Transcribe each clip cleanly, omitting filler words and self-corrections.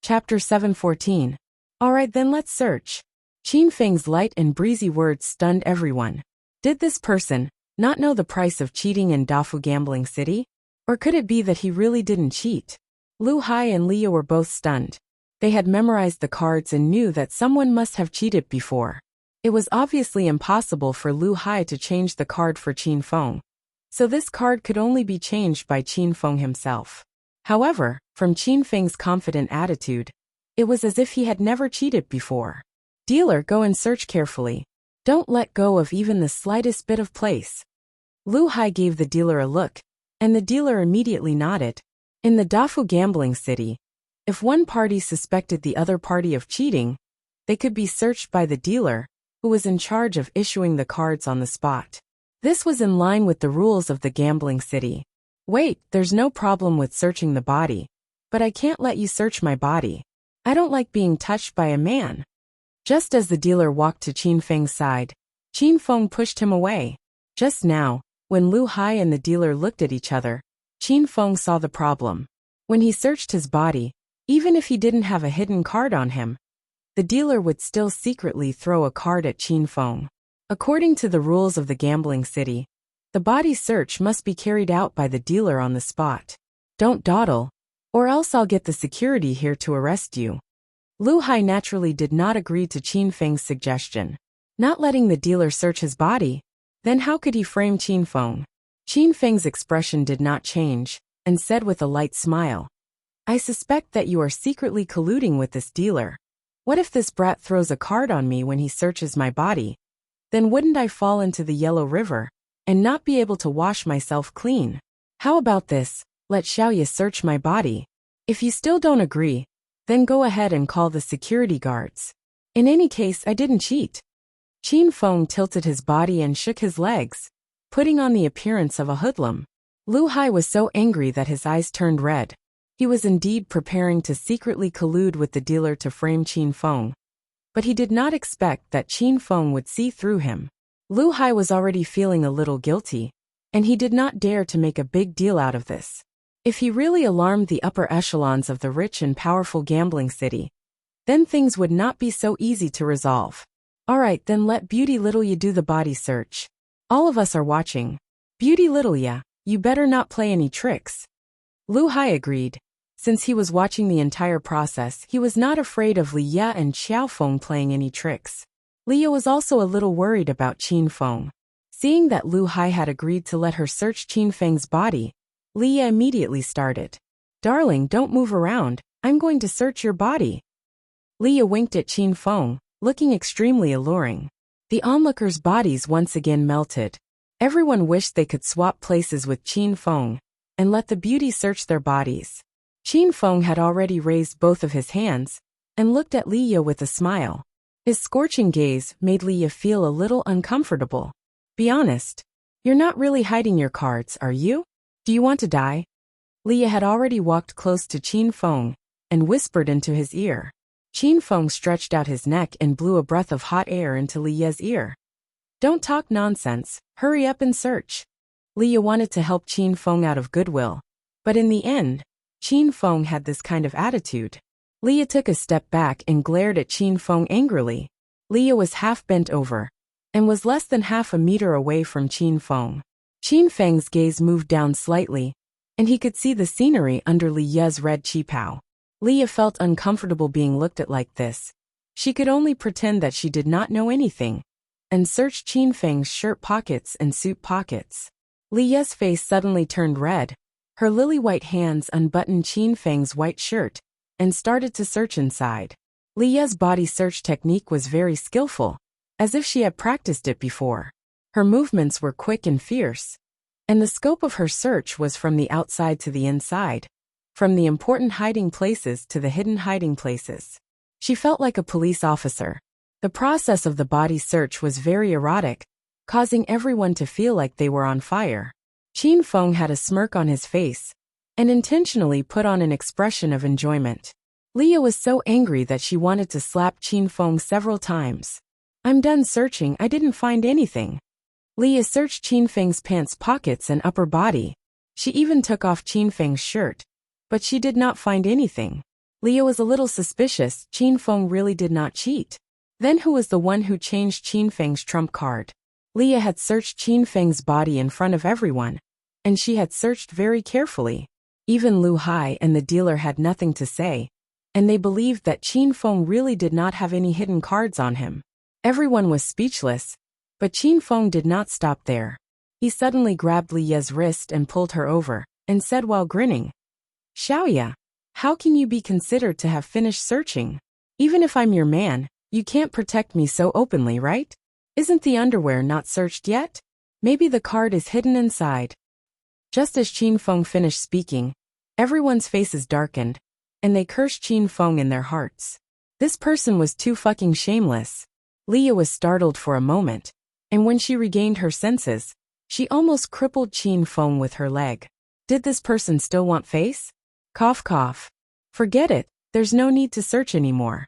Chapter 714. Alright then, let's search. Qin Feng's light and breezy words stunned everyone. Did this person not know the price of cheating in Dafu Gambling City? Or could it be that he really didn't cheat? Lu Hai and Leah were both stunned. They had memorized the cards and knew that someone must have cheated before. It was obviously impossible for Lu Hai to change the card for Qin Feng. So this card could only be changed by Qin Feng himself. However, from Qin Feng's confident attitude, it was as if he had never cheated before. Dealer, go and search carefully. Don't let go of even the slightest bit of place. Lu Hai gave the dealer a look, and the dealer immediately nodded. In the Dafu Gambling City, if one party suspected the other party of cheating, they could be searched by the dealer, who was in charge of issuing the cards on the spot. This was in line with the rules of the gambling city. Wait, there's no problem with searching the body, but I can't let you search my body. I don't like being touched by a man. Just as the dealer walked to Qin Feng's side, Qin Feng pushed him away. Just now, when Lu Hai and the dealer looked at each other, Qin Feng saw the problem. When he searched his body, even if he didn't have a hidden card on him, the dealer would still secretly throw a card at Qin Feng. According to the rules of the gambling city, the body search must be carried out by the dealer on the spot. Don't dawdle, or else I'll get the security here to arrest you. Lu Hai naturally did not agree to Qin Feng's suggestion. Not letting the dealer search his body, then how could he frame Qin Feng? Qin Feng's expression did not change, and said with a light smile, I suspect that you are secretly colluding with this dealer. What if this brat throws a card on me when he searches my body? Then wouldn't I fall into the Yellow River and not be able to wash myself clean? How about this? Let Xiaoye search my body. If you still don't agree, then go ahead and call the security guards. In any case, I didn't cheat. Qin Feng tilted his body and shook his legs, putting on the appearance of a hoodlum. Lu Hai was so angry that his eyes turned red. He was indeed preparing to secretly collude with the dealer to frame Qin Feng. But he did not expect that Qin Feng would see through him. Lu Hai was already feeling a little guilty, and he did not dare to make a big deal out of this. If he really alarmed the upper echelons of the rich and powerful gambling city, then things would not be so easy to resolve. Alright, then let Beauty Little Ya do the body search. All of us are watching. Beauty Little Ya, you better not play any tricks. Lu Hai agreed. Since he was watching the entire process, he was not afraid of Li Ya and Xiao Feng playing any tricks. Leah was also a little worried about Qin Feng. Seeing that Lu Hai had agreed to let her search Qin Feng's body, Leah immediately started. Darling, don't move around, I'm going to search your body. Leah winked at Qin Feng, looking extremely alluring. The onlookers' bodies once again melted. Everyone wished they could swap places with Qin Feng and let the beauty search their bodies. Qin Feng had already raised both of his hands and looked at Leah with a smile. His scorching gaze made Leah feel a little uncomfortable. Be honest. You're not really hiding your cards, are you? Do you want to die? Leah had already walked close to Qin Feng and whispered into his ear. Qin Feng stretched out his neck and blew a breath of hot air into Leah's ear. Don't talk nonsense, hurry up and search. Leah wanted to help Qin Feng out of goodwill, but in the end, Qin Feng had this kind of attitude. Leah took a step back and glared at Qin Feng angrily. Leah was half bent over and was less than half a meter away from Qin Feng. Qin Feng's gaze moved down slightly, and he could see the scenery under Leah's red qipao. Leah felt uncomfortable being looked at like this. She could only pretend that she did not know anything, and searched Qin Feng's shirt pockets and suit pockets. Leah's face suddenly turned red. Her lily-white hands unbuttoned Qin Feng's white shirt and started to search inside. Leah's body search technique was very skillful, as if she had practiced it before. Her movements were quick and fierce, and the scope of her search was from the outside to the inside, from the important hiding places to the hidden hiding places. She felt like a police officer. The process of the body search was very erotic, causing everyone to feel like they were on fire. Qin Feng had a smirk on his face and intentionally put on an expression of enjoyment. Leah was so angry that she wanted to slap Qin Feng several times. I'm done searching, I didn't find anything. Leah searched Qin Feng's pants pockets and upper body. She even took off Qin Feng's shirt, but she did not find anything. Leah was a little suspicious. Qin Feng really did not cheat. Then who was the one who changed Qin Feng's trump card? Leah had searched Qin Feng's body in front of everyone, and she had searched very carefully. Even Lu Hai and the dealer had nothing to say, and they believed that Qin Feng really did not have any hidden cards on him. Everyone was speechless, but Qin Feng did not stop there. He suddenly grabbed Leah's wrist and pulled her over, and said while grinning, "Xiaoya, how can you be considered to have finished searching? Even if I'm your man, you can't protect me so openly, right? Isn't the underwear not searched yet? Maybe the card is hidden inside." Just as Qin Feng finished speaking, everyone's faces darkened, and they cursed Qin Feng in their hearts. This person was too fucking shameless. Leah was startled for a moment, and when she regained her senses, she almost crippled Qin Feng with her leg. Did this person still want face? Cough cough. Forget it, there's no need to search anymore.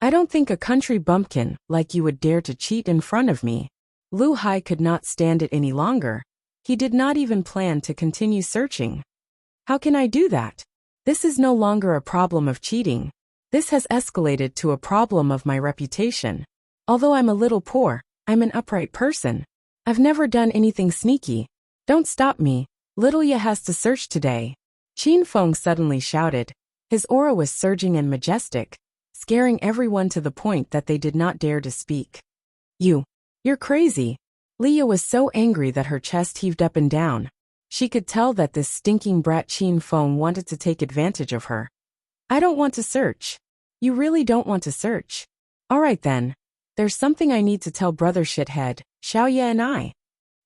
I don't think a country bumpkin like you would dare to cheat in front of me. Lu Hai could not stand it any longer. He did not even plan to continue searching. How can I do that? This is no longer a problem of cheating. This has escalated to a problem of my reputation. Although I'm a little poor, I'm an upright person. I've never done anything sneaky. Don't stop me. Little Ya has to search today. Qin Feng suddenly shouted. His aura was surging and majestic, scaring everyone to the point that they did not dare to speak. You're crazy. Leah was so angry that her chest heaved up and down. She could tell that this stinking brat Qin Feng wanted to take advantage of her. I don't want to search. You really don't want to search? Alright then. There's something I need to tell brother shithead, Xiaoya and I.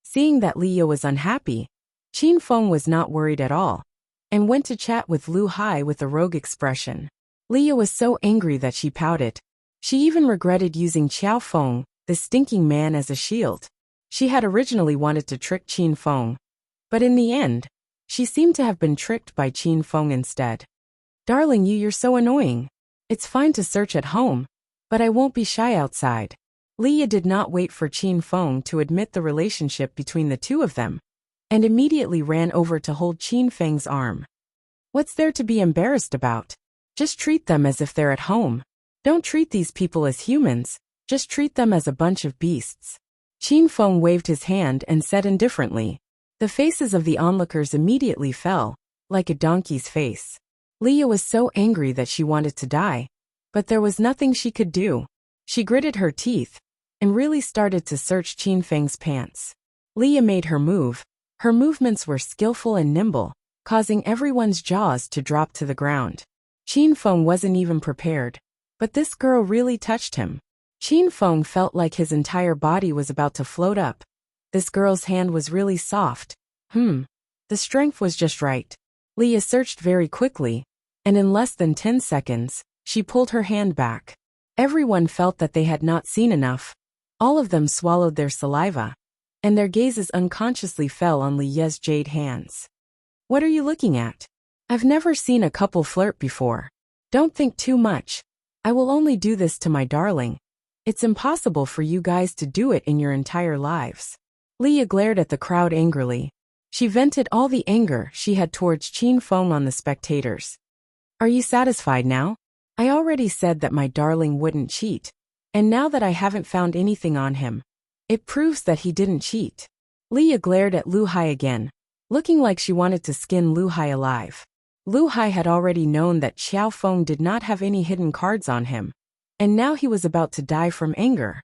Seeing that Leah was unhappy, Qin Feng was not worried at all, and went to chat with Lu Hai with a rogue expression. Leah was so angry that she pouted. She even regretted using Qiao Feng, the stinking man, as a shield. She had originally wanted to trick Qin Feng, but in the end, she seemed to have been tricked by Qin Feng instead. Darling, you're so annoying. It's fine to search at home, but I won't be shy outside. Leah did not wait for Qin Feng to admit the relationship between the two of them, and immediately ran over to hold Qin Feng's arm. What's there to be embarrassed about? Just treat them as if they're at home. Don't treat these people as humans, just treat them as a bunch of beasts. Qin Feng waved his hand and said indifferently. The faces of the onlookers immediately fell, like a donkey's face. Leah was so angry that she wanted to die, but there was nothing she could do. She gritted her teeth, and really started to search Qin Feng's pants. Leah made her move. Her movements were skillful and nimble, causing everyone's jaws to drop to the ground. Qin Feng wasn't even prepared, but this girl really touched him. Qin Feng felt like his entire body was about to float up. This girl's hand was really soft. The strength was just right. Leah searched very quickly, and in less than 10 seconds, she pulled her hand back. Everyone felt that they had not seen enough. All of them swallowed their saliva, and their gazes unconsciously fell on Leah's jade hands. What are you looking at? I've never seen a couple flirt before. Don't think too much. I will only do this to my darling. It's impossible for you guys to do it in your entire lives. Leah glared at the crowd angrily. She vented all the anger she had towards Qin Feng on the spectators. Are you satisfied now? I already said that my darling wouldn't cheat, and now that I haven't found anything on him, it proves that he didn't cheat. Leah glared at Lu Hai again, looking like she wanted to skin Lu Hai alive. Lu Hai had already known that Xiao Feng did not have any hidden cards on him, and now he was about to die from anger.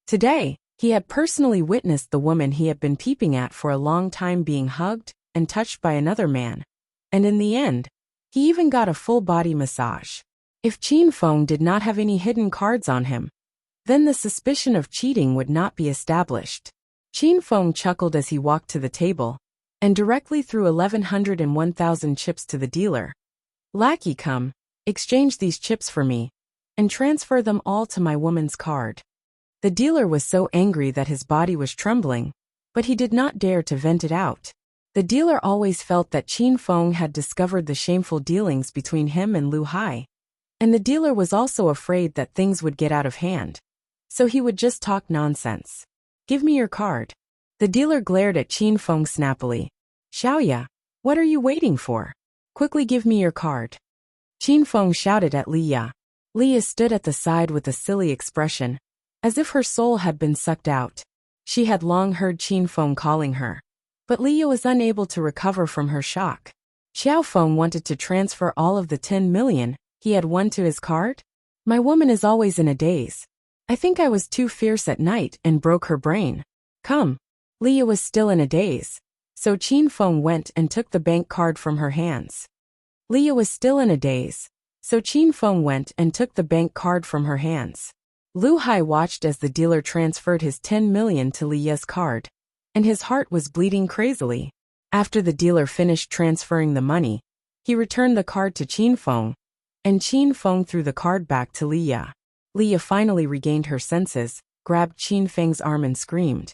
Today, he had personally witnessed the woman he had been peeping at for a long time being hugged and touched by another man, and in the end, he even got a full-body massage. If Qin Feng did not have any hidden cards on him, then the suspicion of cheating would not be established. Qin Feng chuckled as he walked to the table, and directly threw 1,100 and 1,000 chips to the dealer. Lackey, come, exchange these chips for me, and transfer them all to my woman's card. The dealer was so angry that his body was trembling, but he did not dare to vent it out. The dealer always felt that Qin Feng had discovered the shameful dealings between him and Lu Hai, and the dealer was also afraid that things would get out of hand, so he would just talk nonsense. Give me your card. The dealer glared at Qin Feng snappily. Xiaoya, what are you waiting for? Quickly give me your card. Qin Feng shouted at Leah. Leah stood at the side with a silly expression, as if her soul had been sucked out. She had long heard Qin Feng calling her, but Leah was unable to recover from her shock. Xiao Feng wanted to transfer all of the 10 million he had won to his card? My woman is always in a daze. I think I was too fierce at night and broke her brain. Come. Leah was still in a daze, so Qin Feng went and took the bank card from her hands. Leah was still in a daze, so Qin Feng went and took the bank card from her hands. Lu Hai watched as the dealer transferred his 10 million to Leah's card, and his heart was bleeding crazily. After the dealer finished transferring the money, he returned the card to Qin Feng, and Qin Feng threw the card back to Leah. Leah finally regained her senses, grabbed Qin Feng's arm and screamed,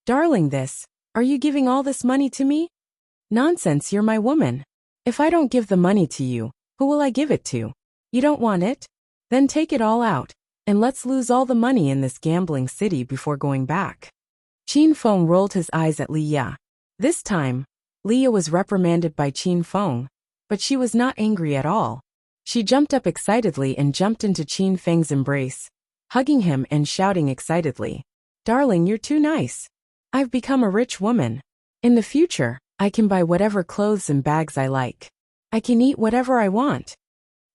"Darling, are you giving all this money to me? Nonsense, you're my woman. If I don't give the money to you, who will I give it to? You don't want it? Then take it all out, and let's lose all the money in this gambling city before going back." Qin Feng rolled his eyes at Leah. This time, Leah was reprimanded by Qin Feng, but she was not angry at all. She jumped up excitedly and jumped into Qin Feng's embrace, hugging him and shouting excitedly, "Darling, you're too nice. I've become a rich woman. In the future, I can buy whatever clothes and bags I like. I can eat whatever I want."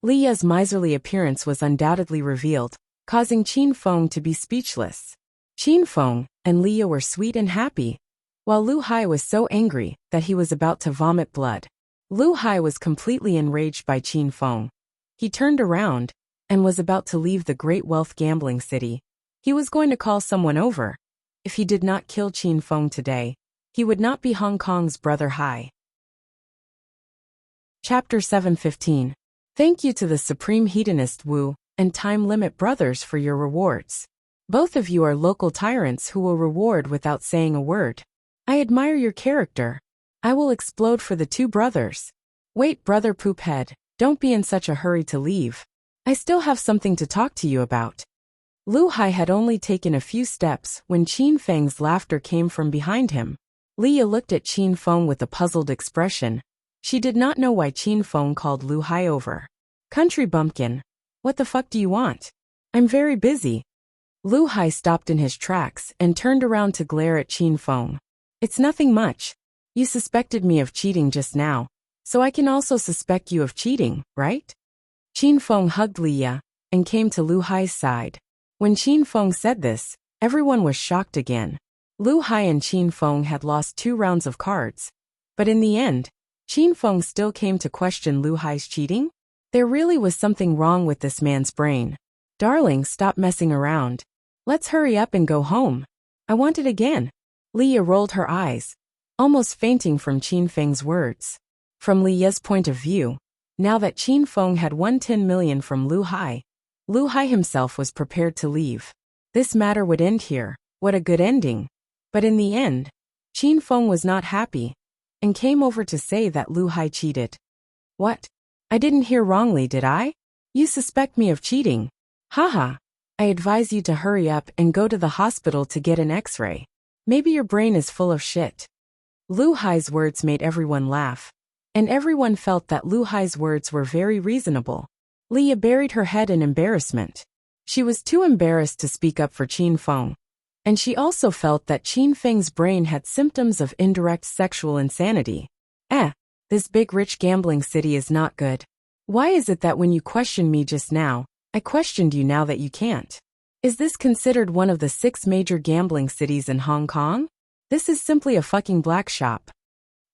Leah's miserly appearance was undoubtedly revealed, causing Qin Feng to be speechless. Qin Feng and Leah were sweet and happy, while Lu Hai was so angry that he was about to vomit blood. Lu Hai was completely enraged by Qin Feng. He turned around and was about to leave the great wealth gambling city. He was going to call someone over. If he did not kill Qin Feng today, he would not be Hong Kong's brother Hai. Chapter 7:15. Thank you to the Supreme Hedonist Wu and Time Limit Brothers for your rewards. Both of you are local tyrants who will reward without saying a word. I admire your character. I will explode for the two brothers. Wait, brother Poophead, don't be in such a hurry to leave. I still have something to talk to you about. Lu Hai had only taken a few steps when Qin Feng's laughter came from behind him. Leah looked at Qin Feng with a puzzled expression. She did not know why Qin Feng called Lu Hai over. Country bumpkin, what the fuck do you want? I'm very busy. Lu Hai stopped in his tracks and turned around to glare at Qin Feng. It's nothing much. You suspected me of cheating just now, so I can also suspect you of cheating, right? Qin Feng hugged Leah and came to Lu Hai's side. When Qin Feng said this, everyone was shocked again. Lu Hai and Qin Feng had lost 2 rounds of cards, but in the end, Qin Feng still came to question Lu Hai's cheating. There really was something wrong with this man's brain. Darling, stop messing around. Let's hurry up and go home. I want it again. Leah rolled her eyes, almost fainting from Qin Feng's words. From Leah's point of view, now that Qin Feng had won 10 million from Lu Hai himself was prepared to leave. This matter would end here. What a good ending. But in the end, Qin Feng was not happy and came over to say that Lu Hai cheated. What? I didn't hear wrongly, did I? You suspect me of cheating? Haha. I advise you to hurry up and go to the hospital to get an X-ray. Maybe your brain is full of shit. Lu Hai's words made everyone laugh, and everyone felt that Lu Hai's words were very reasonable. Leah buried her head in embarrassment. She was too embarrassed to speak up for Qin Feng, and she also felt that Qin Feng's brain had symptoms of indirect sexual insanity. This big rich gambling city is not good. Why is it that when you questioned me just now, I questioned you now that you can't? Is this considered one of the 6 major gambling cities in Hong Kong? This is simply a fucking black shop.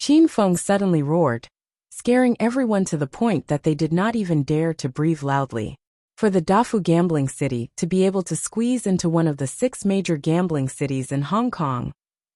Qin Feng suddenly roared, scaring everyone to the point that they did not even dare to breathe loudly. For the Dafu gambling city to be able to squeeze into one of the 6 major gambling cities in Hong Kong,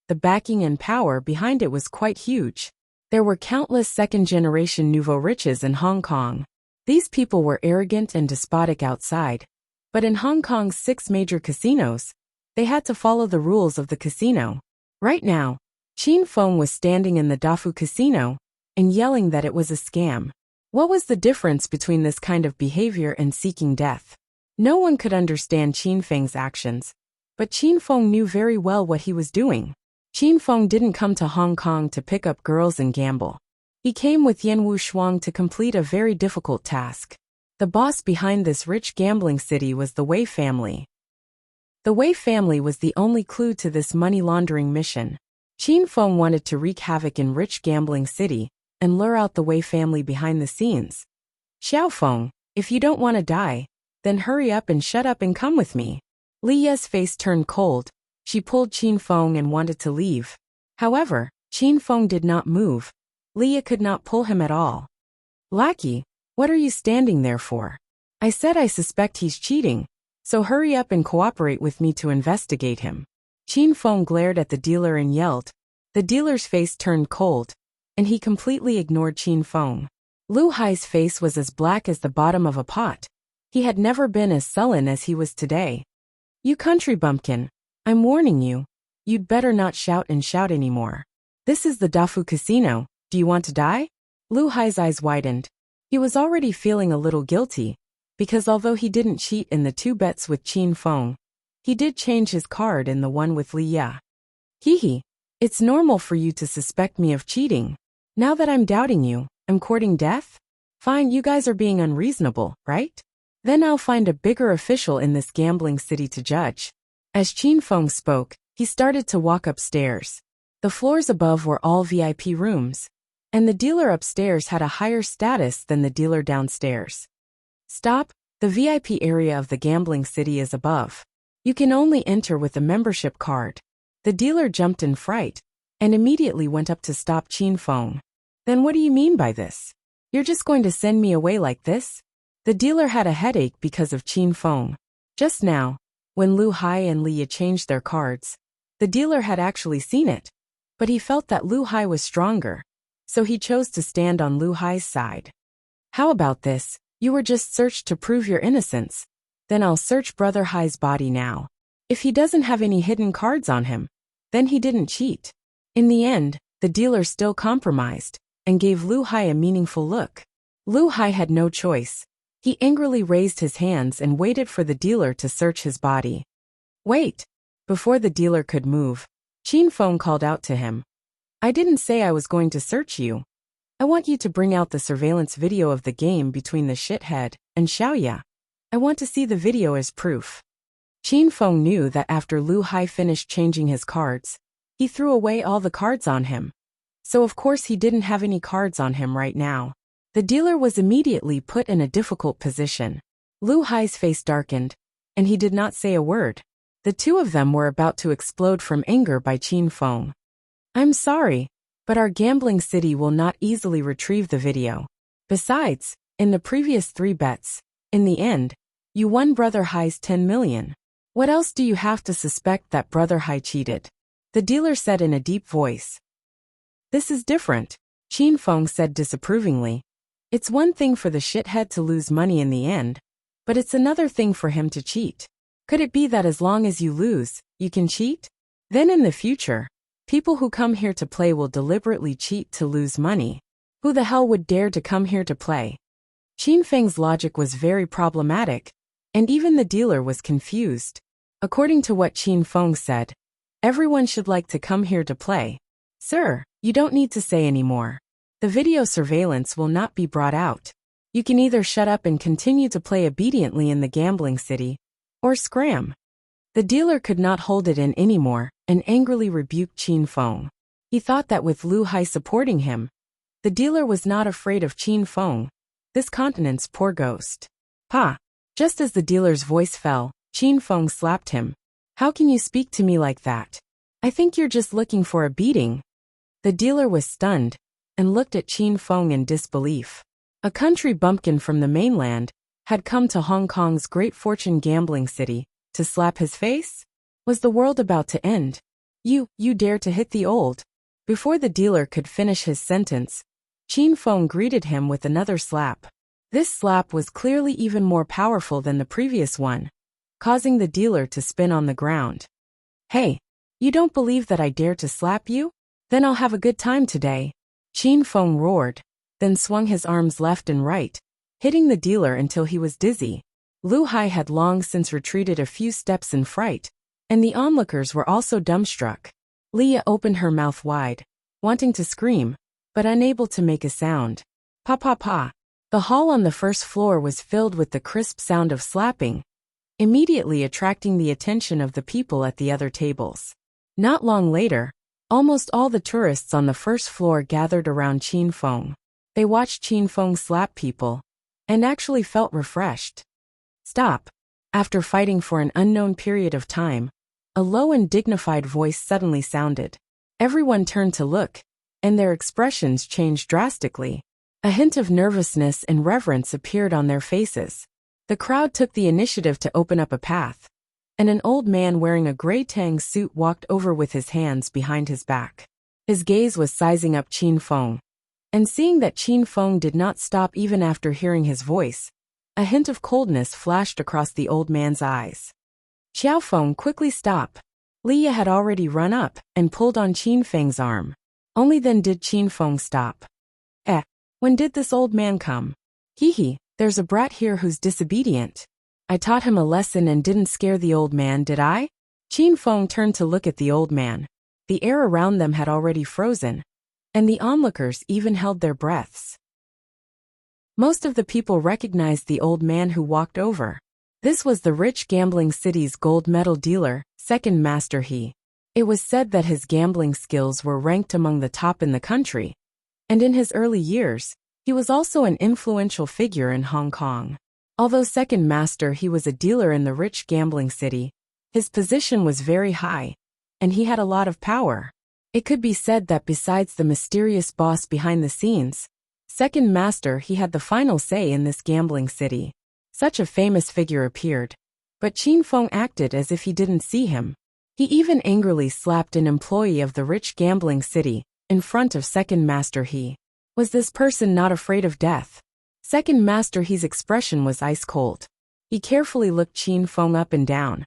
the backing and power behind it was quite huge. There were countless second-generation nouveau riches in Hong Kong. These people were arrogant and despotic outside, but in Hong Kong's 6 major casinos, they had to follow the rules of the casino. Right now, Qin Feng was standing in the Dafu casino and yelling that it was a scam. What was the difference between this kind of behavior and seeking death? No one could understand Qin Feng's actions, but Qin Feng knew very well what he was doing. Qin Feng didn't come to Hong Kong to pick up girls and gamble. He came with Yanwu Shuang to complete a very difficult task. The boss behind this rich gambling city was the Wei family. The Wei family was the only clue to this money laundering mission. Qin Feng wanted to wreak havoc in rich gambling city and lure out the Wei family behind the scenes. Xiao Feng, if you don't want to die, then hurry up and shut up and come with me. Li Ye's face turned cold. She pulled Qin Feng and wanted to leave. However, Qin Feng did not move. Li Ye could not pull him at all. Lackey, what are you standing there for? I said I suspect he's cheating, so hurry up and cooperate with me to investigate him. Qin Feng glared at the dealer and yelled. The dealer's face turned cold, and he completely ignored Qin Feng. Lu Hai's face was as black as the bottom of a pot. He had never been as sullen as he was today. You country bumpkin, I'm warning you. You'd better not shout anymore. This is the Dafu Casino, do you want to die? Lu Hai's eyes widened. He was already feeling a little guilty, because although he didn't cheat in the 2 bets with Qin Feng, he did change his card in the one with Li Ye. Hee, it's normal for you to suspect me of cheating. Now that I'm doubting you, I'm courting death? Fine, you guys are being unreasonable, right? Then I'll find a bigger official in this gambling city to judge. As Qin Feng spoke, he started to walk upstairs. The floors above were all VIP rooms, and the dealer upstairs had a higher status than the dealer downstairs. Stop, the VIP area of the gambling city is above. You can only enter with a membership card. The dealer jumped in fright, and immediately went up to stop Qin Feng. Then what do you mean by this? You're just going to send me away like this? The dealer had a headache because of Qin Feng. Just now, when Lu Hai and Li Ye changed their cards, the dealer had actually seen it, but he felt that Lu Hai was stronger, so he chose to stand on Lu Hai's side. How about this? You were just searched to prove your innocence. Then I'll search Brother Hai's body now. If he doesn't have any hidden cards on him, then he didn't cheat. In the end, the dealer still compromised and gave Lu Hai a meaningful look. Lu Hai had no choice. He angrily raised his hands and waited for the dealer to search his body. Wait! Before the dealer could move, Qin Feng called out to him. I didn't say I was going to search you. I want you to bring out the surveillance video of the game between the shithead and Xiaoya. I want to see the video as proof. Qin Feng knew that after Lu Hai finished changing his cards, he threw away all the cards on him. So of course he didn't have any cards on him right now. The dealer was immediately put in a difficult position. Lu Hai's face darkened, and he did not say a word. The 2 of them were about to explode from anger by Qin Feng. I'm sorry, but our gambling city will not easily retrieve the video. Besides, in the previous 3 bets, in the end, you won Brother Hai's 10 million. What else do you have to suspect that Brother Hai cheated? The dealer said in a deep voice. This is different, Qin Feng said disapprovingly. It's one thing for the shithead to lose money in the end, but it's another thing for him to cheat. Could it be that as long as you lose, you can cheat? Then in the future, people who come here to play will deliberately cheat to lose money. Who the hell would dare to come here to play? Qin Feng's logic was very problematic, and even the dealer was confused. According to what Qin Feng said, everyone should like to come here to play. Sir, you don't need to say any more. The video surveillance will not be brought out. You can either shut up and continue to play obediently in the gambling city, or scram. The dealer could not hold it in anymore and angrily rebuked Qin Feng. He thought that with Lu Hai supporting him, the dealer was not afraid of Qin Feng, this continent's poor ghost. Pa! Just as the dealer's voice fell, Qin Feng slapped him. How can you speak to me like that? I think you're just looking for a beating. The dealer was stunned and looked at Qin Feng in disbelief. A country bumpkin from the mainland had come to Hong Kong's great fortune gambling city to slap his face? Was the world about to end? You dare to hit the old? Before the dealer could finish his sentence, Qin Feng greeted him with another slap. This slap was clearly even more powerful than the previous one, causing the dealer to spin on the ground. Hey, you don't believe that I dare to slap you? Then I'll have a good time today. Qin Feng roared, then swung his arms left and right, hitting the dealer until he was dizzy. Lu Hai had long since retreated a few steps in fright, and the onlookers were also dumbstruck. Li Ye opened her mouth wide, wanting to scream, but unable to make a sound. Pa pa pa. The hall on the first floor was filled with the crisp sound of slapping, immediately attracting the attention of the people at the other tables. Not long later, almost all the tourists on the first floor gathered around Qin Feng. They watched Qin Feng slap people, and actually felt refreshed. Stop. After fighting for an unknown period of time, a low and dignified voice suddenly sounded. Everyone turned to look, and their expressions changed drastically. A hint of nervousness and reverence appeared on their faces. The crowd took the initiative to open up a path, and an old man wearing a gray tang suit walked over with his hands behind his back. His gaze was sizing up Qin Feng, and seeing that Qin Feng did not stop even after hearing his voice, a hint of coldness flashed across the old man's eyes. Xiao Feng, quickly stop. Leah had already run up and pulled on Qin Feng's arm. Only then did Qin Feng stop. When did this old man come? Hee, there's a brat here who's disobedient. I taught him a lesson and didn't scare the old man, did I? Qin Feng turned to look at the old man. The air around them had already frozen, and the onlookers even held their breaths. Most of the people recognized the old man who walked over. This was the rich gambling city's gold medal dealer, Second Master He. It was said that his gambling skills were ranked among the top in the country, and in his early years, he was also an influential figure in Hong Kong. Although Second Master He was a dealer in the rich gambling city, his position was very high, and he had a lot of power. It could be said that besides the mysterious boss behind the scenes, Second Master He had the final say in this gambling city. Such a famous figure appeared, but Qin Feng acted as if he didn't see him. He even angrily slapped an employee of the rich gambling city in front of Second Master He. Was this person not afraid of death? Second Master He's expression was ice cold. He carefully looked Qin Feng up and down.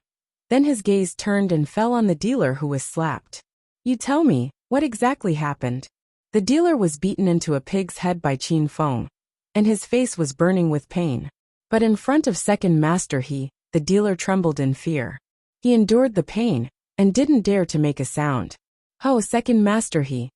Then his gaze turned and fell on the dealer who was slapped. You tell me, what exactly happened? The dealer was beaten into a pig's head by Qin Feng, and his face was burning with pain. But in front of Second Master He, the dealer trembled in fear. He endured the pain, and didn't dare to make a sound. Oh, Second Master He.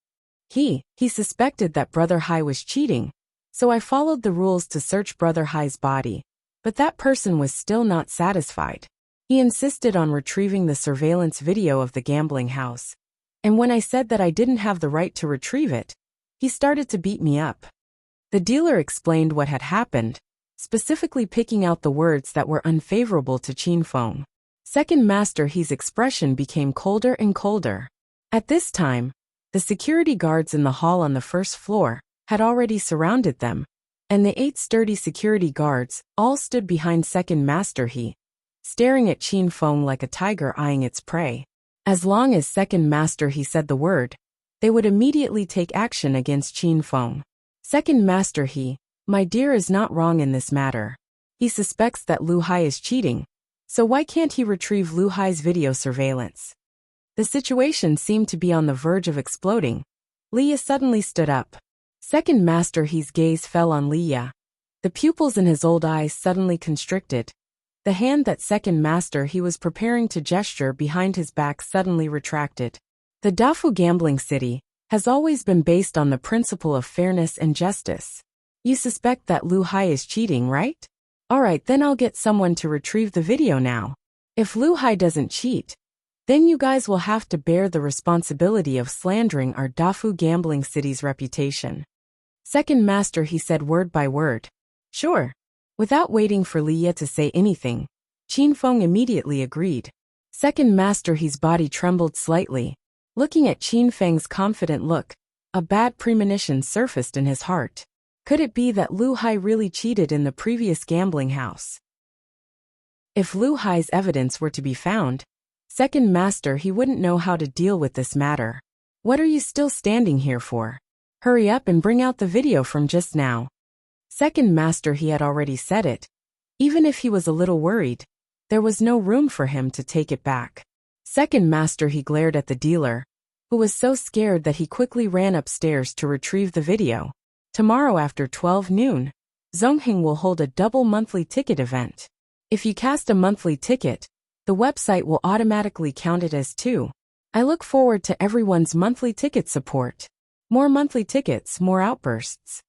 He suspected that Brother Hai was cheating, so I followed the rules to search Brother Hai's body. But that person was still not satisfied. He insisted on retrieving the surveillance video of the gambling house. And when I said that I didn't have the right to retrieve it, he started to beat me up. The dealer explained what had happened, specifically picking out the words that were unfavorable to Qin Feng. Second Master He's expression became colder and colder. At this time, the security guards in the hall on the first floor had already surrounded them, and the 8 sturdy security guards all stood behind Second Master He, staring at Qin Feng like a tiger eyeing its prey. As long as Second Master He said the word, they would immediately take action against Qin Feng. Second Master He, my dear, is not wrong in this matter. He suspects that Lu Hai is cheating, so why can't he retrieve Lu Hai's video surveillance? The situation seemed to be on the verge of exploding. Leah suddenly stood up. Second Master He's gaze fell on Leah. The pupils in his old eyes suddenly constricted. The hand that Second Master He was preparing to gesture behind his back suddenly retracted. The Dafu gambling city has always been based on the principle of fairness and justice. You suspect that Lu Hai is cheating, right? Alright, then I'll get someone to retrieve the video now. If Lu Hai doesn't cheat, then you guys will have to bear the responsibility of slandering our Dafu gambling city's reputation. Second Master He said word by word. Sure. Without waiting for Leah to say anything, Qin Feng immediately agreed. Second Master He's body trembled slightly. Looking at Qin Feng's confident look, a bad premonition surfaced in his heart. Could it be that Lu Hai really cheated in the previous gambling house? If Lu Hai's evidence were to be found, Second Master He wouldn't know how to deal with this matter. What are you still standing here for? Hurry up and bring out the video from just now. Second Master He had already said it. Even if he was a little worried, there was no room for him to take it back. Second Master He glared at the dealer, who was so scared that he quickly ran upstairs to retrieve the video. Tomorrow after 12 noon, Zongheng will hold a double monthly ticket event. If you cast a monthly ticket, the website will automatically count it as 2. I look forward to everyone's monthly ticket support. More monthly tickets, more outbursts.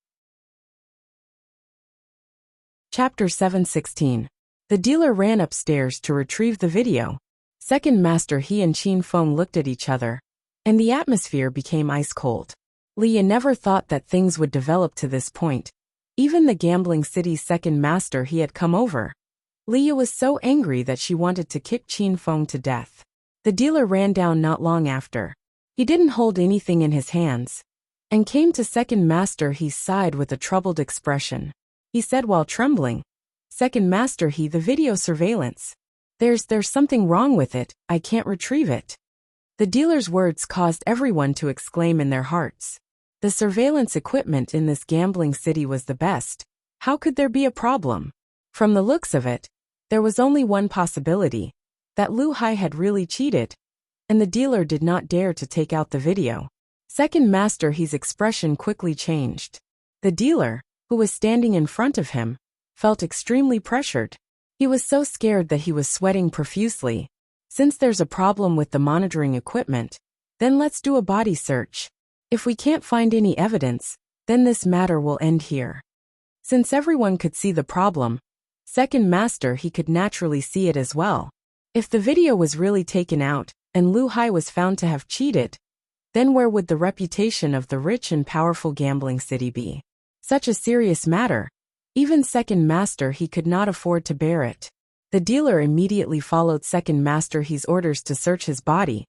Chapter 716. The dealer ran upstairs to retrieve the video. Second Master He and Qin Feng looked at each other, and the atmosphere became ice cold. Leah never thought that things would develop to this point. Even the gambling city's second master He had come over. Leah was so angry that she wanted to kick Qin Feng to death. The dealer ran down not long after. He didn't hold anything in his hands, and came to second master He's side with a troubled expression. He said while trembling, "Second master He, the video surveillance. There's something wrong with it, I can't retrieve it." The dealer's words caused everyone to exclaim in their hearts. The surveillance equipment in this gambling city was the best. How could there be a problem? From the looks of it, there was only one possibility, that Lu Hai had really cheated, and the dealer did not dare to take out the video. Second Master He's expression quickly changed. The dealer, who was standing in front of him, felt extremely pressured. He was so scared that he was sweating profusely. Since there's a problem with the monitoring equipment, then let's do a body search. If we can't find any evidence, then this matter will end here. Since everyone could see the problem, Second Master He could naturally see it as well. If the video was really taken out, and Lu Hai was found to have cheated, then where would the reputation of the rich and powerful gambling city be? Such a serious matter. Even Second Master He could not afford to bear it. The dealer immediately followed Second Master He's orders to search his body,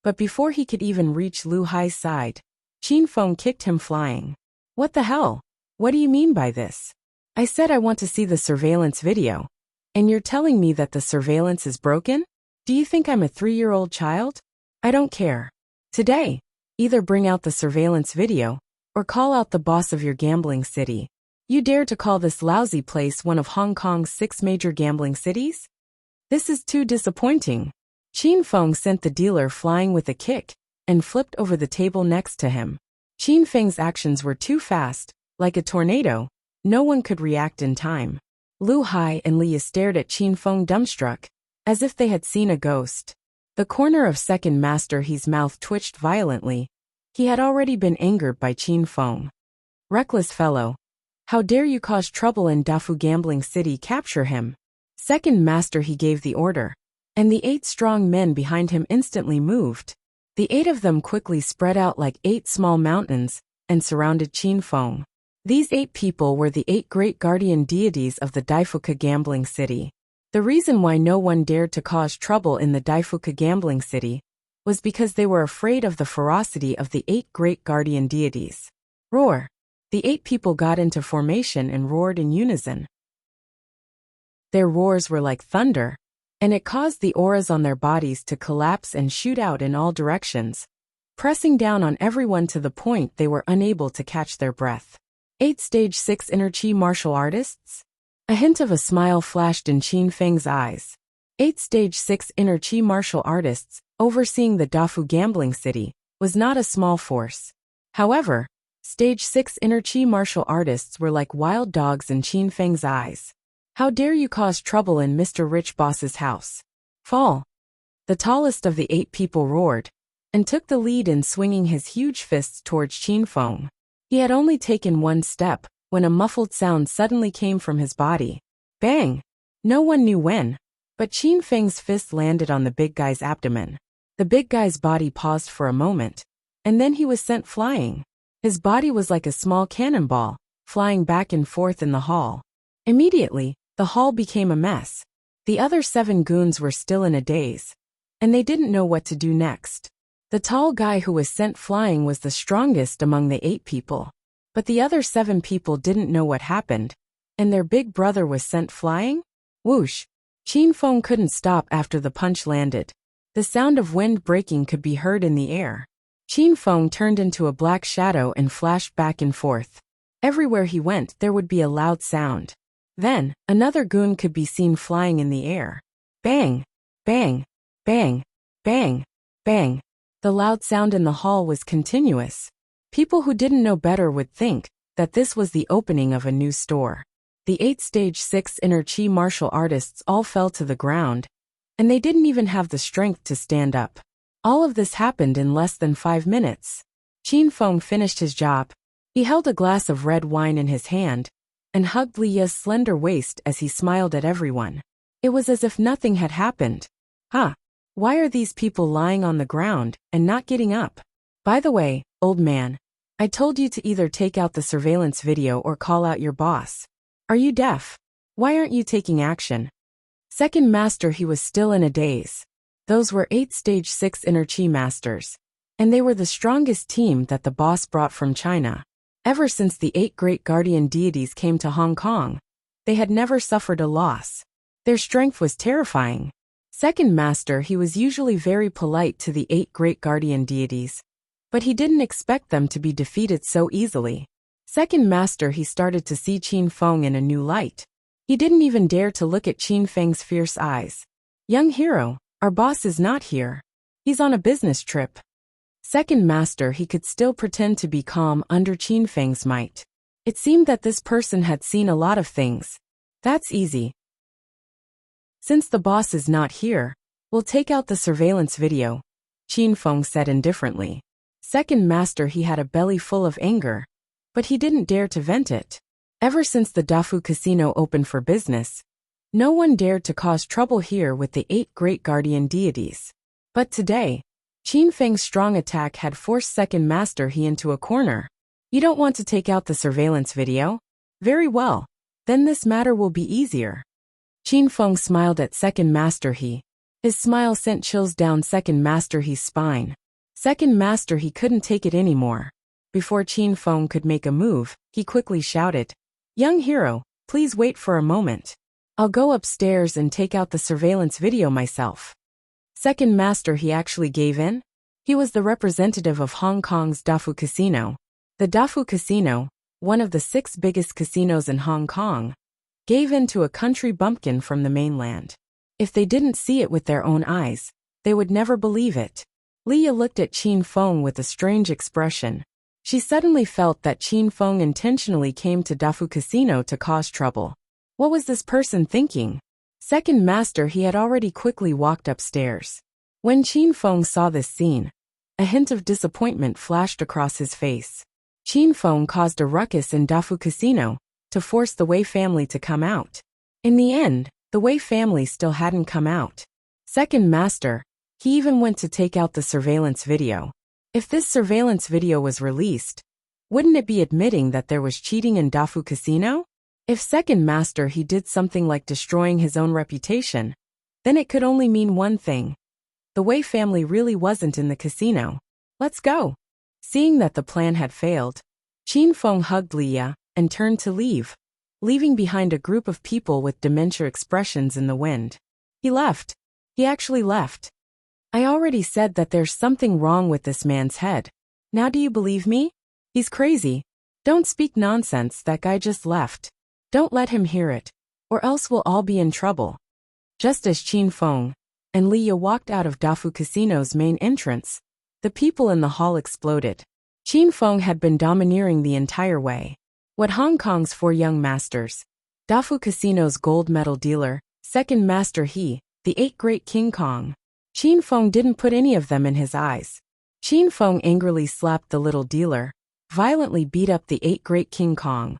but before he could even reach Lu Hai's side, Qin Feng kicked him flying. "What the hell? What do you mean by this? I said I want to see the surveillance video, and you're telling me that the surveillance is broken? Do you think I'm a 3-year-old child? I don't care. Today, either bring out the surveillance video, or call out the boss of your gambling city. You dare to call this lousy place one of Hong Kong's 6 major gambling cities? This is too disappointing." Qin Feng sent the dealer flying with a kick, and flipped over the table next to him. Qin Feng's actions were too fast, like a tornado. No one could react in time. Lu Hai and Leah stared at Qin Feng dumbstruck, as if they had seen a ghost. The corner of Second Master He's mouth twitched violently. He had already been angered by Qin Feng. "Reckless fellow. How dare you cause trouble in Dafu Gambling City? Capture him." Second Master He gave the order, and the 8 strong men behind him instantly moved. The 8 of them quickly spread out like 8 small mountains, and surrounded Qin Feng. These 8 people were the 8 great guardian deities of the Daifuka Gambling City. The reason why no one dared to cause trouble in the Daifuka Gambling City was because they were afraid of the ferocity of the 8 great guardian deities. Roar! The 8 people got into formation and roared in unison. Their roars were like thunder, and it caused the auras on their bodies to collapse and shoot out in all directions, pressing down on everyone to the point they were unable to catch their breath. 8 Stage 6 Inner Chi martial artists? A hint of a smile flashed in Qin Feng's eyes. 8 Stage 6 Inner Chi martial artists, overseeing the Dafu Gambling City, was not a small force. However, Stage 6 Inner Chi martial artists were like wild dogs in Qin Feng's eyes. "How dare you cause trouble in Mr. Rich Boss's house? Fall!" The tallest of the 8 people roared, and took the lead in swinging his huge fists towards Qin Feng. He had only taken 1 step, when a muffled sound suddenly came from his body. Bang! No one knew when, but Qin Feng's fist landed on the big guy's abdomen. The big guy's body paused for a moment, and then he was sent flying. His body was like a small cannonball, flying back and forth in the hall. Immediately, the hall became a mess. The other 7 goons were still in a daze, and they didn't know what to do next. The tall guy who was sent flying was the strongest among the 8 people, but the other 7 people didn't know what happened, and their big brother was sent flying? Whoosh! Qin Feng couldn't stop after the punch landed. The sound of wind breaking could be heard in the air. Qin Feng turned into a black shadow and flashed back and forth. Everywhere he went, there would be a loud sound. Then, another goon could be seen flying in the air. Bang! Bang! Bang! Bang! Bang! The loud sound in the hall was continuous. People who didn't know better would think that this was the opening of a new store. The 8 Stage 6 Inner Chi martial artists all fell to the ground, and they didn't even have the strength to stand up. All of this happened in less than 5 minutes. Qin Feng finished his job. He held a glass of red wine in his hand and hugged Li Ye's slender waist as he smiled at everyone. It was as if nothing had happened. Huh? Why are these people lying on the ground and not getting up? By the way, old man, I told you to either take out the surveillance video or call out your boss. Are you deaf? Why aren't you taking action? Second master, he was still in a daze. Those were 8 stage 6 inner chi masters. And they were the strongest team that the boss brought from China. Ever since the 8 great guardian deities came to Hong Kong, they had never suffered a loss. Their strength was terrifying. Second master, he was usually very polite to the 8 great guardian deities, but he didn't expect them to be defeated so easily. Second master, he started to see Qin Feng in a new light. He didn't even dare to look at Qin Feng's fierce eyes. Young hero, our boss is not here. He's on a business trip. Second master, he could still pretend to be calm under Qin Feng's might. It seemed that this person had seen a lot of things. That's easy. Since the boss is not here, we'll take out the surveillance video, Qin Feng said indifferently. Second master, he had a belly full of anger, but he didn't dare to vent it. Ever since the Dafu Casino opened for business, no one dared to cause trouble here with the 8 great guardian deities. But today, Qin Feng's strong attack had forced second master he into a corner. You don't want to take out the surveillance video? Very well, then this matter will be easier. Qin Feng smiled at second master he. His smile sent chills down second master he's spine. Second master he couldn't take it anymore. Before Qin Feng could make a move, he quickly shouted, "Young hero, please wait for a moment. I'll go upstairs and take out the surveillance video myself." Second master he actually gave in. He was the representative of Hong Kong's Dafu Casino. The Dafu Casino, one of the 6 biggest casinos in Hong Kong, gave in to a country bumpkin from the mainland. If they didn't see it with their own eyes, they would never believe it. Leah looked at Qin Feng with a strange expression. She suddenly felt that Qin Feng intentionally came to Dafu Casino to cause trouble. What was this person thinking? Second master he had already quickly walked upstairs. When Qin Feng saw this scene, a hint of disappointment flashed across his face. Qin Feng caused a ruckus in Dafu Casino to force the Wei family to come out. In the end, the Wei family still hadn't come out. Second master, he even went to take out the surveillance video. If this surveillance video was released, wouldn't it be admitting that there was cheating in Dafu Casino? If second master he did something like destroying his own reputation, then it could only mean one thing. The Wei family really wasn't in the casino. Let's go. Seeing that the plan had failed, Qin Feng hugged Leah and turned to leave, leaving behind a group of people with dementia expressions in the wind. He left. He actually left. I already said that there's something wrong with this man's head. Now do you believe me? He's crazy. Don't speak nonsense, that guy just left. Don't let him hear it, or else we'll all be in trouble. Just as Qin Feng and Leah walked out of Dafu Casino's main entrance, the people in the hall exploded. Qin Feng had been domineering the entire way. What Hong Kong's 4 young masters, Dafu Casino's gold medal dealer, second master he, the 8 great King Kong. Qin Feng didn't put any of them in his eyes. Qin Feng angrily slapped the little dealer, violently beat up the 8 great King Kong,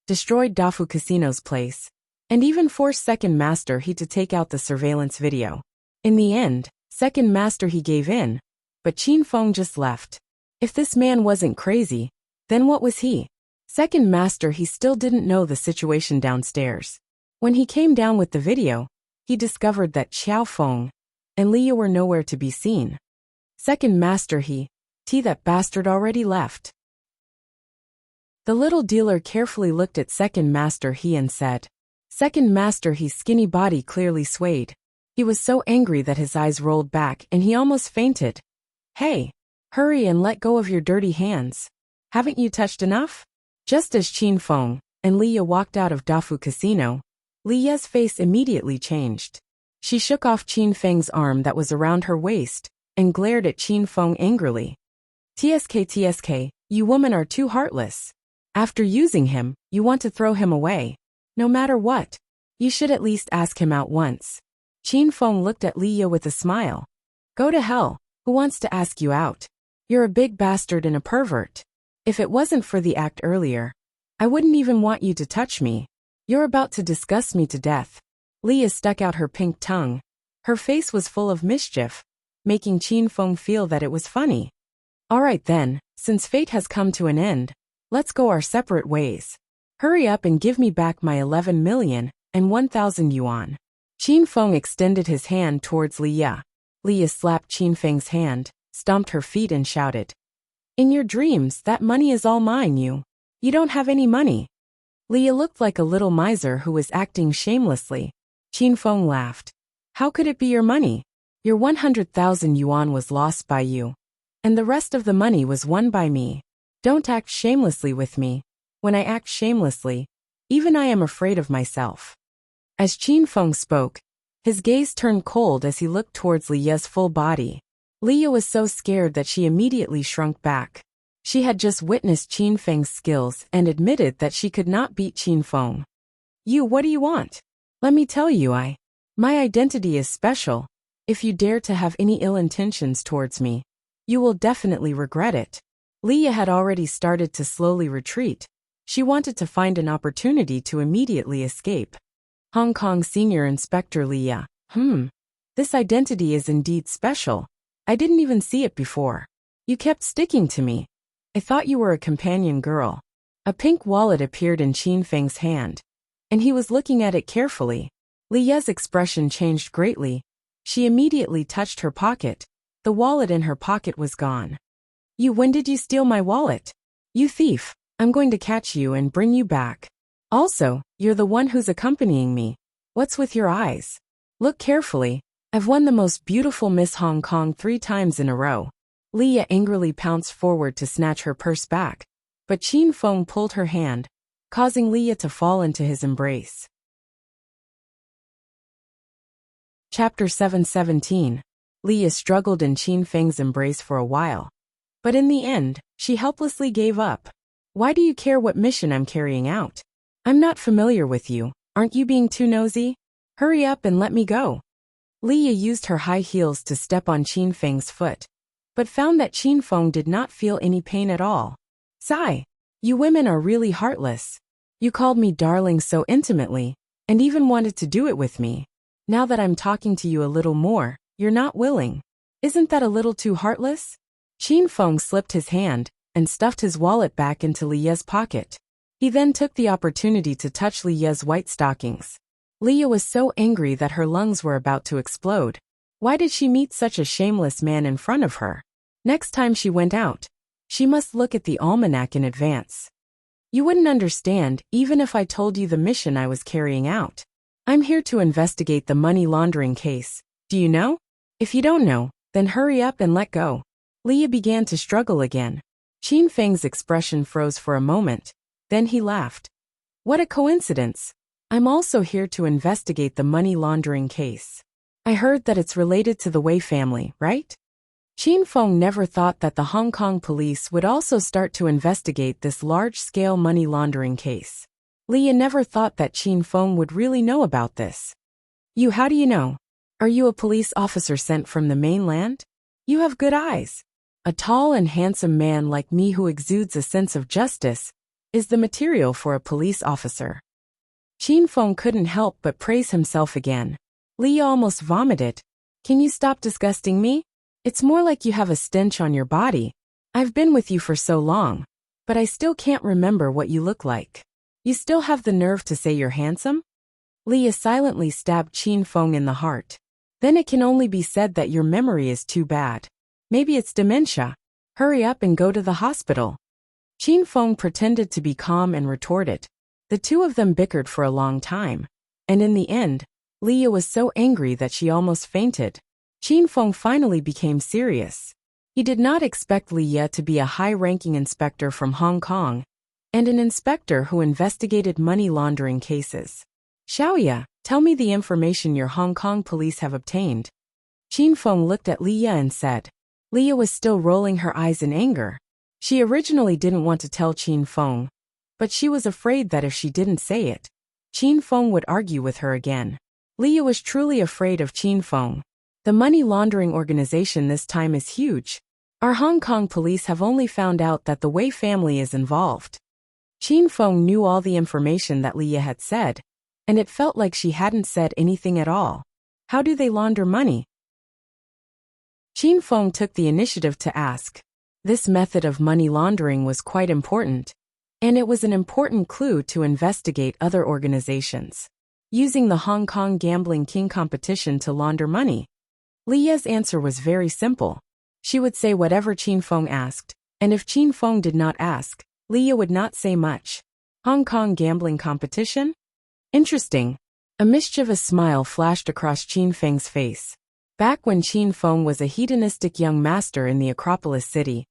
destroyed Dafu Casino's place, and even forced second master he to take out the surveillance video. In the end, second master he gave in, but Qin Feng just left. If this man wasn't crazy, then what was he? Second master he still didn't know the situation downstairs. When he came down with the video, he discovered that Xiao Feng and Leah were nowhere to be seen. Second master that bastard already left. The little dealer carefully looked at second master he and said, second master he's skinny body clearly swayed. He was so angry that his eyes rolled back and he almost fainted. Hey, hurry and let go of your dirty hands. Haven't you touched enough? Just as Qin Feng and Leah walked out of Dafu Casino, Leah's face immediately changed. She shook off Qin Feng's arm that was around her waist and glared at Qin Feng angrily. TSK, you women are too heartless. After using him, you want to throw him away. No matter what, you should at least ask him out once. Qin Feng looked at Leah with a smile. Go to hell, who wants to ask you out? You're a big bastard and a pervert. If it wasn't for the act earlier, I wouldn't even want you to touch me. You're about to disgust me to death. Leah stuck out her pink tongue. Her face was full of mischief, making Qin Feng feel that it was funny. All right then, since fate has come to an end, let's go our separate ways. Hurry up and give me back my 11 million and 1,000 yuan. Qin Feng extended his hand towards Leah. Leah slapped Qin Feng's hand, stomped her feet and shouted. In your dreams, that money is all mine, you. You don't have any money. Leah looked like a little miser who was acting shamelessly. Qin Feng laughed. How could it be your money? Your 100,000 yuan was lost by you, and the rest of the money was won by me. Don't act shamelessly with me. When I act shamelessly, even I am afraid of myself. As Qin Feng spoke, his gaze turned cold as he looked towards Leah's full body. Leah was so scared that she immediately shrunk back. She had just witnessed Qin Feng's skills and admitted that she could not beat Qin Feng. What do you want? Let me tell you, my identity is special. If you dare to have any ill intentions towards me, you will definitely regret it. Leah had already started to slowly retreat. She wanted to find an opportunity to immediately escape. Hong Kong Senior Inspector Leah. This identity is indeed special. I didn't even see it before. You kept sticking to me. I thought you were a companion girl. A pink wallet appeared in Qin Feng's hand, and he was looking at it carefully. Leah's expression changed greatly. She immediately touched her pocket. The wallet in her pocket was gone. When did you steal my wallet? You thief, I'm going to catch you and bring you back. Also, you're the one who's accompanying me. What's with your eyes? Look carefully. I've won the most beautiful Miss Hong Kong 3 times in a row. Leah angrily pounced forward to snatch her purse back, but Qin Feng pulled her hand, causing Leah to fall into his embrace. Chapter 717. Leah struggled in Qin Feng's embrace for a while, but in the end, she helplessly gave up. Why do you care what mission I'm carrying out? I'm not familiar with you. Aren't you being too nosy? Hurry up and let me go. Leah used her high heels to step on Qin Feng's foot, but found that Qin Feng did not feel any pain at all. Sigh. You women are really heartless. You called me darling so intimately, and even wanted to do it with me. Now that I'm talking to you a little more, you're not willing. Isn't that a little too heartless? Qin Feng slipped his hand and stuffed his wallet back into Leah's pocket. He then took the opportunity to touch Leah's white stockings. Leah was so angry that her lungs were about to explode. Why did she meet such a shameless man in front of her? Next time she went out, she must look at the almanac in advance. You wouldn't understand even if I told you the mission I was carrying out. I'm here to investigate the money laundering case. Do you know? If you don't know, then hurry up and let go. Leah began to struggle again. Qin Feng's expression froze for a moment. Then he laughed. What a coincidence. I'm also here to investigate the money laundering case. I heard that it's related to the Wei family, right? Qin Feng never thought that the Hong Kong police would also start to investigate this large-scale money laundering case. Leah never thought that Qin Feng would really know about this. How do you know? Are you a police officer sent from the mainland? You have good eyes. A tall and handsome man like me who exudes a sense of justice is the material for a police officer. Qin Feng couldn't help but praise himself again. Leah almost vomited. Can you stop disgusting me? It's more like you have a stench on your body. I've been with you for so long, but I still can't remember what you look like. You still have the nerve to say you're handsome? Leah silently stabbed Qin Feng in the heart. Then it can only be said that your memory is too bad. Maybe it's dementia. Hurry up and go to the hospital. Qin Feng pretended to be calm and retorted. The two of them bickered for a long time, and in the end, Leah was so angry that she almost fainted. Qin Feng finally became serious. He did not expect Leah to be a high-ranking inspector from Hong Kong, and an inspector who investigated money laundering cases. Xiaoya, tell me the information your Hong Kong police have obtained. Qin Feng looked at Leah and said. Leah was still rolling her eyes in anger. She originally didn't want to tell Qin Feng, but she was afraid that if she didn't say it, Qin Feng would argue with her again. Leah was truly afraid of Qin Feng. The money laundering organization this time is huge. Our Hong Kong police have only found out that the Wei family is involved. Qin Feng knew all the information that Leah had said, and it felt like she hadn't said anything at all. How do they launder money? Qin Feng took the initiative to ask. This method of money laundering was quite important, and it was an important clue to investigate other organizations using the Hong Kong Gambling King competition to launder money. Leah's answer was very simple. She would say whatever Qin Feng asked, and if Qin Feng did not ask, Leah would not say much. Hong Kong gambling competition? Interesting. A mischievous smile flashed across Qin Feng's face. Back when Qin Feng was a hedonistic young master in the Acropolis city,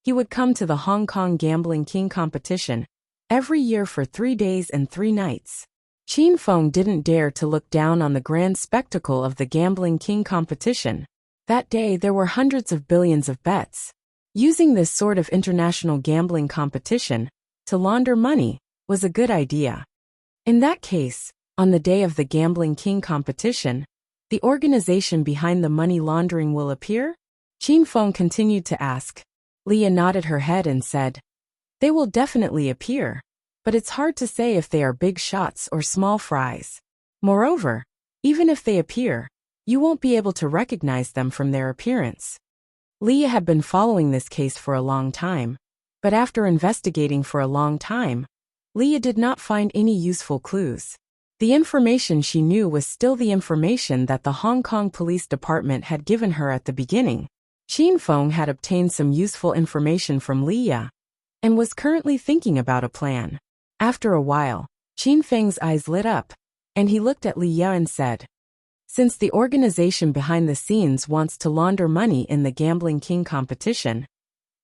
he would come to the Hong Kong Gambling King competition every year for 3 days and 3 nights. Qin Feng didn't dare to look down on the grand spectacle of the Gambling King competition. That day there were hundreds of billions of bets. Using this sort of international gambling competition to launder money was a good idea. In that case, on the day of the Gambling King competition, the organization behind the money laundering will appear? Qin Feng continued to ask. Leah nodded her head and said, "They will definitely appear, but it's hard to say if they are big shots or small fries. Moreover, even if they appear, you won't be able to recognize them from their appearance." Leah had been following this case for a long time, but after investigating for a long time, Leah did not find any useful clues. The information she knew was still the information that the Hong Kong Police Department had given her at the beginning. Qin Feng had obtained some useful information from Leah and was currently thinking about a plan. After a while, Qin Feng's eyes lit up, and he looked at Leah and said, "Since the organization behind the scenes wants to launder money in the Gambling King competition,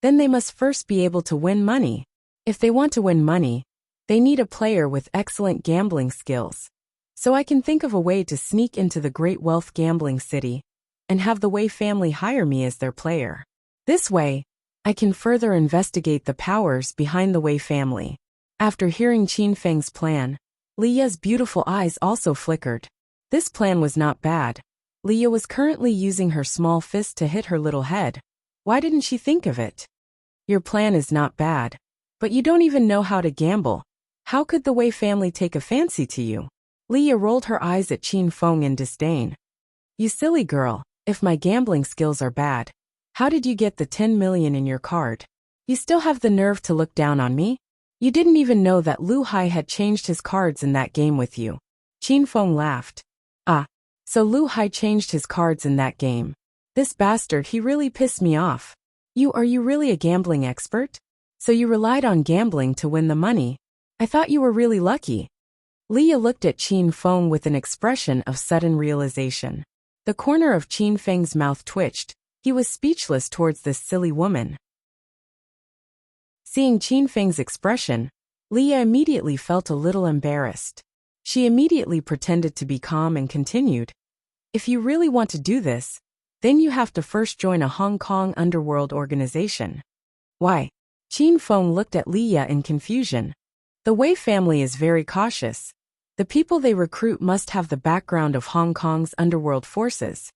then they must first be able to win money. If they want to win money, they need a player with excellent gambling skills. So I can think of a way to sneak into the Great Wealth Gambling City and have the Wei family hire me as their player. This way, I can further investigate the powers behind the Wei family." After hearing Qin Feng's plan, Leah's beautiful eyes also flickered. This plan was not bad. Leah was currently using her small fist to hit her little head. Why didn't she think of it? Your plan is not bad, but you don't even know how to gamble. How could the Wei family take a fancy to you? Leah rolled her eyes at Qin Feng in disdain. You silly girl, if my gambling skills are bad, how did you get the 10 million in your card? You still have the nerve to look down on me? You didn't even know that Lu Hai had changed his cards in that game with you. Qin Feng laughed. Ah, so Lu Hai changed his cards in that game. This bastard, he really pissed me off. Are you really a gambling expert? So you relied on gambling to win the money? I thought you were really lucky. Leah looked at Qin Feng with an expression of sudden realization. The corner of Qin Feng's mouth twitched. He was speechless towards this silly woman. Seeing Qin Feng's expression, Leah immediately felt a little embarrassed. She immediately pretended to be calm and continued. If you really want to do this, then you have to first join a Hong Kong underworld organization. Why? Qin Feng looked at Leah in confusion. The Wei family is very cautious. The people they recruit must have the background of Hong Kong's underworld forces,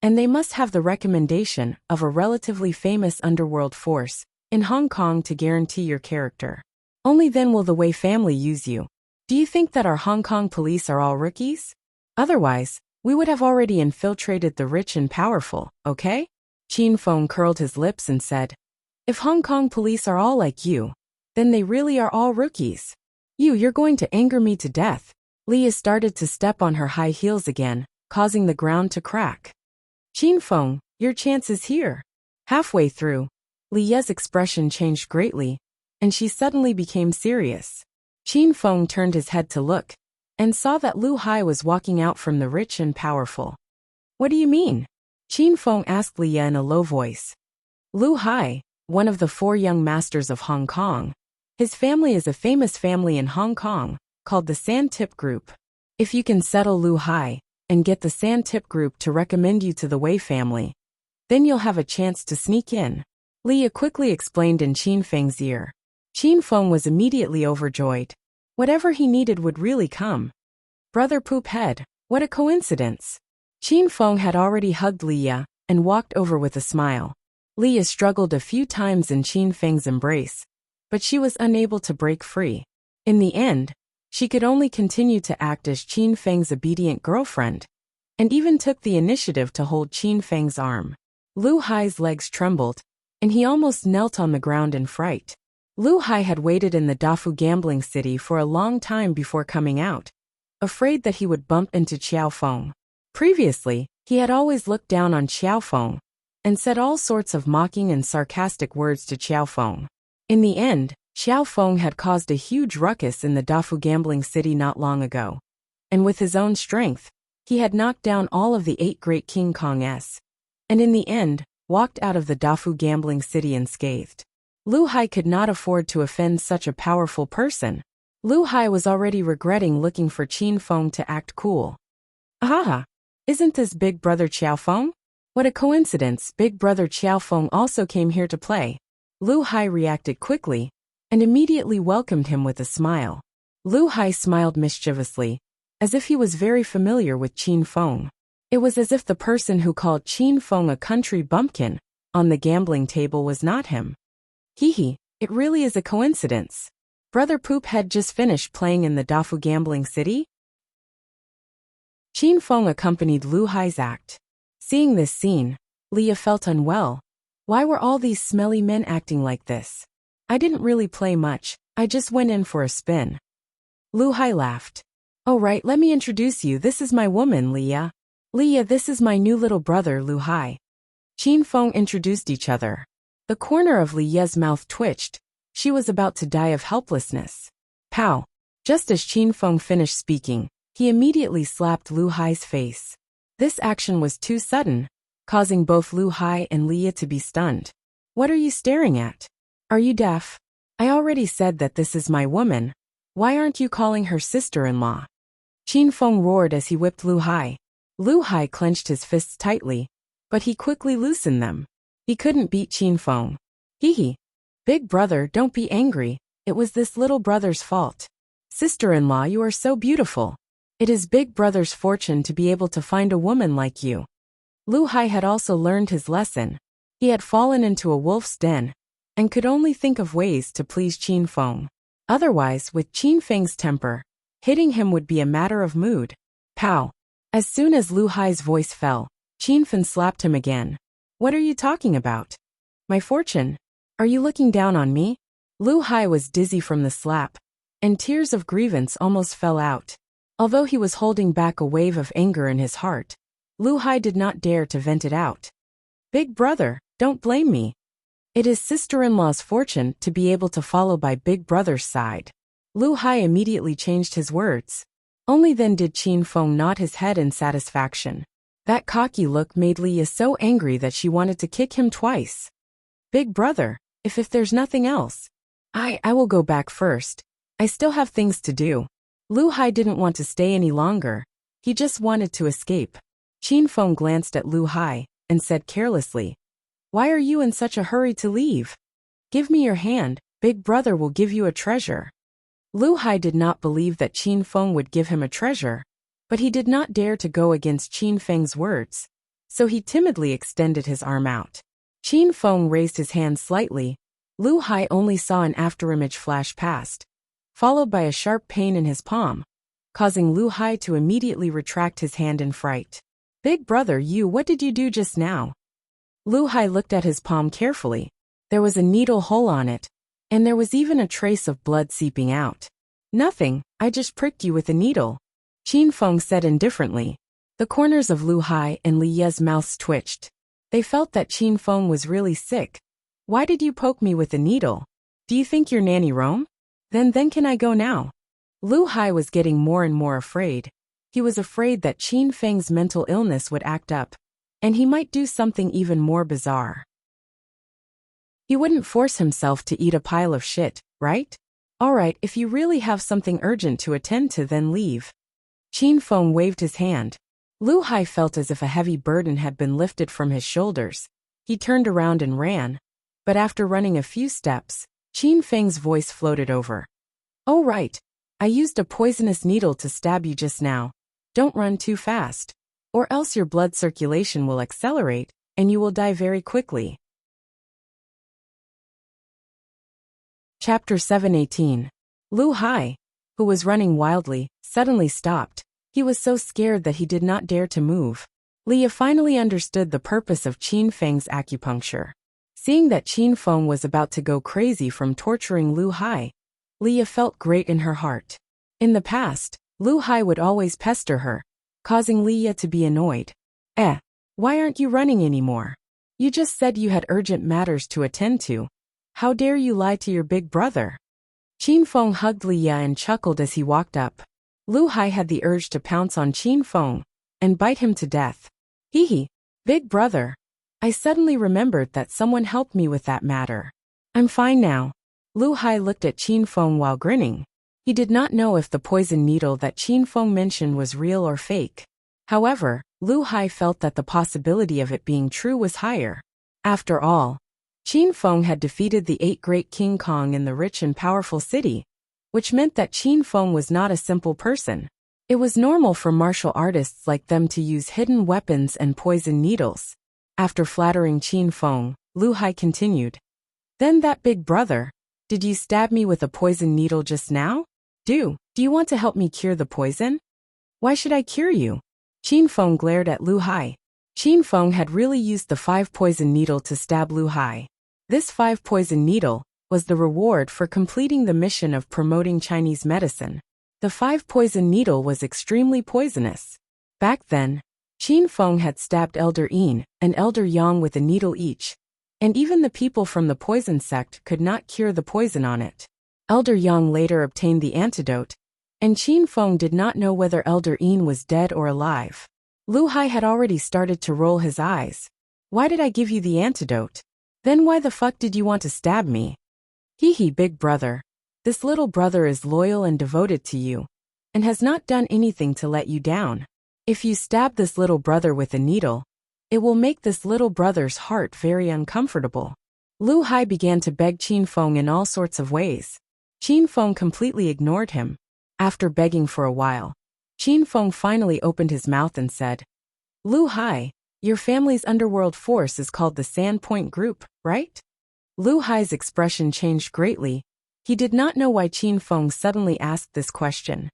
and they must have the recommendation of a relatively famous underworld force in Hong Kong to guarantee your character. Only then will the Wei family use you. Do you think that our Hong Kong police are all rookies? Otherwise, we would have already infiltrated the rich and powerful, okay? Qin Feng curled his lips and said, If Hong Kong police are all like you, then they really are all rookies. You're going to anger me to death. Leah started to step on her high heels again, causing the ground to crack. Qin Feng, your chance is here. Halfway through, Leah's expression changed greatly, and she suddenly became serious. Qin Feng turned his head to look, and saw that Lu Hai was walking out from the rich and powerful. What do you mean? Qin Feng asked Leah in a low voice. Lu Hai, one of the 4 young masters of Hong Kong. His family is a famous family in Hong Kong, called the Sand Tip Group. If you can settle Lu Hai, and get the Sand Tip Group to recommend you to the Wei family, then you'll have a chance to sneak in. Leah quickly explained in Qin Feng's ear. Qin Feng was immediately overjoyed. Whatever he needed would really come. Brother Poop Head, what a coincidence. Qin Feng had already hugged Leah and walked over with a smile. Leah struggled a few times in Qin Feng's embrace, but she was unable to break free. In the end, she could only continue to act as Qin Feng's obedient girlfriend, and even took the initiative to hold Qin Feng's arm. Lu Hai's legs trembled, and he almost knelt on the ground in fright. Lu Hai had waited in the Dafu gambling city for a long time before coming out, afraid that he would bump into Qiao Feng. Previously, he had always looked down on Qiao Feng and said all sorts of mocking and sarcastic words to Qiao Feng. In the end, Qiao Feng had caused a huge ruckus in the Dafu gambling city not long ago, and with his own strength, he had knocked down all of the 8 great King Kongs, and in the end, walked out of the Dafu gambling city unscathed. Lu Hai could not afford to offend such a powerful person. Lu Hai was already regretting looking for Qin Feng to act cool. Ahaha! Isn't this Big Brother Qiao Feng? What a coincidence, Big Brother Qiao Feng also came here to play. Lu Hai reacted quickly, and immediately welcomed him with a smile. Lu Hai smiled mischievously, as if he was very familiar with Qin Feng. It was as if the person who called Qin Feng a country bumpkin on the gambling table was not him. Hee, it really is a coincidence. Brother Poop had just finished playing in the Dafu gambling city? Qin Feng accompanied Lu Hai's act. Seeing this scene, Leah felt unwell. Why were all these smelly men acting like this? I didn't really play much, I just went in for a spin. Lu Hai laughed. Oh right, let me introduce you, this is my woman, Leah. Leah, this is my new little brother, Lu Hai. Qin Feng introduced each other. The corner of Leah's mouth twitched. She was about to die of helplessness. Pow! Just as Qin Feng finished speaking, he immediately slapped Lu Hai's face. This action was too sudden, causing both Lu Hai and Leah to be stunned. What are you staring at? Are you deaf? I already said that this is my woman. Why aren't you calling her sister-in-law? Qin Feng roared as he whipped Lu Hai. Lu Hai clenched his fists tightly, but he quickly loosened them. He couldn't beat Qin Feng. Hee. Big brother, don't be angry, it was this little brother's fault. Sister-in-law, you are so beautiful. It is Big Brother's fortune to be able to find a woman like you. Lu Hai had also learned his lesson. He had fallen into a wolf's den, and could only think of ways to please Qin Feng. Otherwise, with Qin Feng's temper, hitting him would be a matter of mood. Pow! As soon as Lu Hai's voice fell, Qin Feng slapped him again. What are you talking about? My fortune? Are you looking down on me? Lu Hai was dizzy from the slap, and tears of grievance almost fell out. Although he was holding back a wave of anger in his heart, Lu Hai did not dare to vent it out. Big brother, don't blame me. It is sister-in-law's fortune to be able to follow by Big Brother's side. Lu Hai immediately changed his words. Only then did Qin Feng nod his head in satisfaction. That cocky look made Leah so angry that she wanted to kick him twice. Big brother, if there's nothing else, I will go back first. I still have things to do. Lu Hai didn't want to stay any longer. He just wanted to escape. Qin Feng glanced at Lu Hai and said carelessly, Why are you in such a hurry to leave? Give me your hand, Big Brother will give you a treasure. Lu Hai did not believe that Qin Feng would give him a treasure, but he did not dare to go against Qin Feng's words, so he timidly extended his arm out. Qin Feng raised his hand slightly. Lu Hai only saw an afterimage flash past, followed by a sharp pain in his palm, causing Lu Hai to immediately retract his hand in fright. Big brother, what did you do just now? Lu Hai looked at his palm carefully. There was a needle hole on it, and there was even a trace of blood seeping out. Nothing, I just pricked you with a needle. Qin Feng said indifferently. The corners of Lu Hai and Leah's mouths twitched. They felt that Qin Feng was really sick. Why did you poke me with a needle? Do you think you're Nanny Rome? Then can I go now? Lu Hai was getting more and more afraid. He was afraid that Qin Feng's mental illness would act up, and he might do something even more bizarre. He wouldn't force himself to eat a pile of shit, right? Alright, if you really have something urgent to attend to, then leave. Qin Feng waved his hand. Lu Hai felt as if a heavy burden had been lifted from his shoulders. He turned around and ran. But after running a few steps, Qin Feng's voice floated over. Oh right. I used a poisonous needle to stab you just now. Don't run too fast, or else your blood circulation will accelerate, and you will die very quickly. Chapter 718. Lu Hai, who was running wildly, suddenly stopped. He was so scared that he did not dare to move. Leah finally understood the purpose of Qin Feng's acupuncture. Seeing that Qin Feng was about to go crazy from torturing Lu Hai, Leah felt great in her heart. In the past, Lu Hai would always pester her, causing Leah to be annoyed. Why aren't you running anymore? You just said you had urgent matters to attend to. How dare you lie to your big brother? Qin Feng hugged Leah and chuckled as he walked up. Lu Hai had the urge to pounce on Qin Feng and bite him to death. Hee, big brother. I suddenly remembered that someone helped me with that matter. I'm fine now. Lu Hai looked at Qin Feng while grinning. He did not know if the poison needle that Qin Feng mentioned was real or fake. However, Lu Hai felt that the possibility of it being true was higher. After all, Qin Feng had defeated the 8 great King Kong in the rich and powerful city, which meant that Qin Feng was not a simple person. It was normal for martial artists like them to use hidden weapons and poison needles. After flattering Qin Feng, Lu Hai continued. Then that big brother, did you stab me with a poison needle just now? Do you want to help me cure the poison? Why should I cure you? Qin Feng glared at Lu Hai. Qin Feng had really used the 5 poison needle to stab Lu Hai. This 5 poison needle was the reward for completing the mission of promoting Chinese medicine. The 5 poison needle was extremely poisonous. Back then, Qin Feng had stabbed Elder Yin and Elder Yang with a needle each, and even the people from the poison sect could not cure the poison on it. Elder Yang later obtained the antidote, and Qin Feng did not know whether Elder Yin was dead or alive. Lu Hai had already started to roll his eyes. Why did I give you the antidote? Then why the fuck did you want to stab me? Hee, big brother. This little brother is loyal and devoted to you, and has not done anything to let you down. If you stab this little brother with a needle, it will make this little brother's heart very uncomfortable. Lu Hai began to beg Qin Feng in all sorts of ways. Qin Feng completely ignored him. After begging for a while, Qin Feng finally opened his mouth and said, Lu Hai, your family's underworld force is called the Sandpoint Group, right? Lu Hai's expression changed greatly. He did not know why Qin Feng suddenly asked this question.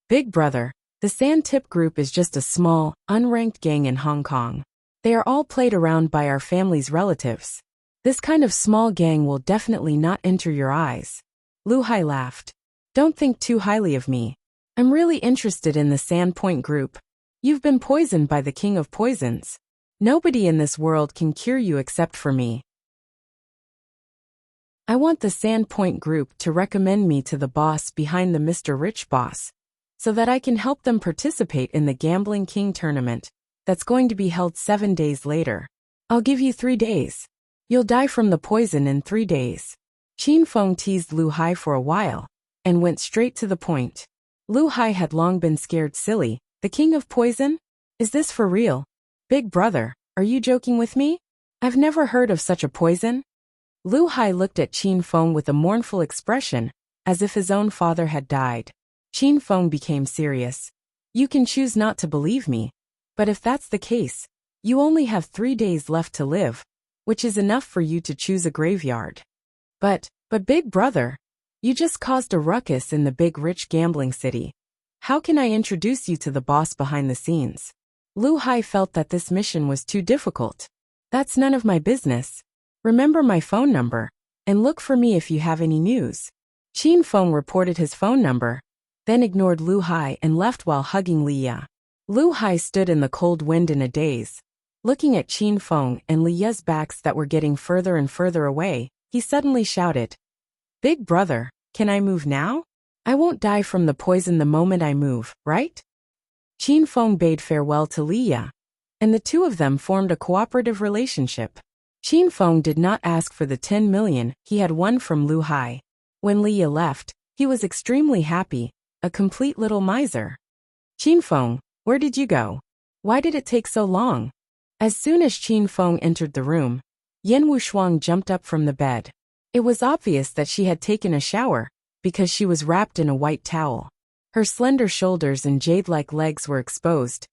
Big brother, the Sand Tip Group is just a small, unranked gang in Hong Kong. They are all played around by our family's relatives. This kind of small gang will definitely not enter your eyes. Lu Hai laughed. Don't think too highly of me. I'm really interested in the Sandpoint Group. You've been poisoned by the King of Poisons. Nobody in this world can cure you except for me. I want the Sandpoint Group to recommend me to the boss behind the Mr. Rich boss, so that I can help them participate in the Gambling King tournament that's going to be held 7 days later. I'll give you 3 days. You'll die from the poison in 3 days. Qin Feng teased Lu Hai for a while, and went straight to the point. Lu Hai had long been scared silly. The King of Poison? Is this for real? Big brother, are you joking with me? I've never heard of such a poison. Lu Hai looked at Qin Feng with a mournful expression, as if his own father had died. Qin Feng became serious. You can choose not to believe me, but if that's the case, you only have 3 days left to live, which is enough for you to choose a graveyard. But big brother, you just caused a ruckus in the big rich gambling city. How can I introduce you to the boss behind the scenes? Lu Hai felt that this mission was too difficult. That's none of my business. Remember my phone number, and look for me if you have any news. Qin Feng reported his phone number, then ignored Lu Hai and left while hugging Leah. Lu Hai stood in the cold wind in a daze. Looking at Qin Feng and Leah's backs that were getting further and further away, he suddenly shouted, Big brother, can I move now? I won't die from the poison the moment I move, right? Qin Feng bade farewell to Leah, and the two of them formed a cooperative relationship. Qin Feng did not ask for the 10 million he had won from Lu Hai. When Leah left, he was extremely happy, a complete little miser. Qin Feng, where did you go? Why did it take so long? As soon as Qin Feng entered the room, Yan Wushuang jumped up from the bed. It was obvious that she had taken a shower, because she was wrapped in a white towel. Her slender shoulders and jade-like legs were exposed,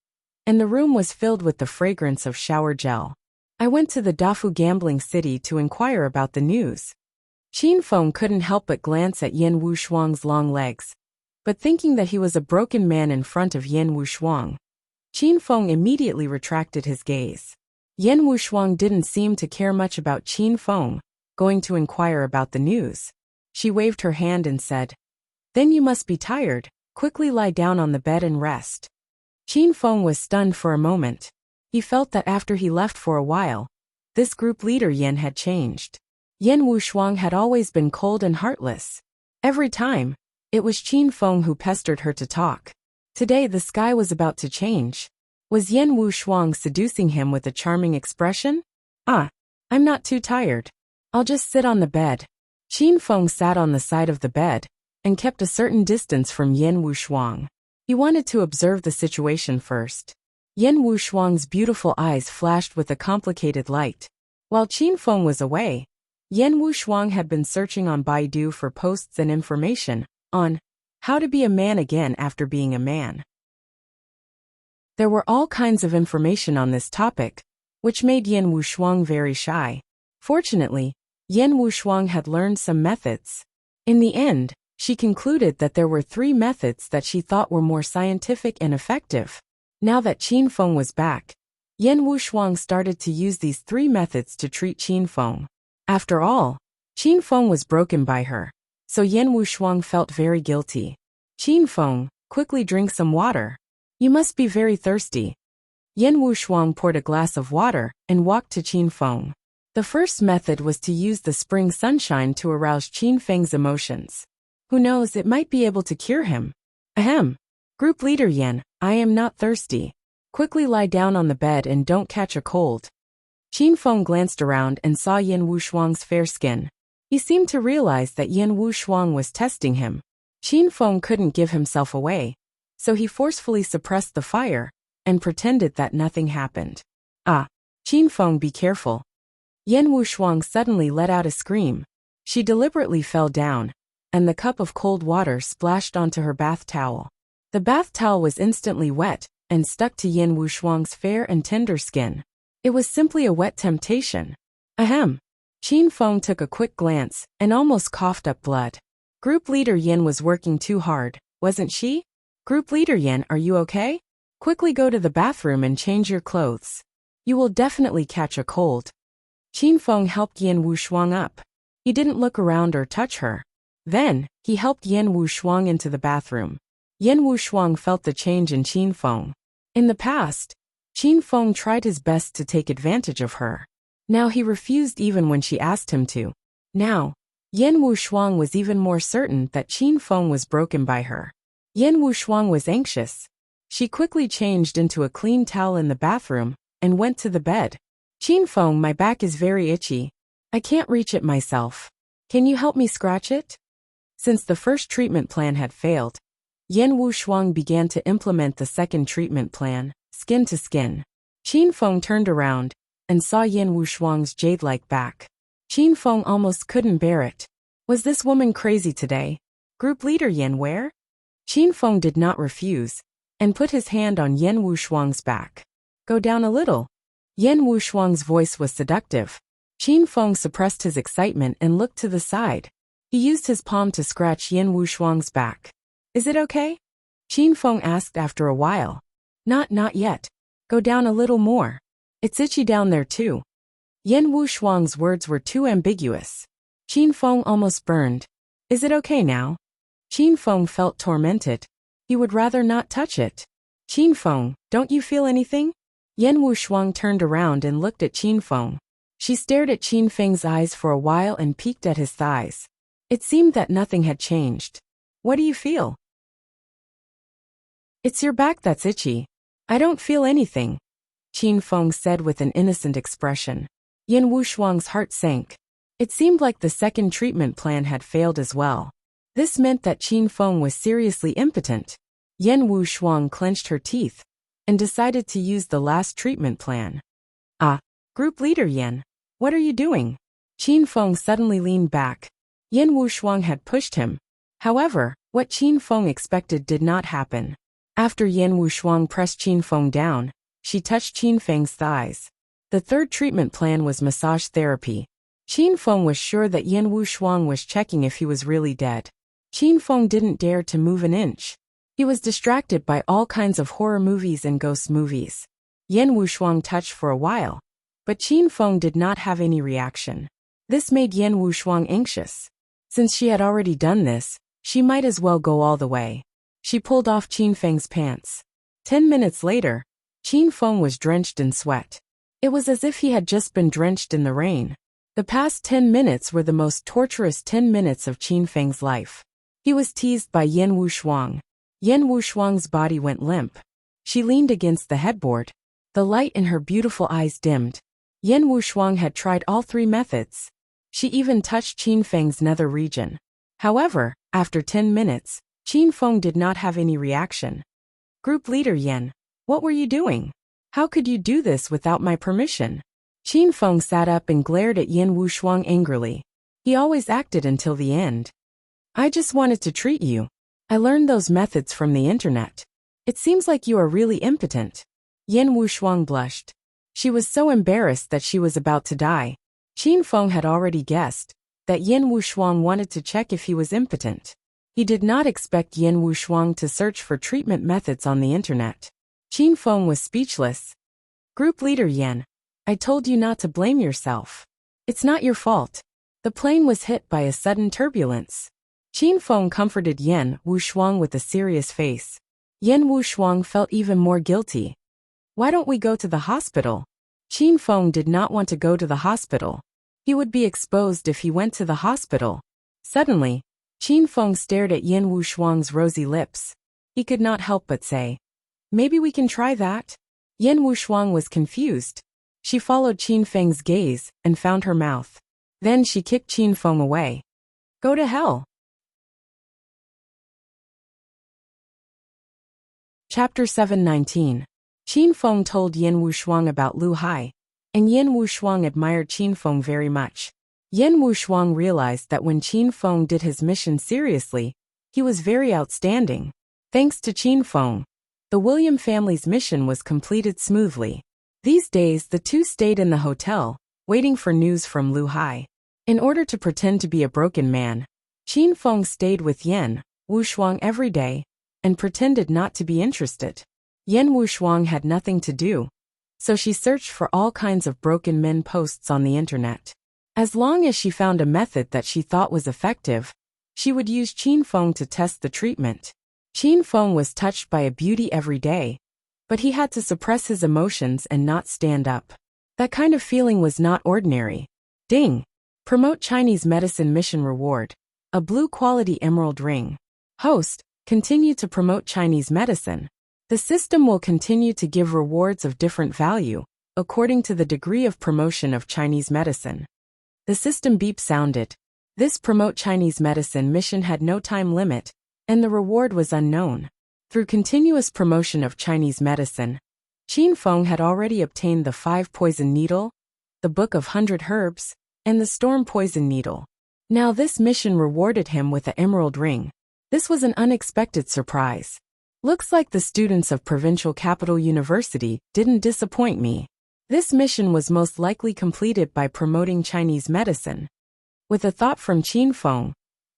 and the room was filled with the fragrance of shower gel. I went to the Dafu gambling city to inquire about the news. Qin Feng couldn't help but glance at Yen Wushuang's long legs. But thinking that he was a broken man in front of Yen Wushuang, Qin Feng immediately retracted his gaze. Yen Wushuang didn't seem to care much about Qin Feng going to inquire about the news. She waved her hand and said, "Then you must be tired. Quickly lie down on the bed and rest." Qin Feng was stunned for a moment. He felt that after he left for a while, this group leader Yen had changed. Yen Wushuang had always been cold and heartless. Every time, it was Qin Feng who pestered her to talk. Today the sky was about to change. Was Yen Wushuang seducing him with a charming expression? I'm not too tired. I'll just sit on the bed." Qin Feng sat on the side of the bed and kept a certain distance from Yen Wushuang. He wanted to observe the situation first. Yen Wushuang's beautiful eyes flashed with a complicated light. While Qin Feng was away, Yen Wushuang had been searching on Baidu for posts and information on how to be a man again after being a man. There were all kinds of information on this topic, which made Yen Wushuang very shy. Fortunately, Yen Wushuang had learned some methods. In the end, she concluded that there were 3 methods that she thought were more scientific and effective. Now that Qin Feng was back, Yen Wushuang started to use these 3 methods to treat Qin Feng. After all, Qin Feng was broken by her, so Yen Wushuang felt very guilty. "Qin Feng, quickly drink some water. You must be very thirsty." Yen Wushuang poured a glass of water and walked to Qin Feng. The first method was to use the spring sunshine to arouse Qin Feng's emotions. Who knows, it might be able to cure him. Ahem. Group leader Yen, I am not thirsty. Quickly lie down on the bed and don't catch a cold. Qin Feng glanced around and saw Yen Wushuang's fair skin. He seemed to realize that Yen Wushuang was testing him. Qin Feng couldn't give himself away, so he forcefully suppressed the fire and pretended that nothing happened. Qin Feng, be careful. Yen Wushuang suddenly let out a scream. She deliberately fell down, and the cup of cold water splashed onto her bath towel. The bath towel was instantly wet and stuck to Yen Wushuang's fair and tender skin. It was simply a wet temptation. Ahem. Qin Feng took a quick glance and almost coughed up blood. Group leader Yen was working too hard, wasn't she? Group leader Yen, are you okay? Quickly go to the bathroom and change your clothes. You will definitely catch a cold. Qin Feng helped Yen Wushuang up. He didn't look around or touch her. Then, he helped Yen Wushuang into the bathroom. Yen Wushuang felt the change in Qin Feng. In the past, Qin Feng tried his best to take advantage of her. Now he refused even when she asked him to. Now, Yen Wushuang was even more certain that Qin Feng was broken by her. Yen Wushuang was anxious. She quickly changed into a clean towel in the bathroom and went to the bed. "Qin Feng, my back is very itchy. I can't reach it myself. Can you help me scratch it?" Since the first treatment plan had failed, Yen Wushuang began to implement the second treatment plan, skin to skin. Qin Feng turned around and saw Yen Wushuang's jade-like back. Qin Feng almost couldn't bear it. Was this woman crazy today? Group leader Yen, where? Qin Feng did not refuse and put his hand on Yen Wushuang's back. "Go down a little." Yen Wushuang's voice was seductive. Qin Feng suppressed his excitement and looked to the side. He used his palm to scratch Yen Wushuang's back. "Is it okay?" Qin Feng asked after a while. Not yet. Go down a little more. It's itchy down there too." Yen Wushuang's words were too ambiguous. Qin Feng almost burned. "Is it okay now?" Qin Feng felt tormented. He would rather not touch it. "Qin Feng, don't you feel anything?" Yen Wushuang turned around and looked at Qin Feng. She stared at Qin Feng's eyes for a while and peeked at his thighs. It seemed that nothing had changed. "What do you feel?" "It's your back that's itchy. I don't feel anything," Qin Feng said with an innocent expression. Yen Wushuang's heart sank. It seemed like the second treatment plan had failed as well. This meant that Qin Feng was seriously impotent. Yen Wushuang clenched her teeth and decided to use the last treatment plan. Group leader Yen, what are you doing?" Qin Feng suddenly leaned back. Yen Wushuang had pushed him. However, what Qin Feng expected did not happen. After Yen Wushuang pressed Qin Feng down, she touched Qin Feng's thighs. The third treatment plan was massage therapy. Qin Feng was sure that Yan Wushuang was checking if he was really dead. Qin Feng didn't dare to move an inch. He was distracted by all kinds of horror movies and ghost movies. Yan Wushuang touched for a while, but Qin Feng did not have any reaction. This made Yan Wushuang anxious. Since she had already done this, she might as well go all the way. She pulled off Qin Feng's pants. 10 minutes later, Qin Feng was drenched in sweat. It was as if he had just been drenched in the rain. The past 10 minutes were the most torturous 10 minutes of Qin Feng's life. He was teased by Yan Wushuang. Yan Wushuang's body went limp. She leaned against the headboard. The light in her beautiful eyes dimmed. Yan Wushuang had tried all 3 methods. She even touched Qin Feng's nether region. However, after 10 minutes, Qin Feng did not have any reaction. Group leader Yan, what were you doing? How could you do this without my permission? Qin Feng sat up and glared at Yan Wushuang angrily. He always acted until the end. I just wanted to treat you. I learned those methods from the internet. It seems like you are really impotent. Yan Wushuang blushed. She was so embarrassed that she was about to die. Qin Feng had already guessed that Yan Wushuang wanted to check if he was impotent. He did not expect Yan Wushuang to search for treatment methods on the internet. Qin Feng was speechless. Group leader Yan, I told you not to blame yourself. It's not your fault. The plane was hit by a sudden turbulence. Qin Feng comforted Yan Wushuang with a serious face. Yan Wushuang felt even more guilty. Why don't we go to the hospital? Qin Feng did not want to go to the hospital. He would be exposed if he went to the hospital. Suddenly, Qin Feng stared at Yan Wushuang's rosy lips. He could not help but say, maybe we can try that? Yan Wushuang was confused. She followed Qin Feng's gaze and found her mouth. Then she kicked Qin Feng away. Go to hell. Chapter 719. Qin Feng told Yan Wushuang about Lu Hai, and Yan Wushuang admired Qin Feng very much. Yan Wushuang realized that when Qin Feng did his mission seriously, he was very outstanding. Thanks to Qin Feng, the William family's mission was completed smoothly. These days the two stayed in the hotel, waiting for news from Lu Hai. In order to pretend to be a broken man, Qin Feng stayed with Yan Wushuang every day, and pretended not to be interested. Yan Wushuang had nothing to do, so she searched for all kinds of broken men posts on the internet. As long as she found a method that she thought was effective, she would use Qin Feng to test the treatment. Qin Feng was touched by a beauty every day, but he had to suppress his emotions and not stand up. That kind of feeling was not ordinary. Ding! Promote Chinese medicine mission reward. A blue quality emerald ring. Host, continue to promote Chinese medicine. The system will continue to give rewards of different value, according to the degree of promotion of Chinese medicine. The system beep sounded. This Promote Chinese Medicine mission had no time limit, and the reward was unknown. Through continuous promotion of Chinese medicine, Qin Feng had already obtained the 5 poison needle, the Book of 100 Herbs, and the Storm Poison Needle. Now this mission rewarded him with an emerald ring. This was an unexpected surprise. Looks like the students of Provincial Capital University didn't disappoint me. This mission was most likely completed by promoting Chinese medicine. With a thought from Qin Feng,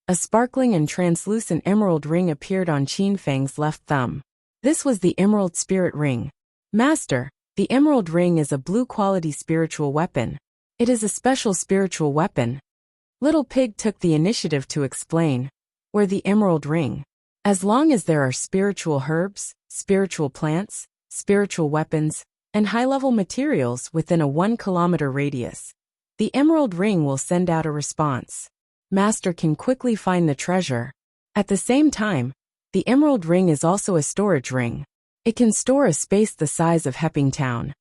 a sparkling and translucent emerald ring appeared on Qin Feng's left thumb. This was the Emerald Spirit Ring. Master, the emerald ring is a blue-quality spiritual weapon. It is a special spiritual weapon. Little Pig took the initiative to explain. Where the emerald ring. As long as there are spiritual herbs, spiritual plants, spiritual weapons, and high-level materials within a 1-kilometer radius, the emerald ring will send out a response. Master can quickly find the treasure. At the same time, the emerald ring is also a storage ring. It can store a space the size of Hepping Town.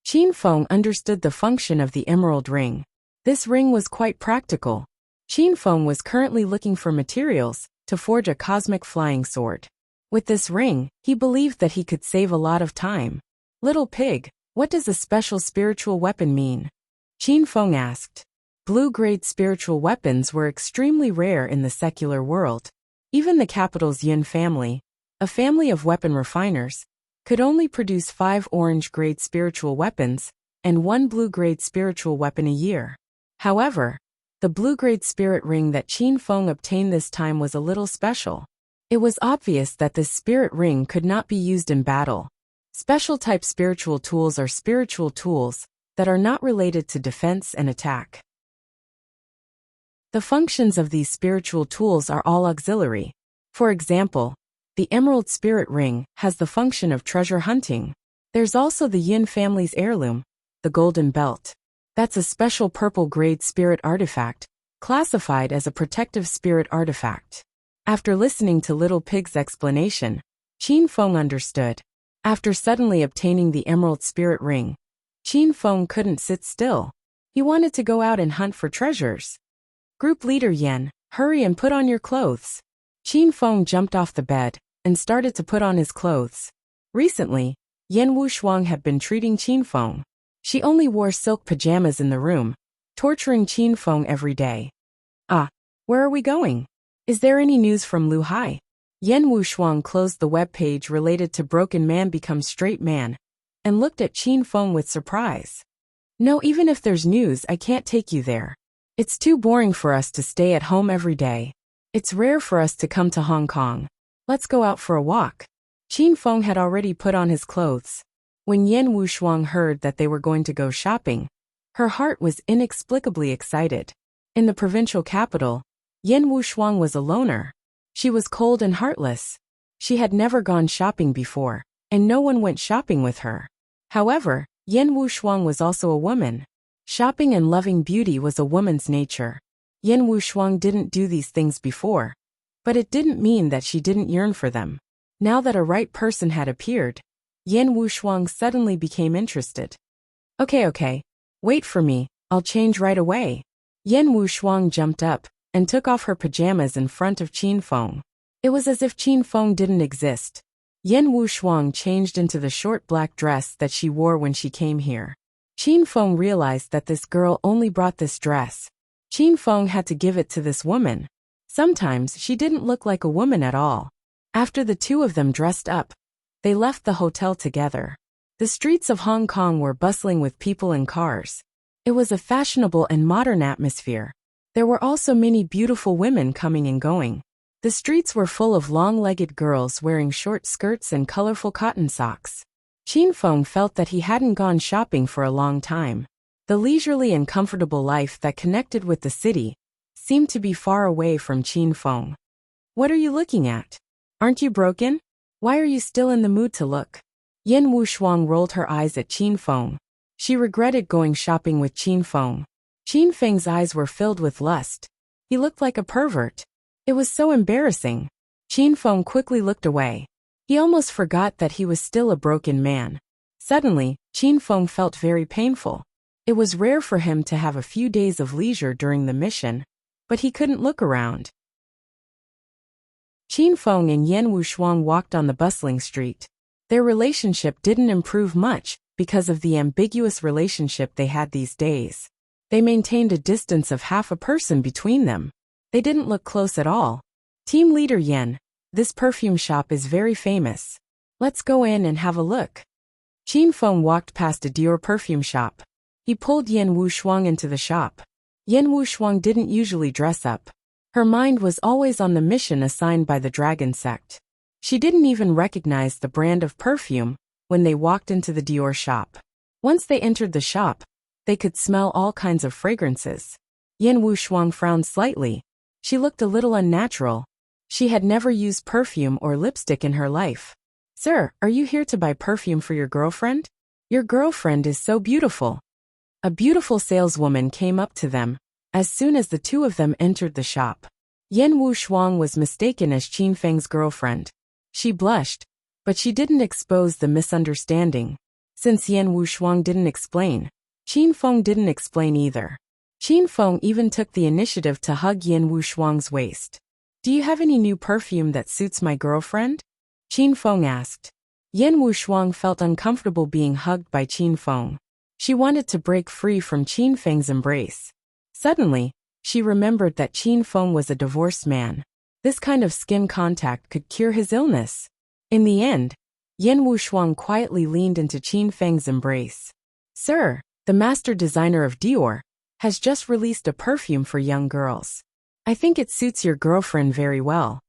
Qin Feng understood the function of the emerald ring. This ring was quite practical. Qin Feng was currently looking for materials to forge a cosmic flying sword. With this ring, he believed that he could save a lot of time. Little Pig, what does a special spiritual weapon mean? Qin Feng asked. Blue-grade spiritual weapons were extremely rare in the secular world. Even the capital's Yun family, a family of weapon refiners, could only produce 5 orange-grade spiritual weapons and 1 blue-grade spiritual weapon a year. However, the blue-grade spirit ring that Qin Feng obtained this time was a little special. It was obvious that this spirit ring could not be used in battle. Special type spiritual tools are spiritual tools that are not related to defense and attack. The functions of these spiritual tools are all auxiliary. For example, the Emerald Spirit Ring has the function of treasure hunting. There's also the Yin family's heirloom, the Golden Belt. That's a special purple-grade spirit artifact, classified as a protective spirit artifact. After listening to Little Pig's explanation, Qin Feng understood. After suddenly obtaining the Emerald Spirit Ring, Qin Feng couldn't sit still. He wanted to go out and hunt for treasures. Group leader Yen, hurry and put on your clothes. Qin Feng jumped off the bed and started to put on his clothes. Recently, Yen Wushuang had been treating Qin Feng. She only wore silk pajamas in the room, torturing Qin Feng every day. Ah, where are we going? Is there any news from Lu Hai? Yen Wushuang closed the web page related to Broken Man Becomes Straight Man and looked at Qin Feng with surprise. No, even if there's news, I can't take you there. It's too boring for us to stay at home every day. It's rare for us to come to Hong Kong. Let's go out for a walk. Qin Feng had already put on his clothes. When Yen Wushuang heard that they were going to go shopping, her heart was inexplicably excited. In the provincial capital, Yen Wushuang was a loner. She was cold and heartless. She had never gone shopping before, and no one went shopping with her. However, Yen Wushuang was also a woman. Shopping and loving beauty was a woman's nature. Yen Wushuang didn't do these things before, but it didn't mean that she didn't yearn for them. Now that a right person had appeared, Yen Wushuang suddenly became interested. Okay, wait for me, I'll change right away. Yen Wushuang jumped up and took off her pajamas in front of Qin Feng. It was as if Qin Feng didn't exist. Yen Wushuang changed into the short black dress that she wore when she came here. Qin Feng realized that this girl only brought this dress. Qin Feng had to give it to this woman. Sometimes she didn't look like a woman at all. After the two of them dressed up, they left the hotel together. The streets of Hong Kong were bustling with people and cars. It was a fashionable and modern atmosphere. There were also many beautiful women coming and going. The streets were full of long-legged girls wearing short skirts and colorful cotton socks. Qin Feng felt that he hadn't gone shopping for a long time. The leisurely and comfortable life that connected with the city seemed to be far away from Qin Feng. What are you looking at? Aren't you broken? Why are you still in the mood to look? Yen Wushuang rolled her eyes at Qin Feng. She regretted going shopping with Qin Feng. Qin Feng's eyes were filled with lust. He looked like a pervert. It was so embarrassing. Qin Feng quickly looked away. He almost forgot that he was still a broken man. Suddenly, Qin Feng felt very painful. It was rare for him to have a few days of leisure during the mission, but he couldn't look around. Qin Feng and Yen Wushuang walked on the bustling street. Their relationship didn't improve much because of the ambiguous relationship they had these days. They maintained a distance of half a person between them. They didn't look close at all. Team leader Yen, this perfume shop is very famous. Let's go in and have a look. Qin Feng walked past a Dior perfume shop. He pulled Yen Wushuang into the shop. Yen Wushuang didn't usually dress up. Her mind was always on the mission assigned by the Dragon Sect. She didn't even recognize the brand of perfume when they walked into the Dior shop. Once they entered the shop, they could smell all kinds of fragrances. Yen Wushuang frowned slightly. She looked a little unnatural. She had never used perfume or lipstick in her life. Sir, are you here to buy perfume for your girlfriend? Your girlfriend is so beautiful. A beautiful saleswoman came up to them as soon as the two of them entered the shop. Yen Wushuang was mistaken as Qin Feng's girlfriend. She blushed, but she didn't expose the misunderstanding. Since Yen Wushuang didn't explain, Qin Feng didn't explain either. Qin Feng even took the initiative to hug Yen Wushuang's waist. Do you have any new perfume that suits my girlfriend? Qin Feng asked. Yen Wushuang felt uncomfortable being hugged by Qin Feng. She wanted to break free from Qin Feng's embrace. Suddenly, she remembered that Qin Feng was a divorced man. This kind of skin contact could cure his illness. In the end, Yen Wushuang quietly leaned into Qin Feng's embrace. Sir, the master designer of Dior, has just released a perfume for young girls. I think it suits your girlfriend very well.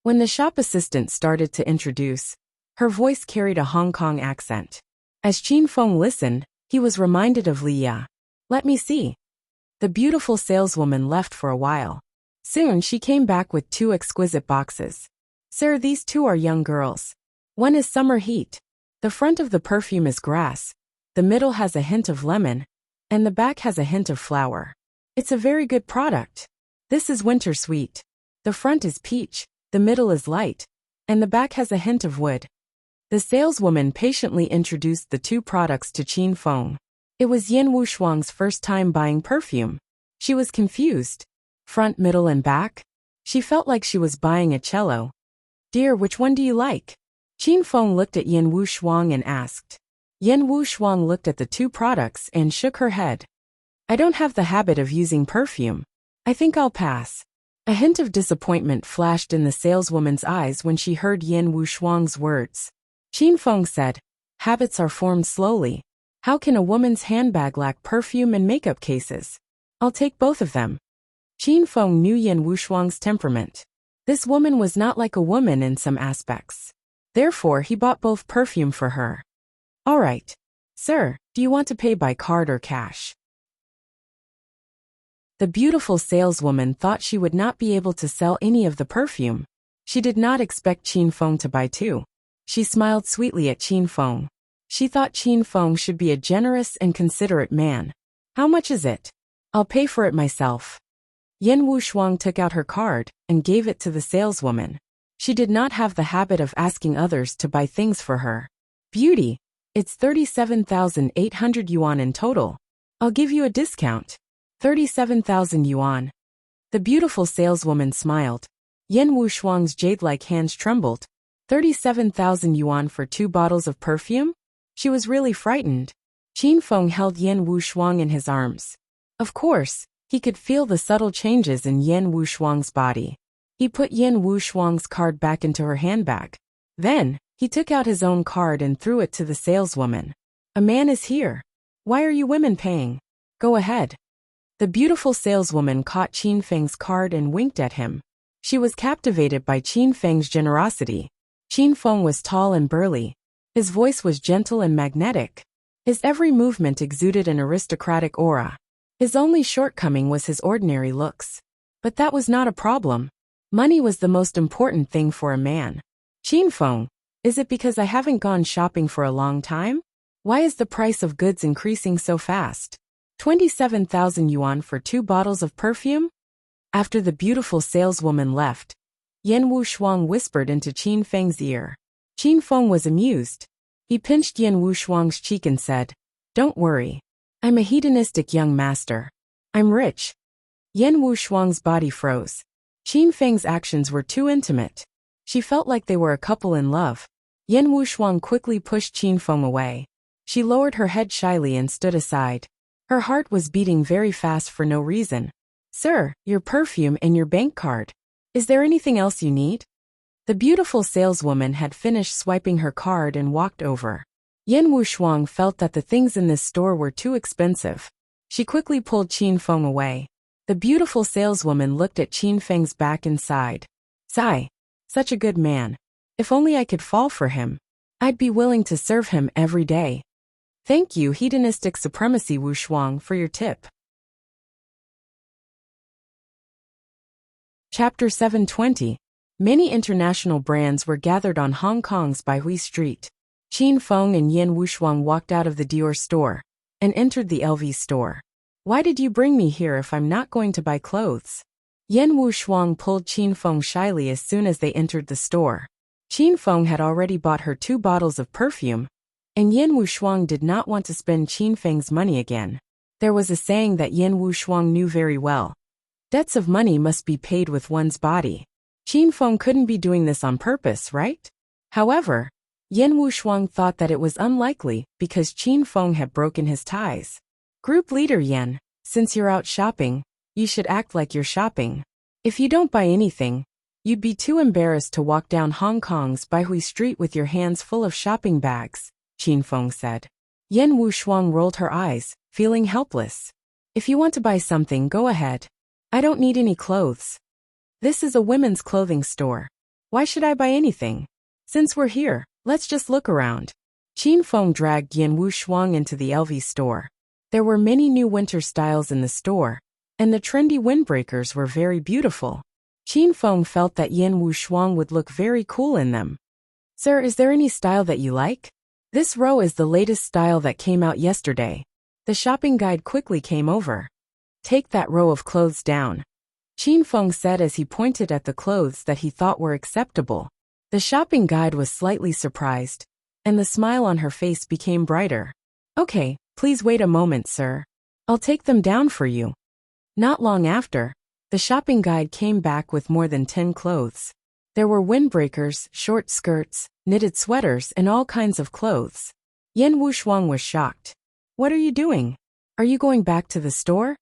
When the shop assistant started to introduce, her voice carried a Hong Kong accent. As Qin Feng listened, he was reminded of Li Ya. Let me see. The beautiful saleswoman left for a while. Soon she came back with 2 exquisite boxes. Sir, these 2 are young girls. One is summer heat. The front of the perfume is grass, the middle has a hint of lemon, and the back has a hint of flower. It's a very good product. This is winter sweet. The front is peach, the middle is light, and the back has a hint of wood. The saleswoman patiently introduced the 2 products to Qin Feng. It was Yan Wushuang's first time buying perfume. She was confused. Front, middle, and back? She felt like she was buying a cello. Dear, which one do you like? Qin Feng looked at Yan Wushuang and asked. Yan Wushuang looked at the 2 products and shook her head. I don't have the habit of using perfume. I think I'll pass. A hint of disappointment flashed in the saleswoman's eyes when she heard Yan Wushuang's words. Qin Feng said, habits are formed slowly. How can a woman's handbag lack perfume and makeup cases? I'll take both of them. Qin Feng knew Yan Wushuang's temperament. This woman was not like a woman in some aspects. Therefore, he bought both perfume for her. All right. Sir, do you want to pay by card or cash? The beautiful saleswoman thought she would not be able to sell any of the perfume. She did not expect Qin Feng to buy 2. She smiled sweetly at Qin Feng. She thought Qin Feng should be a generous and considerate man. How much is it? I'll pay for it myself. Yan Wushuang took out her card and gave it to the saleswoman. She did not have the habit of asking others to buy things for her. Beauty, it's 37,800 yuan in total. I'll give you a discount. 37,000 yuan. The beautiful saleswoman smiled. Yan Wushuang's jade-like hands trembled. 37,000 yuan for 2 bottles of perfume? She was really frightened. Qin Feng held Yan Wushuang in his arms. Of course, he could feel the subtle changes in Yan Wushuang's body. He put Yan Wushuang's card back into her handbag. Then, he took out his own card and threw it to the saleswoman. A man is here. Why are you women paying? Go ahead. The beautiful saleswoman caught Qin Feng's card and winked at him. She was captivated by Qin Feng's generosity. Qin Feng was tall and burly. His voice was gentle and magnetic. His every movement exuded an aristocratic aura. His only shortcoming was his ordinary looks. But that was not a problem. Money was the most important thing for a man. Qin Feng, is it because I haven't gone shopping for a long time? Why is the price of goods increasing so fast? 27,000 yuan for 2 bottles of perfume? After the beautiful saleswoman left, Yan Wushuang whispered into Qin Feng's ear. Qin Feng was amused. He pinched Yan Wushuang's cheek and said, Don't worry. I'm a hedonistic young master. I'm rich. Yan Wushuang's body froze. Qin Feng's actions were too intimate. She felt like they were a couple in love. Yan Wushuang quickly pushed Qin Feng away. She lowered her head shyly and stood aside. Her heart was beating very fast for no reason. Sir, your perfume and your bank card. Is there anything else you need? The beautiful saleswoman had finished swiping her card and walked over. Yan Wushuang felt that the things in this store were too expensive. She quickly pulled Qin Feng away. The beautiful saleswoman looked at Qin Feng's back and sighed. Sigh. Such a good man. If only I could fall for him. I'd be willing to serve him every day. Thank you, hedonistic supremacy Wushuang, for your tip. Chapter 720. Many international brands were gathered on Hong Kong's Baihui Street. Qin Feng and Yan Wushuang walked out of the Dior store and entered the LV store. Why did you bring me here if I'm not going to buy clothes? Yan Wushuang pulled Qin Feng shyly as soon as they entered the store. Qin Feng had already bought her 2 bottles of perfume, and Yan Wushuang did not want to spend Qin Feng's money again. There was a saying that Yan Wushuang knew very well. Debts of money must be paid with one's body. Qin Feng couldn't be doing this on purpose, right? However, Yan Wushuang thought that it was unlikely because Qin Feng had broken his ties. Group leader Yan, since you're out shopping, you should act like you're shopping. If you don't buy anything, you'd be too embarrassed to walk down Hong Kong's Baihui Street with your hands full of shopping bags, Qin Feng said. Yan Wushuang rolled her eyes, feeling helpless. If you want to buy something, go ahead. I don't need any clothes. This is a women's clothing store. Why should I buy anything? Since we're here, let's just look around. Qin Feng dragged Yan Wushuang into the LV store. There were many new winter styles in the store, and the trendy windbreakers were very beautiful. Qin Feng felt that Yan Wushuang would look very cool in them. Sir, is there any style that you like? This row is the latest style that came out yesterday. The shopping guide quickly came over. Take that row of clothes down, Qin Feng said as he pointed at the clothes that he thought were acceptable. The shopping guide was slightly surprised, and the smile on her face became brighter. Okay, please wait a moment, sir. I'll take them down for you. Not long after, the shopping guide came back with more than 10 clothes. There were windbreakers, short skirts, knitted sweaters, and all kinds of clothes. Yan Wushuang was shocked. What are you doing? Are you going back to the store?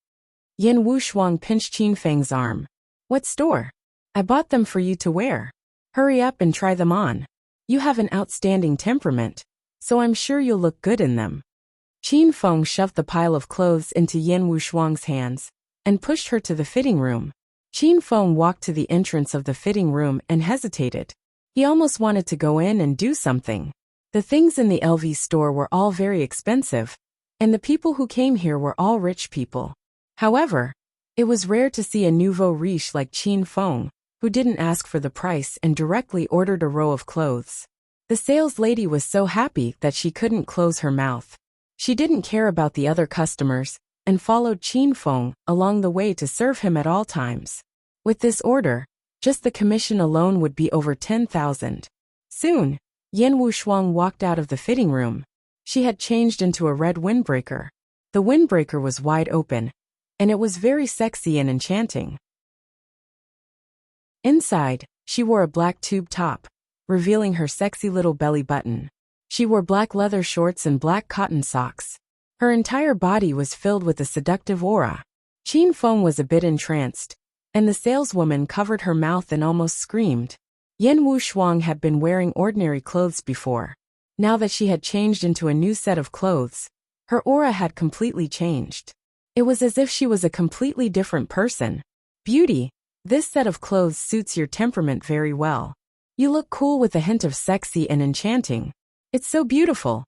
Yan Wushuang pinched Qin Feng's arm. What store? I bought them for you to wear. Hurry up and try them on. You have an outstanding temperament, so I'm sure you'll look good in them. Qin Feng shoved the pile of clothes into Yan Wushuang's hands and pushed her to the fitting room. Qin Feng walked to the entrance of the fitting room and hesitated. He almost wanted to go in and do something. The things in the LV store were all very expensive, and the people who came here were all rich people. However, it was rare to see a nouveau riche like Qin Feng, who didn't ask for the price and directly ordered a row of clothes. The sales lady was so happy that she couldn't close her mouth. She didn't care about the other customers and followed Qin Feng along the way to serve him at all times. With this order, just the commission alone would be over 10,000. Soon, Yan Wushuang walked out of the fitting room. She had changed into a red windbreaker. The windbreaker was wide open, and it was very sexy and enchanting. Inside, she wore a black tube top, revealing her sexy little belly button. She wore black leather shorts and black cotton socks. Her entire body was filled with a seductive aura. Qin Feng was a bit entranced, and the saleswoman covered her mouth and almost screamed. Yan Wushuang had been wearing ordinary clothes before. Now that she had changed into a new set of clothes, her aura had completely changed. It was as if she was a completely different person. Beauty, this set of clothes suits your temperament very well. You look cool with a hint of sexy and enchanting. It's so beautiful.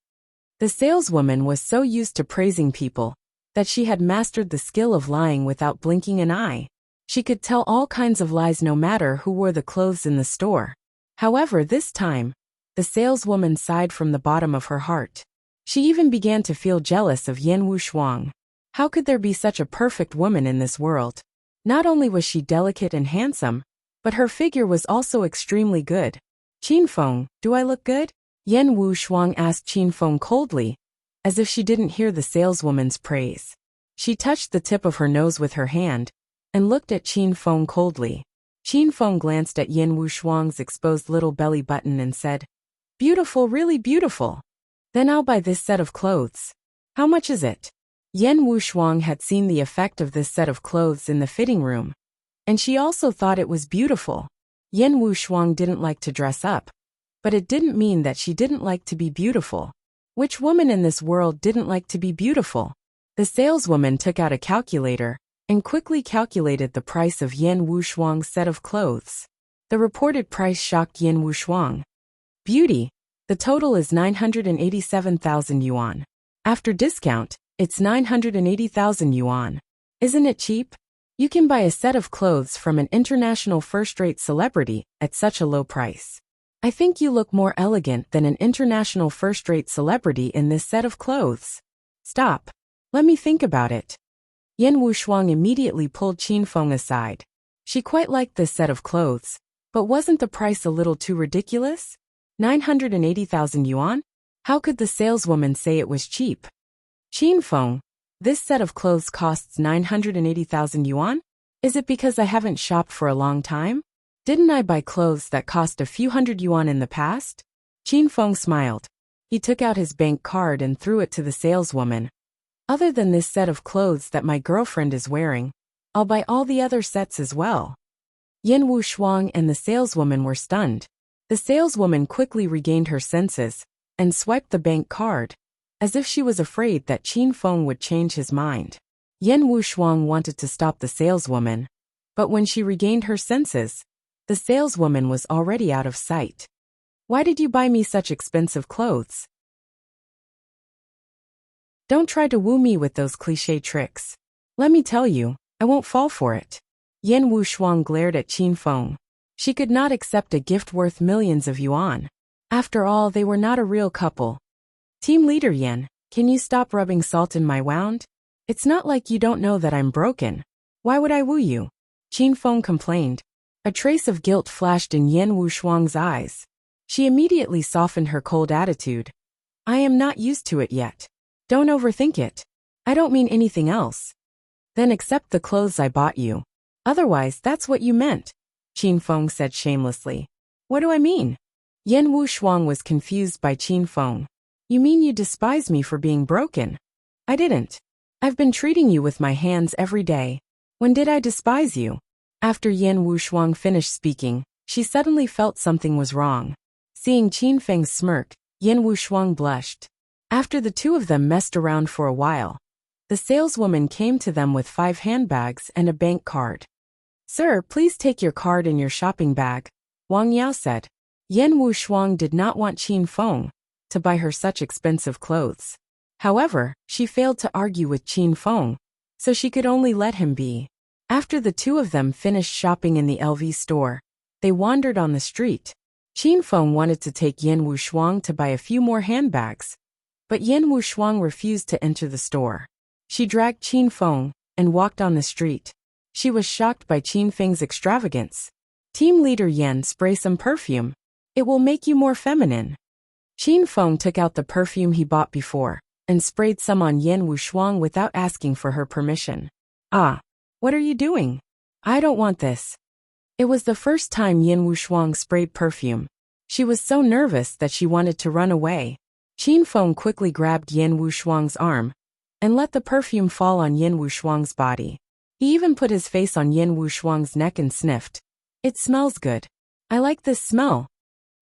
The saleswoman was so used to praising people that she had mastered the skill of lying without blinking an eye. She could tell all kinds of lies no matter who wore the clothes in the store. However, this time, the saleswoman sighed from the bottom of her heart. She even began to feel jealous of Yan Wushuang. How could there be such a perfect woman in this world? Not only was she delicate and handsome, but her figure was also extremely good. Qin Feng, do I look good? Yan Wushuang asked Qin Feng coldly, as if she didn't hear the saleswoman's praise. She touched the tip of her nose with her hand and looked at Qin Feng coldly. Qin Feng glanced at Yan Wushuang's exposed little belly button and said, "Beautiful, really beautiful. Then I'll buy this set of clothes. How much is it?" Yan Wushuang had seen the effect of this set of clothes in the fitting room, and she also thought it was beautiful. Yan Wushuang didn't like to dress up, but it didn't mean that she didn't like to be beautiful. Which woman in this world didn't like to be beautiful? The saleswoman took out a calculator and quickly calculated the price of Yan Wushuang's set of clothes. The reported price shocked Yan Wushuang. Beauty, the total is 987,000 yuan. After discount, it's 980,000 yuan. Isn't it cheap? You can buy a set of clothes from an international first-rate celebrity at such a low price. I think you look more elegant than an international first-rate celebrity in this set of clothes. Stop. Let me think about it. Yan Wushuang immediately pulled Qin Feng aside. She quite liked this set of clothes, but wasn't the price a little too ridiculous? 980,000 yuan? How could the saleswoman say it was cheap? Qin Feng, this set of clothes costs 980,000 yuan? Is it because I haven't shopped for a long time? Didn't I buy clothes that cost a few hundred yuan in the past? Qin Feng smiled. He took out his bank card and threw it to the saleswoman. Other than this set of clothes that my girlfriend is wearing, I'll buy all the other sets as well. Yan Wushuang and the saleswoman were stunned. The saleswoman quickly regained her senses and swiped the bank card, as if she was afraid that Qin Feng would change his mind. Yan Wushuang wanted to stop the saleswoman, but when she regained her senses, the saleswoman was already out of sight. Why did you buy me such expensive clothes? Don't try to woo me with those cliché tricks. Let me tell you, I won't fall for it. Yan Wushuang glared at Qin Feng. She could not accept a gift worth millions of yuan. After all, they were not a real couple. Team leader Yan, can you stop rubbing salt in my wound? It's not like you don't know that I'm broken. Why would I woo you? Qin Feng complained. A trace of guilt flashed in Yan Wushuang's eyes. She immediately softened her cold attitude. I am not used to it yet. Don't overthink it. I don't mean anything else. Then accept the clothes I bought you. Otherwise, that's what you meant, Qin Feng said shamelessly. What do I mean? Yan Wushuang was confused by Qin Feng. You mean you despise me for being broken? I didn't. I've been treating you with my hands every day. When did I despise you? After Yan Wushuang finished speaking, she suddenly felt something was wrong. Seeing Qin Feng's smirk, Yan Wushuang blushed. After the two of them messed around for a while, the saleswoman came to them with 5 handbags and a bank card. Sir, please take your card and your shopping bag, Wang Yao said. Yan Wushuang did not want Qin Feng to buy her such expensive clothes. However, she failed to argue with Qin Feng, so she could only let him be. After the two of them finished shopping in the LV store, they wandered on the street. Qin Feng wanted to take Yan Wushuang to buy a few more handbags, but Yan Wushuang refused to enter the store. She dragged Qin Feng and walked on the street. She was shocked by Qin Feng's extravagance. Team leader Yan, spray some perfume. It will make you more feminine. Qin Feng took out the perfume he bought before and sprayed some on Yan Wushuang without asking for her permission. Ah, what are you doing? I don't want this. It was the first time Yan Wushuang sprayed perfume. She was so nervous that she wanted to run away. Qin Feng quickly grabbed Yan Wushuang's arm and let the perfume fall on Yan Wushuang's body. He even put his face on Yan Wushuang's neck and sniffed. It smells good. I like this smell.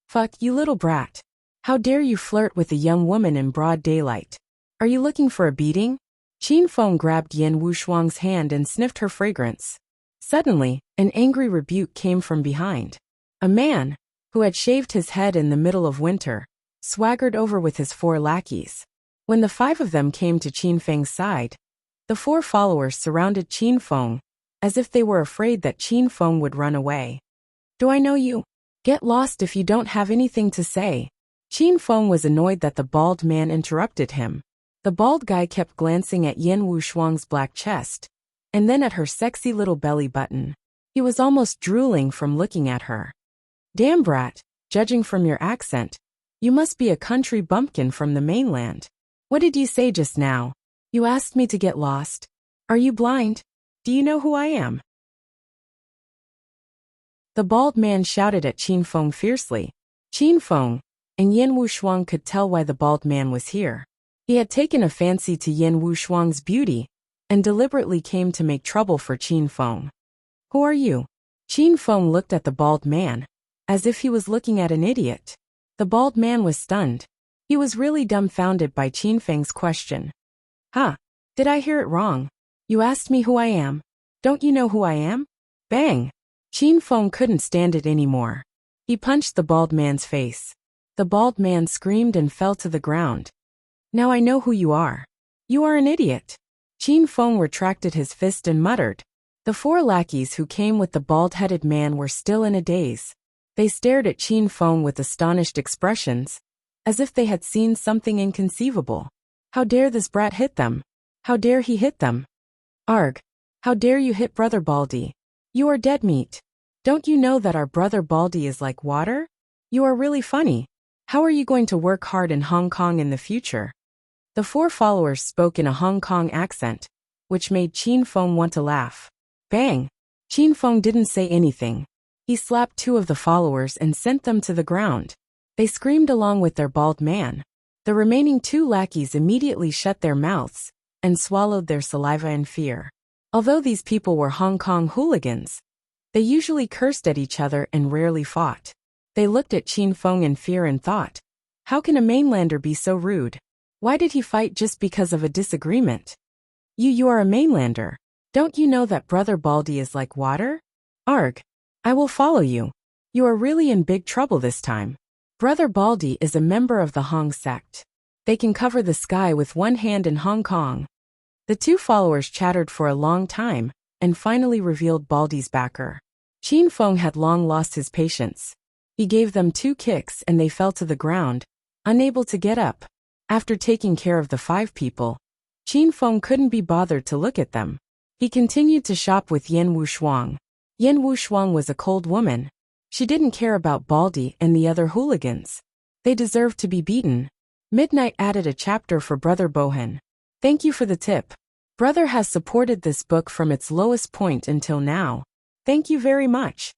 Fuck, you little brat. How dare you flirt with a young woman in broad daylight? Are you looking for a beating? Qin Feng grabbed Yan Wushuang's hand and sniffed her fragrance. Suddenly, an angry rebuke came from behind. A man, who had shaved his head in the middle of winter, swaggered over with his 4 lackeys. When the 5 of them came to Qin Feng's side, the 4 followers surrounded Qin Feng, as if they were afraid that Qin Feng would run away. Do I know you? Get lost if you don't have anything to say. Qin Feng was annoyed that the bald man interrupted him. The bald guy kept glancing at Yan Wushuang's black chest, and then at her sexy little belly button. He was almost drooling from looking at her. Damn brat, judging from your accent, you must be a country bumpkin from the mainland. What did you say just now? You asked me to get lost. Are you blind? Do you know who I am? The bald man shouted at Qin Feng fiercely. Qin Feng and Yan Wushuang could tell why the bald man was here. He had taken a fancy to Yan Wushuang's beauty and deliberately came to make trouble for Qin Feng. Who are you? Qin Feng looked at the bald man, as if he was looking at an idiot. The bald man was stunned. He was really dumbfounded by Qin Feng's question. Huh? Did I hear it wrong? You asked me who I am. Don't you know who I am? Bang! Qin Feng couldn't stand it anymore. He punched the bald man's face. The bald man screamed and fell to the ground. Now I know who you are. You are an idiot. Qin Feng retracted his fist and muttered. The 4 lackeys who came with the bald-headed man were still in a daze. They stared at Qin Feng with astonished expressions, as if they had seen something inconceivable. How dare this brat hit them? How dare he hit them? Arg! How dare you hit Brother Baldy? You are dead meat. Don't you know that our brother Baldy is like water? You are really funny. How are you going to work hard in Hong Kong in the future? The 4 followers spoke in a Hong Kong accent, which made Qin Feng want to laugh. Bang! Qin Feng didn't say anything. He slapped 2 of the followers and sent them to the ground. They screamed along with their bald man. The remaining 2 lackeys immediately shut their mouths and swallowed their saliva in fear. Although these people were Hong Kong hooligans, they usually cursed at each other and rarely fought. They looked at Qin Feng in fear and thought, how can a mainlander be so rude? Why did he fight just because of a disagreement? You are a mainlander. Don't you know that Brother Baldy is like water? Arg. I will follow you. You are really in big trouble this time. Brother Baldy is a member of the Hong sect. They can cover the sky with one hand in Hong Kong. The two followers chattered for a long time, and finally revealed Baldy's backer. Qin Feng had long lost his patience. He gave them 2 kicks and they fell to the ground, unable to get up. After taking care of the 5 people, Qin Feng couldn't be bothered to look at them. He continued to shop with Yan Wushuang. Yan Wushuang was a cold woman. She didn't care about Baldy and the other hooligans. They deserved to be beaten. Midnight added a chapter for Brother Bohan. Thank you for the tip. Brother has supported this book from its lowest point until now. Thank you very much.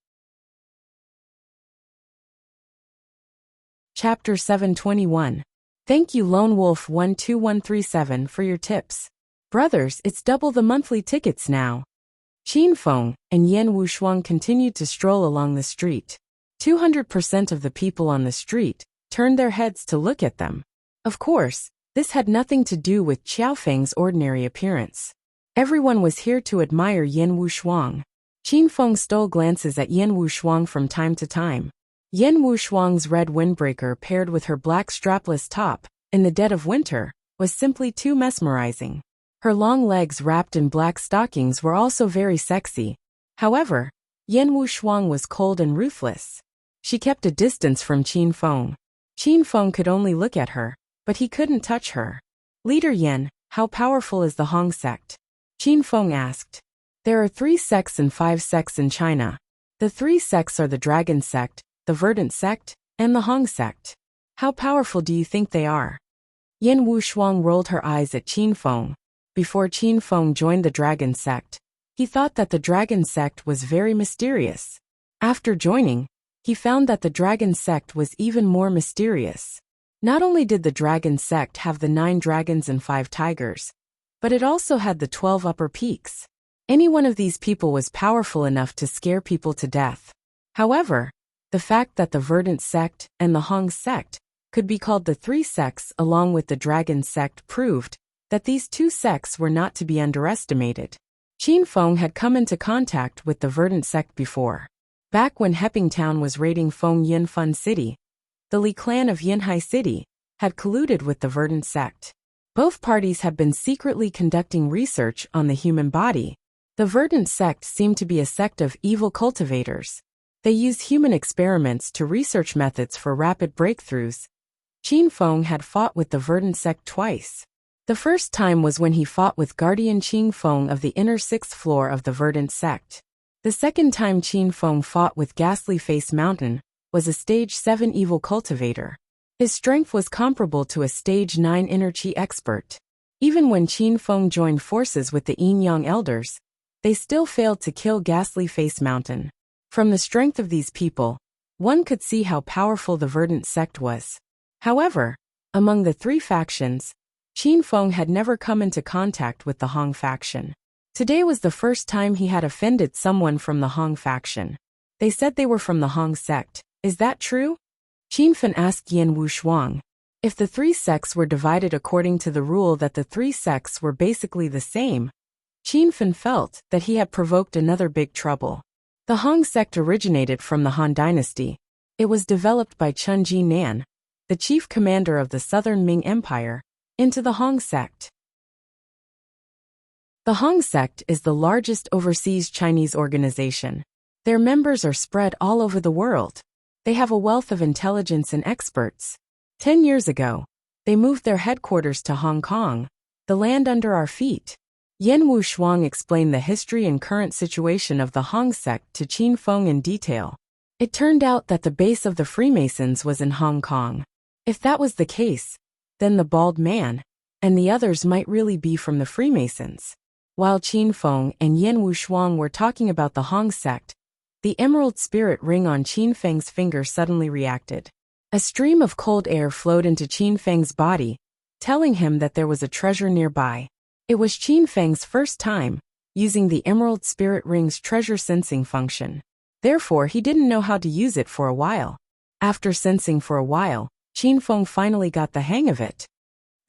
Chapter 721. Thank you Lone Wolf 12137 for your tips. Brothers, it's double the monthly tickets now. Qin Feng and Yan Wushuang continued to stroll along the street. 200% of the people on the street turned their heads to look at them. Of course, this had nothing to do with Qiao Feng's ordinary appearance. Everyone was here to admire Yan Wushuang. Qin Feng stole glances at Yan Wushuang from time to time. Yan Wushuang's red windbreaker paired with her black strapless top, in the dead of winter, was simply too mesmerizing. Her long legs wrapped in black stockings were also very sexy. However, Yan Wushuang was cold and ruthless. She kept a distance from Qin Feng. Qin Feng could only look at her, but he couldn't touch her. Leader Yan, how powerful is the Hong sect? Qin Feng asked. There are 3 sects and 5 sects in China. The 3 sects are the Dragon sect, the Verdant sect, and the Hong sect. How powerful do you think they are? Yan Wushuang rolled her eyes at Qin Feng. Before Qin Feng joined the Dragon sect, he thought that the Dragon sect was very mysterious. After joining, he found that the Dragon sect was even more mysterious. Not only did the Dragon sect have the 9 dragons and 5 tigers, but it also had the 12 upper peaks. Any one of these people was powerful enough to scare people to death. However, the fact that the Verdant sect and the Hong sect could be called the 3 sects along with the Dragon sect proved that these 2 sects were not to be underestimated. Qin Feng had come into contact with the Verdant sect before. Back when Heping Town was raiding Feng Yin Fun City, the Li clan of Yinhai City had colluded with the Verdant sect. Both parties had been secretly conducting research on the human body. The Verdant sect seemed to be a sect of evil cultivators. They used human experiments to research methods for rapid breakthroughs. Qin Feng had fought with the Verdant sect twice. The first time was when he fought with Guardian Qin Feng of the inner 6th floor of the Verdant sect. The second time Qin Feng fought with Ghastly Face Mountain was a stage 7 evil cultivator. His strength was comparable to a stage 9 inner Qi expert. Even when Qin Feng joined forces with the Yin Yang elders, they still failed to kill Ghastly Face Mountain. From the strength of these people, one could see how powerful the Verdant sect was. However, among the 3 factions, Qin Feng had never come into contact with the Hong faction. Today was the first time he had offended someone from the Hong faction. They said they were from the Hong sect. Is that true? Qin Feng asked Yan Wushuang. If the 3 sects were divided according to the rule that the 3 sects were basically the same, Qin Feng felt that he had provoked another big trouble. The Hong sect originated from the Han dynasty. It was developed by Chun Ji Nan, the chief commander of the Southern Ming Empire, into the Hong sect. The Hong sect is the largest overseas Chinese organization. Their members are spread all over the world. They have a wealth of intelligence and experts. 10 years ago, they moved their headquarters to Hong Kong, the land under our feet. Yan Wushuang explained the history and current situation of the Hong sect to Qin Feng in detail. It turned out that the base of the Freemasons was in Hong Kong. If that was the case, then the bald man and the others might really be from the Freemasons. While Qin Feng and Yan Wushuang were talking about the Hong sect, the emerald spirit ring on Qin Feng's finger suddenly reacted. A stream of cold air flowed into Qin Feng's body, telling him that there was a treasure nearby. It was Qin Feng's first time using the emerald spirit ring's treasure sensing function. Therefore, he didn't know how to use it for a while. After sensing for a while, Qin Feng finally got the hang of it.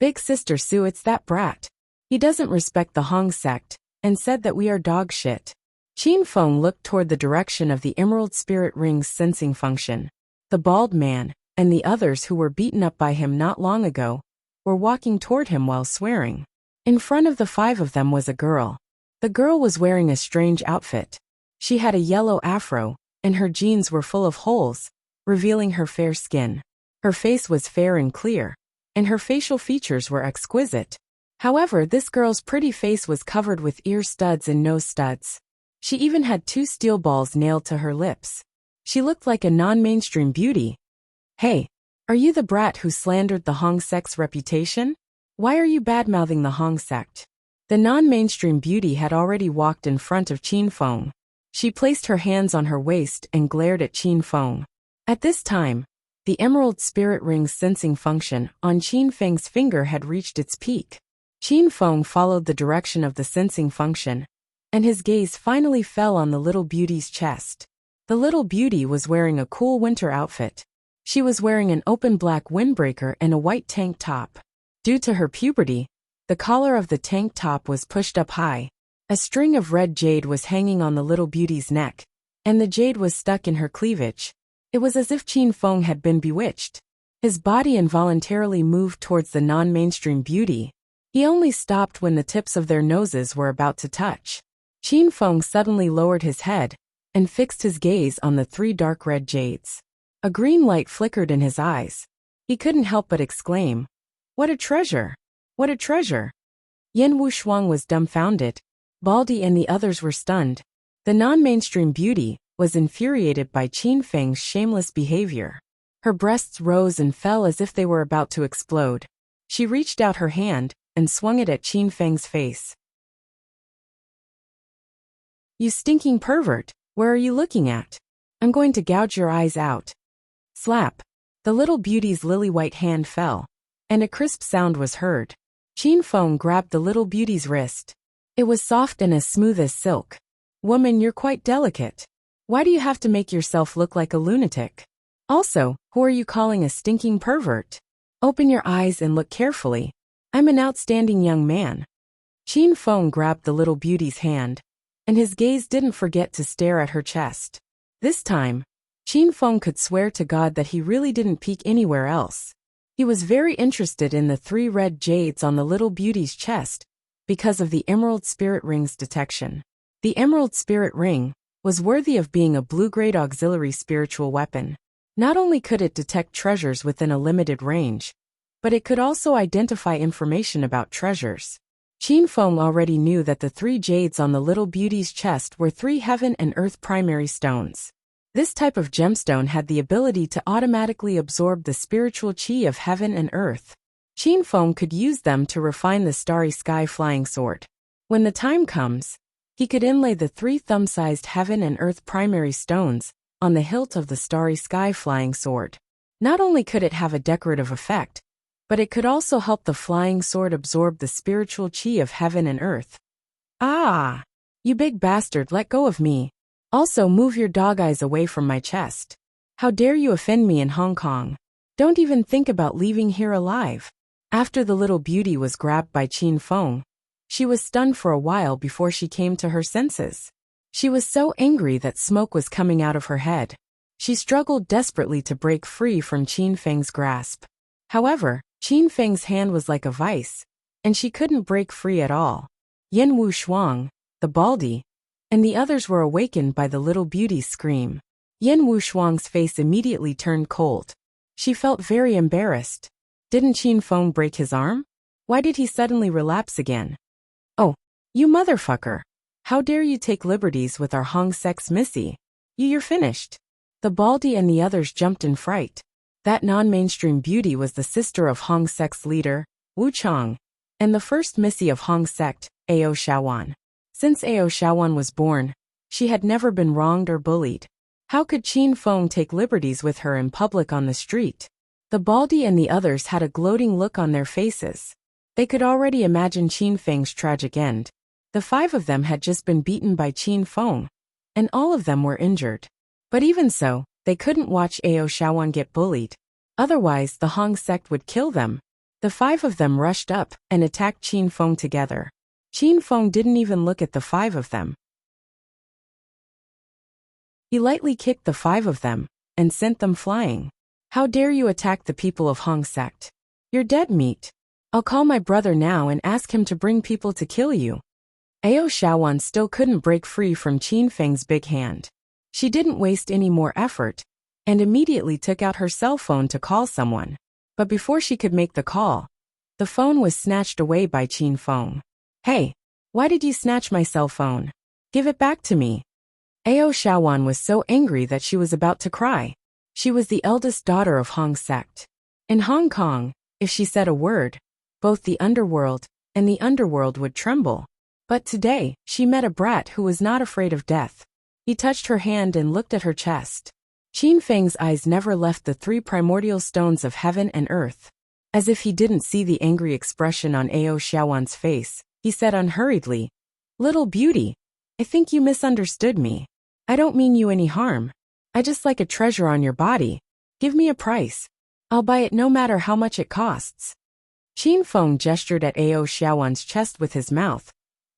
Big Sister Sue, it's that brat. He doesn't respect the Hong sect, and said that we are dog shit. Qin Feng looked toward the direction of the Emerald Spirit Ring's sensing function. The bald man, and the others who were beaten up by him not long ago, were walking toward him while swearing. In front of the 5 of them was a girl. The girl was wearing a strange outfit. She had a yellow afro, and her jeans were full of holes, revealing her fair skin. Her face was fair and clear, and her facial features were exquisite. However, this girl's pretty face was covered with ear studs and nose studs. She even had 2 steel balls nailed to her lips. She looked like a non-mainstream beauty. Hey, are you the brat who slandered the Hong sect's reputation? Why are you bad-mouthing the Hong sect? The non-mainstream beauty had already walked in front of Qin Feng. She placed her hands on her waist and glared at Qin Feng. At this time, the Emerald Spirit Ring's sensing function on Qin Feng's finger had reached its peak. Qin Feng followed the direction of the sensing function, and his gaze finally fell on the little beauty's chest. The little beauty was wearing a cool winter outfit. She was wearing an open black windbreaker and a white tank top. Due to her puberty, the collar of the tank top was pushed up high. A string of red jade was hanging on the little beauty's neck, and the jade was stuck in her cleavage. It was as if Qin Feng had been bewitched. His body involuntarily moved towards the non-mainstream beauty. He only stopped when the tips of their noses were about to touch. Qin Feng suddenly lowered his head and fixed his gaze on the 3 dark red jades. A green light flickered in his eyes. He couldn't help but exclaim, "What a treasure! What a treasure!" Yin Wushuang was dumbfounded. Baldy and the others were stunned. The non-mainstream beauty was infuriated by Qin Feng's shameless behavior. Her breasts rose and fell as if they were about to explode. She reached out her hand and swung it at Qin Feng's face. "You stinking pervert, where are you looking at? I'm going to gouge your eyes out." Slap! The little beauty's lily-white hand fell, and a crisp sound was heard. Qin Feng grabbed the little beauty's wrist. It was soft and as smooth as silk. "Woman, you're quite delicate. Why do you have to make yourself look like a lunatic? Also, who are you calling a stinking pervert? Open your eyes and look carefully. I'm an outstanding young man." Qin Feng grabbed the little beauty's hand, and his gaze didn't forget to stare at her chest. This time, Qin Feng could swear to God that he really didn't peek anywhere else. He was very interested in the 3 red jades on the little beauty's chest because of the Emerald Spirit Ring's detection. The Emerald Spirit Ring was worthy of being a blue-grade auxiliary spiritual weapon. Not only could it detect treasures within a limited range, but it could also identify information about treasures. Qin Feng already knew that the 3 jades on the little beauty's chest were 3 heaven and earth primary stones. This type of gemstone had the ability to automatically absorb the spiritual qi of heaven and earth. Qin Feng could use them to refine the starry sky flying sword. When the time comes, he could inlay the 3 thumb-sized heaven and earth primary stones on the hilt of the starry sky flying sword. Not only could it have a decorative effect, but it could also help the flying sword absorb the spiritual qi of heaven and earth. "Ah! You big bastard, let go of me. Also, move your dog eyes away from my chest. How dare you offend me in Hong Kong? Don't even think about leaving here alive." After the little beauty was grabbed by Qin Feng, she was stunned for a while before she came to her senses. She was so angry that smoke was coming out of her head. She struggled desperately to break free from Qin Feng's grasp. However, Qin Feng's hand was like a vice, and she couldn't break free at all. Yin Wushuang, the baldy, and the others were awakened by the little beauty's scream. Yin Wushuang's face immediately turned cold. She felt very embarrassed. Didn't Qin Feng break his arm? Why did he suddenly relapse again? "Oh, you motherfucker. How dare you take liberties with our Hong sect's missy? You're finished." The baldy and the others jumped in fright. That non-mainstream beauty was the sister of Hong sect's leader, Wu Chang, and the first missy of Hong sect, Ao Shawan. Since Ao Shawan was born, she had never been wronged or bullied. How could Qin Feng take liberties with her in public on the street? The baldy and the others had a gloating look on their faces. They could already imagine Qin Feng's tragic end. The 5 of them had just been beaten by Qin Feng, and all of them were injured. But even so, they couldn't watch Ao Shawan get bullied. Otherwise, the Hong sect would kill them. The 5 of them rushed up and attacked Qin Feng together. Qin Feng didn't even look at the 5 of them. He lightly kicked the 5 of them and sent them flying. How dare you attack the people of Hong sect? You're dead meat. I'll call my brother now and ask him to bring people to kill you. Ao Shaowan still couldn't break free from Qin Feng's big hand. She didn't waste any more effort and immediately took out her cell phone to call someone. But before she could make the call, the phone was snatched away by Qin Feng. Hey, why did you snatch my cell phone? Give it back to me. Ao Shaowan was so angry that she was about to cry. She was the eldest daughter of Hong sect. In Hong Kong, if she said a word, both the underworld and the underworld would tremble. But today, she met a brat who was not afraid of death. He touched her hand and looked at her chest. Qin Feng's eyes never left the 3 primordial stones of heaven and earth. As if he didn't see the angry expression on Ao Shaowan's face, he said unhurriedly, "Little beauty, I think you misunderstood me. I don't mean you any harm. I just like a treasure on your body. Give me a price. I'll buy it no matter how much it costs." Qin Feng gestured at Ao Shaowan's chest with his mouth,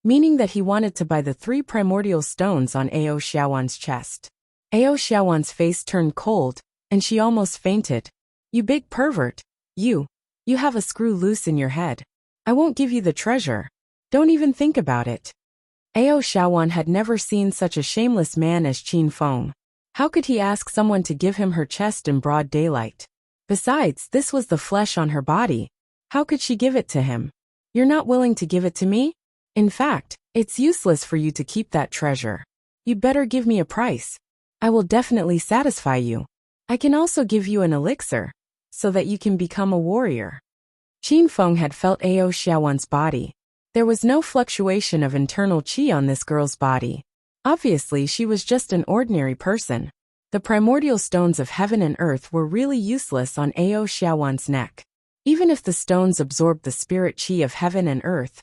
meaning that he wanted to buy the 3 primordial stones on Ao Shaowan's chest. Ao Shaowan's face turned cold, and she almost fainted. "You big pervert. You have a screw loose in your head. I won't give you the treasure. Don't even think about it." Ao Shaowan had never seen such a shameless man as Qin Feng. How could he ask someone to give him her chest in broad daylight? Besides, this was the flesh on her body. How could she give it to him? "You're not willing to give it to me? In fact, it's useless for you to keep that treasure. You'd better give me a price. I will definitely satisfy you. I can also give you an elixir, so that you can become a warrior." Qin Feng had felt Ao Shaowan's body. There was no fluctuation of internal qi on this girl's body. Obviously, she was just an ordinary person. The primordial stones of heaven and earth were really useless on Ao Shaowan's neck. Even if the stones absorbed the spirit qi of heaven and earth,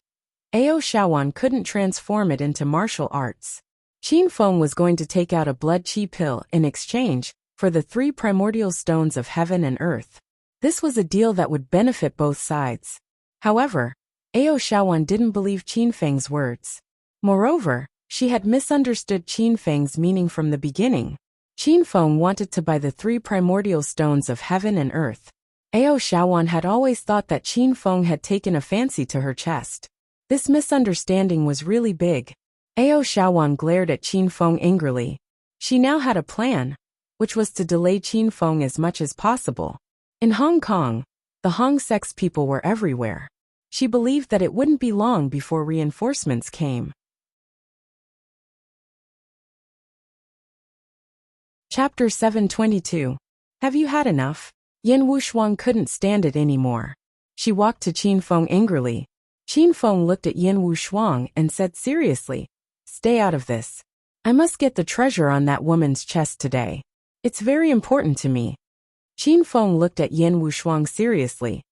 Ao Shaowan couldn't transform it into martial arts. Qin Feng was going to take out a blood qi pill in exchange for the 3 primordial stones of heaven and earth. This was a deal that would benefit both sides. However, Ao Shaowan didn't believe Qin Feng's words. Moreover, she had misunderstood Qin Feng's meaning from the beginning. Qin Feng wanted to buy the 3 primordial stones of heaven and earth. Ao Shaowan had always thought that Qin Feng had taken a fancy to her chest. This misunderstanding was really big. Ao Shaowan glared at Qin Feng angrily. She now had a plan, which was to delay Qin Feng as much as possible. In Hong Kong, the Hong sect's people were everywhere. She believed that it wouldn't be long before reinforcements came. Chapter 722. Have you had enough? Yin Wushuang couldn't stand it anymore. She walked to Qin Feng angrily. Qin Feng looked at Yin Wushuang and said seriously, "Stay out of this. I must get the treasure on that woman's chest today. It's very important to me." Qin Feng looked at Yin Wushuang seriously,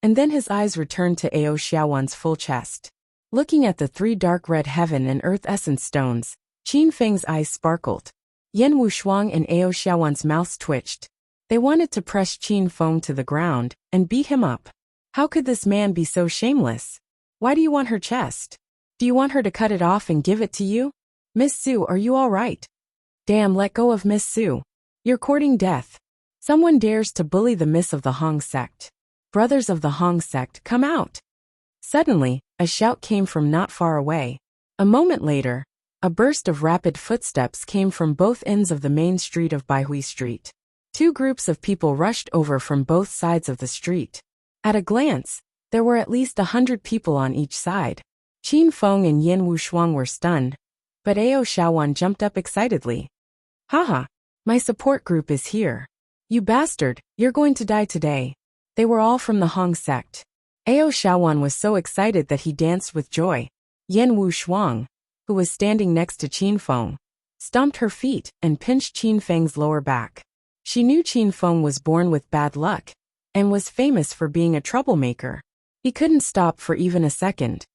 and then his eyes returned to Ao Shaowan's full chest. Looking at the 3 dark red heaven and earth essence stones, Qin Feng's eyes sparkled. Yin Wushuang and Ao Shaowan's mouths twitched. They wanted to press Qin Feng to the ground and beat him up. How could this man be so shameless? Why do you want her chest? Do you want her to cut it off and give it to you? Miss Su, are you all right? Damn, let go of Miss Su. You're courting death. Someone dares to bully the Miss of the Hong sect. Brothers of the Hong sect, come out. Suddenly, a shout came from not far away. A moment later, a burst of rapid footsteps came from both ends of the main street of Baihui Street. 2 groups of people rushed over from both sides of the street. At a glance, there were at least 100 people on each side. Qin Feng and Yin Wushuang were stunned, but Ao Shaowan jumped up excitedly. "Haha, my support group is here. You bastard, you're going to die today." They were all from the Hong sect. Ao Shaowan was so excited that he danced with joy. Yin Wushuang, who was standing next to Qin Feng, stomped her feet and pinched Qin Feng's lower back. She knew Qin Feng was born with bad luck and was famous for being a troublemaker. He couldn't stop for even a second.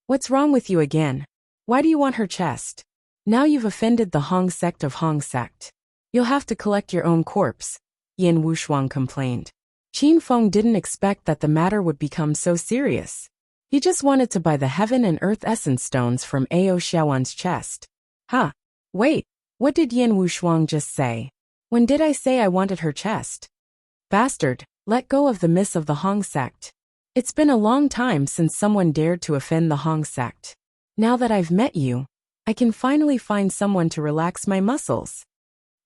"What's wrong with you again? Why do you want her chest? Now you've offended the Hong sect of Hong sect. You'll have to collect your own corpse," Yin Wushuang complained. Qin Feng didn't expect that the matter would become so serious. He just wanted to buy the heaven and earth essence stones from Ao Xiaowan's chest. Huh. Wait, what did Yin Wushuang just say? When did I say I wanted her chest? Bastard, let go of the myths of the Hong sect. It's been a long time since someone dared to offend the Hong sect. Now that I've met you, I can finally find someone to relax my muscles.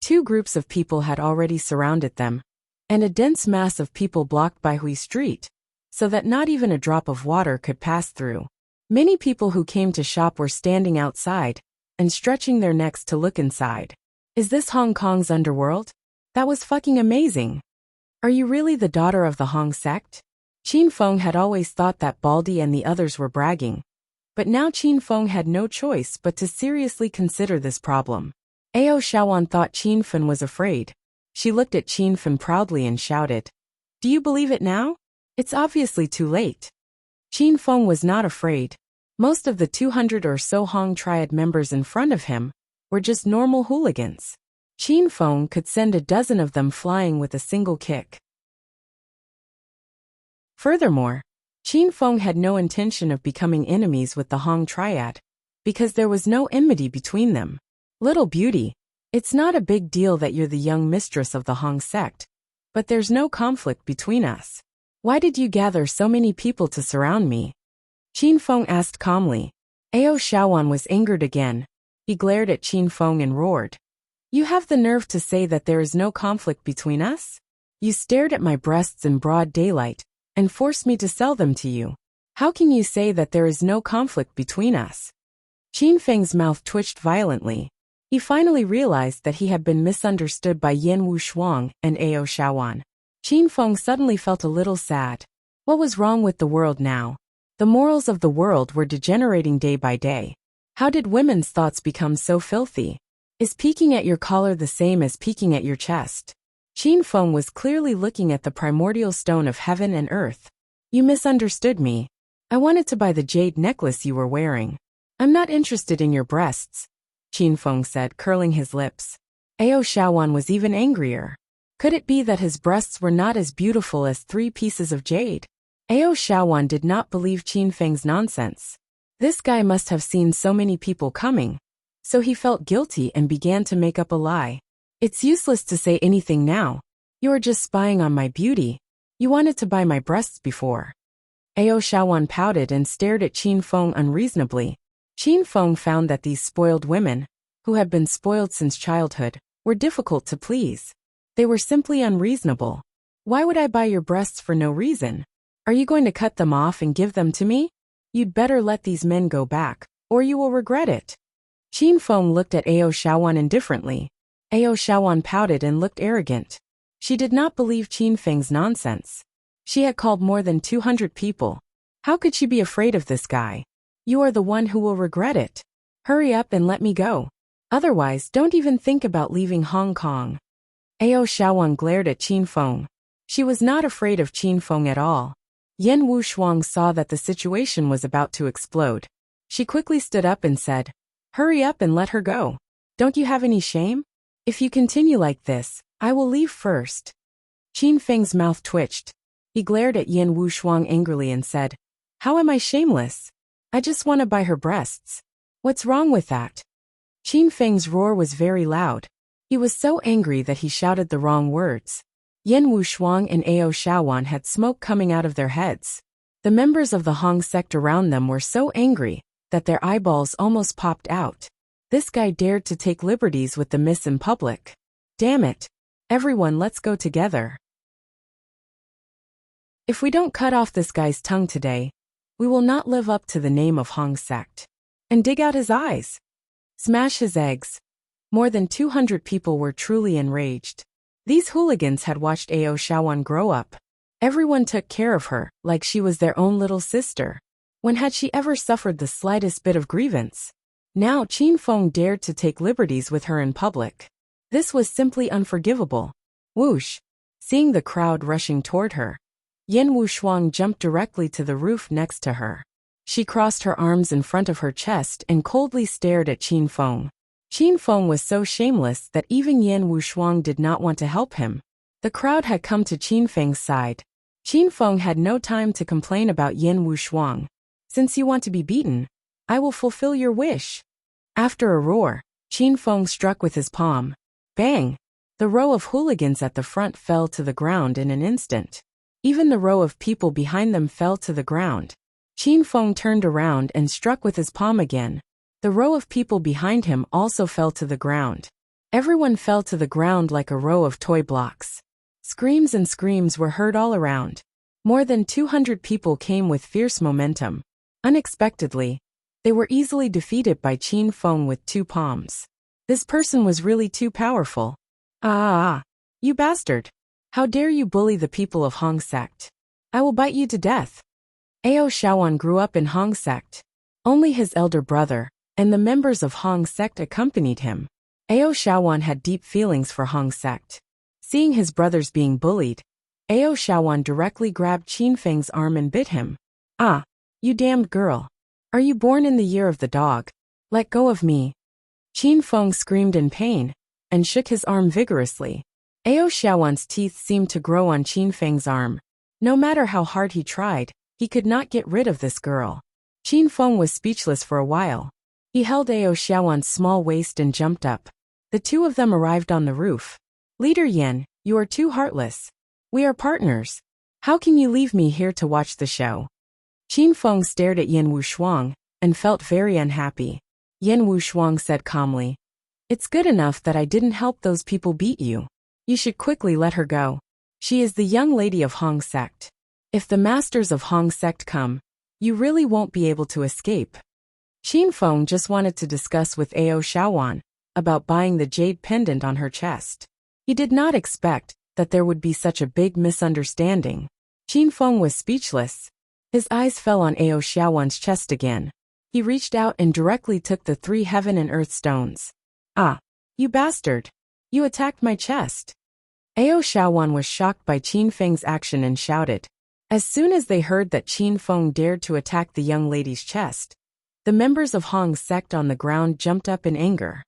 Two groups of people had already surrounded them, and a dense mass of people blocked Baihui Street, so that not even a drop of water could pass through. Many people who came to shop were standing outside and stretching their necks to look inside. Is this Hong Kong's underworld? That was fucking amazing. Are you really the daughter of the Hong sect? Qin Feng had always thought that Baldy and the others were bragging, but now Qin Feng had no choice but to seriously consider this problem. Ao Xiaowan thought Qin Feng was afraid. She looked at Qin Feng proudly and shouted, "Do you believe it now? It's obviously too late." Qin Feng was not afraid. Most of the 200 or so Hong Triad members in front of him were just normal hooligans. Qin Feng could send a dozen of them flying with a single kick. Furthermore, Qin Feng had no intention of becoming enemies with the Hong Triad, because there was no enmity between them. Little beauty, it's not a big deal that you're the young mistress of the Hong sect, but there's no conflict between us. Why did you gather so many people to surround me? Qin Feng asked calmly. Ao Xiaowan was angered again. He glared at Qin Feng and roared. You have the nerve to say that there is no conflict between us? You stared at my breasts in broad daylight and forced me to sell them to you. How can you say that there is no conflict between us? Qin Feng's mouth twitched violently. He finally realized that he had been misunderstood by Yin Wushuang and Ao Xiaowan. Qin Feng suddenly felt a little sad. What was wrong with the world now? The morals of the world were degenerating day by day. How did women's thoughts become so filthy? Is peeking at your collar the same as peeking at your chest? Qin Feng was clearly looking at the primordial stone of heaven and earth. You misunderstood me. I wanted to buy the jade necklace you were wearing. I'm not interested in your breasts, Qin Feng said, curling his lips. Ao Xiaowan was even angrier. Could it be that his breasts were not as beautiful as 3 pieces of jade? Ao Xiaowan did not believe Qin Feng's nonsense. This guy must have seen so many people coming, so he felt guilty and began to make up a lie. It's useless to say anything now. You are just spying on my beauty. You wanted to buy my breasts before. Ao Xiaowan pouted and stared at Qin Feng unreasonably. Qin Feng found that these spoiled women, who had been spoiled since childhood, were difficult to please. They were simply unreasonable. Why would I buy your breasts for no reason? Are you going to cut them off and give them to me? You'd better let these men go back, or you will regret it. Qin Feng looked at Ao Xiaowan indifferently. Ao Xiaowan pouted and looked arrogant. She did not believe Qin Feng's nonsense. She had called more than 200 people. How could she be afraid of this guy? You are the one who will regret it. Hurry up and let me go. Otherwise, don't even think about leaving Hong Kong. Ao Xiaowan glared at Qin Feng. She was not afraid of Qin Feng at all. Yin Wushuang saw that the situation was about to explode. She quickly stood up and said, "Hurry up and let her go. Don't you have any shame? If you continue like this, I will leave first." Qin Feng's mouth twitched. He glared at Yin Wushuang angrily and said, "How am I shameless? I just want to buy her breasts. What's wrong with that?" Qin Feng's roar was very loud. He was so angry that he shouted the wrong words. Yin Wushuang and Ao Xiaowan had smoke coming out of their heads. The members of the Hong sect around them were so angry that their eyeballs almost popped out. This guy dared to take liberties with the miss in public. Damn it. Everyone, let's go together. If we don't cut off this guy's tongue today, we will not live up to the name of Hong sect. And dig out his eyes. Smash his eggs. More than 200 people were truly enraged. These hooligans had watched Ao Xiaowan grow up. Everyone took care of her, like she was their own little sister. When had she ever suffered the slightest bit of grievance? Now Qin Feng dared to take liberties with her in public. This was simply unforgivable. Whoosh! Seeing the crowd rushing toward her, Yin Wushuang jumped directly to the roof next to her. She crossed her arms in front of her chest and coldly stared at Qin Feng. Qin Feng was so shameless that even Yin Wushuang did not want to help him. The crowd had come to Qin Feng's side. Qin Feng had no time to complain about Yin Wushuang. Since you want to be beaten, I will fulfill your wish. After a roar, Qin Feng struck with his palm. Bang! The row of hooligans at the front fell to the ground in an instant. Even the row of people behind them fell to the ground. Qin Feng turned around and struck with his palm again. The row of people behind him also fell to the ground. Everyone fell to the ground like a row of toy blocks. Screams and screams were heard all around. More than 200 people came with fierce momentum. Unexpectedly, they were easily defeated by Qin Feng with 2 palms. This person was really too powerful. You bastard! How dare you bully the people of Hong sect? I will bite you to death. Ao Shaoan grew up in Hong sect. Only his elder brother and the members of Hong sect accompanied him. Ao Shaoan had deep feelings for Hong sect. Seeing his brothers being bullied, Ao Shaoan directly grabbed Qin Feng's arm and bit him. You damned girl. Are you born in the year of the dog? Let go of me. Qin Feng screamed in pain and shook his arm vigorously. Ao Shaoan's teeth seemed to grow on Qin Feng's arm. No matter how hard he tried, he could not get rid of this girl. Qin Feng was speechless for a while. He held Ao Shaoan's small waist and jumped up. The two of them arrived on the roof. Leader Yan, you are too heartless. We are partners. How can you leave me here to watch the show? Qin Feng stared at Yin Wushuang and felt very unhappy. Yin Wushuang said calmly, "It's good enough that I didn't help those people beat you. You should quickly let her go. She is the young lady of Hong sect. If the masters of Hong sect come, you really won't be able to escape." Qin Feng just wanted to discuss with Ao Shaoan about buying the jade pendant on her chest. He did not expect that there would be such a big misunderstanding. Qin Feng was speechless. His eyes fell on Ao Shaoan's chest again. He reached out and directly took the 3 heaven and earth stones. You bastard! You attacked my chest. Ao Shaoan was shocked by Qin Feng's action and shouted. As soon as they heard that Qin Feng dared to attack the young lady's chest, the members of Hong sect on the ground jumped up in anger.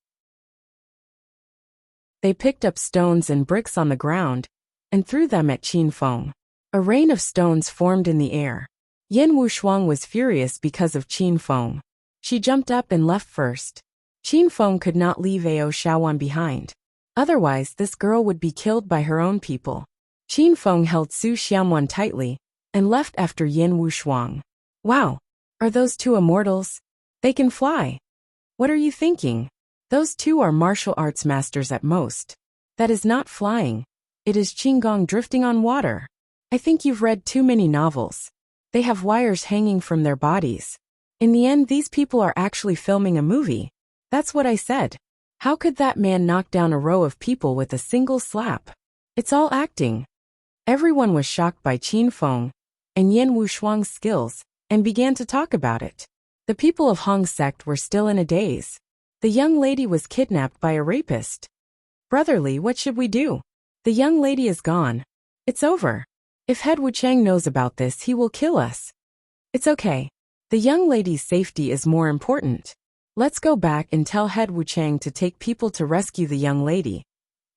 They picked up stones and bricks on the ground and threw them at Qin Feng. A rain of stones formed in the air. Yin Wushuang was furious because of Qin Feng. She jumped up and left first. Qin Feng could not leave Ao Shaoan behind. Otherwise, this girl would be killed by her own people. Qin Feng held Su Xiaomuan tightly and left after Yin Wushuang. Wow! Are those 2 immortals? They can fly. What are you thinking? Those 2 are martial arts masters at most. That is not flying. It is Qinggong drifting on water. I think you've read too many novels. They have wires hanging from their bodies. In the end, these people are actually filming a movie. That's what I said. How could that man knock down a row of people with a single slap? It's all acting. Everyone was shocked by Qin Feng and Yin Wushuang's skills and began to talk about it. The people of Hong sect were still in a daze. The young lady was kidnapped by a rapist. Brotherly, what should we do? The young lady is gone. It's over. If Head Wuchang knows about this, he will kill us. It's okay. The young lady's safety is more important. Let's go back and tell Head Wuchang to take people to rescue the young lady.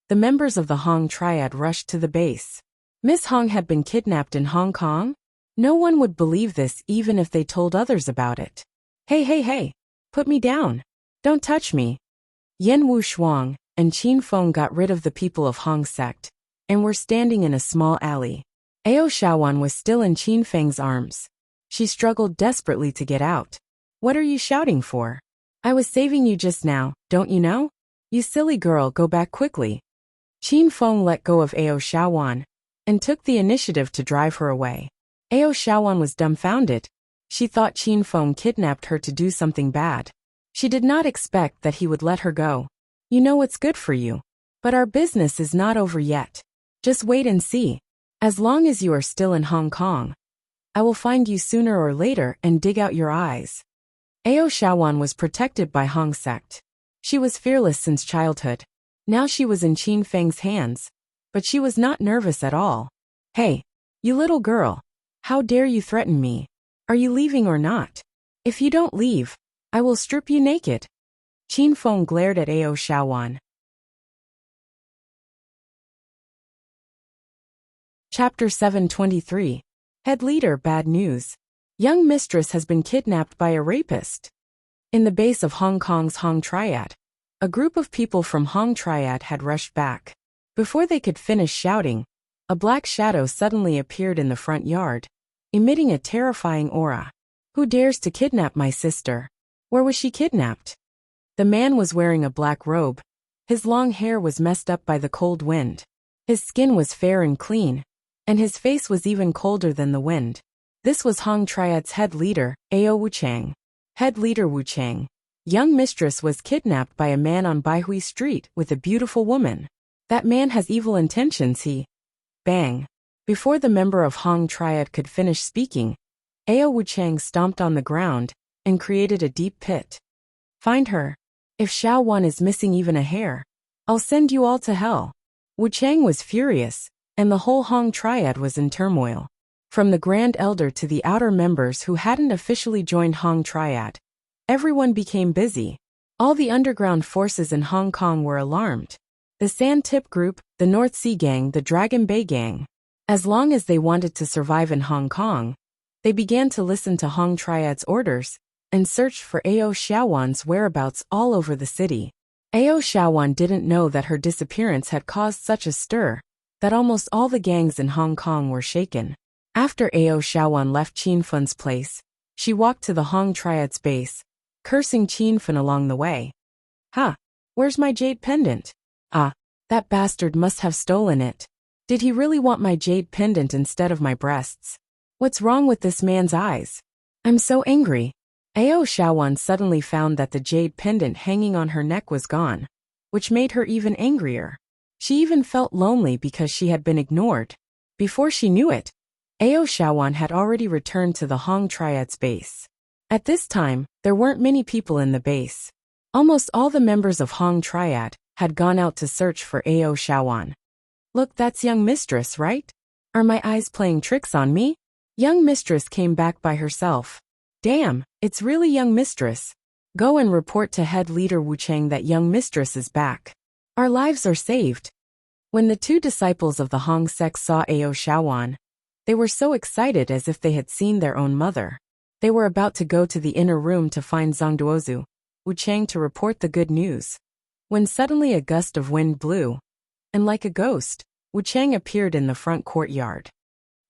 The members of the Hong triad rushed to the base. Miss Hong had been kidnapped in Hong Kong? No one would believe this even if they told others about it. Hey! Put me down. Don't touch me. Yin Wushuang and Qin Feng got rid of the people of Hong sect and were standing in a small alley. Ao Shaoan was still in Qin Feng's arms. She struggled desperately to get out. What are you shouting for? I was saving you just now, don't you know? You silly girl, go back quickly. Qin Feng let go of Ao Shaoan and took the initiative to drive her away. Ao Shaoan was dumbfounded. She thought Qin Feng kidnapped her to do something bad. She did not expect that he would let her go. You know what's good for you. But our business is not over yet. Just wait and see. As long as you are still in Hong Kong, I will find you sooner or later and dig out your eyes. Ao Shaoan was protected by Hong sect. She was fearless since childhood. Now she was in Qin Feng's hands, but she was not nervous at all. Hey, you little girl. How dare you threaten me? Are you leaving or not? If you don't leave, I will strip you naked. Qin Feng glared at Ao Shaoan. Chapter 723. Head Leader Bad News. Young Mistress has been kidnapped by a rapist. In the base of Hong Kong's Hong Triad, a group of people from Hong Triad had rushed back. Before they could finish shouting, a black shadow suddenly appeared in the front yard, emitting a terrifying aura. Who dares to kidnap my sister? Where was she kidnapped? The man was wearing a black robe. His long hair was messed up by the cold wind. His skin was fair and clean, and his face was even colder than the wind. This was Hong Triad's head leader, Ao Wuchang. Head leader Wuchang. Young Mistress was kidnapped by a man on Baihui Street with a beautiful woman. That man has evil intentions, he. Bang. Before the member of Hong Triad could finish speaking, Ao Wuchang stomped on the ground and created a deep pit. Find her. If Xiao Wan is missing even a hair, I'll send you all to hell. Wuchang was furious, and the whole Hong Triad was in turmoil. From the Grand Elder to the outer members who hadn't officially joined Hong Triad, everyone became busy. All the underground forces in Hong Kong were alarmed. The Sand Tip Group, the North Sea Gang, the Dragon Bay Gang. As long as they wanted to survive in Hong Kong, they began to listen to Hong Triad's orders and searched for Ao Xiaowan's whereabouts all over the city. Ao Xiaowan didn't know that her disappearance had caused such a stir that almost all the gangs in Hong Kong were shaken. After Ao Xiaowan left Qin Fun's place, she walked to the Hong Triad's base, cursing Qin Fun along the way. Ha! Where's my jade pendant? Ah, that bastard must have stolen it. Did he really want my jade pendant instead of my breasts? What's wrong with this man's eyes? I'm so angry. Ao Xiaowan suddenly found that the jade pendant hanging on her neck was gone, which made her even angrier. She even felt lonely because she had been ignored. Before she knew it, Ao Xiaowan had already returned to the Hong Triad's base. At this time, there weren't many people in the base. Almost all the members of Hong Triad had gone out to search for Ao Xiaowan. Look, that's Young Mistress, right? Are my eyes playing tricks on me? Young Mistress came back by herself. Damn, it's really Young Mistress. Go and report to Head Leader Wuchang that Young Mistress is back. Our lives are saved. When the two disciples of the Hong sect saw Ao Xiaowan, they were so excited as if they had seen their own mother. They were about to go to the inner room to find Zhongduozu, Wuchang to report the good news, when suddenly a gust of wind blew, and like a ghost, Wuchang appeared in the front courtyard.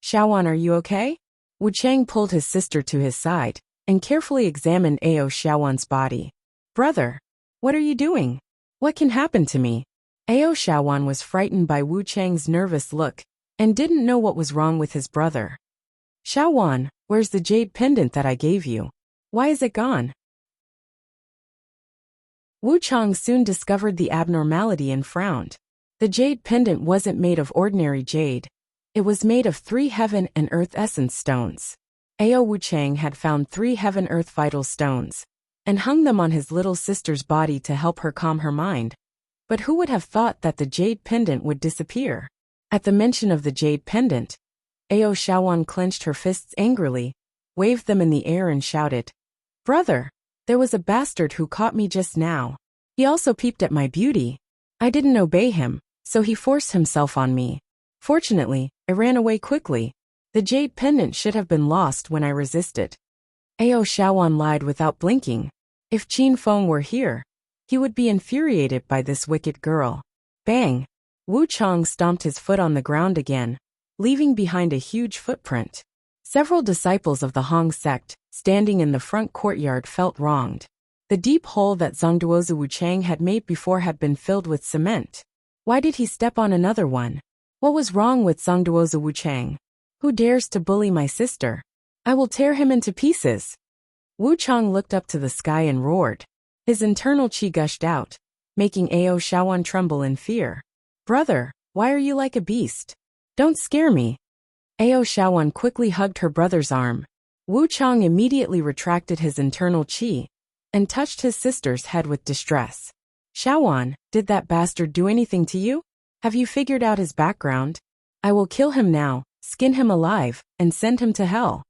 Xiaowan, are you okay? Wuchang pulled his sister to his side and carefully examined Ao Xiaowan's body. Brother, what are you doing? What can happen to me? Ao Xiaowan was frightened by Wuchang's nervous look and didn't know what was wrong with his brother. Xiaowan, where's the jade pendant that I gave you? Why is it gone? Wuchang soon discovered the abnormality and frowned. The jade pendant wasn't made of ordinary jade. It was made of 3 heaven and earth essence stones. Ao Wuchang had found 3 heaven-earth vital stones and hung them on his little sister's body to help her calm her mind. But who would have thought that the jade pendant would disappear? At the mention of the jade pendant, Ao Xiaowan clenched her fists angrily, waved them in the air and shouted, Brother, there was a bastard who caught me just now. He also peeped at my beauty. I didn't obey him, so he forced himself on me. Fortunately, I ran away quickly. The jade pendant should have been lost when I resisted. Ao Xiaowan lied without blinking. If Qin Feng were here, he would be infuriated by this wicked girl. Bang! Wuchang stomped his foot on the ground again, leaving behind a huge footprint. Several disciples of the Hong sect, standing in the front courtyard, felt wronged. The deep hole that Zhongduozu Wuchang had made before had been filled with cement. Why did he step on another one? What was wrong with Zhongduozu Wuchang? Who dares to bully my sister? I will tear him into pieces. Wuchang looked up to the sky and roared. His internal qi gushed out, making Ao Xiaowan tremble in fear. Brother, why are you like a beast? Don't scare me. Ao Xiaowan quickly hugged her brother's arm. Wuchang immediately retracted his internal qi and touched his sister's head with distress. Xiaowan, did that bastard do anything to you? Have you figured out his background? I will kill him now, skin him alive, and send him to hell.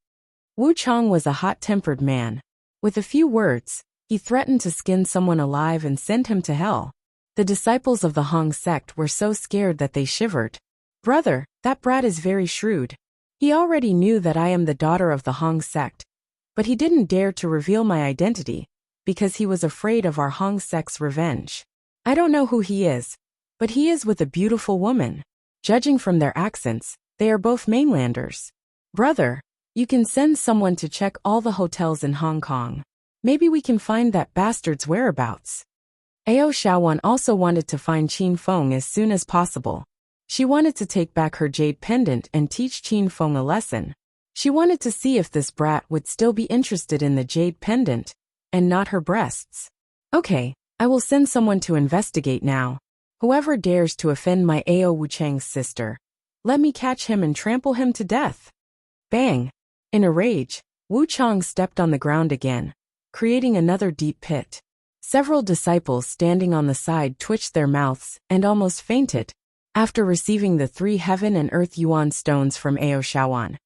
Wuchang was a hot-tempered man. With a few words, he threatened to skin someone alive and send him to hell. The disciples of the Hong sect were so scared that they shivered. Brother, that brat is very shrewd. He already knew that I am the daughter of the Hong sect, but he didn't dare to reveal my identity, because he was afraid of our Hong sect's revenge. I don't know who he is, but he is with a beautiful woman. Judging from their accents, they are both mainlanders. Brother, you can send someone to check all the hotels in Hong Kong. Maybe we can find that bastard's whereabouts. Ao Shaowan also wanted to find Qin Feng as soon as possible. She wanted to take back her jade pendant and teach Qin Feng a lesson. She wanted to see if this brat would still be interested in the jade pendant, and not her breasts. Okay, I will send someone to investigate now. Whoever dares to offend my Ao Wuchang's sister, let me catch him and trample him to death. Bang! In a rage, Wu Chang stepped on the ground again, creating another deep pit. Several disciples standing on the side twitched their mouths and almost fainted after receiving the 3 heaven and earth yuan stones from Ao Shaowan.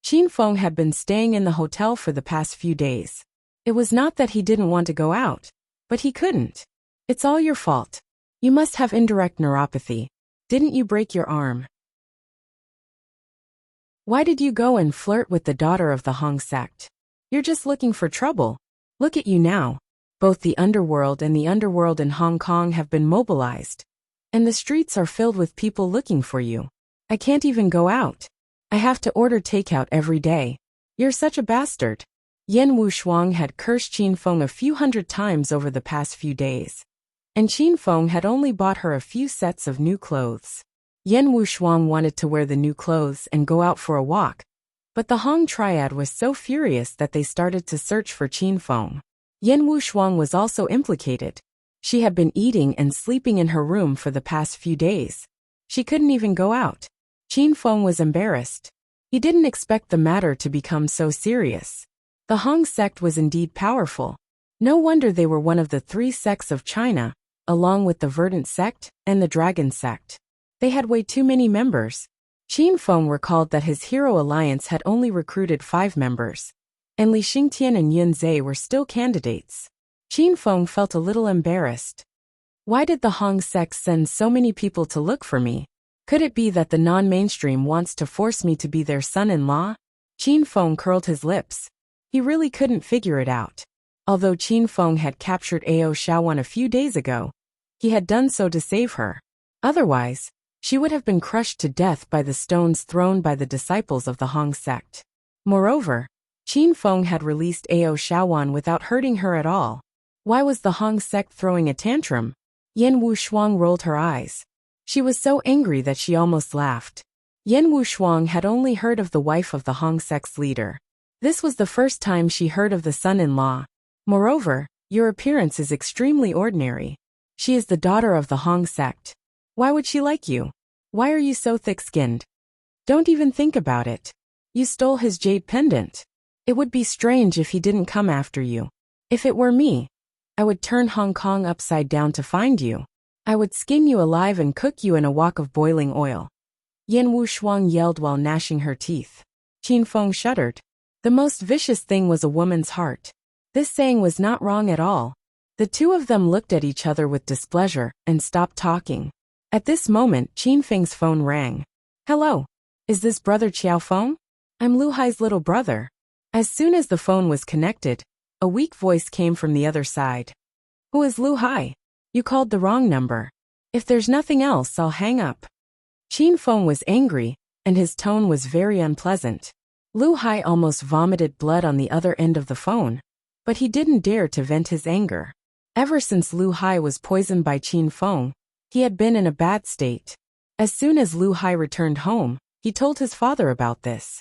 Qin Feng had been staying in the hotel for the past few days. It was not that he didn't want to go out, but he couldn't. It's all your fault. You must have indirect neuropathy. Didn't you break your arm? Why did you go and flirt with the daughter of the Hong sect? You're just looking for trouble. Look at you now. Both the underworld and the underworld in Hong Kong have been mobilized, and the streets are filled with people looking for you. I can't even go out. I have to order takeout every day. You're such a bastard. Yen Wushuang had cursed Qin Feng a few hundred times over the past few days, and Qin Feng had only bought her a few sets of new clothes. Yen Wushuang wanted to wear the new clothes and go out for a walk, but the Hong triad was so furious that they started to search for Qin Feng. Yen Wushuang was also implicated. She had been eating and sleeping in her room for the past few days. She couldn't even go out. Qin Feng was embarrassed. He didn't expect the matter to become so serious. The Hong sect was indeed powerful. No wonder they were one of the 3 sects of China, along with the Verdant sect and the Dragon sect. They had way too many members. Qin Feng recalled that his hero alliance had only recruited 5 members, and Li Xingtian and Yun Zhe were still candidates. Qin Feng felt a little embarrassed. Why did the Hong sect send so many people to look for me? Could it be that the non-mainstream wants to force me to be their son-in-law? Qin Feng curled his lips. He really couldn't figure it out. Although Qin Feng had captured Ao Shaowan a few days ago, he had done so to save her. Otherwise, she would have been crushed to death by the stones thrown by the disciples of the Hong sect. Moreover, Qin Feng had released Ao Shaowan without hurting her at all. Why was the Hong sect throwing a tantrum? Yen Wushuang rolled her eyes. She was so angry that she almost laughed. Yen Wushuang had only heard of the wife of the Hong sect's leader. This was the first time she heard of the son-in-law. Moreover, your appearance is extremely ordinary. She is the daughter of the Hong sect. Why would she like you? Why are you so thick-skinned? Don't even think about it. You stole his jade pendant. It would be strange if he didn't come after you. If it were me, I would turn Hong Kong upside down to find you. I would skin you alive and cook you in a wok of boiling oil. Yen Wushuang yelled while gnashing her teeth. Qin Feng shuddered. The most vicious thing was a woman's heart. This saying was not wrong at all. The two of them looked at each other with displeasure and stopped talking. At this moment, Qin Feng's phone rang. Hello. Is this Brother Qiao Feng? I'm Lu Hai's little brother. As soon as the phone was connected, a weak voice came from the other side. Who is Lu Hai? You called the wrong number. If there's nothing else, I'll hang up. Qin Feng was angry, and his tone was very unpleasant. Lu Hai almost vomited blood on the other end of the phone, but he didn't dare to vent his anger. Ever since Lu Hai was poisoned by Qin Feng, he had been in a bad state. As soon as Lu Hai returned home, he told his father about this.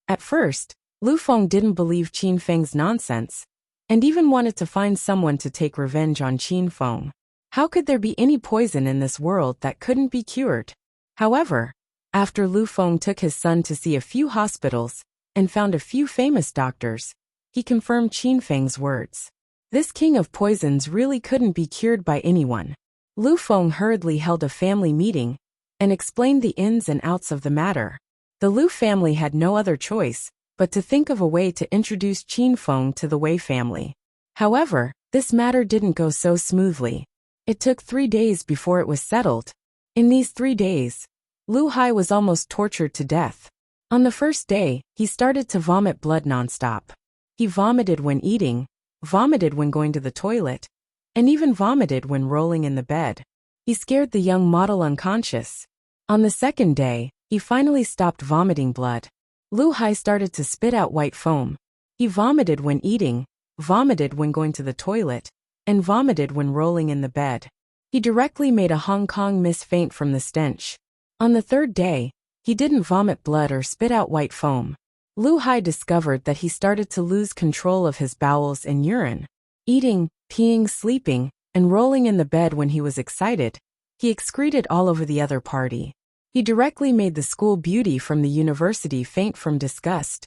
At first, Lu Feng didn't believe Qin Feng's nonsense, and even wanted to find someone to take revenge on Qin Feng. How could there be any poison in this world that couldn't be cured? However, after Lu Feng took his son to see a few hospitals and found a few famous doctors, he confirmed Qin Feng's words. This king of poisons really couldn't be cured by anyone. Lu Feng hurriedly held a family meeting and explained the ins and outs of the matter. The Lu family had no other choice but to think of a way to introduce Qin Feng to the Wei family. However, this matter didn't go so smoothly. It took 3 days before it was settled. In these 3 days, Lu Hai was almost tortured to death. On the first day, he started to vomit blood nonstop. He vomited when eating, vomited when going to the toilet, and even vomited when rolling in the bed. He scared the young model unconscious. On the second day, he finally stopped vomiting blood. Lu Hai started to spit out white foam. He vomited when eating, vomited when going to the toilet, and vomited when rolling in the bed. He directly made a Hong Kong miss faint from the stench. On the third day, he didn't vomit blood or spit out white foam. Lu Hai discovered that he started to lose control of his bowels and urine. Eating, peeing, sleeping, and rolling in the bed when he was excited, he excreted all over the other party. He directly made the school beauty from the university faint from disgust.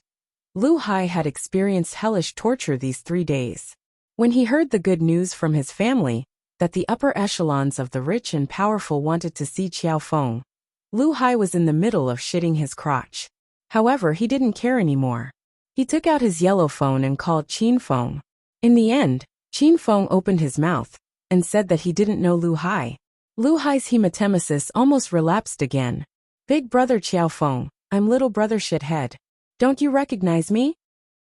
Lu Hai had experienced hellish torture these 3 days. When he heard the good news from his family, that the upper echelons of the rich and powerful wanted to see Chiao Feng, Lu Hai was in the middle of shitting his crotch. However, he didn't care anymore. He took out his yellow phone and called Qin Feng. In the end, Qin Feng opened his mouth and said that he didn't know Lu Hai. Lu Hai's hematemesis almost relapsed again. Big brother Chiao Feng, I'm little brother shithead. Don't you recognize me?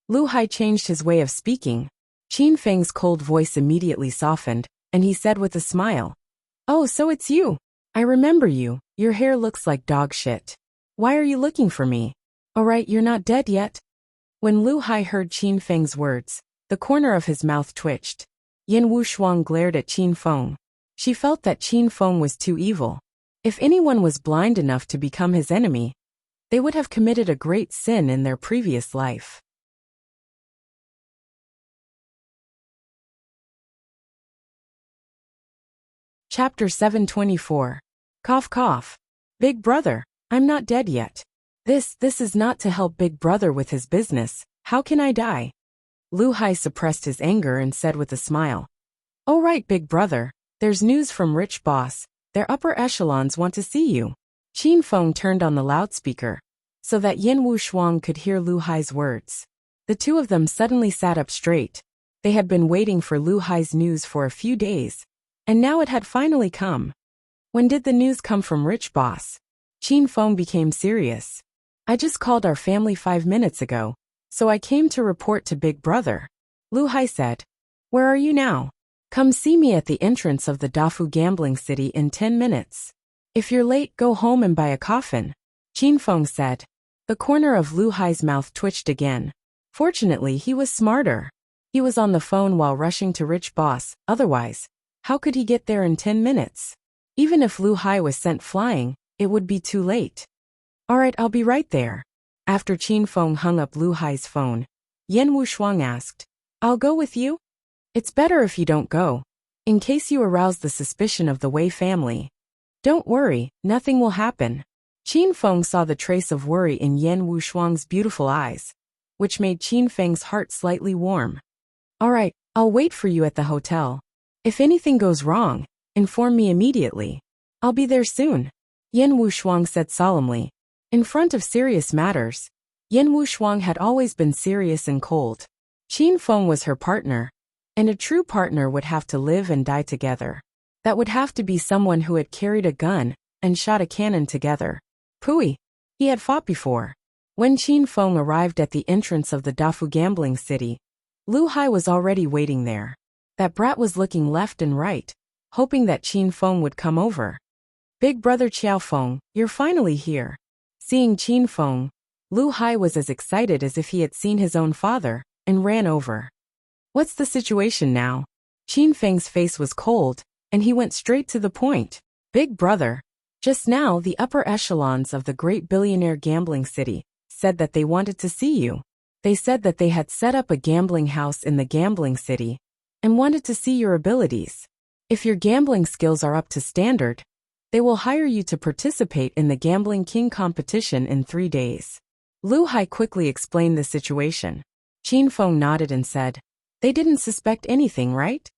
Lu Hai changed his way of speaking. Qin Feng's cold voice immediately softened, and he said with a smile, "Oh, so it's you. I remember you. Your hair looks like dog shit. Why are you looking for me? Alright, you're not dead yet." When Lu Hai heard Qin Feng's words, the corner of his mouth twitched. Yin Wushuang glared at Qin Feng. She felt that Qin Feng was too evil. If anyone was blind enough to become his enemy, they would have committed a great sin in their previous life. Chapter 724. Cough cough. Big brother, I'm not dead yet. This is not to help big brother with his business. How can I die? Lu Hai suppressed his anger and said with a smile, "Oh right, big brother, there's news from rich boss. Their upper echelons want to see you." Qin Feng turned on the loudspeaker, so that Yin Wushuang could hear Lu Hai's words. The two of them suddenly sat up straight. They had been waiting for Lu Hai's news for a few days, and now it had finally come. When did the news come from rich boss? Qin Feng became serious. I just called our family 5 minutes ago, so I came to report to big brother. Lu Hai said, "Where are you now? Come see me at the entrance of the Dafu gambling city in 10 minutes. If you're late, go home and buy a coffin." Qin Feng said. The corner of Lu Hai's mouth twitched again. Fortunately, he was smarter. He was on the phone while rushing to rich boss, otherwise, how could he get there in 10 minutes? Even if Lu Hai was sent flying, it would be too late. Alright, I'll be right there. After Qin Feng hung up Lu Hai's phone, Yin Wushuang asked, "I'll go with you? It's better if you don't go, in case you arouse the suspicion of the Wei family." "Don't worry, nothing will happen." Qin Feng saw the trace of worry in Yin Wushuang's beautiful eyes, which made Qin Feng's heart slightly warm. "Alright, I'll wait for you at the hotel. If anything goes wrong, inform me immediately. I'll be there soon," Yin Wushuang said solemnly. In front of serious matters, Yin Wushuang had always been serious and cold. Qin Feng was her partner, and a true partner would have to live and die together. That would have to be someone who had carried a gun and shot a cannon together. Pui. He had fought before. When Qin Feng arrived at the entrance of the Dafu gambling city, Lu Hai was already waiting there. That brat was looking left and right, hoping that Qin Feng would come over. "Big brother Chiao Feng, you're finally here." Seeing Qin Feng, Lu Hai was as excited as if he had seen his own father, and ran over. "What's the situation now?" Qin Feng's face was cold, and he went straight to the point. "Big brother, just now the upper echelons of the great billionaire gambling city said that they wanted to see you. They said that they had set up a gambling house in the gambling city, and wanted to see your abilities. If your gambling skills are up to standard, they will hire you to participate in the Gambling King competition in 3 days. Lu Hai quickly explained the situation. Qin Feng nodded and said, "They didn't suspect anything, right?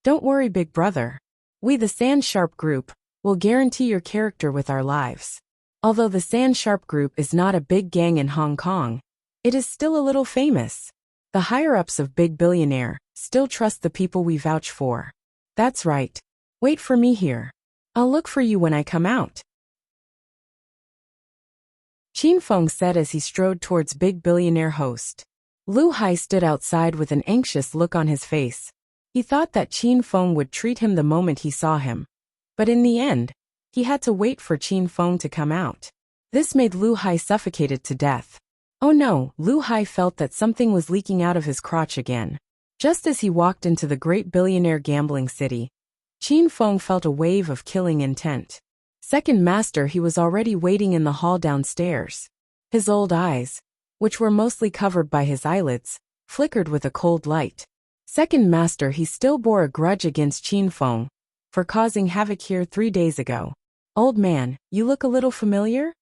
Don't worry, big brother. We, the Sand Sharp Group, will guarantee your character with our lives. Although the Sand Sharp Group is not a big gang in Hong Kong, it is still a little famous. The higher-ups of Big Billionaire still trust the people we vouch for." "That's right. Wait for me here. I'll look for you when I come out. Qin Feng said as he strode towards big billionaire host. Lu Hai stood outside with an anxious look on his face. He thought that Qin Feng would treat him the moment he saw him. But in the end, he had to wait for Qin Feng to come out. This made Lu Hai suffocated to death. Oh no, Lu Hai felt that something was leaking out of his crotch again. Just as he walked into the great billionaire gambling city, Qin Feng felt a wave of killing intent. Second Master, he was already waiting in the hall downstairs. His old eyes, which were mostly covered by his eyelids, flickered with a cold light. Second Master, he still bore a grudge against Qin Feng for causing havoc here 3 days ago. Old man, you look a little familiar?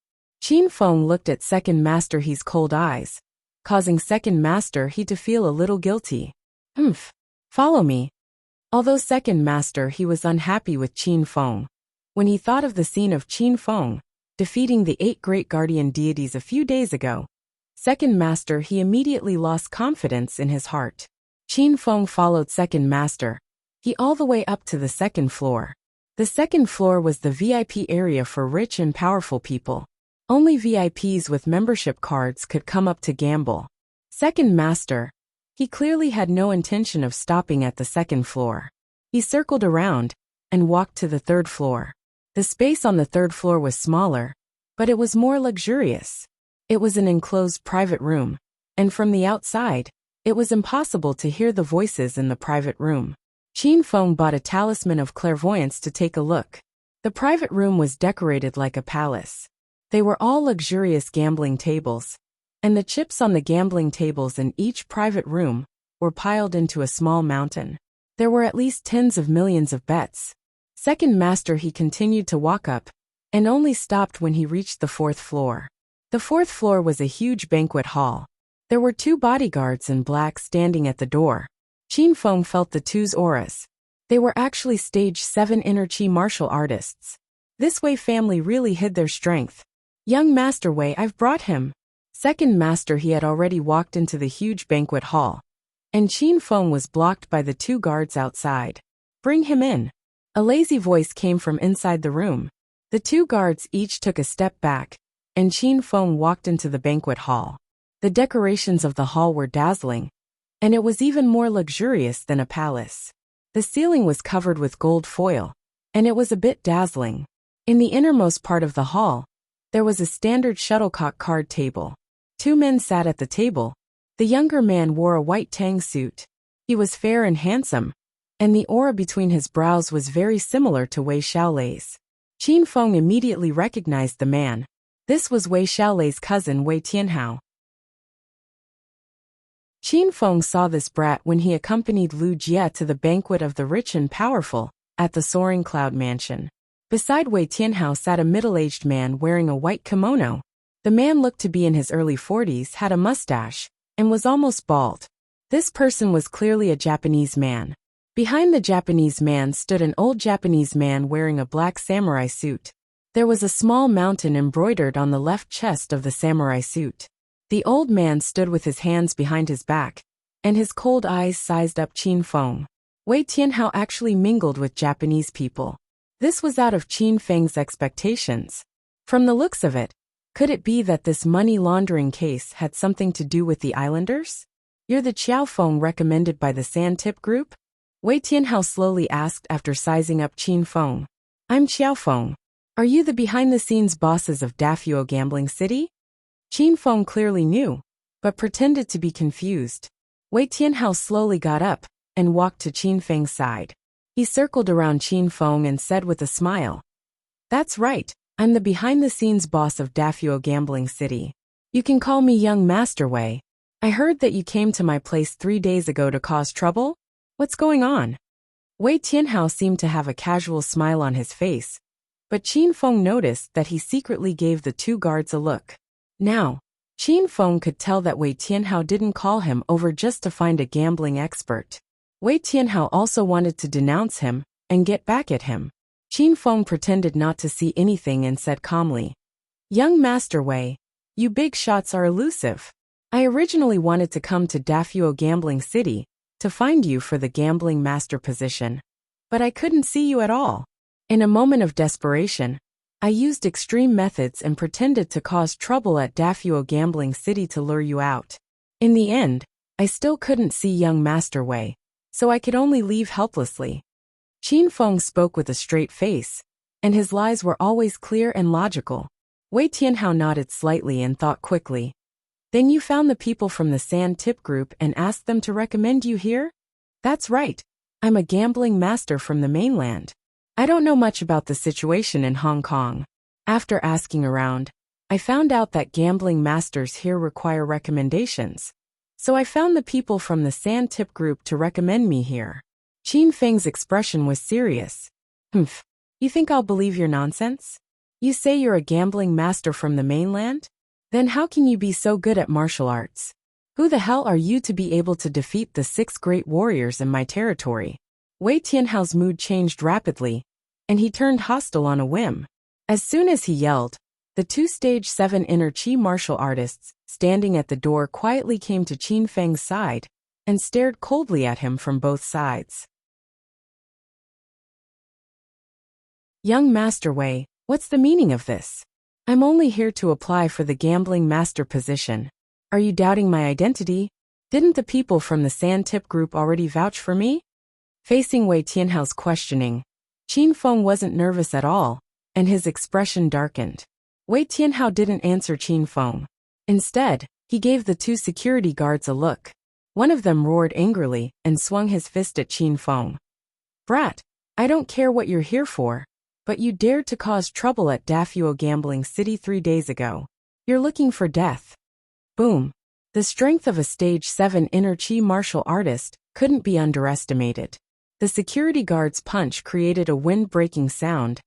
Qin Feng looked at Second Master He's cold eyes, causing Second Master He to feel a little guilty. Follow me. Although Second Master He was unhappy with Qin Feng, when he thought of the scene of Qin Feng defeating the 8 great guardian deities a few days ago, Second Master He immediately lost confidence in his heart. Qin Feng followed Second Master He all the way up to the second floor. The second floor was the VIP area for rich and powerful people. Only VIPs with membership cards could come up to gamble. Second Master He clearly had no intention of stopping at the second floor. He circled around and walked to the third floor. The space on the third floor was smaller, but it was more luxurious. It was an enclosed private room, and from the outside, it was impossible to hear the voices in the private room. Qin Feng bought a talisman of clairvoyance to take a look. The private room was decorated like a palace. They were all luxurious gambling tables, and the chips on the gambling tables in each private room were piled into a small mountain. There were at least tens of millions of bets. Second Master He continued to walk up, and only stopped when he reached the 4th floor. The 4th floor was a huge banquet hall. There were 2 bodyguards in black standing at the door. Qin Feng felt the 2's auras. They were actually stage 7 inner chi martial artists. This Wei family really hid their strength. Young Master Wei, I've brought him. Second Master He had already walked into the huge banquet hall, and Qin Feng was blocked by the 2 guards outside. Bring him in. A lazy voice came from inside the room. The 2 guards each took a step back, and Qin Feng walked into the banquet hall. The decorations of the hall were dazzling, and it was even more luxurious than a palace. The ceiling was covered with gold foil, and it was a bit dazzling. In the innermost part of the hall, there was a standard shuttlecock card table. 2 men sat at the table. The younger man wore a white tang suit. He was fair and handsome, and the aura between his brows was very similar to Wei Xiaolei's. Qin Feng immediately recognized the man. This was Wei Xiaolei's cousin Wei Tianhao. Qin Feng saw this brat when he accompanied Lu Jie to the banquet of the rich and powerful at the Soaring Cloud Mansion. Beside Wei Tianhao sat a middle-aged man wearing a white kimono. The man looked to be in his early 40s, had a mustache, and was almost bald. This person was clearly a Japanese man. Behind the Japanese man stood an old Japanese man wearing a black samurai suit. There was a small mountain embroidered on the left chest of the samurai suit. The old man stood with his hands behind his back, and his cold eyes sized up Qin Feng. Wei Tianhao actually mingled with Japanese people. This was out of Qin Feng's expectations. From the looks of it, could it be that this money laundering case had something to do with the islanders? You're the Qiao Feng recommended by the Sand Tip Group? Wei Tianhao slowly asked after sizing up Qin Feng. I'm Qiao Feng. Are you the behind-the-scenes bosses of Dafuo Gambling City? Qin Feng clearly knew, but pretended to be confused. Wei Tianhao slowly got up and walked to Qin Feng's side. He circled around Qin Feng and said with a smile, "That's right, I'm the behind-the-scenes boss of Dafuo Gambling City. You can call me Young Master Wei. I heard that you came to my place 3 days ago to cause trouble? What's going on?" Wei Tianhao seemed to have a casual smile on his face, but Qin Feng noticed that he secretly gave the 2 guards a look. Now, Qin Feng could tell that Wei Tianhao didn't call him over just to find a gambling expert. Wei Tianhao also wanted to denounce him and get back at him. Qin Feng pretended not to see anything and said calmly, "Young Master Wei, you big shots are elusive. I originally wanted to come to Dafuo Gambling City to find you for the gambling master position. but I couldn't see you at all. In a moment of desperation, I used extreme methods and pretended to cause trouble at Dafuo Gambling City to lure you out. In the end, I still couldn't see young Master Wei, so I could only leave helplessly. Qin Feng spoke with a straight face, and his lies were always clear and logical. Wei Tianhao nodded slightly and thought quickly. Then you found the people from the Sand Tip group and asked them to recommend you here? That's right. I'm a gambling master from the mainland. I don't know much about the situation in Hong Kong. After asking around, I found out that gambling masters here require recommendations. So I found the people from the Sand Tip group to recommend me here. Qin Feng's expression was serious. Humph. You think I'll believe your nonsense? You say you're a gambling master from the mainland? Then how can you be so good at martial arts? Who the hell are you to be able to defeat the 6 great warriors in my territory? Wei Tianhao's mood changed rapidly, and he turned hostile on a whim. As soon as he yelled, the 2 Stage 7 inner Qi martial artists, standing at the door, quietly came to Qin Feng's side and stared coldly at him from both sides. Young Master Wei, what's the meaning of this? I'm only here to apply for the gambling master position. Are you doubting my identity? Didn't the people from the Sand Tip group already vouch for me? Facing Wei Tianhao's questioning, Qin Feng wasn't nervous at all, and his expression darkened. Wei Tianhao didn't answer Qin Feng. Instead, he gave the 2 security guards a look. One of them roared angrily and swung his fist at Qin Feng. Brat, I don't care what you're here for, but you dared to cause trouble at Dafuo Gambling City 3 days ago. You're looking for death. Boom. The strength of a Stage 7 inner Qi martial artist couldn't be underestimated. The security guard's punch created a wind-breaking sound,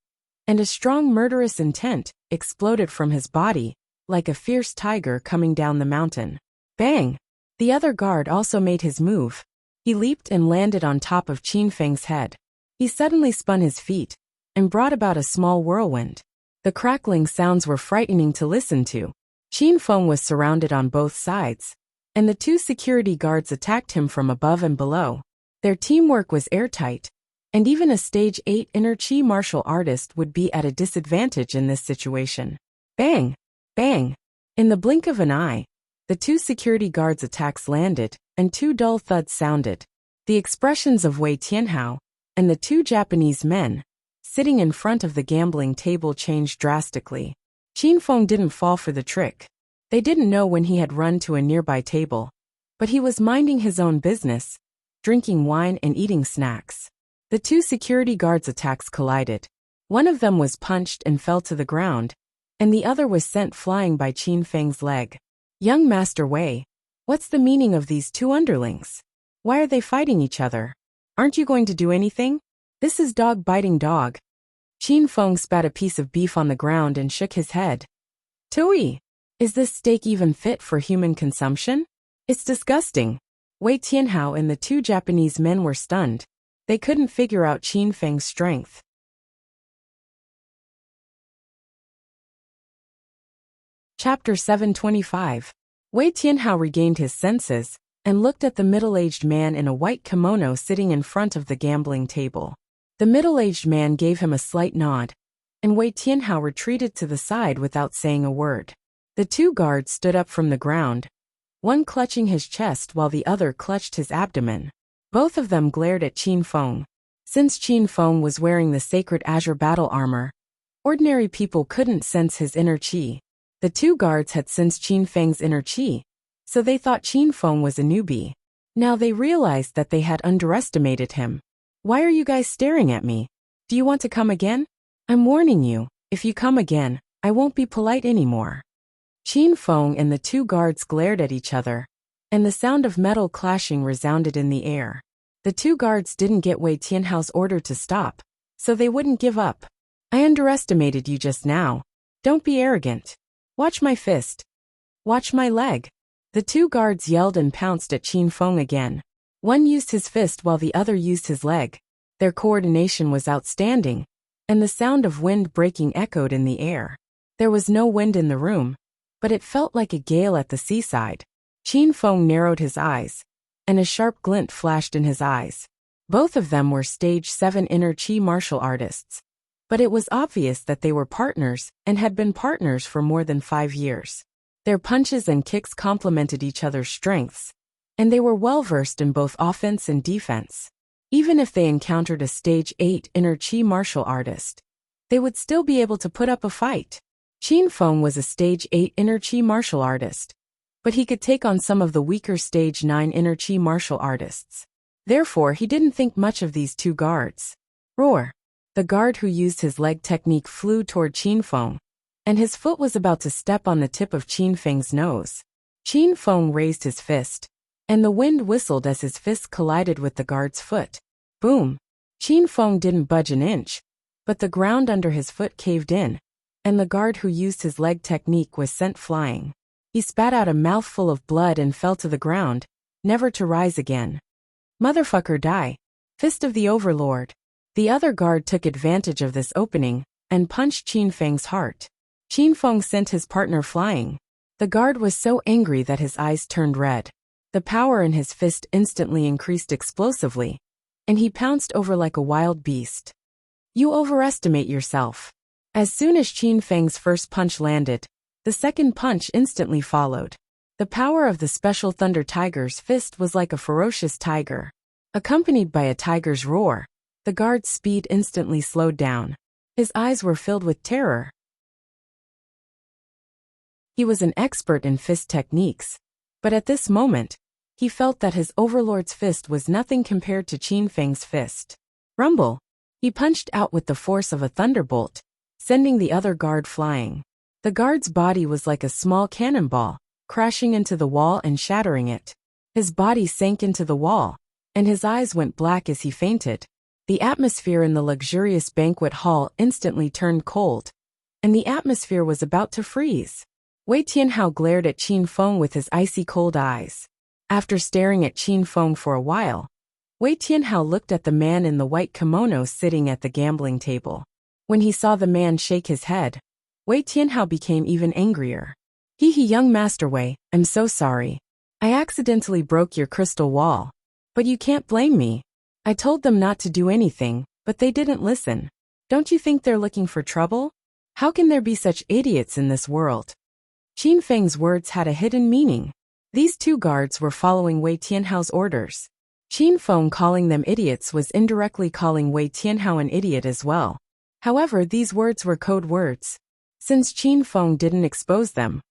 and a strong murderous intent exploded from his body, like a fierce tiger coming down the mountain. Bang! The other guard also made his move. He leaped and landed on top of Qin Feng's head. He suddenly spun his feet and brought about a small whirlwind. The crackling sounds were frightening to listen to. Qin Feng was surrounded on both sides, and the 2 security guards attacked him from above and below. Their teamwork was airtight, and even a Stage 8 inner Qi martial artist would be at a disadvantage in this situation. Bang! Bang! In the blink of an eye, the 2 security guards' attacks landed, and 2 dull thuds sounded. The expressions of Wei Tianhao and the 2 Japanese men sitting in front of the gambling table changed drastically. Qin Feng didn't fall for the trick. They didn't know when he had run to a nearby table, but he was minding his own business, drinking wine and eating snacks. The 2 security guards' attacks collided. One of them was punched and fell to the ground, and the other was sent flying by Qin Feng's leg. Young Master Wei, what's the meaning of these 2 underlings? Why are they fighting each other? Aren't you going to do anything? This is dog biting dog. Qin Feng spat a piece of beef on the ground and shook his head. Tui, is this steak even fit for human consumption? It's disgusting. Wei Tianhao and the 2 Japanese men were stunned. They couldn't figure out Qin Feng's strength. Chapter 725. Wei Tianhao regained his senses and looked at the middle-aged man in a white kimono sitting in front of the gambling table. The middle-aged man gave him a slight nod, and Wei Tianhao retreated to the side without saying a word. The 2 guards stood up from the ground, one clutching his chest while the other clutched his abdomen. Both of them glared at Qin Feng. Since Qin Feng was wearing the sacred azure battle armor, ordinary people couldn't sense his inner qi. The 2 guards had sensed Qin Feng's inner qi, so they thought Qin Feng was a newbie. Now they realized that they had underestimated him. Why are you guys staring at me? Do you want to come again? I'm warning you, if you come again, I won't be polite anymore. Qin Feng and the 2 guards glared at each other, and the sound of metal clashing resounded in the air. The 2 guards didn't get Wei Tianhao's order to stop, so they wouldn't give up. I underestimated you just now. Don't be arrogant. Watch my fist. Watch my leg. The 2 guards yelled and pounced at Qin Feng again. One used his fist while the other used his leg. Their coordination was outstanding, and the sound of wind breaking echoed in the air. There was no wind in the room, but it felt like a gale at the seaside. Qin Feng narrowed his eyes, and a sharp glint flashed in his eyes. Both of them were stage 7 inner chi martial artists. But it was obvious that they were partners and had been partners for more than 5 years. Their punches and kicks complemented each other's strengths, and they were well-versed in both offense and defense. Even if they encountered a stage 8 inner chi martial artist, they would still be able to put up a fight. Qin Feng was a stage 8 inner chi martial artist, but he could take on some of the weaker stage 9 inner chi martial artists. Therefore, he didn't think much of these two guards. Roar! The guard who used his leg technique flew toward Qin Feng, and his foot was about to step on the tip of Qin Feng's nose. Qin Feng raised his fist, and the wind whistled as his fist collided with the guard's foot. Boom! Qin Feng didn't budge an inch, but the ground under his foot caved in, and the guard who used his leg technique was sent flying. He spat out a mouthful of blood and fell to the ground, never to rise again. Motherfucker die. Fist of the Overlord. The other guard took advantage of this opening and punched Qin Feng's heart. Qin Feng sent his partner flying. The guard was so angry that his eyes turned red. The power in his fist instantly increased explosively, and he pounced over like a wild beast. You overestimate yourself. As soon as Qin Feng's first punch landed, the second punch instantly followed. The power of the special Thunder Tiger's fist was like a ferocious tiger. Accompanied by a tiger's roar, the guard's speed instantly slowed down. His eyes were filled with terror. He was an expert in fist techniques, but at this moment, he felt that his overlord's fist was nothing compared to Qin Feng's fist. Rumble! He punched out with the force of a thunderbolt, sending the other guard flying. The guard's body was like a small cannonball, crashing into the wall and shattering it. His body sank into the wall, and his eyes went black as he fainted. The atmosphere in the luxurious banquet hall instantly turned cold, and the atmosphere was about to freeze. Wei Tianhao glared at Qin Feng with his icy cold eyes. After staring at Qin Feng for a while, Wei Tianhao looked at the man in the white kimono sitting at the gambling table. When he saw the man shake his head, Wei Tianhao became even angrier. Young Master Wei, I'm so sorry. I accidentally broke your crystal wall. But you can't blame me. I told them not to do anything, but they didn't listen. Don't you think they're looking for trouble? How can there be such idiots in this world? Qin Feng's words had a hidden meaning. These two guards were following Wei Tianhao's orders. Qin Feng calling them idiots was indirectly calling Wei Tianhao an idiot as well. However, these words were code words. Since Qin Feng didn't expose them,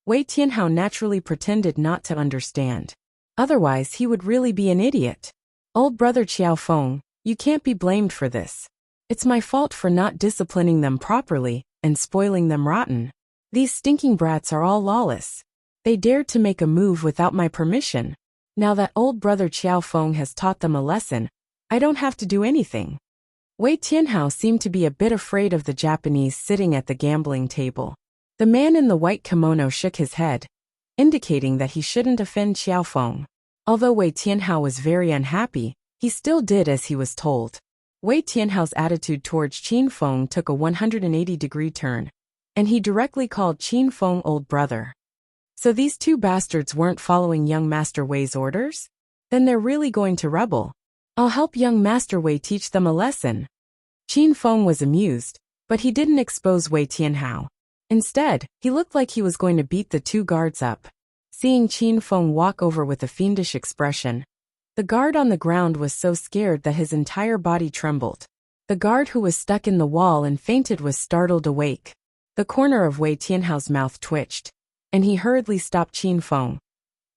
Wei Tianhao naturally pretended not to understand. Otherwise, he would really be an idiot. Old brother Qiao Feng, you can't be blamed for this. It's my fault for not disciplining them properly and spoiling them rotten. These stinking brats are all lawless. They dared to make a move without my permission. Now that old brother Qiao Feng has taught them a lesson, I don't have to do anything. Wei Tianhao seemed to be a bit afraid of the Japanese sitting at the gambling table. The man in the white kimono shook his head, indicating that he shouldn't offend Qiao Feng. Although Wei Tianhao was very unhappy, he still did as he was told. Wei Tianhao's attitude towards Qin Feng took a 180-degree turn, and he directly called Qin Feng old brother. So these two bastards weren't following young Master Wei's orders? Then they're really going to rebel. I'll help young Master Wei teach them a lesson. Qin Feng was amused, but he didn't expose Wei Tianhao. Instead, he looked like he was going to beat the two guards up. Seeing Qin Feng walk over with a fiendish expression, the guard on the ground was so scared that his entire body trembled. The guard who was stuck in the wall and fainted was startled awake. The corner of Wei Tianhao's mouth twitched, and he hurriedly stopped Qin Feng.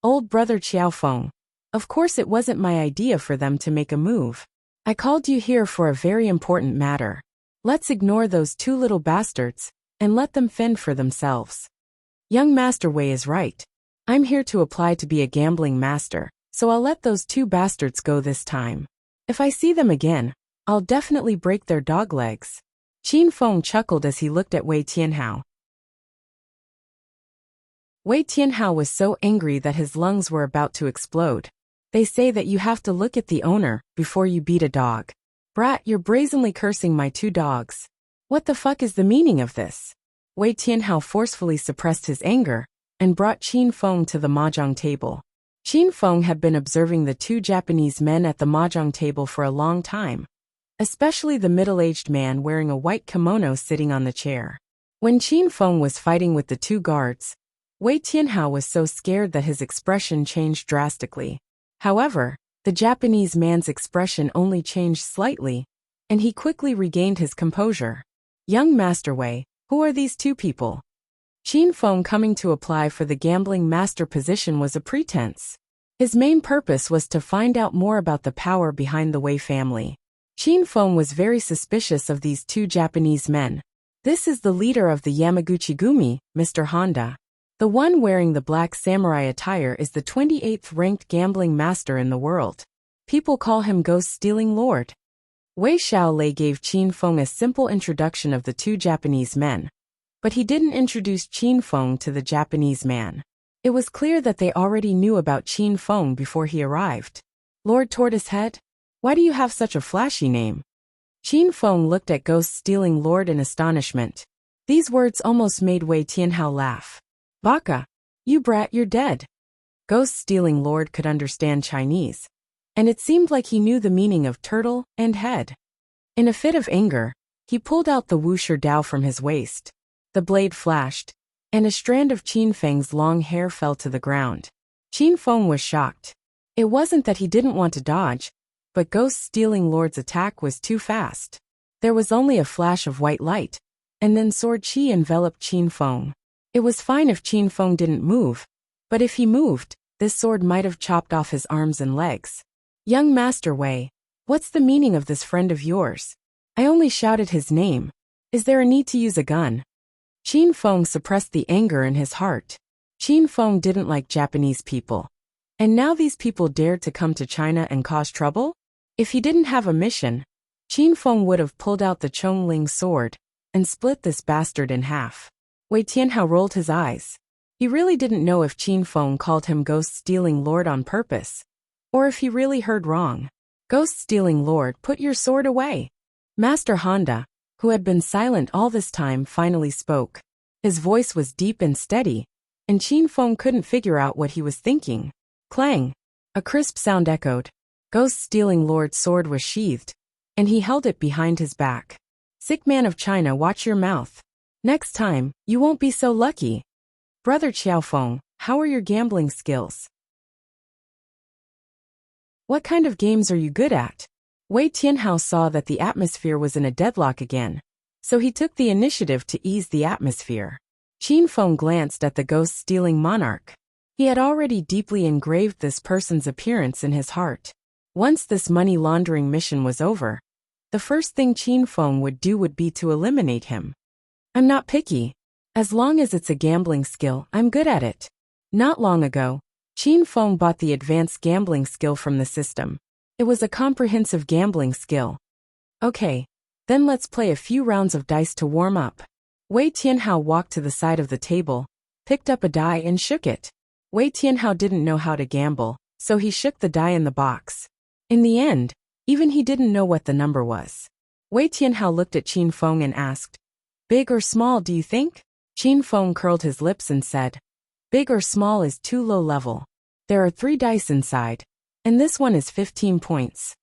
Old brother Qiao Feng, of course it wasn't my idea for them to make a move. I called you here for a very important matter. Let's ignore those two little bastards, and let them fend for themselves. Young Master Wei is right. I'm here to apply to be a gambling master, so I'll let those two bastards go this time. If I see them again, I'll definitely break their dog legs. Qin Feng chuckled as he looked at Wei Tianhao. Wei Tianhao was so angry that his lungs were about to explode. They say that you have to look at the owner before you beat a dog. Brat, you're brazenly cursing my two dogs. What the fuck is the meaning of this? Wei Tianhao forcefully suppressed his anger and brought Qin Feng to the mahjong table. Qin Feng had been observing the two Japanese men at the mahjong table for a long time, especially the middle-aged man wearing a white kimono sitting on the chair. When Qin Feng was fighting with the two guards, Wei Tianhao was so scared that his expression changed drastically. However, the Japanese man's expression only changed slightly, and he quickly regained his composure. Young Master Wei, who are these two people? Qin Feng coming to apply for the gambling master position was a pretense. His main purpose was to find out more about the power behind the Wei family. Qin Feng was very suspicious of these two Japanese men. This is the leader of the Yamaguchi Gumi, Mr. Honda. The one wearing the black samurai attire is the 28th ranked gambling master in the world. People call him Ghost-Stealing Lord. Wei Xiaolei gave Qin Feng a simple introduction of the two Japanese men, but he didn't introduce Qin Feng to the Japanese man. It was clear that they already knew about Qin Feng before he arrived. Lord Tortoisehead? Why do you have such a flashy name? Qin Feng looked at Ghost-Stealing Lord in astonishment. These words almost made Wei Tianhao laugh. Baka! You brat, you're dead. Ghost-Stealing Lord could understand Chinese, and it seemed like he knew the meaning of turtle and head. In a fit of anger, he pulled out the Wuxia Dao from his waist. The blade flashed, and a strand of Qin Feng's long hair fell to the ground. Qin Feng was shocked. It wasn't that he didn't want to dodge, but Ghost-Stealing Lord's attack was too fast. There was only a flash of white light, and then sword chi enveloped Qin Feng. It was fine if Qin Feng didn't move, but if he moved, this sword might have chopped off his arms and legs. Young Master Wei, what's the meaning of this friend of yours? I only shouted his name. Is there a need to use a gun? Qin Feng suppressed the anger in his heart. Qin Feng didn't like Japanese people. And now these people dared to come to China and cause trouble? If he didn't have a mission, Qin Feng would have pulled out the Chongling sword and split this bastard in half. Wei Tianhao rolled his eyes. He really didn't know if Qin Feng called him Ghost-Stealing Lord on purpose, or if he really heard wrong. Ghost-Stealing Lord, put your sword away. Master Honda, who had been silent all this time, finally spoke. His voice was deep and steady, and Qin Feng couldn't figure out what he was thinking. Clang! A crisp sound echoed. Ghost-Stealing Lord's sword was sheathed, and he held it behind his back. Sick man of China, watch your mouth. Next time, you won't be so lucky. Brother Qiaofeng, how are your gambling skills? What kind of games are you good at? Wei Tianhao saw that the atmosphere was in a deadlock again, so he took the initiative to ease the atmosphere. Qin Feng glanced at the ghost-stealing monarch. He had already deeply engraved this person's appearance in his heart. Once this money laundering mission was over, the first thing Qin Feng would do would be to eliminate him. I'm not picky. As long as it's a gambling skill, I'm good at it. Not long ago, Qin Feng bought the advanced gambling skill from the system. It was a comprehensive gambling skill. Okay, then let's play a few rounds of dice to warm up. Wei Tianhao walked to the side of the table, picked up a die and shook it. Wei Tianhao didn't know how to gamble, so he shook the die in the box. In the end, even he didn't know what the number was. Wei Tianhao looked at Qin Feng and asked, big or small, do you think? Qin Feng curled his lips and said, big or small is too low level. There are 3 dice inside, and this one is 15 points.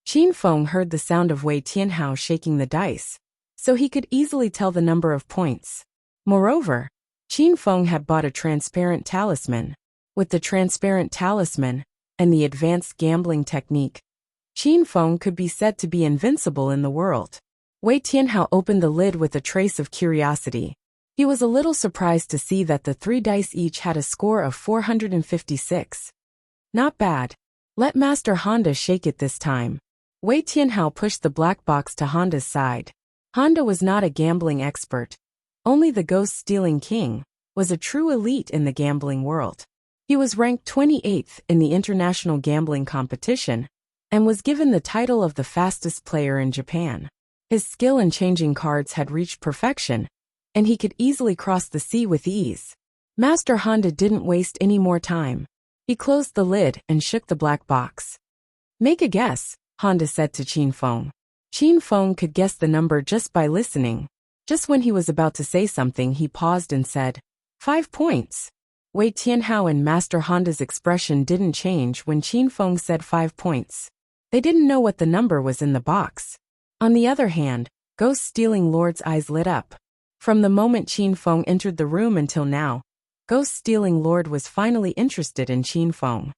Qin Feng heard the sound of Wei Tianhao shaking the dice, so he could easily tell the number of points. Moreover, Qin Feng had bought a transparent talisman. With the transparent talisman and the advanced gambling technique, Qin Feng could be said to be invincible in the world. Wei Tianhao opened the lid with a trace of curiosity. He was a little surprised to see that the 3 dice each had a score of 456. Not bad. Let Master Honda shake it this time. Wei Tianhao pushed the black box to Honda's side. Honda was not a gambling expert. Only the Ghost-Stealing King was a true elite in the gambling world. He was ranked 28th in the international gambling competition and was given the title of the fastest player in Japan. His skill in changing cards had reached perfection, and he could easily cross the sea with ease. Master Honda didn't waste any more time. He closed the lid and shook the black box. Make a guess, Honda said to Qin Feng. Qin Feng could guess the number just by listening. Just when he was about to say something, he paused and said, 5 points. Wei Tianhao and Master Honda's expression didn't change when Qin Feng said 5 points. They didn't know what the number was in the box. On the other hand, Ghost-Stealing Lord's eyes lit up. From the moment Qin Feng entered the room until now, Ghost-Stealing Lord was finally interested in Qin Feng.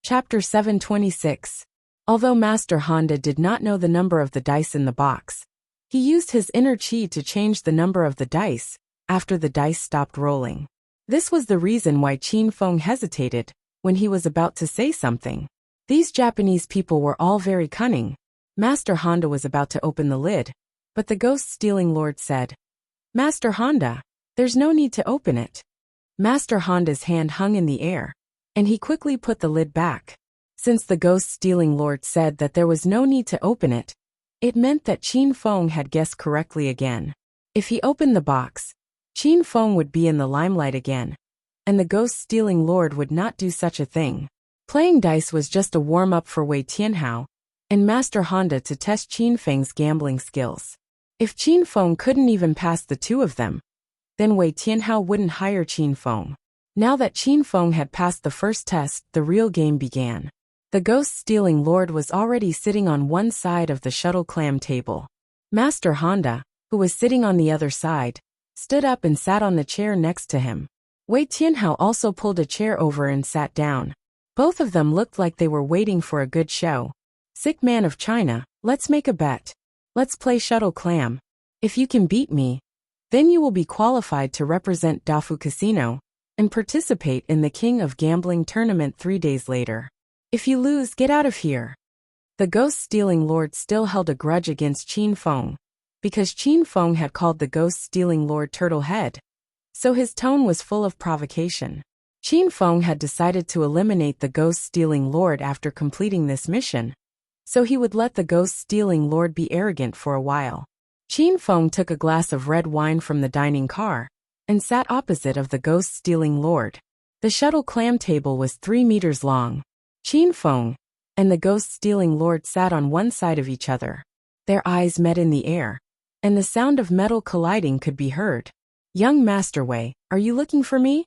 Chapter 726. Although Master Honda did not know the number of the dice in the box, he used his inner chi to change the number of the dice after the dice stopped rolling. This was the reason why Qin Feng hesitated when he was about to say something. These Japanese people were all very cunning. Master Honda was about to open the lid, but the Ghost-Stealing Lord said, "Master Honda, there's no need to open it." Master Honda's hand hung in the air, and he quickly put the lid back. Since the Ghost-Stealing Lord said that there was no need to open it, it meant that Qin Feng had guessed correctly again. If he opened the box, Qin Feng would be in the limelight again, and the Ghost-Stealing Lord would not do such a thing. Playing dice was just a warm-up for Wei Tianhao and Master Honda to test Qin Feng's gambling skills. If Qin Feng couldn't even pass the two of them, then Wei Tianhao wouldn't hire Qin Feng. Now that Qin Feng had passed the first test, the real game began. The Ghost-Stealing Lord was already sitting on one side of the shuttle clam table. Master Honda, who was sitting on the other side, stood up and sat on the chair next to him. Wei Tianhao also pulled a chair over and sat down. Both of them looked like they were waiting for a good show. "Sick man of China, let's make a bet. Let's play shuttle clam. If you can beat me, then you will be qualified to represent Dafu Casino and participate in the King of Gambling tournament 3 days later. If you lose, get out of here." The Ghost-Stealing Lord still held a grudge against Qin Feng, because Qin Feng had called the Ghost-Stealing Lord Turtle Head, so his tone was full of provocation. Qin Feng had decided to eliminate the Ghost-Stealing Lord after completing this mission, so he would let the Ghost-Stealing Lord be arrogant for a while. Qin Feng took a glass of red wine from the dining car and sat opposite of the Ghost-Stealing Lord. The shuttle clam table was 3 meters long. Qin Feng and the Ghost-Stealing Lord sat on one side of each other. Their eyes met in the air, and the sound of metal colliding could be heard. "Young Master Wei, are you looking for me?"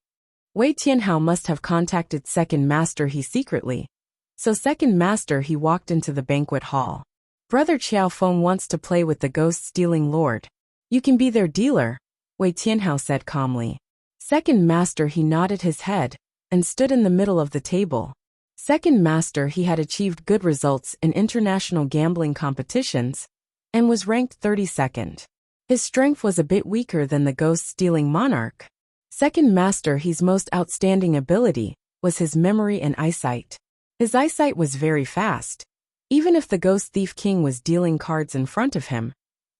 Wei Tianhao must have contacted Second Master He secretly. So Second Master He walked into the banquet hall. "Brother Qiao Feng wants to play with the Ghost-Stealing Lord. You can be their dealer," Wei Tianhao said calmly. Second Master He nodded his head and stood in the middle of the table. Second Master He had achieved good results in international gambling competitions and was ranked 32nd. His strength was a bit weaker than the Ghost-Stealing Monarch. Second Master He's most outstanding ability was his memory and eyesight. His eyesight was very fast. Even if the Ghost Thief King was dealing cards in front of him,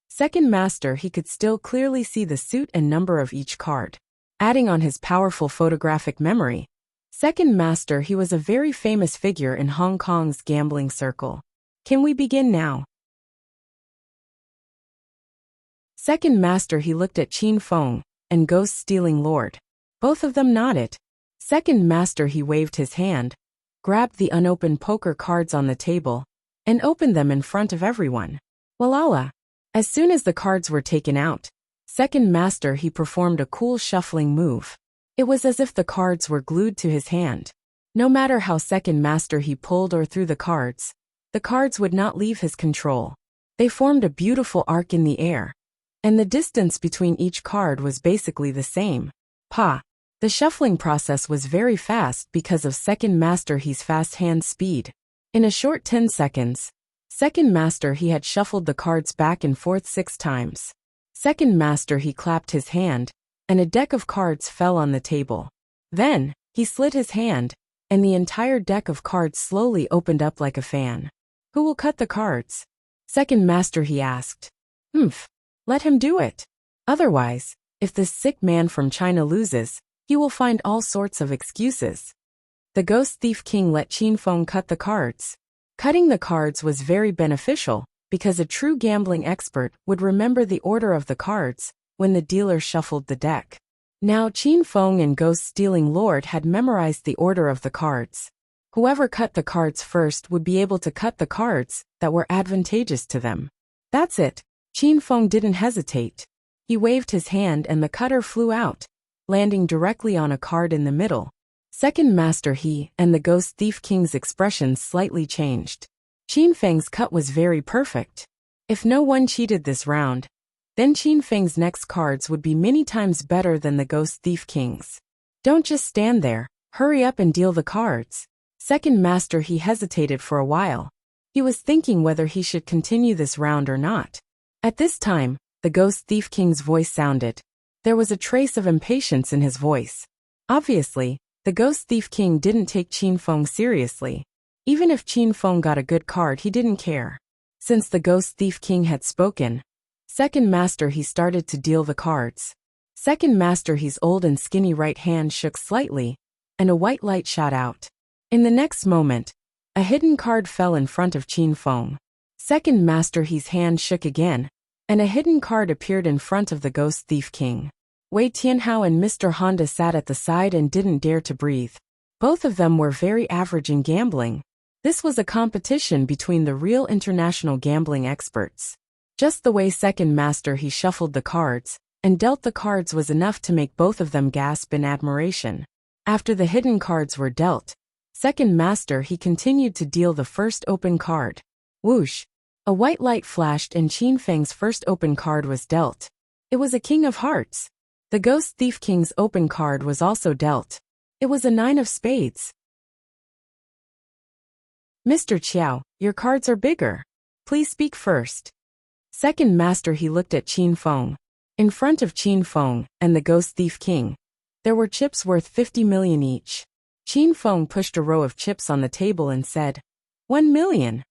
Second Master He could still clearly see the suit and number of each card. Adding on his powerful photographic memory, Second Master He was a very famous figure in Hong Kong's gambling circle. "Can we begin now?" Second Master He looked at Qin Feng and Ghost-Stealing Lord. Both of them nodded. Second Master He waved his hand, grabbed the unopened poker cards on the table, and opened them in front of everyone. Walala! As soon as the cards were taken out, Second Master He performed a cool shuffling move. It was as if the cards were glued to his hand. No matter how Second Master He pulled or threw the cards would not leave his control. They formed a beautiful arc in the air, and the distance between each card was basically the same. The shuffling process was very fast because of Second Master He's fast hand speed. In a short 10 seconds, Second Master He had shuffled the cards back and forth 6 times. Second Master He clapped his hand, and a deck of cards fell on the table. Then, he slid his hand, and the entire deck of cards slowly opened up like a fan. "Who will cut the cards?" Second Master He asked. Let him do it. Otherwise, if this sick man from China loses, he will find all sorts of excuses." The Ghost Thief King let Qin Feng cut the cards. Cutting the cards was very beneficial, because a true gambling expert would remember the order of the cards when the dealer shuffled the deck. Now Qin Feng and Ghost-Stealing Lord had memorized the order of the cards. Whoever cut the cards first would be able to cut the cards that were advantageous to them. That's it. Qin Feng didn't hesitate. He waved his hand and the cutter flew out, landing directly on a card in the middle. Second Master He and the Ghost Thief King's expressions slightly changed. Qin Feng's cut was very perfect. If no one cheated this round, then Qin Feng's next cards would be many times better than the Ghost Thief King's. Don't just stand there, hurry up and deal the cards. Second Master He hesitated for a while. He was thinking whether he should continue this round or not. At this time, the Ghost Thief King's voice sounded. There was a trace of impatience in his voice. Obviously, the Ghost Thief King didn't take Qin Feng seriously. Even if Qin Feng got a good card, he didn't care. Since the Ghost Thief King had spoken, Second Master He started to deal the cards. Second Master He's old and skinny right hand shook slightly, and a white light shot out. In the next moment, a hidden card fell in front of Qin Feng. Second Master He's hand shook again, and a hidden card appeared in front of the Ghost Thief King. Wei Tianhao and Mr. Honda sat at the side and didn't dare to breathe. Both of them were very average in gambling. This was a competition between the real international gambling experts. Just the way Second Master He shuffled the cards and dealt the cards was enough to make both of them gasp in admiration. After the hidden cards were dealt, Second Master He continued to deal the first open card. Whoosh! A white light flashed and Qin Feng's first open card was dealt. It was a King of Hearts. The Ghost Thief King's open card was also dealt. It was a 9 of spades. Mr. Qiao, your cards are bigger. Please speak first. Second Master He looked at Qin Feng. In front of Qin Feng and the Ghost Thief King, there were chips worth 50 million each. Qin Feng pushed a row of chips on the table and said, 1 million.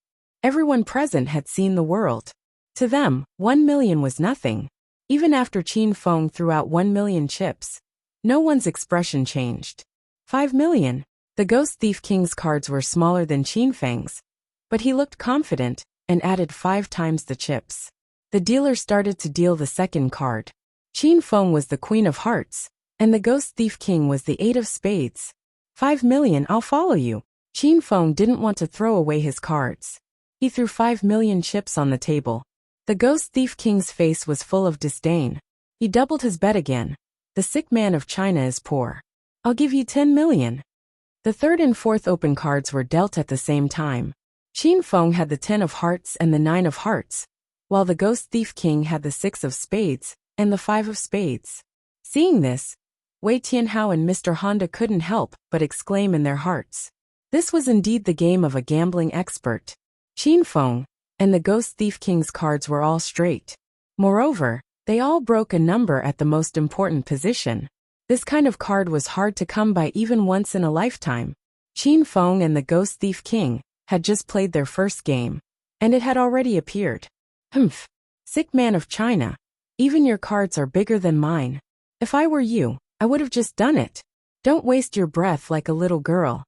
Everyone present had seen the world. To them, 1 million was nothing. Even after Qin Feng threw out 1 million chips, no one's expression changed. 5 million. The Ghost Thief King's cards were smaller than Qin Feng's, but he looked confident and added 5 times the chips. The dealer started to deal the second card. Qin Feng was the Queen of Hearts, and the Ghost Thief King was the 8 of spades. 5 million, I'll follow you. Qin Feng didn't want to throw away his cards. He threw 5 million chips on the table. The Ghost Thief King's face was full of disdain. He doubled his bet again. The sick man of China is poor. I'll give you 10 million. The third and fourth open cards were dealt at the same time. Qin Feng had the 10 of hearts and the 9 of hearts, while the Ghost Thief King had the 6 of spades and the 5 of spades. Seeing this, Wei Tianhao and Mr. Honda couldn't help but exclaim in their hearts. This was indeed the game of a gambling expert. Qin Feng and the Ghost Thief King's cards were all straight. Moreover, they all broke a number at the most important position. This kind of card was hard to come by even once in a lifetime. Qin Feng and the Ghost Thief King had just played their first game, and it had already appeared. Humph! Sick man of China. Even your cards are bigger than mine. If I were you, I would have just done it. Don't waste your breath like a little girl.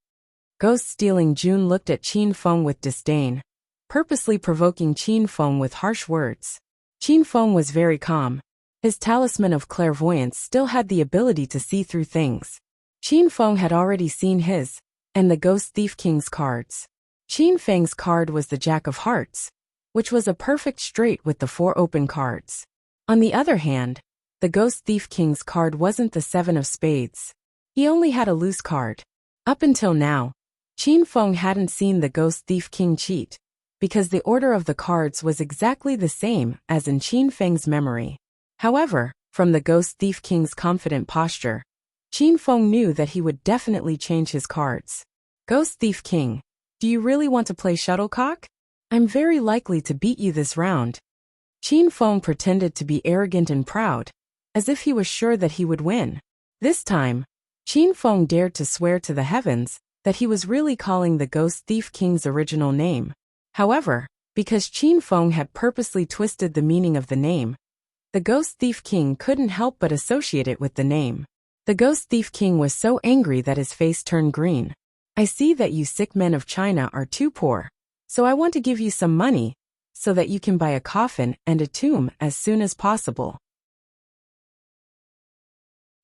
Ghost Stealing June looked at Qin Feng with disdain, purposely provoking Qin Feng with harsh words. Qin Feng was very calm. His talisman of clairvoyance still had the ability to see through things. Qin Feng had already seen his, and the Ghost Thief King's cards. Qin Feng's card was the Jack of Hearts, which was a perfect straight with the 4 open cards. On the other hand, the Ghost Thief King's card wasn't the 7 of spades. He only had a loose card. Up until now, Qin Feng hadn't seen the Ghost Thief King cheat, because the order of the cards was exactly the same as in Qin Feng's memory. However, from the Ghost Thief King's confident posture, Qin Feng knew that he would definitely change his cards. Ghost Thief King, do you really want to play shuttlecock? I'm very likely to beat you this round. Qin Feng pretended to be arrogant and proud, as if he was sure that he would win. This time, Qin Feng dared to swear to the heavens that he was really calling the Ghost Thief King's original name. However, because Qin Feng had purposely twisted the meaning of the name, the Ghost Thief King couldn't help but associate it with the name. The Ghost Thief King was so angry that his face turned green. I see that you sick men of China are too poor, so I want to give you some money, so that you can buy a coffin and a tomb as soon as possible.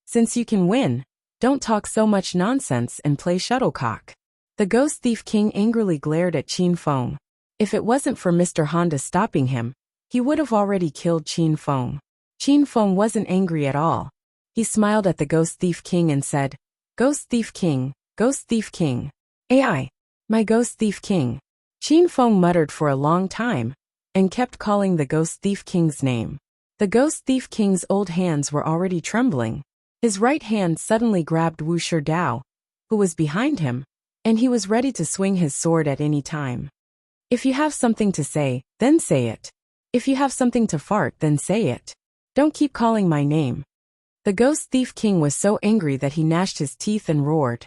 Since you can win, don't talk so much nonsense and play shuttlecock. The Ghost Thief King angrily glared at Qin Feng. If it wasn't for Mr. Honda stopping him, he would have already killed Qin Feng. Qin Feng wasn't angry at all. He smiled at the Ghost Thief King and said, "Ghost Thief King, Ghost Thief King. AI, my Ghost Thief King." Qin Feng muttered for a long time and kept calling the Ghost Thief King's name. The Ghost Thief King's old hands were already trembling. His right hand suddenly grabbed Wuxia Dao, who was behind him, and he was ready to swing his sword at any time. If you have something to say, then say it. If you have something to fart, then say it. Don't keep calling my name. The Ghost Thief King was so angry that he gnashed his teeth and roared.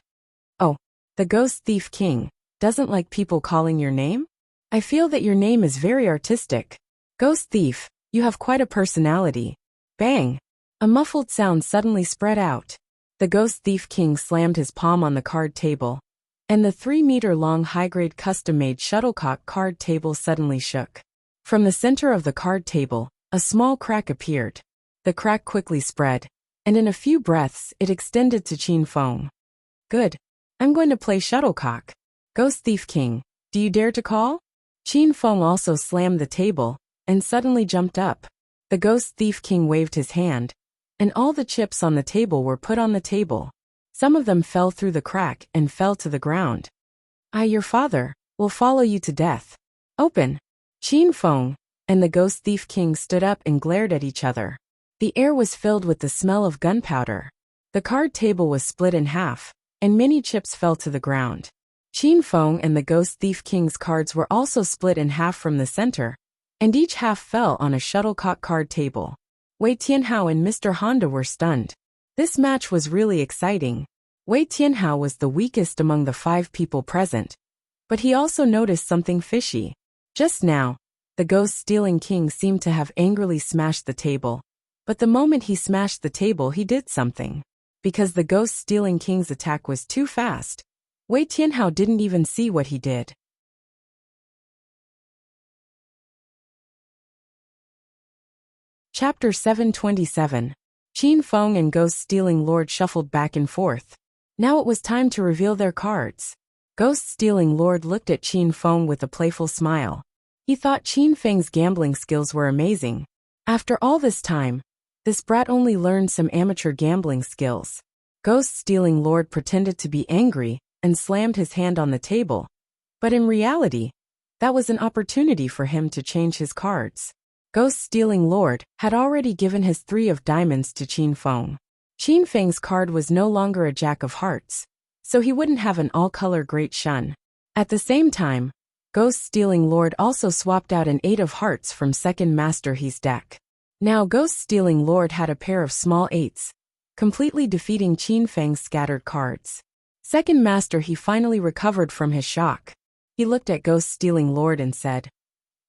Oh, the Ghost Thief King doesn't like people calling your name? I feel that your name is very artistic. Ghost Thief, you have quite a personality. Bang! A muffled sound suddenly spread out. The Ghost Thief King slammed his palm on the card table, and the 3-meter-long high-grade custom-made shuttlecock card table suddenly shook. From the center of the card table, a small crack appeared. The crack quickly spread, and in a few breaths it extended to Qin Feng. Good. I'm going to play shuttlecock. Ghost Thief King, do you dare to call? Qin Feng also slammed the table, and suddenly jumped up. The Ghost Thief King waved his hand, and all the chips on the table were put on the table. Some of them fell through the crack and fell to the ground. Your father, will follow you to death. Open. Qin Feng and the Ghost Thief King stood up and glared at each other. The air was filled with the smell of gunpowder. The card table was split in half, and many chips fell to the ground. Qin Feng and the Ghost Thief King's cards were also split in half from the center, and each half fell on a shuttlecock card table. Wei Tianhao and Mr. Honda were stunned. This match was really exciting. Wei Tianhao was the weakest among the 5 people present, but he also noticed something fishy. Just now, the Ghost-Stealing King seemed to have angrily smashed the table, but the moment he smashed the table he did something. Because the Ghost-Stealing King's attack was too fast, Wei Tianhao didn't even see what he did. Chapter 727. Qin Feng and Ghost-Stealing Lord shuffled back and forth. Now it was time to reveal their cards. Ghost-Stealing Lord looked at Qin Feng with a playful smile. He thought Qin Feng's gambling skills were amazing. After all this time, this brat only learned some amateur gambling skills. Ghost-Stealing Lord pretended to be angry and slammed his hand on the table. But in reality, that was an opportunity for him to change his cards. Ghost-Stealing Lord had already given his 3 of diamonds to Qin Feng. Qin Feng's card was no longer a Jack of Hearts, so he wouldn't have an all-color Great Shun. At the same time, Ghost-Stealing Lord also swapped out an 8 of Hearts from Second Master He's deck. Now Ghost-Stealing Lord had a pair of small 8s, completely defeating Qin Feng's scattered cards. Second Master He finally recovered from his shock. He looked at Ghost-Stealing Lord and said,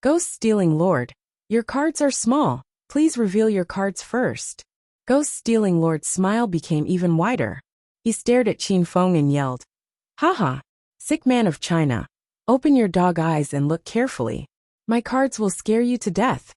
"Ghost-Stealing Lord, your cards are small, please reveal your cards first." Ghost-Stealing Lord's smile became even wider. He stared at Qin Feng and yelled, "Haha, sick man of China. Open your dog eyes and look carefully. My cards will scare you to death."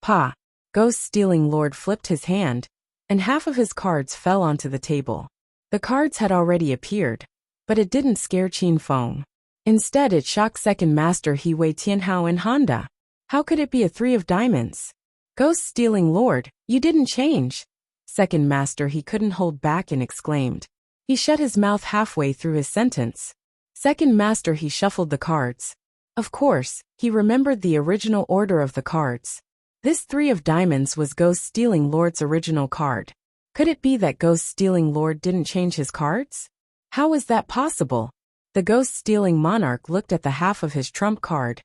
Pa! Ghost-Stealing Lord flipped his hand, and half of his cards fell onto the table. The cards had already appeared, but it didn't scare Qin Feng. Instead it shocked Second Master He Wei Tianhao and Honda. How could it be a 3 of diamonds? Ghost-Stealing Lord, you didn't change. Second Master He couldn't hold back and exclaimed. He shut his mouth halfway through his sentence. Second Master He shuffled the cards. Of course, he remembered the original order of the cards. This 3 of diamonds was Ghost-Stealing Lord's original card. Could it be that Ghost-Stealing Lord didn't change his cards? How was that possible? The Ghost-Stealing Monarch looked at the half of his trump card,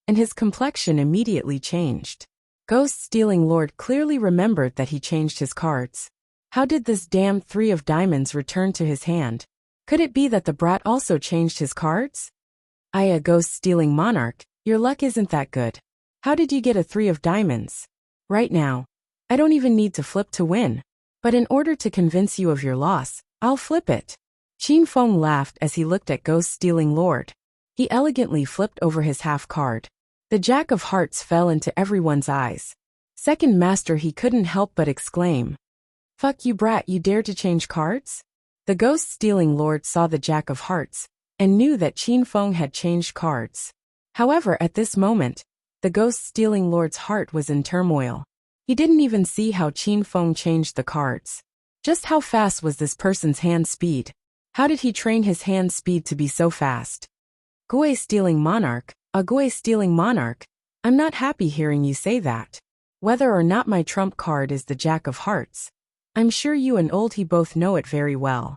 and his complexion immediately changed. Ghost-Stealing Lord clearly remembered that he changed his cards. How did this damned 3 of diamonds return to his hand? Could it be that the brat also changed his cards? A Ghost-Stealing Monarch, your luck isn't that good. How did you get a 3 of diamonds? Right now, I don't even need to flip to win. But in order to convince you of your loss, I'll flip it. Qin Feng laughed as he looked at Ghost-Stealing Lord. He elegantly flipped over his half card. The Jack of Hearts fell into everyone's eyes. Second Master He couldn't help but exclaim. Fuck you brat, you dare to change cards? The Ghost-Stealing Lord saw the Jack of Hearts, and knew that Qin Feng had changed cards. However, at this moment, The ghost-stealing lord's heart was in turmoil. He didn't even see how Qin Feng changed the cards. Just how fast was this person's hand speed? How did he train his hand speed to be so fast? Gui-stealing monarch, a gui-stealing monarch. I'm not happy hearing you say that. Whether or not my trump card is the Jack of Hearts, I'm sure you and old he both know it very well.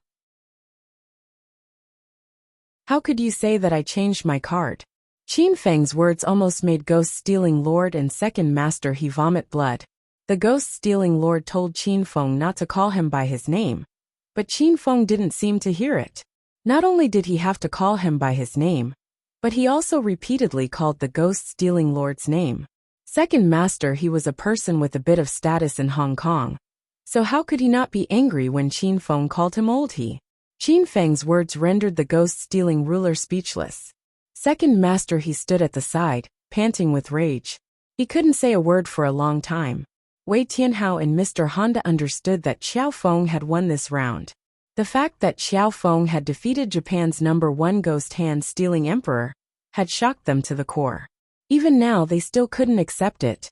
How could you say that I changed my card? Qin Feng's words almost made ghost-stealing lord and second master he vomit blood. The ghost-stealing lord told Qin Feng not to call him by his name, but Qin Feng didn't seem to hear it. Not only did he have to call him by his name, but he also repeatedly called the ghost-stealing lord's name. Second master he was a person with a bit of status in Hong Kong. So how could he not be angry when Qin Feng called him old he? Qin Feng's words rendered the ghost-stealing ruler speechless. Second master he stood at the side, panting with rage. He couldn't say a word for a long time. Wei Tianhao and Mr. Honda understood that Xiao Feng had won this round. The fact that Xiao Feng had defeated Japan's #1 ghost hand-stealing emperor had shocked them to the core. Even now they still couldn't accept it.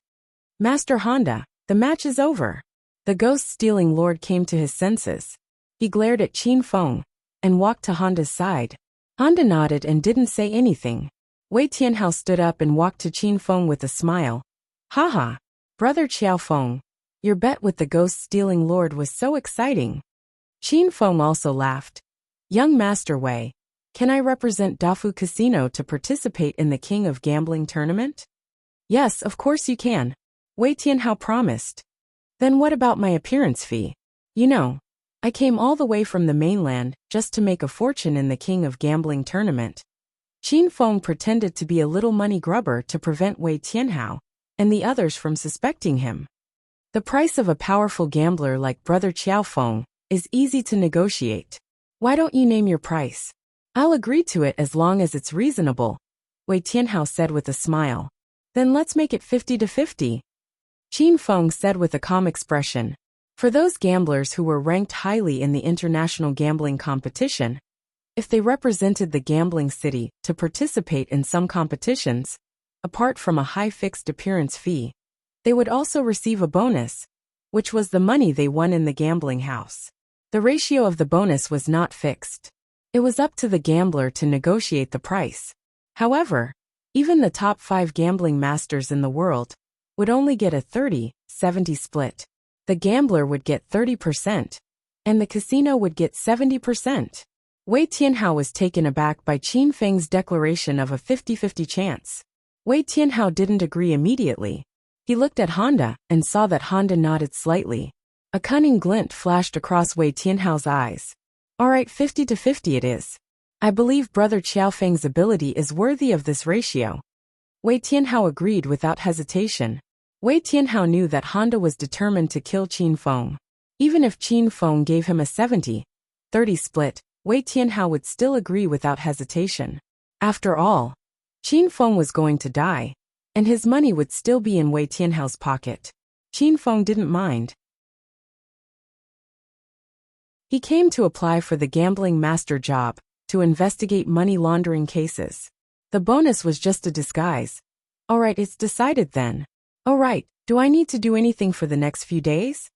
Master Honda, the match is over. The ghost-stealing lord came to his senses. He glared at Qin Feng and walked to Honda's side. Honda nodded and didn't say anything. Wei Tianhao stood up and walked to Qin Feng with a smile. Haha, brother Xiao Feng, your bet with the ghost-stealing lord was so exciting. Qin Feng also laughed. Young Master Wei, can I represent Dafu Casino to participate in the King of Gambling tournament? Yes, of course you can. Wei Tianhao promised. Then what about my appearance fee? You know, I came all the way from the mainland just to make a fortune in the King of Gambling tournament. Qin Feng pretended to be a little money grubber to prevent Wei Tianhao and the others from suspecting him. The price of a powerful gambler like brother Xiao Feng is easy to negotiate. Why don't you name your price? I'll agree to it as long as it's reasonable, Wei Tianhao said with a smile. Then let's make it 50-50. Qin Feng said with a calm expression. For those gamblers who were ranked highly in the international gambling competition, if they represented the gambling city to participate in some competitions, apart from a high fixed appearance fee, they would also receive a bonus, which was the money they won in the gambling house. The ratio of the bonus was not fixed. It was up to the gambler to negotiate the price. However, even the top 5 gambling masters in the world would only get a 30-70 split. The gambler would get 30%, and the casino would get 70%. Wei Tianhao was taken aback by Qin Feng's declaration of a 50-50 chance. Wei Tianhao didn't agree immediately. He looked at Honda and saw that Honda nodded slightly. A cunning glint flashed across Wei Tianhao's eyes. Alright, 50-50 it is. I believe brother Xiao Feng's ability is worthy of this ratio. Wei Tianhao agreed without hesitation. Wei Tianhao knew that Honda was determined to kill Qin Feng. Even if Qin Feng gave him a 70-30 split, Wei Tianhao would still agree without hesitation. After all, Qin Feng was going to die, and his money would still be in Wei Tianhao's pocket. Qin Feng didn't mind. He came to apply for the gambling master job, to investigate money laundering cases. The bonus was just a disguise. Alright, it's decided then. Alright, do I need to do anything for the next few days?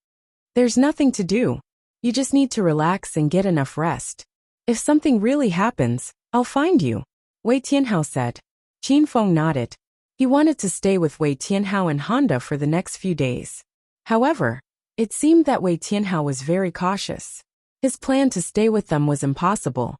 There's nothing to do. You just need to relax and get enough rest. If something really happens, I'll find you, Wei Tianhao said. Qin Feng nodded. He wanted to stay with Wei Tianhao and Honda for the next few days. However, it seemed that Wei Tianhao was very cautious. His plan to stay with them was impossible.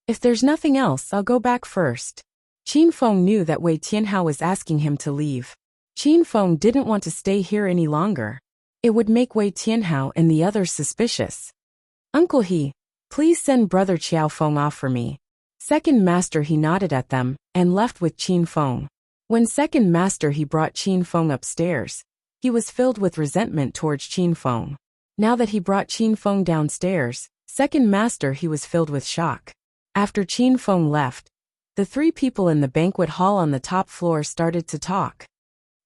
If there's nothing else, I'll go back first. Qin Feng knew that Wei Tianhao was asking him to leave. Qin Feng didn't want to stay here any longer. It would make Wei Tianhao and the others suspicious. Uncle He, please send brother Xiao Feng off for me. Second master he nodded at them and left with Qin Feng. When second master he brought Qin Feng upstairs, he was filled with resentment towards Qin Feng. Now that he brought Qin Feng downstairs, second master he was filled with shock. After Qin Feng left, the 3 people in the banquet hall on the top floor started to talk.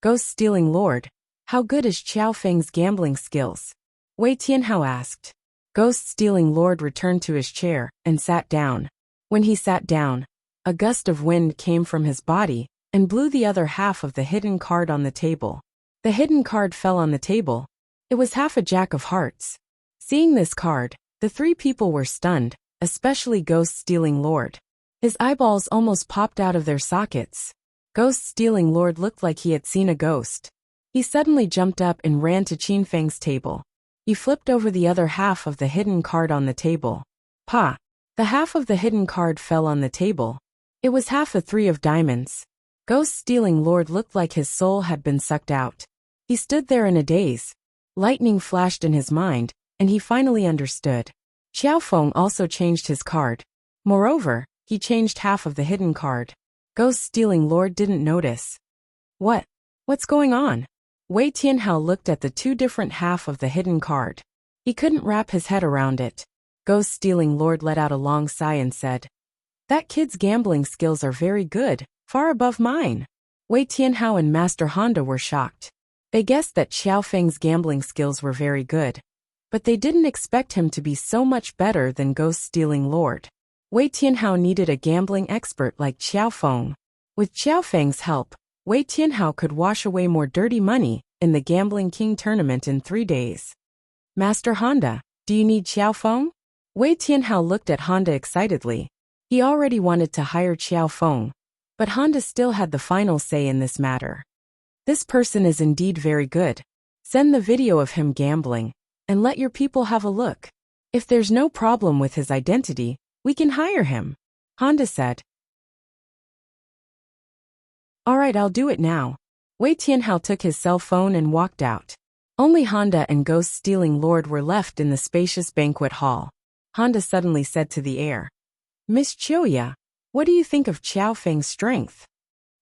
Ghost-stealing lord, how good is Xiao Feng's gambling skills? Wei Tianhao asked. Ghost-stealing lord returned to his chair and sat down. When he sat down, a gust of wind came from his body and blew the other half of the hidden card on the table. The hidden card fell on the table. It was half a Jack of Hearts. Seeing this card, the three people were stunned, especially Ghost-Stealing Lord. His eyeballs almost popped out of their sockets. Ghost-Stealing Lord looked like he had seen a ghost. He suddenly jumped up and ran to Qin Feng's table. He flipped over the other half of the hidden card on the table. Pa! The half of the hidden card fell on the table. It was half a three of diamonds. Ghost-Stealing Lord looked like his soul had been sucked out. He stood there in a daze. Lightning flashed in his mind, and he finally understood. Xiao Feng also changed his card. Moreover, he changed half of the hidden card. Ghost-Stealing Lord didn't notice. What's going on? Wei Tianhao looked at the two different half of the hidden card. He couldn't wrap his head around it. Ghost-Stealing Lord let out a long sigh and said, "That kid's gambling skills are very good, far above mine." Wei Tianhao and Master Honda were shocked. They guessed that Xiao Feng's gambling skills were very good, but they didn't expect him to be so much better than Ghost-Stealing Lord. Wei Tianhao needed a gambling expert like Xiao Feng. With Xiao Feng's help, Wei Tianhao could wash away more dirty money in the Gambling King tournament in 3 days. "Master Honda, do you need Xiao Feng?" Wei Tianhao looked at Honda excitedly. He already wanted to hire Xiao Feng, but Honda still had the final say in this matter. "This person is indeed very good. Send the video of him gambling, and let your people have a look. If there's no problem with his identity, we can hire him," Honda said. "All right, I'll do it now." Wei Tianhao took his cell phone and walked out. Only Honda and Ghost-Stealing Lord were left in the spacious banquet hall. Honda suddenly said to the air, "Miss Chioya, what do you think of Xiao Feng's strength?"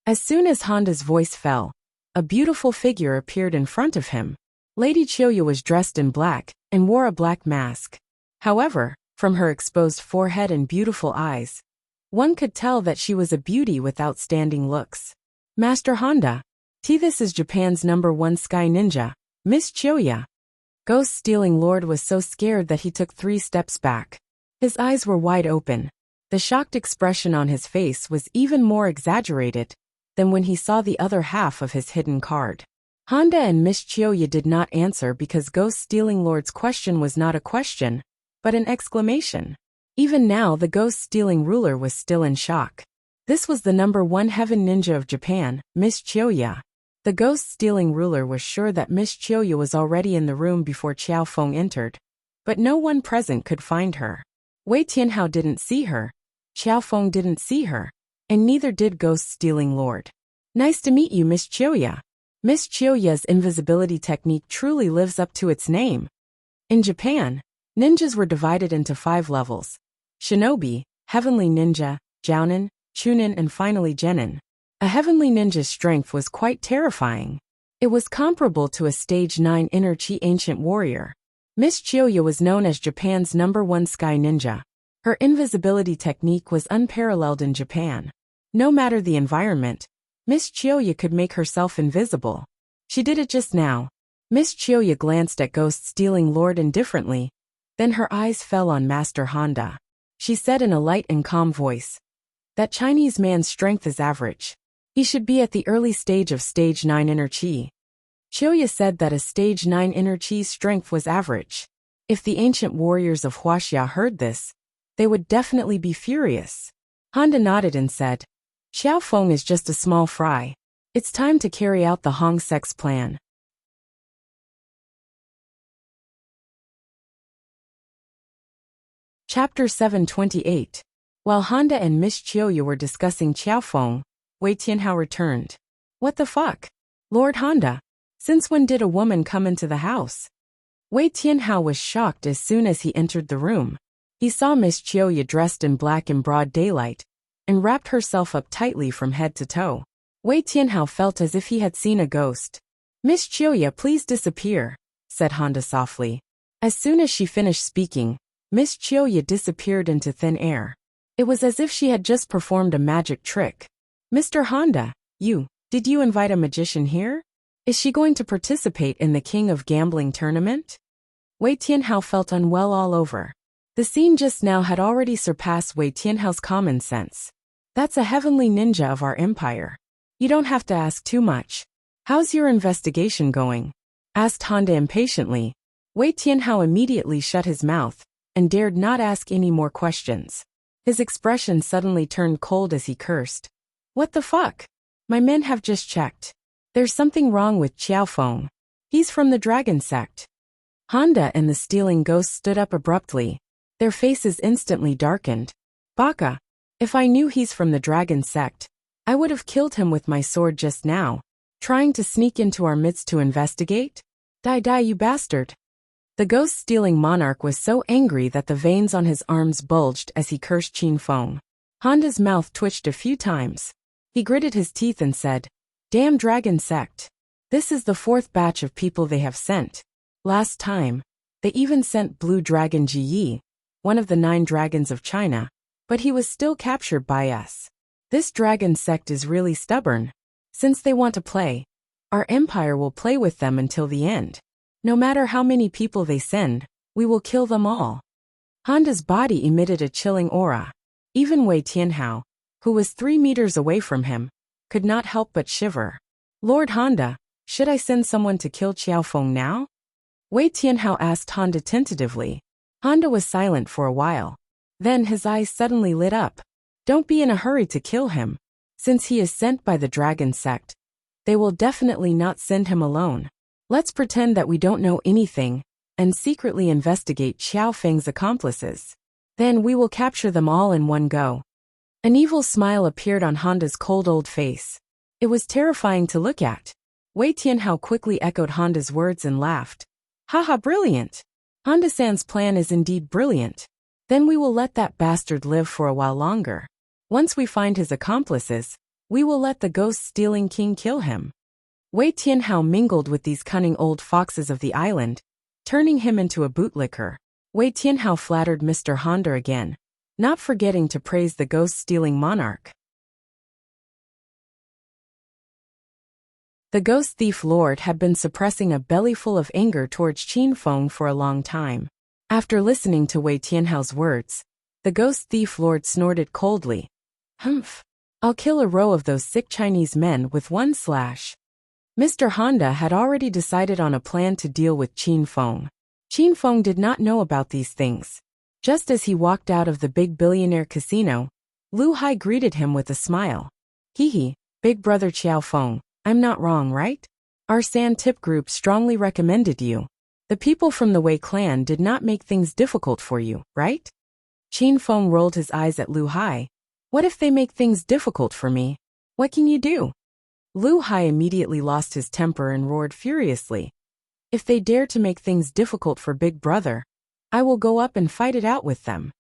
As soon as Honda's voice fell, a beautiful figure appeared in front of him. Lady Chioya was dressed in black and wore a black mask. However, from her exposed forehead and beautiful eyes, one could tell that she was a beauty with outstanding looks. "Master Honda, this is Japan's #1 sky ninja, Miss Chioya." Ghost-Stealing Lord was so scared that he took 3 steps back. His eyes were wide open. The shocked expression on his face was even more exaggerated than when he saw the other half of his hidden card. Honda and Miss Chioya did not answer because Ghost-Stealing Lord's question was not a question, but an exclamation. Even now the Ghost-Stealing ruler was still in shock. This was the #1 heaven ninja of Japan, Miss Chioya. The Ghost-Stealing ruler was sure that Miss Chioya was already in the room before Xiao Feng entered, but no one present could find her. Wei Tianhao didn't see her, Xiao Feng didn't see her, and neither did Ghost-Stealing Lord. "Nice to meet you, Miss Chioya." Miss Chioya's invisibility technique truly lives up to its name. In Japan, ninjas were divided into 5 levels: Shinobi, Heavenly Ninja, Jounin, Chunin, and finally Genin. A Heavenly Ninja's strength was quite terrifying. It was comparable to a Stage 9 Inner Chi Ancient Warrior. Miss Chioya was known as Japan's #1 Sky Ninja. Her invisibility technique was unparalleled in Japan. No matter the environment, Miss Chioya could make herself invisible. She did it just now. Miss Chioya glanced at Ghost-Stealing Lord indifferently. Then her eyes fell on Master Honda. She said in a light and calm voice, "That Chinese man's strength is average. He should be at the early stage of Stage 9 Inner Chi." Chioya said that a Stage 9 Inner Chi's strength was average. If the ancient warriors of Wuxia heard this, they would definitely be furious. Honda nodded and said, "Xiao Feng is just a small fry. It's time to carry out the Hong Sek's plan." Chapter 728. While Honda and Miss Chioya were discussing Xiao Feng, Wei Tianhao returned. "What the fuck? Lord Honda, since when did a woman come into the house?" Wei Tianhao was shocked as soon as he entered the room. He saw Miss Chioya dressed in black in broad daylight, and wrapped herself up tightly from head to toe. Wei Tianhao felt as if he had seen a ghost. "Miss Chioya, please disappear," said Honda softly. As soon as she finished speaking, Miss Chioya disappeared into thin air. It was as if she had just performed a magic trick. "Mr. Honda, did you invite a magician here? Is she going to participate in the King of Gambling tournament?" Wei Tianhao felt unwell all over. The scene just now had already surpassed Wei Tianhao's common sense. That's a heavenly ninja of our empire. You don't have to ask too much. How's your investigation going? Asked Honda impatiently. Wei Tianhao immediately shut his mouth and dared not ask any more questions. His expression suddenly turned cold as he cursed. What the fuck? My men have just checked. There's something wrong with Qiaofeng. He's from the dragon sect. Honda and the stealing ghost stood up abruptly. Their faces instantly darkened. Baka. If I knew he's from the dragon sect, I would have killed him with my sword just now. Trying to sneak into our midst to investigate? Die, you bastard. The ghost-stealing monarch was so angry that the veins on his arms bulged as he cursed Qin Feng. Honda's mouth twitched a few times. He gritted his teeth and said, Damn dragon sect. This is the 4th batch of people they have sent. Last time, they even sent Blue Dragon Ji Yi, one of the 9 dragons of China, but he was still captured by us. This dragon sect is really stubborn. Since they want to play, our empire will play with them until the end. No matter how many people they send, we will kill them all. Honda's body emitted a chilling aura. Even Wei Tianhao, who was 3 meters away from him, could not help but shiver. Lord Honda, should I send someone to kill Qiaofeng now? Wei Tianhao asked Honda tentatively. Honda was silent for a while. Then his eyes suddenly lit up. Don't be in a hurry to kill him. Since he is sent by the dragon sect, they will definitely not send him alone. Let's pretend that we don't know anything and secretly investigate Qiaofeng's accomplices. Then we will capture them all in one go. An evil smile appeared on Honda's cold old face. It was terrifying to look at. Wei Tianhao quickly echoed Honda's words and laughed. Haha, brilliant. Honda-san's plan is indeed brilliant. Then we will let that bastard live for a while longer. Once we find his accomplices, we will let the ghost-stealing king kill him. Wei Tianhao mingled with these cunning old foxes of the island, turning him into a bootlicker. Wei Tianhao flattered Mr. Honda again, not forgetting to praise the ghost-stealing monarch. The ghost thief lord had been suppressing a bellyful of anger towards Qin Feng for a long time. After listening to Wei Tianhao's words, the ghost thief lord snorted coldly. Humph. I'll kill a row of those sick Chinese men with one slash. Mr. Honda had already decided on a plan to deal with Qin Feng. Qin Feng did not know about these things. Just as he walked out of the big billionaire casino, Lu Hai greeted him with a smile. Hee, big brother Qiaofeng, I'm not wrong, right? Our San Tip group strongly recommended you. The people from the Wei clan did not make things difficult for you, right? Qin Feng rolled his eyes at Lu Hai. What if they make things difficult for me? What can you do? Lu Hai immediately lost his temper and roared furiously. If they dare to make things difficult for Big Brother, I will go up and fight it out with them.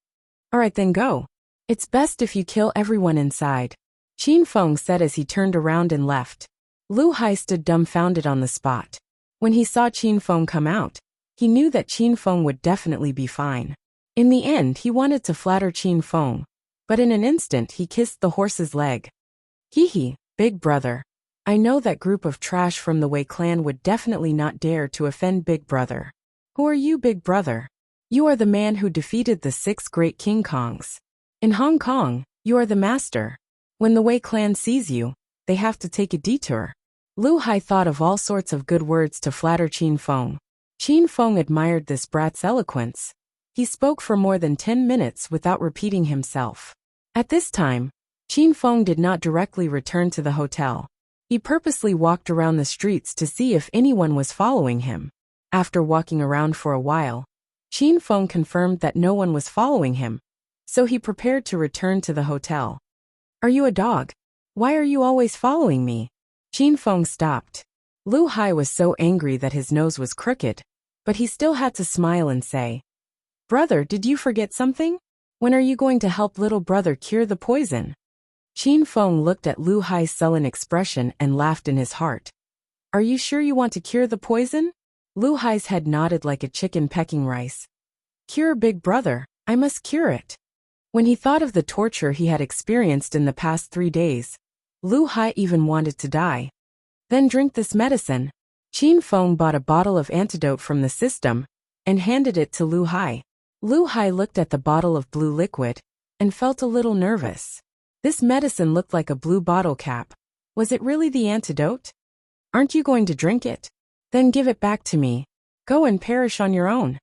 Alright then go. It's best if you kill everyone inside. Qin Feng said as he turned around and left. Lu Hai stood dumbfounded on the spot. When he saw Qin Feng come out, he knew that Qin Feng would definitely be fine. In the end, he wanted to flatter Qin Feng, but in an instant he kissed the horse's leg. Hee, Big Brother. I know that group of trash from the Wei clan would definitely not dare to offend Big Brother. Who are you, Big Brother? You are the man who defeated the 6 great King Kongs. In Hong Kong, you are the master. When the Wei clan sees you, they have to take a detour. Lu Hai thought of all sorts of good words to flatter Qin Feng. Qin Feng admired this brat's eloquence. He spoke for more than 10 minutes without repeating himself. At this time, Qin Feng did not directly return to the hotel. He purposely walked around the streets to see if anyone was following him. After walking around for a while, Qin Feng confirmed that no one was following him, so he prepared to return to the hotel. Are you a dog? Why are you always following me? Qin Feng stopped. Lu Hai was so angry that his nose was crooked, but he still had to smile and say, Brother, did you forget something? When are you going to help little brother cure the poison? Qin Feng looked at Lu Hai's sullen expression and laughed in his heart. Are you sure you want to cure the poison? Lu Hai's head nodded like a chicken pecking rice. Cure, Big Brother, I must cure it. When he thought of the torture he had experienced in the past 3 days, Lu Hai even wanted to die. Then drink this medicine. Qin Feng bought a bottle of antidote from the system and handed it to Lu Hai. Lu Hai looked at the bottle of blue liquid and felt a little nervous. This medicine looked like a blue bottle cap, Was it really the antidote? Aren't you going to drink it? Then give it back to me. Go and perish on your own.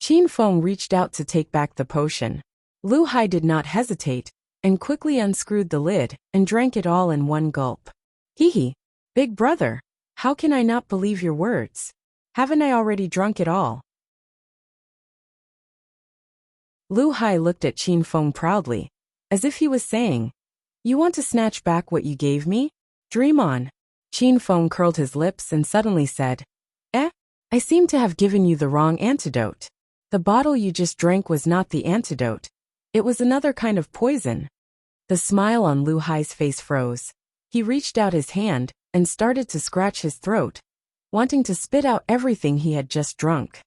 Qin Feng reached out to take back the potion. Lu Hai did not hesitate, and quickly unscrewed the lid and drank it all in one gulp. Hee, big brother, how can I not believe your words? Haven't I already drunk it all? Lu Hai looked at Qin Feng proudly, as if he was saying, You want to snatch back what you gave me? Dream on. Qin Feng curled his lips and suddenly said, I seem to have given you the wrong antidote. The bottle you just drank was not the antidote. It was another kind of poison. The smile on Lu Hai's face froze. He reached out his hand and started to scratch his throat, wanting to spit out everything he had just drunk.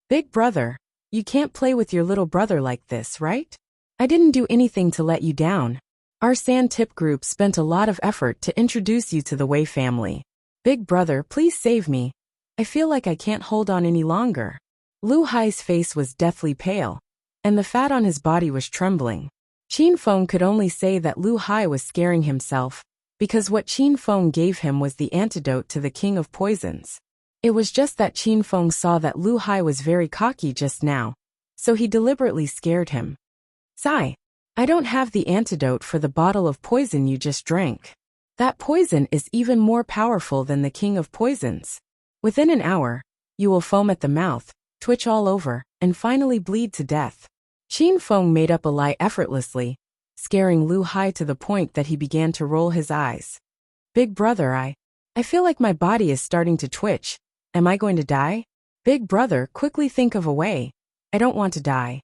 Big brother, you can't play with your little brother like this, right? I didn't do anything to let you down. Our Sand Tip group spent a lot of effort to introduce you to the Wei family. Big brother, please save me. I feel like I can't hold on any longer. Lu Hai's face was deathly pale, and the fat on his body was trembling. Qin Feng could only say that Lu Hai was scaring himself, because what Qin Feng gave him was the antidote to the king of poisons. It was just that Qin Feng saw that Lu Hai was very cocky just now, so he deliberately scared him. Sigh. I don't have the antidote for the bottle of poison you just drank. That poison is even more powerful than the king of poisons. Within an hour, you will foam at the mouth, twitch all over, and finally bleed to death. Qin Feng made up a lie effortlessly, scaring Lu Hai to the point that he began to roll his eyes. Big brother, I feel like my body is starting to twitch. Am I going to die? Big brother, quickly think of a way. I don't want to die.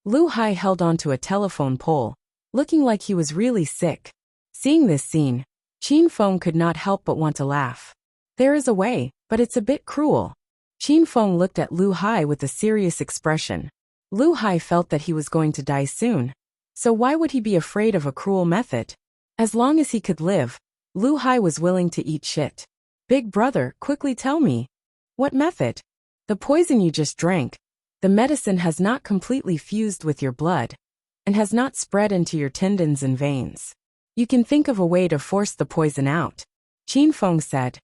Lu Hai held onto a telephone pole, looking like he was really sick. Seeing this scene, Qin Feng could not help but want to laugh. There is a way, but it's a bit cruel. Qin Feng looked at Lu Hai with a serious expression. Lu Hai felt that he was going to die soon, so why would he be afraid of a cruel method? As long as he could live, Lu Hai was willing to eat shit. Big brother, quickly tell me. What method? The poison you just drank. The medicine has not completely fused with your blood, and has not spread into your tendons and veins. You can think of a way to force the poison out. Qin Feng said.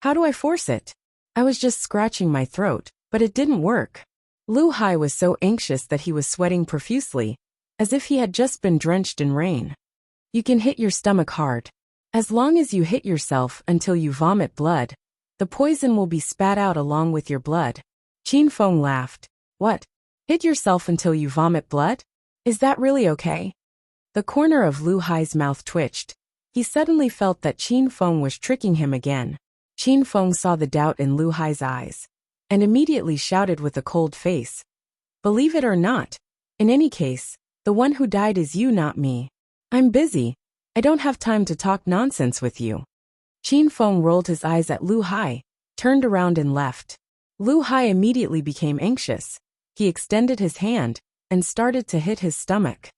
How do I force it? I was just scratching my throat, but it didn't work. Lu Hai was so anxious that he was sweating profusely, as if he had just been drenched in rain. You can hit your stomach hard. As long as you hit yourself until you vomit blood, the poison will be spat out along with your blood. Qin Feng laughed. What? Hit yourself until you vomit blood? Is that really okay? The corner of Lu Hai's mouth twitched. He suddenly felt that Qin Feng was tricking him again. Qin Feng saw the doubt in Lu Hai's eyes, and immediately shouted with a cold face. Believe it or not, in any case, the one who died is you, not me. I'm busy. I don't have time to talk nonsense with you. Qin Feng rolled his eyes at Lu Hai, turned around and left. Lu Hai immediately became anxious. He extended his hand and started to hit his stomach.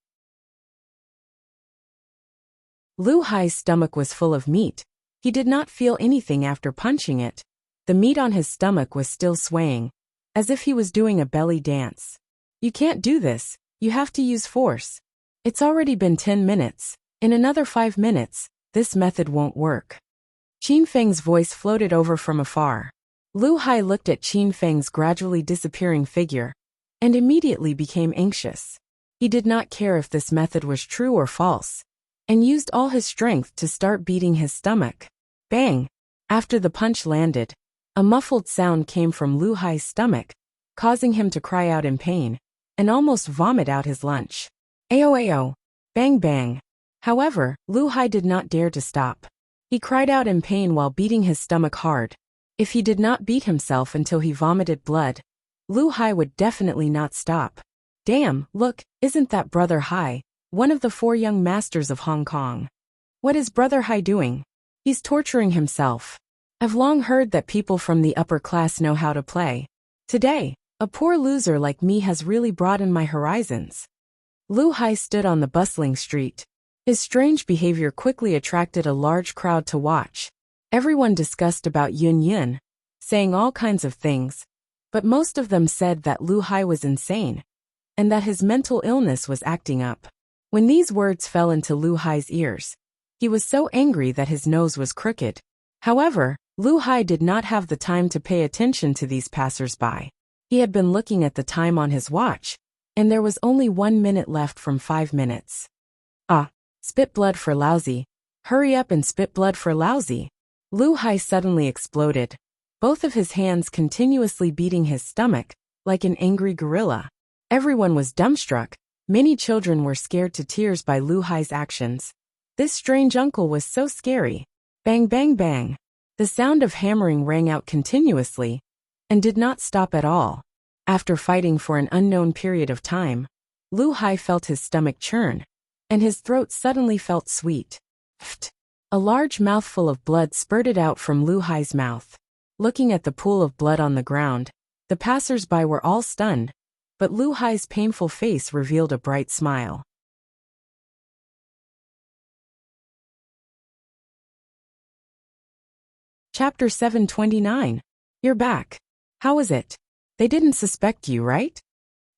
Lu Hai's stomach was full of meat. He did not feel anything after punching it. The meat on his stomach was still swaying, as if he was doing a belly dance. You can't do this. You have to use force. It's already been 10 minutes. In another 5 minutes, this method won't work. Qin Feng's voice floated over from afar. Lu Hai looked at Qin Feng's gradually disappearing figure, and immediately became anxious. He did not care if this method was true or false, and used all his strength to start beating his stomach. Bang! After the punch landed, a muffled sound came from Lu Hai's stomach, causing him to cry out in pain, and almost vomit out his lunch. Ayo ayo! Bang bang! However, Lu Hai did not dare to stop. He cried out in pain while beating his stomach hard. If he did not beat himself until he vomited blood, Lu Hai would definitely not stop. Damn, look, isn't that Brother Hai, one of the 4 young masters of Hong Kong? What is Brother Hai doing? He's torturing himself. I've long heard that people from the upper class know how to play. Today, a poor loser like me has really broadened my horizons. Lu Hai stood on the bustling street. His strange behavior quickly attracted a large crowd to watch. Everyone discussed about Yun Yun, saying all kinds of things, but most of them said that Lu Hai was insane, and that his mental illness was acting up. When these words fell into Lu Hai's ears, He was so angry that his nose was crooked. However, Lu Hai did not have the time to pay attention to these passers-by. He had been looking at the time on his watch, and there was only 1 minute left from 5 minutes. Ah, spit blood for lousy. Hurry up and spit blood for lousy. Lu Hai suddenly exploded, both of his hands continuously beating his stomach, like an angry gorilla. Everyone was dumbstruck. Many children were scared to tears by Lu Hai's actions. This strange uncle was so scary. Bang bang bang. The sound of hammering rang out continuously, and did not stop at all. After fighting for an unknown period of time, Lu Hai felt his stomach churn, and his throat suddenly felt sweet. Pht! A large mouthful of blood spurted out from Lu Hai's mouth. Looking at the pool of blood on the ground, the passers-by were all stunned, but Lu Hai's painful face revealed a bright smile. Chapter 729. You're back. How is it? They didn't suspect you, right?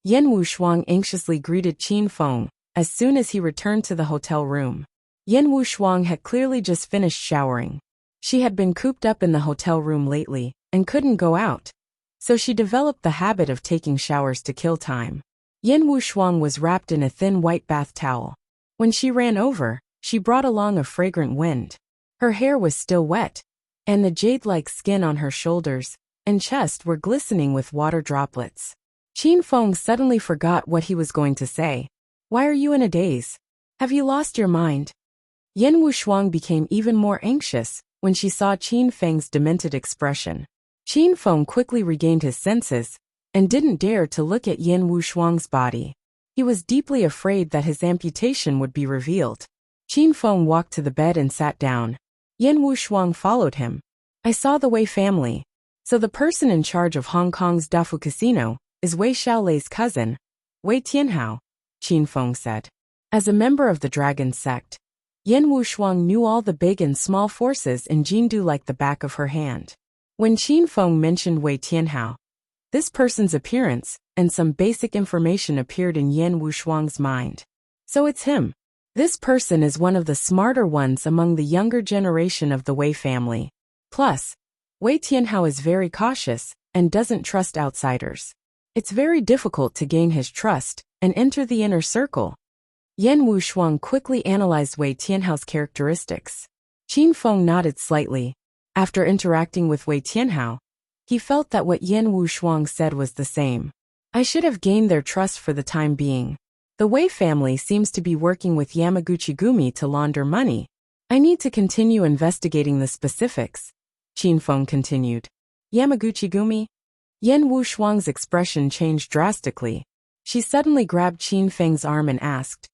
Yan Wushuang anxiously greeted Qin Feng as soon as he returned to the hotel room. Yan Wushuang had clearly just finished showering. She had been cooped up in the hotel room lately and couldn't go out, so she developed the habit of taking showers to kill time. Yan Wushuang was wrapped in a thin white bath towel. When she ran over, she brought along a fragrant wind. Her hair was still wet, and the jade-like skin on her shoulders and chest were glistening with water droplets. Qin Feng suddenly forgot what he was going to say. Why are you in a daze? Have you lost your mind? Yan Wushuang became even more anxious when she saw Qin Feng's demented expression. Qin Feng quickly regained his senses and didn't dare to look at Yan Wushuang's body. He was deeply afraid that his amputation would be revealed. Qin Feng walked to the bed and sat down. Yan Wushuang followed him. I saw the Wei family. So the person in charge of Hong Kong's Dafu Casino is Wei Xiaolei's cousin, Wei Tianhao, Qin Feng said. As a member of the Dragon sect, Yan Wushuang knew all the big and small forces in Jindu like the back of her hand. When Qin Feng mentioned Wei Tianhao, this person's appearance and some basic information appeared in Yan Wushuang's mind. So it's him. This person is one of the smarter ones among the younger generation of the Wei family. Plus, Wei Tianhao is very cautious and doesn't trust outsiders. It's very difficult to gain his trust and enter the inner circle. Yan Wushuang quickly analyzed Wei Tianhao's characteristics. Qin Feng nodded slightly. After interacting with Wei Tianhao, he felt that what Yan Wushuang said was the same. I should have gained their trust for the time being. The Wei family seems to be working with Yamaguchi Gumi to launder money. I need to continue investigating the specifics, Qin Feng continued. Yamaguchi Gumi? Yan Wushuang's expression changed drastically. She suddenly grabbed Qin Feng's arm and asked,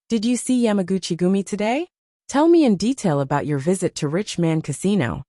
Did you see Yamaguchi Gumi today? Tell me in detail about your visit to Rich Man Casino.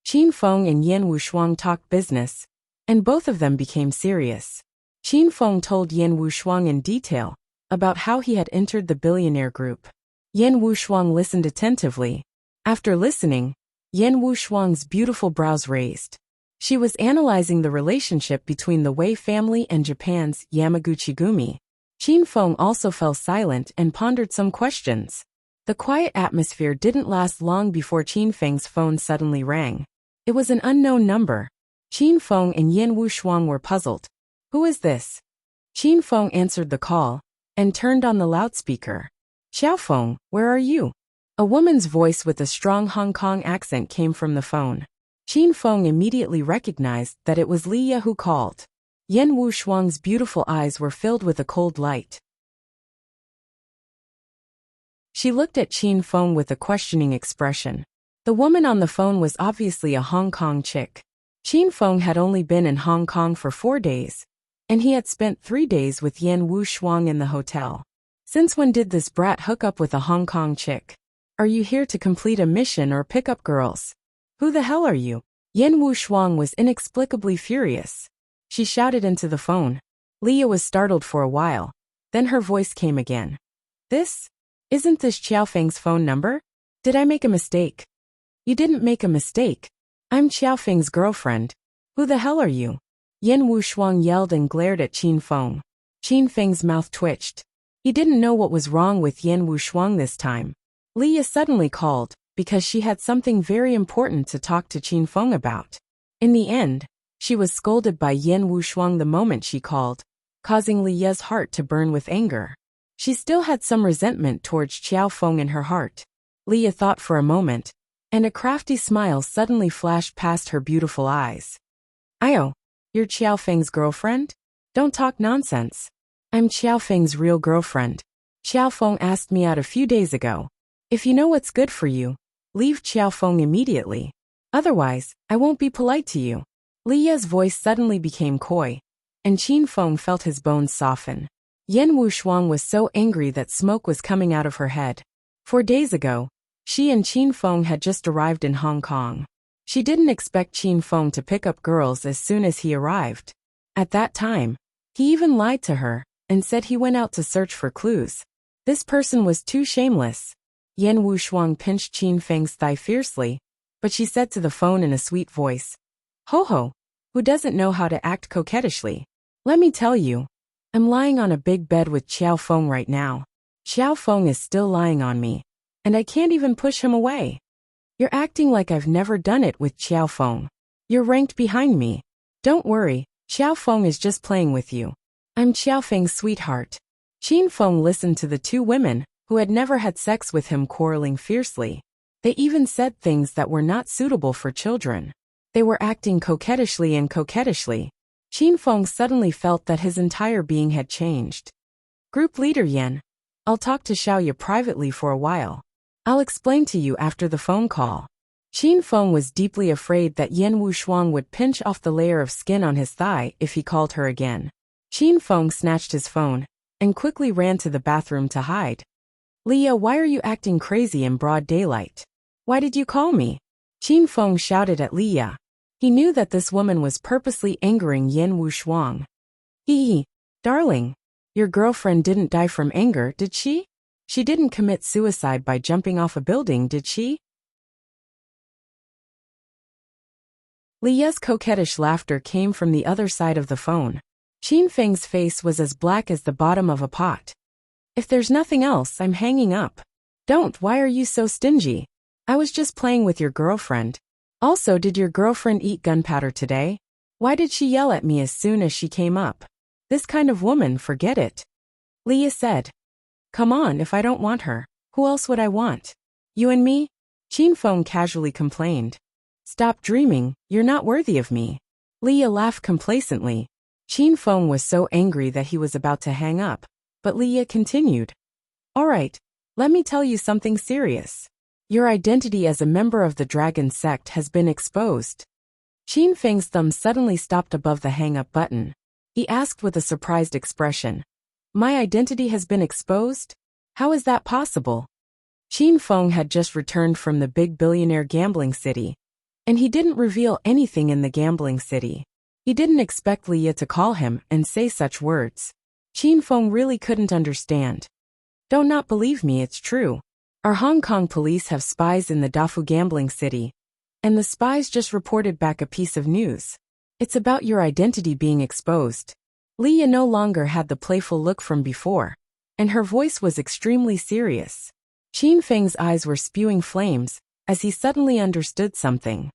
Qin Feng and Yan Wushuang talked business, and both of them became serious. Qin Feng told Yan Wushuang in detail about how he had entered the billionaire group. Yan Wushuang listened attentively. After listening, Yan Wushuang's beautiful brows raised. She was analyzing the relationship between the Wei family and Japan's Yamaguchi Gumi. Qin Feng also fell silent and pondered some questions. The quiet atmosphere didn't last long before Qin Feng's phone suddenly rang. It was an unknown number. Qin Feng and Yan Wushuang were puzzled. Who is this? Qin Feng answered the call and turned on the loudspeaker. Xiao Feng, where are you? A woman's voice with a strong Hong Kong accent came from the phone. Qin Feng immediately recognized that it was Li Ye who called. Yan Wushuang's beautiful eyes were filled with a cold light. She looked at Qin Feng with a questioning expression. The woman on the phone was obviously a Hong Kong chick. Qin Feng had only been in Hong Kong for 4 days, and he had spent 3 days with Yan Wushuang in the hotel. Since when did this brat hook up with a Hong Kong chick? Are you here to complete a mission or pick up girls? Who the hell are you? Yan Wushuang was inexplicably furious. She shouted into the phone. Leah was startled for a while. Then her voice came again. Isn't this Xiao Feng's phone number? Did I make a mistake? You didn't make a mistake. I'm Xiao Feng's girlfriend. Who the hell are you? Yan Wushuang yelled and glared at Qin Feng. Qin Feng's mouth twitched. He didn't know what was wrong with Yan Wushuang this time. Leah suddenly called, because she had something very important to talk to Qin Feng about. In the end, she was scolded by Yan Wushuang the moment she called, causing Leah's heart to burn with anger. She still had some resentment towards Qiao Feng in her heart. Leah thought for a moment, and a crafty smile suddenly flashed past her beautiful eyes. "Io, you're Qiao Feng's girlfriend? Don't talk nonsense. I'm Qiao Feng's real girlfriend. Qiao Feng asked me out a few days ago. If you know what's good for you, leave Qiao Feng immediately. Otherwise, I won't be polite to you." Leah's voice suddenly became coy, and Qin Feng felt his bones soften. Yan Wushuang was so angry that smoke was coming out of her head. 4 days ago, she and Qin Feng had just arrived in Hong Kong. She didn't expect Qin Feng to pick up girls as soon as he arrived. At that time, he even lied to her and said he went out to search for clues. This person was too shameless. Yan Wushuang pinched Qin Feng's thigh fiercely, but she said to the phone in a sweet voice, "Ho ho, who doesn't know how to act coquettishly? Let me tell you, I'm lying on a big bed with Qiao Feng right now. Qiao Feng is still lying on me, and I can't even push him away. You're acting like I've never done it with Qiao Feng. You're ranked behind me. Don't worry, Qiao Feng is just playing with you. I'm Qiao Feng's sweetheart." Qin Feng listened to the two women, who had never had sex with him, quarreling fiercely. They even said things that were not suitable for children. They were acting coquettishly and coquettishly. Qin Feng suddenly felt that his entire being had changed. "Group leader Yan, I'll talk to Xiaoya privately for a while. I'll explain to you after the phone call." Qin Feng was deeply afraid that Yan Wushuang would pinch off the layer of skin on his thigh if he called her again. Qin Feng snatched his phone and quickly ran to the bathroom to hide. "Leah, why are you acting crazy in broad daylight? Why did you call me?" Qin Feng shouted at Leah. He knew that this woman was purposely angering Yan Wushuang. "Hee, darling, your girlfriend didn't die from anger, did she? She didn't commit suicide by jumping off a building, did she?" Leah's coquettish laughter came from the other side of the phone. Qin Feng's face was as black as the bottom of a pot. "If there's nothing else, I'm hanging up." "Don't, why are you so stingy? I was just playing with your girlfriend. Also, did your girlfriend eat gunpowder today? Why did she yell at me as soon as she came up? This kind of woman, forget it." Leah said. "Come on, if I don't want her, who else would I want? You and me?" Qin Feng casually complained. "Stop dreaming, you're not worthy of me." Leah laughed complacently. Qin Feng was so angry that he was about to hang up, but Leah continued. "All right, let me tell you something serious. Your identity as a member of the dragon sect has been exposed." Qin Feng's thumb suddenly stopped above the hang-up button. He asked with a surprised expression, "My identity has been exposed? How is that possible?" Qin Feng had just returned from the big billionaire gambling city, and he didn't reveal anything in the gambling city. He didn't expect Leah to call him and say such words. Qin Feng really couldn't understand. "Don't not believe me, it's true. Our Hong Kong police have spies in the Dafu gambling city, and the spies just reported back a piece of news. It's about your identity being exposed." Leah no longer had the playful look from before, and her voice was extremely serious. Qin Feng's eyes were spewing flames, as he suddenly understood something.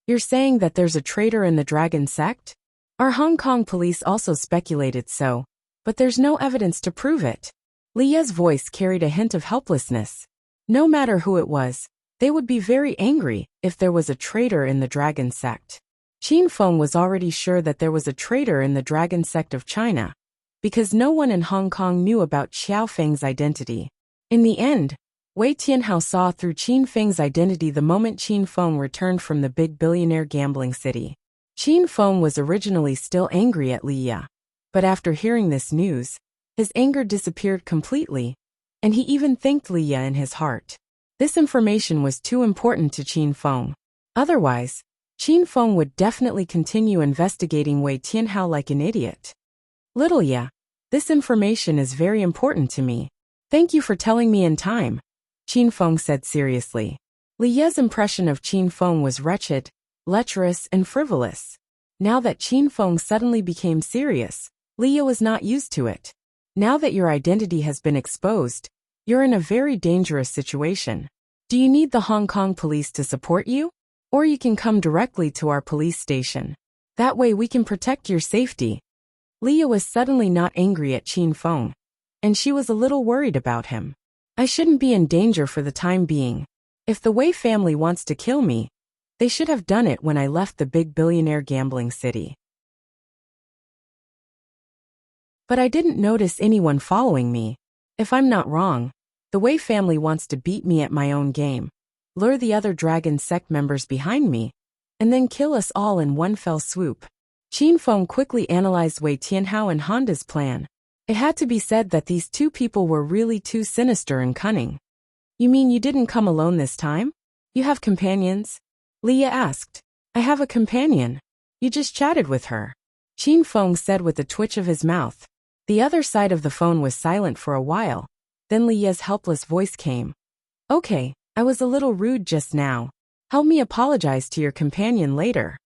"You're saying that there's a traitor in the dragon sect? Our Hong Kong police also speculated so, but there's no evidence to prove it." Leah's voice carried a hint of helplessness. No matter who it was, they would be very angry if there was a traitor in the dragon sect. Qin Feng was already sure that there was a traitor in the dragon sect of China, because no one in Hong Kong knew about Qiao Feng's identity. In the end, Wei Tianhao saw through Qin Feng's identity the moment Qin Feng returned from the big billionaire gambling city. Qin Feng was originally still angry at Leah, but after hearing this news, his anger disappeared completely, and he even thanked Leah in his heart. This information was too important to Qin Feng. Otherwise, Qin Feng would definitely continue investigating Wei Tianhao like an idiot. "Little Leah, this information is very important to me. Thank you for telling me in time," Qin Feng said seriously. Leah's impression of Qin Feng was wretched, lecherous, and frivolous. Now that Qin Feng suddenly became serious, Leah was not used to it. "Now that your identity has been exposed, You're in a very dangerous situation. Do you need the Hong Kong police to support you? Or you can come directly to our police station. That way we can protect your safety. Leah was suddenly not angry at Qin Feng, and she was a little worried about him. I shouldn't be in danger for the time being. If the Wei family wants to kill me, they should have done it when I left the big billionaire gambling city. But I didn't notice anyone following me. If I'm not wrong, the Wei family wants to beat me at my own game, lure the other dragon sect members behind me, and then kill us all in one fell swoop. Qin Feng quickly analyzed Wei Tianhao and Honda's plan. It had to be said that these two people were really too sinister and cunning. You mean you didn't come alone this time? You have companions? Leah asked. I have a companion. You just chatted with her. Qin Feng said with a twitch of his mouth. The other side of the phone was silent for a while. Then Leah's helpless voice came. Okay, I was a little rude just now. Help me apologize to your companion later.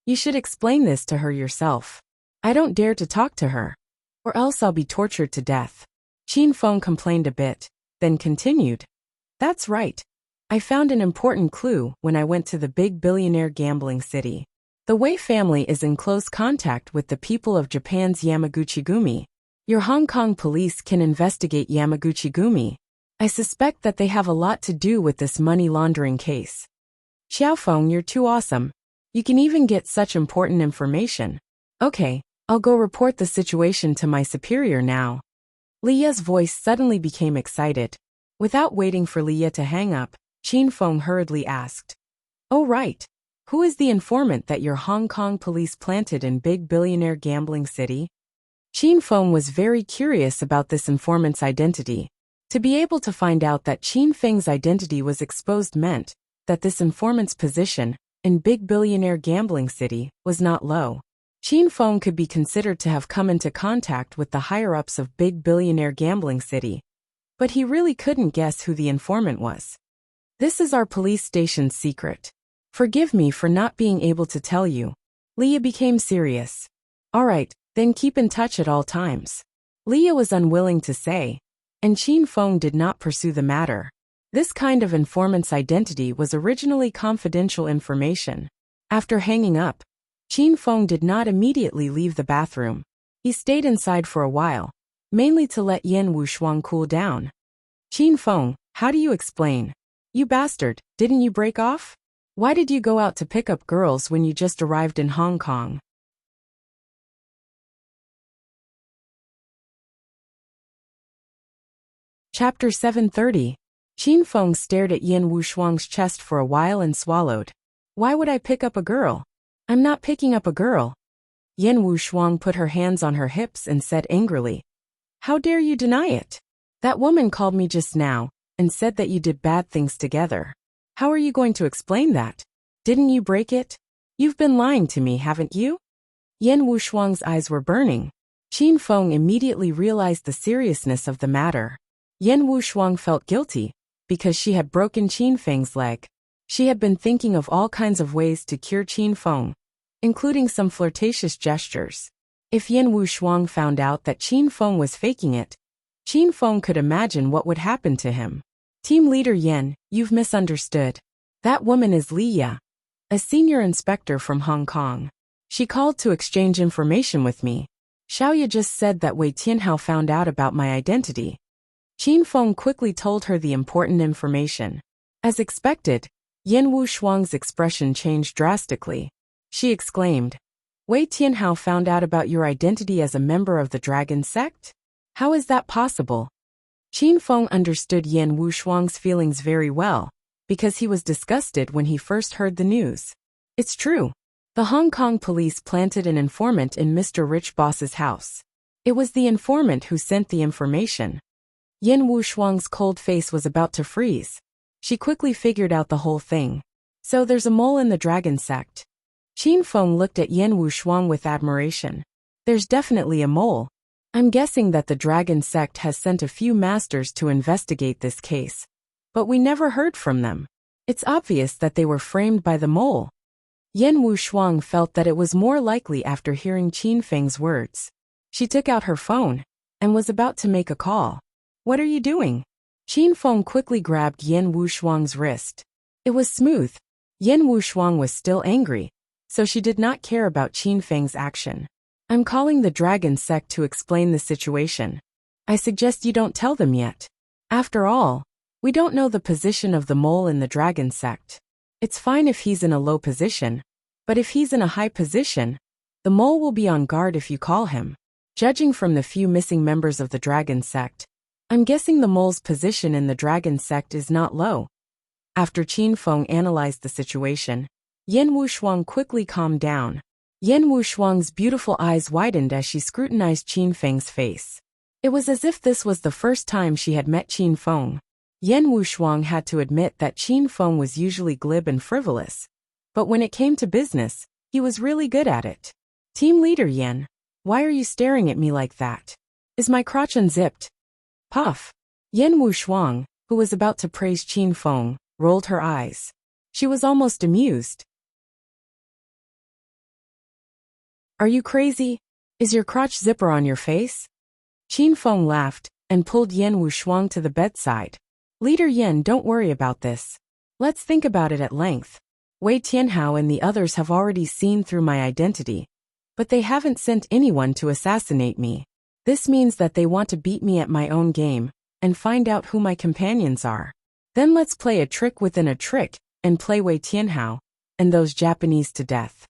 You should explain this to her yourself. I don't dare to talk to her, or else I'll be tortured to death. Qin Feng complained a bit, then continued. That's right. I found an important clue when I went to the big billionaire gambling city. The Wei family is in close contact with the people of Japan's Yamaguchi-gumi. Your Hong Kong police can investigate Yamaguchi-gumi. I suspect that they have a lot to do with this money laundering case. Xiaofeng, you're too awesome. You can even get such important information. Okay, I'll go report the situation to my superior now. Leah's voice suddenly became excited. Without waiting for Leah to hang up, Qin Feng hurriedly asked. Oh right. Who is the informant that your Hong Kong police planted in big billionaire gambling city? Qin Feng was very curious about this informant's identity. To be able to find out that Qin Feng's identity was exposed meant that this informant's position in big billionaire gambling city was not low. Qin Feng could be considered to have come into contact with the higher-ups of big billionaire gambling city, but he really couldn't guess who the informant was. This is our police station's secret. Forgive me for not being able to tell you. Leah became serious. All right, then keep in touch at all times. Leah was unwilling to say, and Qin Feng did not pursue the matter. This kind of informant's identity was originally confidential information. After hanging up, Qin Feng did not immediately leave the bathroom. He stayed inside for a while, mainly to let Yan Wushuang cool down. Qin Feng, how do you explain? You bastard, didn't you break off? Why did you go out to pick up girls when you just arrived in Hong Kong? Chapter 730. Qin Feng stared at Yan Wushuang's chest for a while and swallowed. Why would I pick up a girl? I'm not picking up a girl. Yan Wushuang put her hands on her hips and said angrily. How dare you deny it? That woman called me just now and said that you did bad things together. How are you going to explain that? Didn't you break it? You've been lying to me, haven't you? Yan Wushuang's eyes were burning. Qin Feng immediately realized the seriousness of the matter. Yan Wushuang felt guilty because she had broken Qin Feng's leg. She had been thinking of all kinds of ways to cure Qin Feng, including some flirtatious gestures. If Yan Wushuang found out that Qin Feng was faking it, Qin Feng could imagine what would happen to him. Team leader Yan, you've misunderstood. That woman is Leah, a senior inspector from Hong Kong. She called to exchange information with me. Xiaoya just said that Wei Tianhao found out about my identity. Qin Feng quickly told her the important information. As expected, Yan Wushuang's expression changed drastically. She exclaimed, Wei Tianhao found out about your identity as a member of the dragon sect? How is that possible? Qin Feng understood Yan Wushuang's feelings very well, because he was disgusted when he first heard the news. It's true. The Hong Kong police planted an informant in Mr. Rich Boss's house. It was the informant who sent the information. Yan Wushuang's cold face was about to freeze. She quickly figured out the whole thing. So there's a mole in the dragon sect. Qin Feng looked at Yan Wushuang with admiration. There's definitely a mole. I'm guessing that the dragon sect has sent a few masters to investigate this case. But we never heard from them. It's obvious that they were framed by the mole. Yan Wushuang felt that it was more likely after hearing Qin Feng's words. She took out her phone and was about to make a call. What are you doing? Qin Feng quickly grabbed Yan Wushuang's wrist. It was smooth. Yan Wushuang was still angry, so she did not care about Qin Feng's action. I'm calling the dragon sect to explain the situation. I suggest you don't tell them yet. After all, we don't know the position of the mole in the dragon sect. It's fine if he's in a low position, but if he's in a high position, the mole will be on guard if you call him. Judging from the few missing members of the dragon sect, I'm guessing the mole's position in the dragon sect is not low. After Qin Feng analyzed the situation, Yan Wushuang quickly calmed down. Yan Wushuang's beautiful eyes widened as she scrutinized Qin Feng's face. It was as if this was the first time she had met Qin Feng. Yan Wushuang had to admit that Qin Feng was usually glib and frivolous, but when it came to business, he was really good at it. Team leader Yan, why are you staring at me like that? Is my crotch unzipped? Puff. Yan Wushuang, who was about to praise Qin Feng, rolled her eyes. She was almost amused. Are you crazy? Is your crotch zipper on your face? Qin Feng laughed and pulled Yan Wushuang to the bedside. Leader Yan, don't worry about this. Let's think about it at length. Wei Tianhao and the others have already seen through my identity, but they haven't sent anyone to assassinate me. This means that they want to beat me at my own game and find out who my companions are. Then let's play a trick within a trick and play Wei Tianhao and those Japanese to death.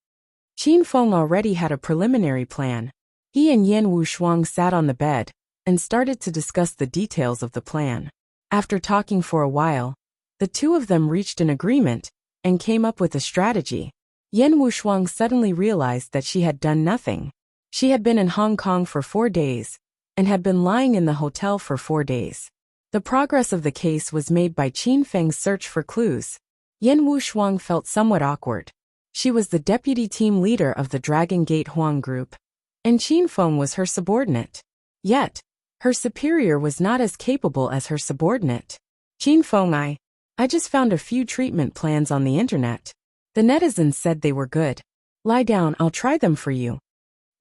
Qin Feng already had a preliminary plan. He and Yan Wushuang sat on the bed and started to discuss the details of the plan. After talking for a while, the two of them reached an agreement and came up with a strategy. Yan Wushuang suddenly realized that she had done nothing. She had been in Hong Kong for 4 days and had been lying in the hotel for 4 days. The progress of the case was made by Qin Feng's search for clues. Yan Wushuang felt somewhat awkward. She was the deputy team leader of the Dragon Gate Huang group, and Qin Feng was her subordinate. Yet, her superior was not as capable as her subordinate. Qin Feng, I just found a few treatment plans on the internet. The netizens said they were good. Lie down, I'll try them for you.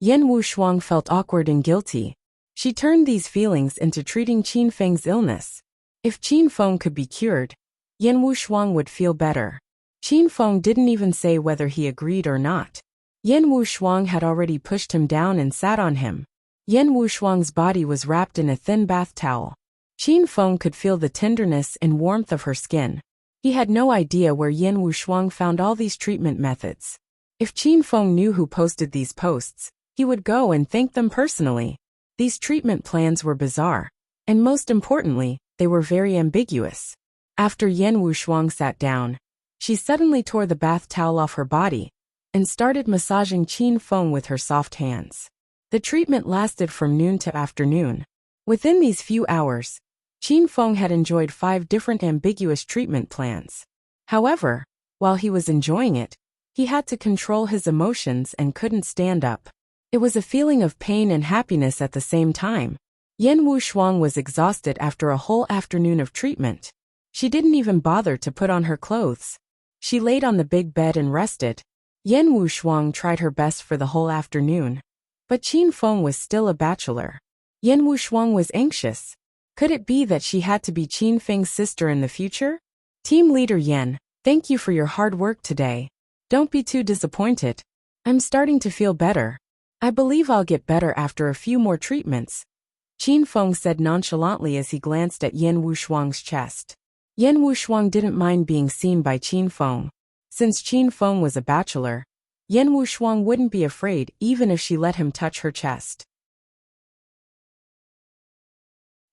Yan Wushuang felt awkward and guilty. She turned these feelings into treating Qin Feng's illness. If Qin Feng could be cured, Yan Wushuang would feel better. Qin Feng didn't even say whether he agreed or not. Yan Wushuang had already pushed him down and sat on him. Yan Wushuang's body was wrapped in a thin bath towel. Qin Feng could feel the tenderness and warmth of her skin. He had no idea where Yan Wushuang found all these treatment methods. If Qin Feng knew who posted these posts, he would go and thank them personally. These treatment plans were bizarre, and most importantly, they were very ambiguous. After Yan Wushuang sat down, she suddenly tore the bath towel off her body and started massaging Qin Feng with her soft hands. The treatment lasted from noon to afternoon. Within these few hours, Qin Feng had enjoyed 5 different ambiguous treatment plans. However, while he was enjoying it, he had to control his emotions and couldn't stand up. It was a feeling of pain and happiness at the same time. Yan Wushuang was exhausted after a whole afternoon of treatment. She didn't even bother to put on her clothes. She laid on the big bed and rested. Yan Wushuang tried her best for the whole afternoon, but Qin Feng was still a bachelor. Yan Wushuang was anxious. Could it be that she had to be Qin Feng's sister in the future? Team leader Yan, thank you for your hard work today. Don't be too disappointed. I'm starting to feel better. I believe I'll get better after a few more treatments, Qin Feng said nonchalantly as he glanced at Yan Wushuang's chest. Yan Wushuang didn't mind being seen by Qin Feng. Since Qin Feng was a bachelor, Yan Wushuang wouldn't be afraid even if she let him touch her chest.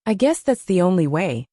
I guess that's the only way.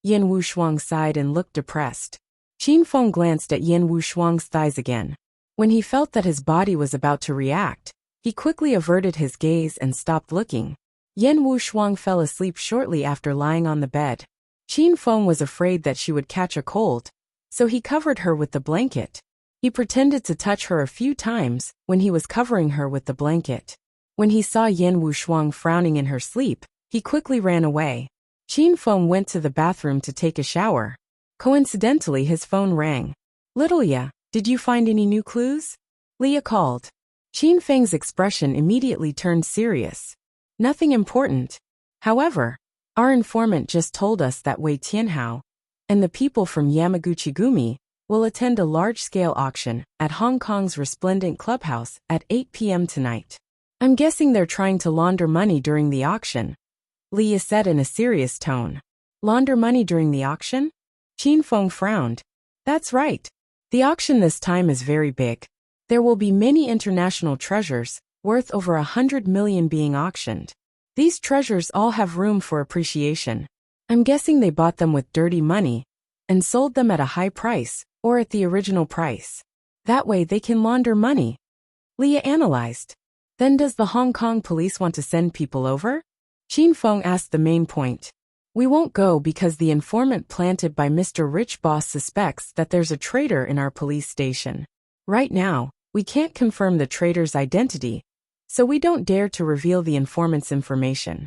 Yan Wushuang sighed and looked depressed. Qin Feng glanced at Yan Wushuang's thighs again. When he felt that his body was about to react, he quickly averted his gaze and stopped looking. Yan Wushuang fell asleep shortly after lying on the bed. Qin Feng was afraid that she would catch a cold, so he covered her with the blanket. He pretended to touch her a few times when he was covering her with the blanket. When he saw Yan Wushuang frowning in her sleep, he quickly ran away. Qin Feng went to the bathroom to take a shower. Coincidentally, his phone rang. Little Ya, did you find any new clues? Leah called. Qin Feng's expression immediately turned serious. Nothing important. However, Our informant just told us that Wei Tianhao and the people from Yamaguchi-gumi will attend a large-scale auction at Hong Kong's Resplendent Clubhouse at 8 p.m. tonight. I'm guessing they're trying to launder money during the auction, Leah said in a serious tone. Launder money during the auction? Qin Feng frowned. That's right. The auction this time is very big. There will be many international treasures, worth over 100 million being auctioned. These treasures all have room for appreciation. I'm guessing they bought them with dirty money and sold them at a high price, or at the original price. That way they can launder money. Leah analyzed. Then does the Hong Kong police want to send people over? Qin Feng asked the main point. We won't go because the informant planted by Mr. Rich Boss suspects that there's a traitor in our police station. Right now, we can't confirm the traitor's identity, so we don't dare to reveal the informant's information.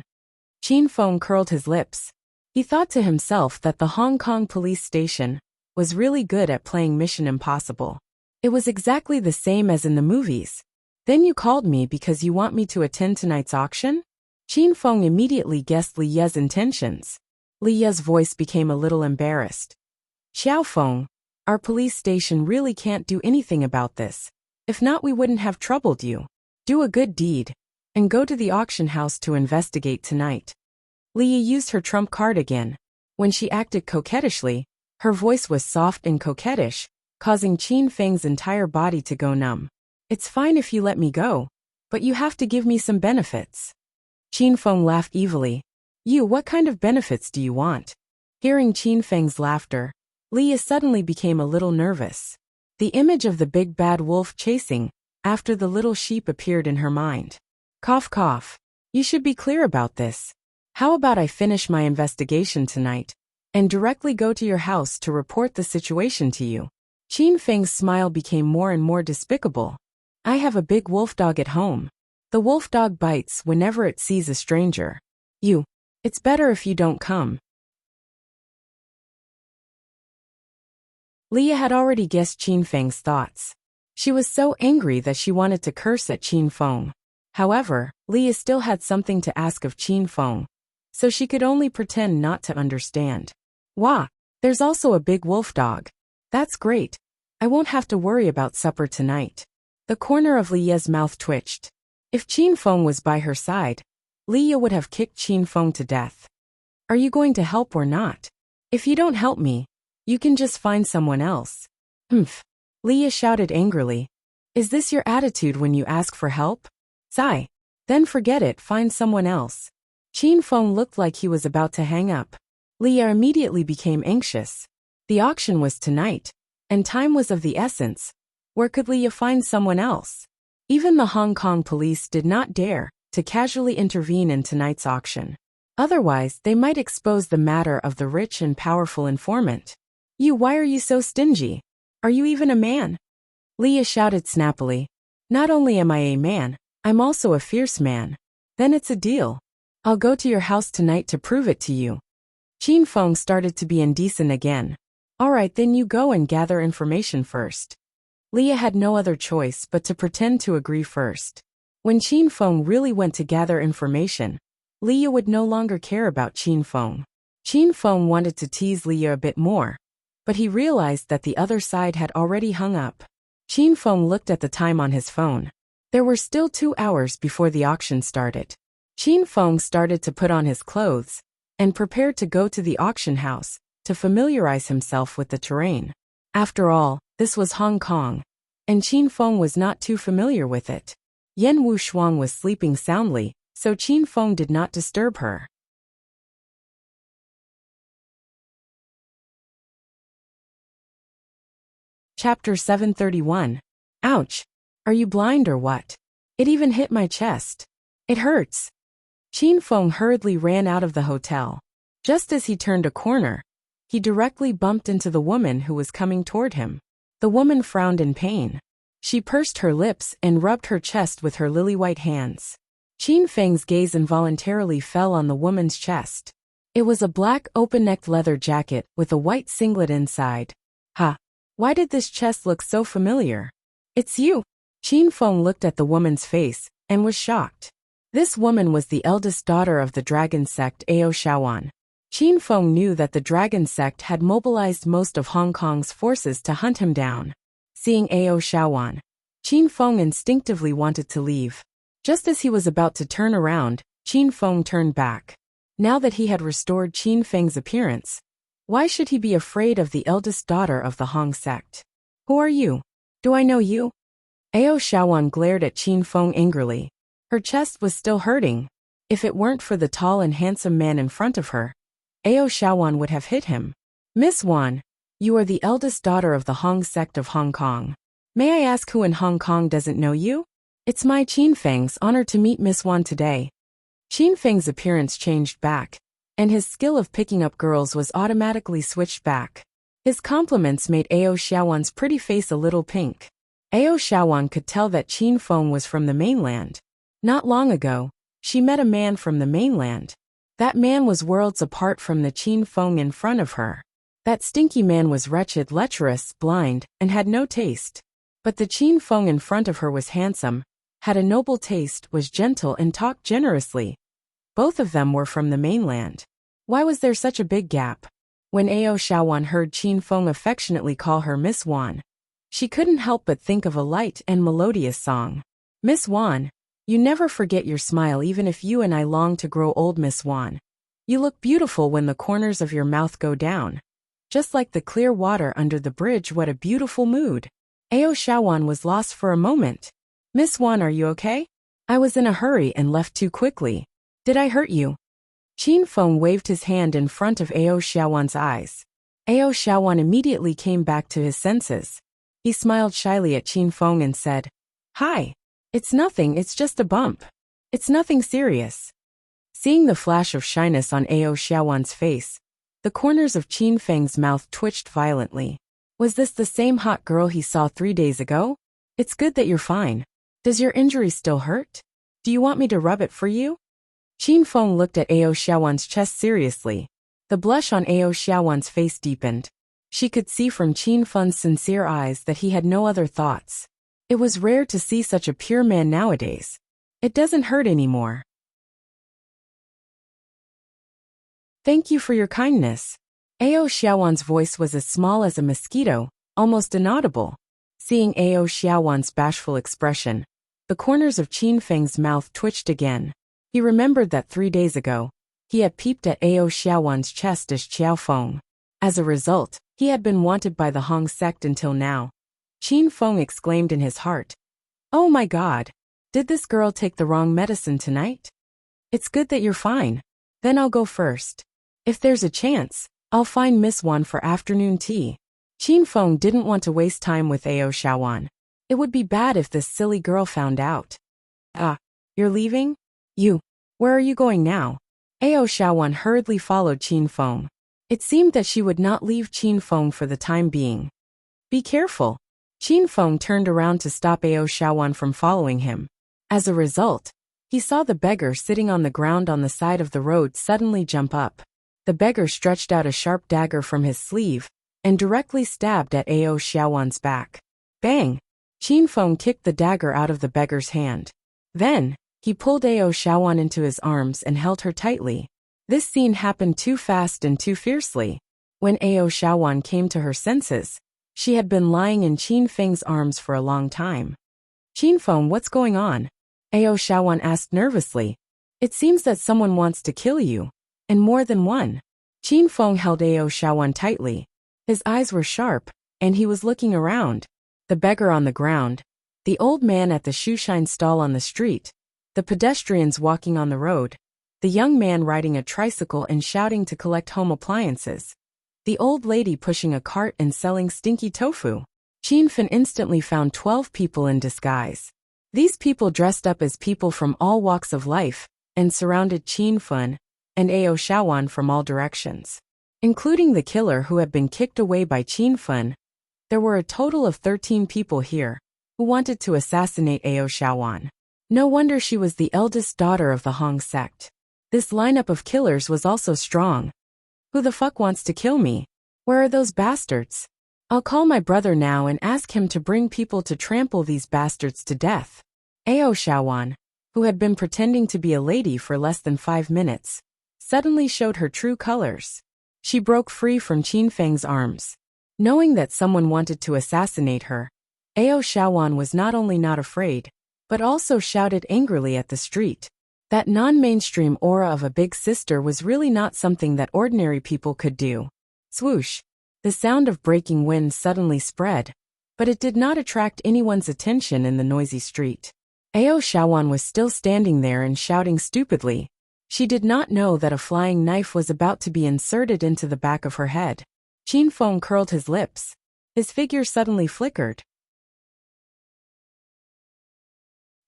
Qin Feng curled his lips. He thought to himself that the Hong Kong police station was really good at playing Mission Impossible. It was exactly the same as in the movies. Then you called me because you want me to attend tonight's auction? Qin Feng immediately guessed Li Ye's intentions. Li Ye's voice became a little embarrassed. Xiao Feng, our police station really can't do anything about this. If not, we wouldn't have troubled you. Do a good deed and go to the auction house to investigate tonight. Leah used her trump card again. When she acted coquettishly, her voice was soft and coquettish, causing Qin Feng's entire body to go numb. It's fine if you let me go, but you have to give me some benefits. Qin Feng laughed evilly. What kind of benefits do you want? Hearing Qin Feng's laughter, Leah suddenly became a little nervous. The image of the big bad wolf chasing after the little sheep appeared in her mind. Cough cough. You should be clear about this. How about I finish my investigation tonight and directly go to your house to report the situation to you? Qin Feng's smile became more and more despicable. I have a big wolf dog at home. The wolf dog bites whenever it sees a stranger. It's better if you don't come. Leah had already guessed Qin Feng's thoughts. She was so angry that she wanted to curse at Qin Feng. However, Leah still had something to ask of Qin Feng, so she could only pretend not to understand. Wah, there's also a big wolf dog. That's great. I won't have to worry about supper tonight. The corner of Leah's mouth twitched. If Qin Feng was by her side, Leah would have kicked Qin Feng to death. Are you going to help or not? If you don't help me, you can just find someone else. Humph. Leah shouted angrily. Is this your attitude when you ask for help? Sigh. Then forget it, find someone else. Qin Feng looked like he was about to hang up. Leah immediately became anxious. The auction was tonight, and time was of the essence. Where could Leah find someone else? Even the Hong Kong police did not dare to casually intervene in tonight's auction. Otherwise, they might expose the matter of the rich and powerful informant. Why are you so stingy? Are you even a man? Leah shouted snappily. Not only am I a man, I'm also a fierce man. Then it's a deal. I'll go to your house tonight to prove it to you. Qin Feng started to be indecent again. All right, then you go and gather information first. Leah had no other choice but to pretend to agree first. When Qin Feng really went to gather information, Leah would no longer care about Qin Feng. Qin Feng wanted to tease Leah a bit more, but he realized that the other side had already hung up. Qin Feng looked at the time on his phone. There were still 2 hours before the auction started. Qin Feng started to put on his clothes and prepared to go to the auction house to familiarize himself with the terrain. After all, this was Hong Kong, and Qin Feng was not too familiar with it. Yan Wushuang was sleeping soundly, so Qin Feng did not disturb her. Chapter 731. Ouch! Are you blind or what? It even hit my chest. It hurts. Qin Feng hurriedly ran out of the hotel. Just as he turned a corner, he directly bumped into the woman who was coming toward him. The woman frowned in pain. She pursed her lips and rubbed her chest with her lily-white hands. Qin Feng's gaze involuntarily fell on the woman's chest. It was a black open-necked leather jacket with a white singlet inside. Why did this chest look so familiar? It's you. Qin Feng looked at the woman's face and was shocked. This woman was the eldest daughter of the dragon sect Ao Shawan. Qin Feng knew that the dragon sect had mobilized most of Hong Kong's forces to hunt him down. Seeing Ao Shawan, Qin Feng instinctively wanted to leave. Just as he was about to turn around, Qin Feng turned back. Now that he had restored Qin Feng's appearance, why should he be afraid of the eldest daughter of the Hong sect? Who are you? Do I know you? Ao Shawan glared at Qin Feng angrily. Her chest was still hurting. If it weren't for the tall and handsome man in front of her, Ao Shawan would have hit him. Miss Wan, you are the eldest daughter of the Hong sect of Hong Kong. May I ask who in Hong Kong doesn't know you? It's my Qin Feng's honor to meet Miss Wan today. Qin Feng's appearance changed back, and his skill of picking up girls was automatically switched back. His compliments made Ao Shawan's pretty face a little pink. Ao Shawan could tell that Qin Feng was from the mainland. Not long ago, she met a man from the mainland. That man was worlds apart from the Qin Feng in front of her. That stinky man was wretched, lecherous, blind, and had no taste. But the Qin Feng in front of her was handsome, had a noble taste, was gentle, and talked generously. Both of them were from the mainland. Why was there such a big gap? When Ao Shawan heard Qin Feng affectionately call her Miss Wan, she couldn't help but think of a light and melodious song. Miss Wan, you never forget your smile even if you and I long to grow old. Miss Wan, you look beautiful when the corners of your mouth go down. Just like the clear water under the bridge. What a beautiful mood. Ao Shawan was lost for a moment. Miss Wan, are you okay? I was in a hurry and left too quickly. Did I hurt you? Qin Feng waved his hand in front of Ao Shawan's eyes. Ao Shawan immediately came back to his senses. He smiled shyly at Qin Feng and said, "Hi. It's nothing, it's just a bump. It's nothing serious." Seeing the flash of shyness on Ao Shawan's face, the corners of Qin Feng's mouth twitched violently. Was this the same hot girl he saw 3 days ago? It's good that you're fine. Does your injury still hurt? Do you want me to rub it for you? Qin Feng looked at Ao Shawan's chest seriously. The blush on Ao Shawan's face deepened. She could see from Qin Feng's sincere eyes that he had no other thoughts. It was rare to see such a pure man nowadays. It doesn't hurt anymore. Thank you for your kindness. Ao Shawan's voice was as small as a mosquito, almost inaudible. Seeing Ao Shawan's bashful expression, the corners of Qin Feng's mouth twitched again. He remembered that 3 days ago, he had peeped at Ao Shawan's chest as Chiao Feng. As a result, he had been wanted by the Hong sect until now. Qin Feng exclaimed in his heart, "Oh my God! Did this girl take the wrong medicine tonight? It's good that you're fine. Then I'll go first. If there's a chance, I'll find Miss Wan for afternoon tea." Qin Feng didn't want to waste time with Ao Shawan. It would be bad if this silly girl found out. You're leaving? Where are you going now? Ao Shawan hurriedly followed Qin Feng. It seemed that she would not leave Qin Feng for the time being. Be careful. Qin Feng turned around to stop Ao Shawan from following him. As a result, he saw the beggar sitting on the ground on the side of the road suddenly jump up. The beggar stretched out a sharp dagger from his sleeve and directly stabbed at Ao Shawan's back. Bang! Qin Feng kicked the dagger out of the beggar's hand. Then, he pulled Ao Shawan into his arms and held her tightly. This scene happened too fast and too fiercely. When Ao Shawan came to her senses, she had been lying in Qin Feng's arms for a long time. "Qin Feng, what's going on?" Ao Shawan asked nervously. "It seems that someone wants to kill you, and more than one." Qin Feng held Ao Shawan tightly. His eyes were sharp, and he was looking around. The beggar on the ground, the old man at the shoeshine stall on the street, the pedestrians walking on the road, the young man riding a tricycle and shouting to collect home appliances, the old lady pushing a cart and selling stinky tofu. Qin Feng instantly found 12 people in disguise. These people dressed up as people from all walks of life and surrounded Qin Feng and Ao Shawan from all directions. Including the killer who had been kicked away by Qin Feng, there were a total of 13 people here who wanted to assassinate Ao Shawan. No wonder she was the eldest daughter of the Hong sect. This lineup of killers was also strong. Who the fuck wants to kill me? Where are those bastards? I'll call my brother now and ask him to bring people to trample these bastards to death. Ao Shawan, who had been pretending to be a lady for less than 5 minutes, suddenly showed her true colors. She broke free from Qin Feng's arms. Knowing that someone wanted to assassinate her, Ao Shaowan was not only not afraid, but also shouted angrily at the street. That non-mainstream aura of a big sister was really not something that ordinary people could do. Swoosh! The sound of breaking wind suddenly spread, but it did not attract anyone's attention in the noisy street. Ao Shaowan was still standing there and shouting stupidly. She did not know that a flying knife was about to be inserted into the back of her head. Qin Feng curled his lips. His figure suddenly flickered.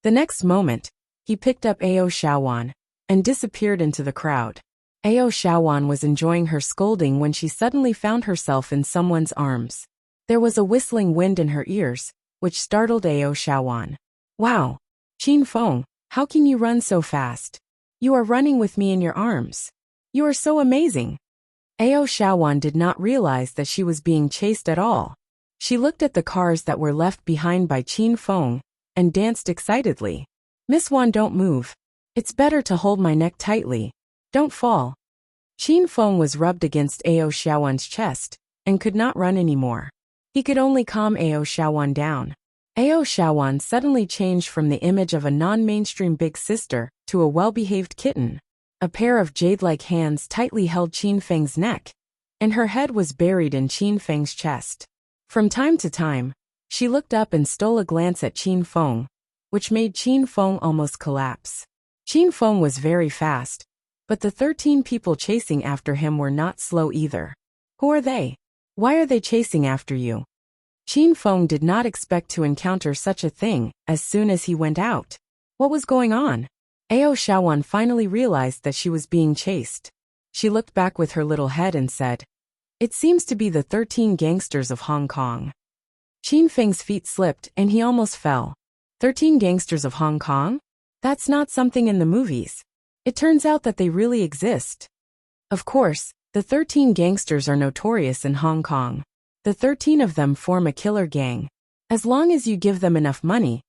The next moment, he picked up Ao Shaowan and disappeared into the crowd. Ao Shaowan was enjoying her scolding when she suddenly found herself in someone's arms. There was a whistling wind in her ears, which startled Ao Shaowan. Wow! Qin Feng, how can you run so fast? You are running with me in your arms. You are so amazing. Ao Shaowan did not realize that she was being chased at all. She looked at the cars that were left behind by Qin Feng and danced excitedly. Miss Wan, don't move. It's better to hold my neck tightly. Don't fall. Qin Feng was rubbed against Ao Shaowan's chest and could not run anymore. He could only calm Ao Shaowan down. Ao Shaowan suddenly changed from the image of a non-mainstream big sister to a well-behaved kitten. A pair of jade-like hands tightly held Qin Feng's neck, and her head was buried in Qin Feng's chest. From time to time, she looked up and stole a glance at Qin Feng, which made Qin Feng almost collapse. Qin Feng was very fast, but the 13 people chasing after him were not slow either. Who are they? Why are they chasing after you? Qin Feng did not expect to encounter such a thing as soon as he went out. What was going on? Ao Shaowan finally realized that she was being chased. She looked back with her little head and said, "It seems to be the 13 gangsters of Hong Kong." Qin Feng's feet slipped and he almost fell. 13 gangsters of Hong Kong? That's not something in the movies. It turns out that they really exist. Of course, the 13 gangsters are notorious in Hong Kong. The 13 of them form a killer gang. As long as you give them enough money,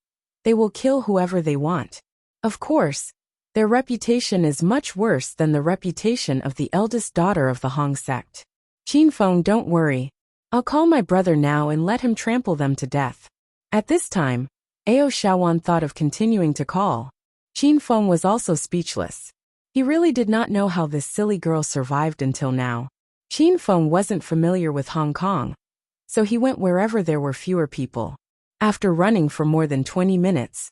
they will kill whoever they want. Of course, their reputation is much worse than the reputation of the eldest daughter of the Hong sect. Qin Feng, don't worry. I'll call my brother now and let him trample them to death. At this time, Ao Shaowan thought of continuing to call. Qin Feng was also speechless. He really did not know how this silly girl survived until now. Qin Feng wasn't familiar with Hong Kong, so he went wherever there were fewer people. After running for more than 20 minutes,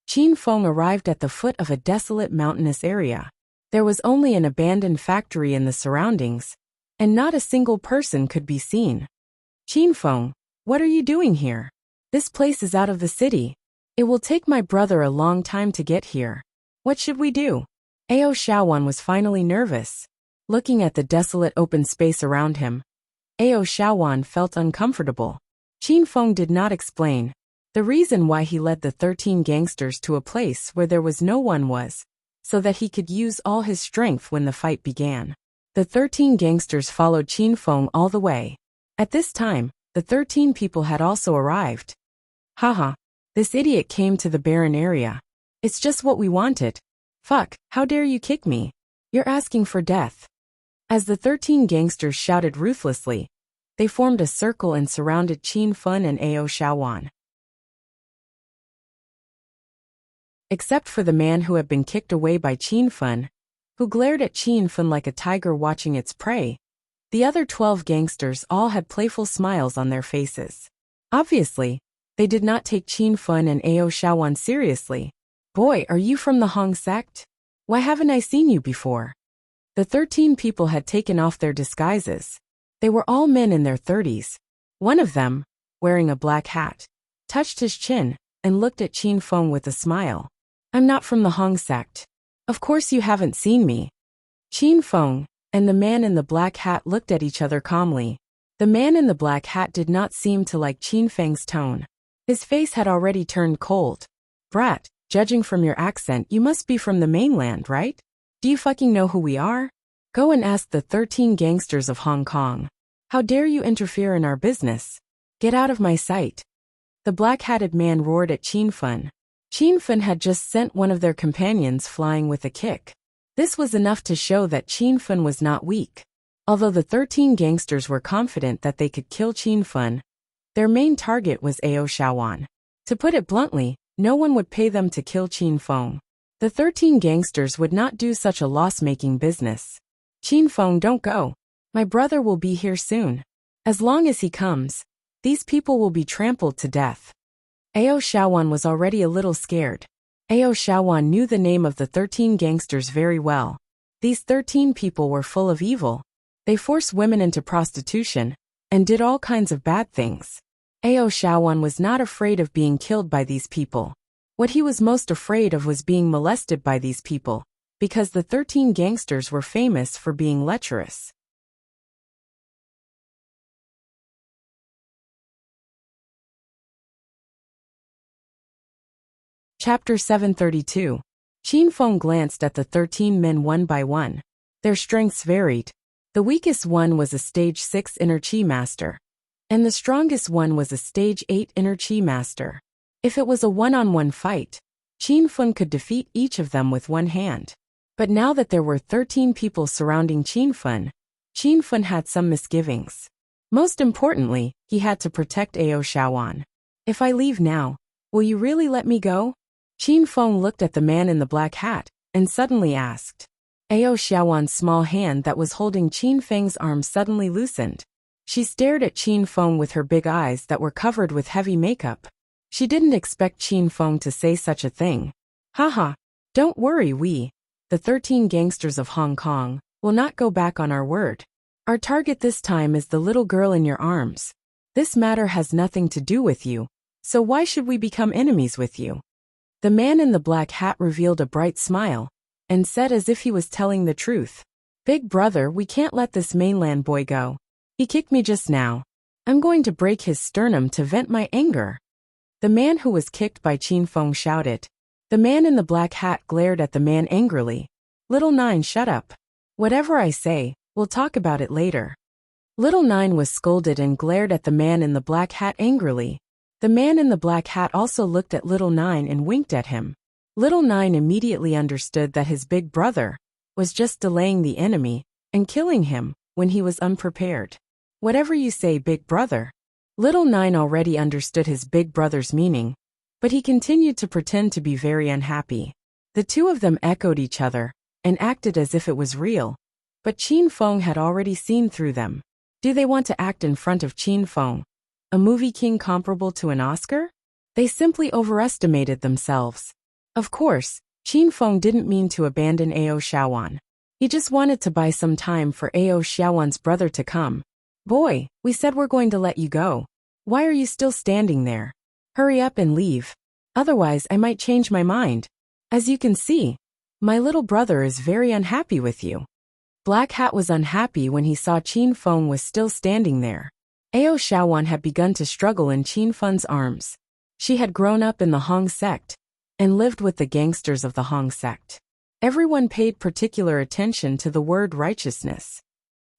Qin Feng arrived at the foot of a desolate mountainous area. There was only an abandoned factory in the surroundings, and not a single person could be seen. Qin Feng, what are you doing here? This place is out of the city. It will take my brother a long time to get here. What should we do? Ao Shaowan was finally nervous. Looking at the desolate open space around him, Ao Shaowan felt uncomfortable. Qin Feng did not explain. The reason why he led the 13 gangsters to a place where there was no one was so that he could use all his strength when the fight began. The 13 gangsters followed Qin Feng all the way. At this time, the 13 people had also arrived. Haha, this idiot came to the barren area. It's just what we wanted. Fuck, how dare you kick me? You're asking for death. As the 13 gangsters shouted ruthlessly, they formed a circle and surrounded Qin Feng and Ao Shaowan. Except for the man who had been kicked away by Qin Feng, who glared at Qin Feng like a tiger watching its prey, the other 12 gangsters all had playful smiles on their faces. Obviously, they did not take Qin Feng and Ao Shaowan seriously. Boy, are you from the Hong sect? Why haven't I seen you before? The 13 people had taken off their disguises. They were all men in their 30s. One of them, wearing a black hat, touched his chin and looked at Qin Feng with a smile. I'm not from the Hong sect. Of course you haven't seen me. Qin Feng and the man in the black hat looked at each other calmly. The man in the black hat did not seem to like Qin Feng's tone. His face had already turned cold. Brat, judging from your accent, you must be from the mainland, right? Do you fucking know who we are? Go and ask the 13 gangsters of Hong Kong. How dare you interfere in our business? Get out of my sight. The black-hatted man roared at Qin Feng. Qin Fen had just sent one of their companions flying with a kick. This was enough to show that Qin Fen was not weak. Although the 13 gangsters were confident that they could kill Qin Fen, their main target was Ao Shaowan. To put it bluntly, no one would pay them to kill Qin Feng. The 13 gangsters would not do such a loss-making business. Qin Feng, don't go. My brother will be here soon. As long as he comes, these people will be trampled to death. Ao Shaowan was already a little scared. Ao Shaowan knew the name of the 13 gangsters very well. These 13 people were full of evil. They forced women into prostitution and did all kinds of bad things. Ao Shaowan was not afraid of being killed by these people. What he was most afraid of was being molested by these people, because the 13 gangsters were famous for being lecherous. Chapter 732. Qin Feng glanced at the 13 men one by one. Their strengths varied. The weakest one was a stage 6 inner chi master, and the strongest one was a stage 8 inner chi master. If it was a one-on-one fight, Qin Fen could defeat each of them with one hand. But now that there were 13 people surrounding Qin Fen had some misgivings. Most importantly, he had to protect Ao Shaowan. If I leave now, will you really let me go? Qin Fen looked at the man in the black hat and suddenly asked. Ao Shaowan's small hand that was holding Qin Feng's arm suddenly loosened. She stared at Qin Feng with her big eyes that were covered with heavy makeup. She didn't expect Qin Feng to say such a thing. Haha, don't worry, we, the 13 gangsters of Hong Kong, will not go back on our word. Our target this time is the little girl in your arms. This matter has nothing to do with you, so why should we become enemies with you? The man in the black hat revealed a bright smile and said as if he was telling the truth. Big brother, we can't let this mainland boy go. He kicked me just now. I'm going to break his sternum to vent my anger. The man who was kicked by Qin Feng shouted. The man in the black hat glared at the man angrily. Little Nine, shut up. Whatever I say, we'll talk about it later. Little Nine was scolded and glared at the man in the black hat angrily. The man in the black hat also looked at Little Nine and winked at him. Little Nine immediately understood that his big brother was just delaying the enemy and killing him when he was unprepared. Whatever you say, big brother. Little Nine already understood his big brother's meaning, but he continued to pretend to be very unhappy. The two of them echoed each other and acted as if it was real, but Qin Feng had already seen through them. Do they want to act in front of Qin Feng, a movie king comparable to an Oscar? They simply overestimated themselves. Of course, Qin Feng didn't mean to abandon Ao Shaowan. He just wanted to buy some time for Ao Shaowan's brother to come. Boy, we said we're going to let you go. Why are you still standing there? Hurry up and leave. Otherwise, I might change my mind. As you can see, my little brother is very unhappy with you. Black Hat was unhappy when he saw Qin Feng was still standing there. Ao Shaowan had begun to struggle in Qin Feng's arms. She had grown up in the Hong sect and lived with the gangsters of the Hong sect. Everyone paid particular attention to the word righteousness.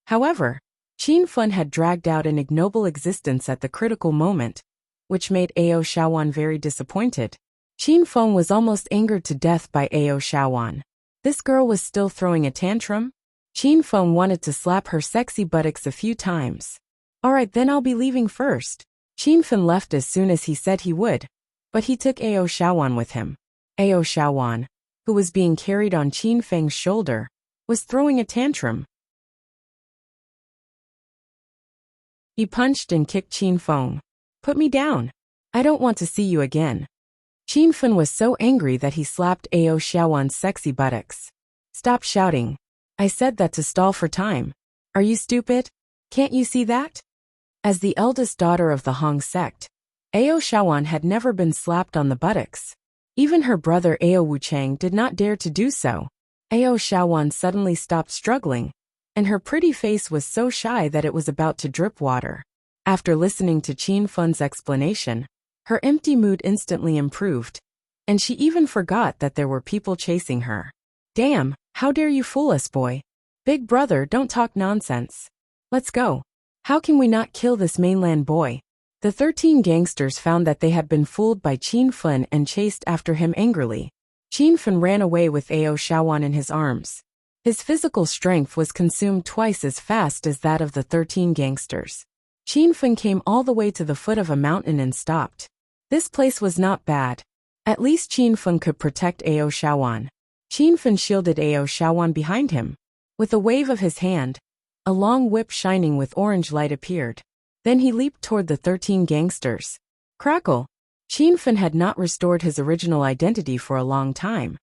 However, Qin Fen had dragged out an ignoble existence at the critical moment, which made Ao Shaowan very disappointed. Qin Feng was almost angered to death by Ao Shaowan. This girl was still throwing a tantrum? Qin Feng wanted to slap her sexy buttocks a few times. Alright, then I'll be leaving first. Qin Fen left as soon as he said he would, but he took Ao Shaowan with him. Ao Shaowan, who was being carried on Qin Feng's shoulder, was throwing a tantrum. He punched and kicked Qin Feng. Put me down. I don't want to see you again. Qin Fen was so angry that he slapped Ao Shaowan's sexy buttocks. Stop shouting. I said that to stall for time. Are you stupid? Can't you see that? As the eldest daughter of the Hong sect, Ao Shaowan had never been slapped on the buttocks. Even her brother Ao Wuchang did not dare to do so. Ao Shaowan suddenly stopped struggling, and her pretty face was so shy that it was about to drip water. After listening to Qin Fen's explanation, her empty mood instantly improved, and she even forgot that there were people chasing her. Damn, how dare you fool us, boy? Big brother, don't talk nonsense. Let's go. How can we not kill this mainland boy? The 13 gangsters found that they had been fooled by Qin Fun and chased after him angrily. Qin Fun ran away with Ao Shaowan in his arms. His physical strength was consumed twice as fast as that of the 13 gangsters. Qin Fun came all the way to the foot of a mountain and stopped. This place was not bad. At least Qin Fun could protect Ao Shaowan. Qin Fun shielded Ao Shaowan behind him. With a wave of his hand, a long whip shining with orange light appeared. Then he leaped toward the 13 gangsters. Crackle! Qin Fun had not restored his original identity for a long time.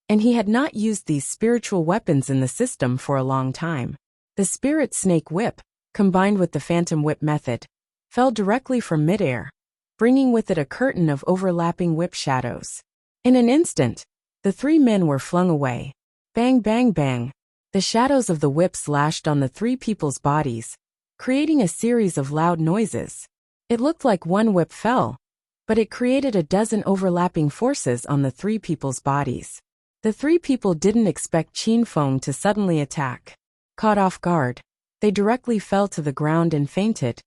And he had not used these spiritual weapons in the system for a long time. The spirit snake whip, combined with the phantom whip method, fell directly from midair, bringing with it a curtain of overlapping whip shadows. In an instant, the three men were flung away. Bang, bang, bang. The shadows of the whips lashed on the three people's bodies, creating a series of loud noises. It looked like one whip fell, but it created a dozen overlapping forces on the three people's bodies. The three people didn't expect Qin Feng to suddenly attack. Caught off guard, they directly fell to the ground and fainted.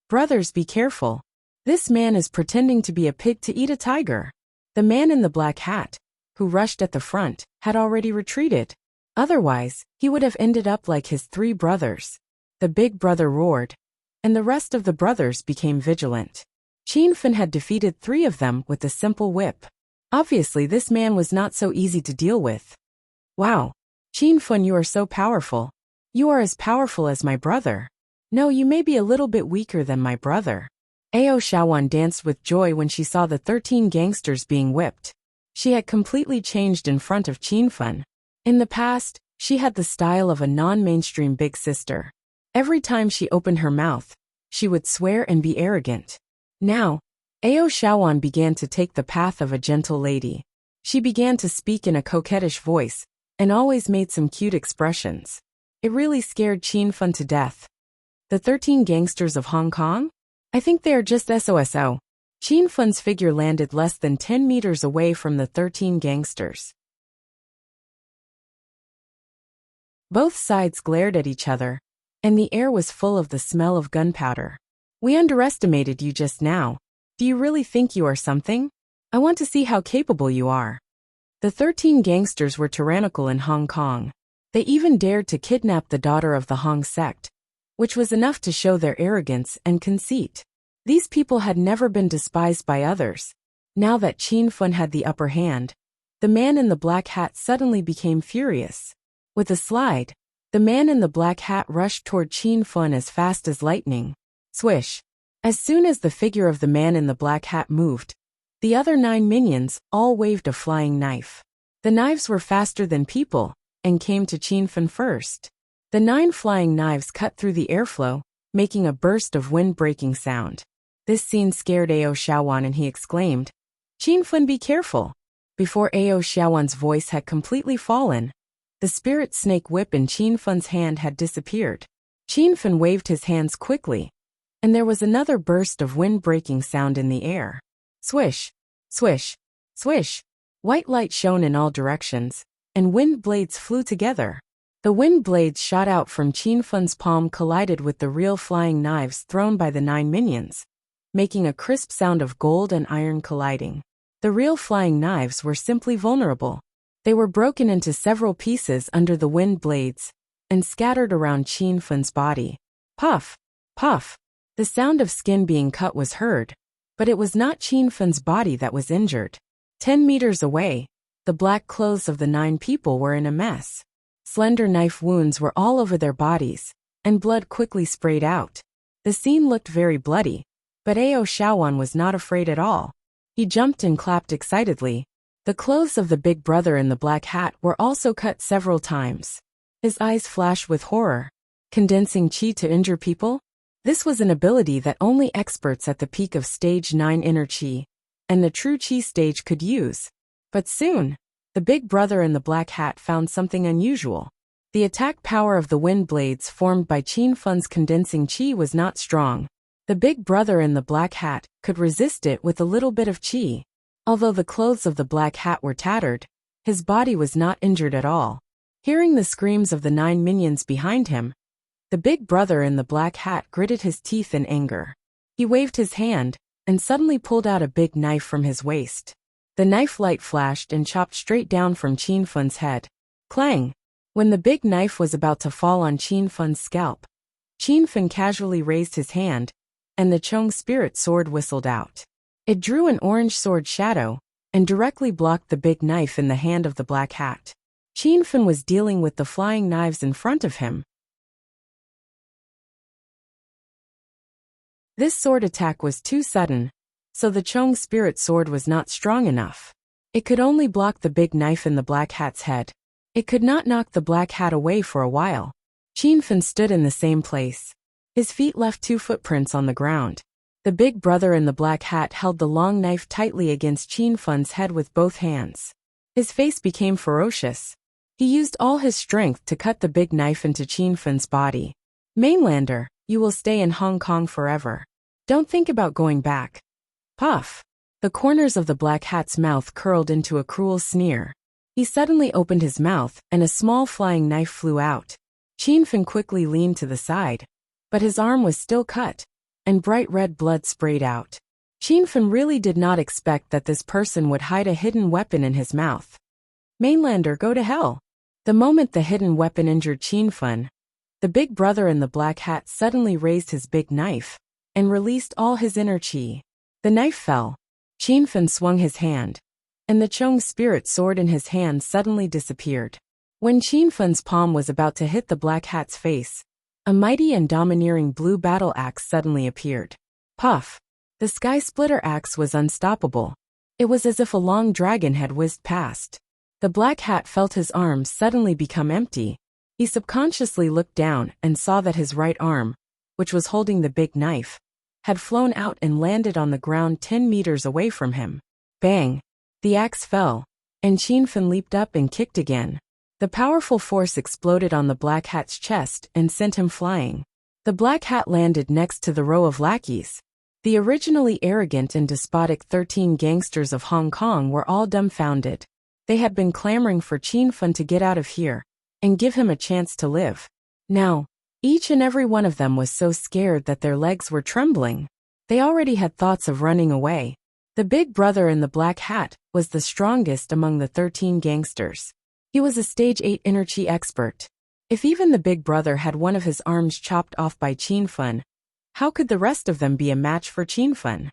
Brothers, be careful. This man is pretending to be a pig to eat a tiger. The man in the black hat, who rushed at the front, had already retreated. Otherwise, he would have ended up like his three brothers. The big brother roared, and the rest of the brothers became vigilant. Qin Fun had defeated three of them with a simple whip. Obviously, this man was not so easy to deal with. Wow! Qin Fun, you are so powerful. You are as powerful as my brother. No, you may be a little bit weaker than my brother. Ao Shaowan danced with joy when she saw the 13 gangsters being whipped. She had completely changed in front of Qin Fun. In the past, she had the style of a non-mainstream big sister. Every time she opened her mouth, she would swear and be arrogant. Now, Ao Shaowan began to take the path of a gentle lady. She began to speak in a coquettish voice, and always made some cute expressions. It really scared Qin Fun to death. The 13 gangsters of Hong Kong? I think they are just SOSO. Qin Fun's figure landed less than 10 meters away from the 13 gangsters. Both sides glared at each other, and the air was full of the smell of gunpowder. We underestimated you just now. Do you really think you are something? I want to see how capable you are. The 13 gangsters were tyrannical in Hong Kong. They even dared to kidnap the daughter of the Hong sect, which was enough to show their arrogance and conceit. These people had never been despised by others. Now that Qin Fun had the upper hand, the man in the black hat suddenly became furious. With a slide, the man in the black hat rushed toward Qin Fun as fast as lightning. Swish! As soon as the figure of the man in the black hat moved, the other 9 minions all waved a flying knife. The knives were faster than people, and came to Qin Fun first. The 9 flying knives cut through the airflow, making a burst of wind-breaking sound. This scene scared Ao Shaowan and he exclaimed, "Qin Fun, be careful!" Before Ao Shaowan's voice had completely fallen, the spirit snake whip in Qin Fun's hand had disappeared. Qin Fun waved his hands quickly, and there was another burst of wind-breaking sound in the air. Swish! Swish! Swish! White light shone in all directions, and wind blades flew together. The wind blades shot out from Qin Fun's palm collided with the real flying knives thrown by the 9 minions, making a crisp sound of gold and iron colliding. The real flying knives were simply vulnerable. They were broken into several pieces under the wind blades and scattered around Qin Fun's body. Puff! Puff! The sound of skin being cut was heard, but it was not Qin Fun's body that was injured. 10 meters away, the black clothes of the 9 people were in a mess. Slender knife wounds were all over their bodies, and blood quickly sprayed out. The scene looked very bloody, but Ao Shaowan was not afraid at all. He jumped and clapped excitedly. The clothes of the big brother in the black hat were also cut several times. His eyes flashed with horror. Condensing qi to injure people? This was an ability that only experts at the peak of stage 9 inner qi, and the true qi stage could use. But soon, the big brother in the black hat found something unusual. The attack power of the wind blades formed by Qin Fun's condensing qi was not strong. The big brother in the black hat could resist it with a little bit of qi. Although the clothes of the black hat were tattered, his body was not injured at all. Hearing the screams of the 9 minions behind him, the big brother in the black hat gritted his teeth in anger. He waved his hand, and suddenly pulled out a big knife from his waist. The knife light flashed and chopped straight down from Qin Fen's head. Clang! When the big knife was about to fall on Qin Fen's scalp, Qin Fen casually raised his hand, and the Chong spirit sword whistled out. It drew an orange sword shadow, and directly blocked the big knife in the hand of the black hat. Qin Fen was dealing with the flying knives in front of him. This sword attack was too sudden, so the Chong spirit sword was not strong enough. It could only block the big knife in the black hat's head. It could not knock the black hat away for a while. Qin Fen stood in the same place. His feet left 2 footprints on the ground. The big brother in the black hat held the long knife tightly against Qin Fen's head with both hands. His face became ferocious. He used all his strength to cut the big knife into Qin Fen's body. Mainlander, you will stay in Hong Kong forever. Don't think about going back. Puff! The corners of the black hat's mouth curled into a cruel sneer. He suddenly opened his mouth, and a small flying knife flew out. Qin Fen quickly leaned to the side, but his arm was still cut, and bright red blood sprayed out. Qin Fen really did not expect that this person would hide a hidden weapon in his mouth. Mainlander, go to hell! The moment the hidden weapon injured Qin Fen, the big brother in the black hat suddenly raised his big knife, and released all his inner qi. The knife fell. Qin Fen swung his hand, and the Chong spirit sword in his hand suddenly disappeared. When Qin Fen's palm was about to hit the black hat's face, a mighty and domineering blue battle axe suddenly appeared. Puff! The sky splitter axe was unstoppable. It was as if a long dragon had whizzed past. The black hat felt his arms suddenly become empty. He subconsciously looked down and saw that his right arm, which was holding the big knife, had flown out and landed on the ground 10 meters away from him. Bang! The axe fell, and Qin Fen leaped up and kicked again. The powerful force exploded on the black hat's chest and sent him flying. The black hat landed next to the row of lackeys. The originally arrogant and despotic 13 gangsters of Hong Kong were all dumbfounded. They had been clamoring for Qin Fen to get out of here and give him a chance to live. Now, each and every one of them was so scared that their legs were trembling. They already had thoughts of running away. The big brother in the black hat was the strongest among the 13 gangsters. He was a stage 8 inner chi expert. If even the big brother had one of his arms chopped off by Qin Fen, how could the rest of them be a match for Qin Fen?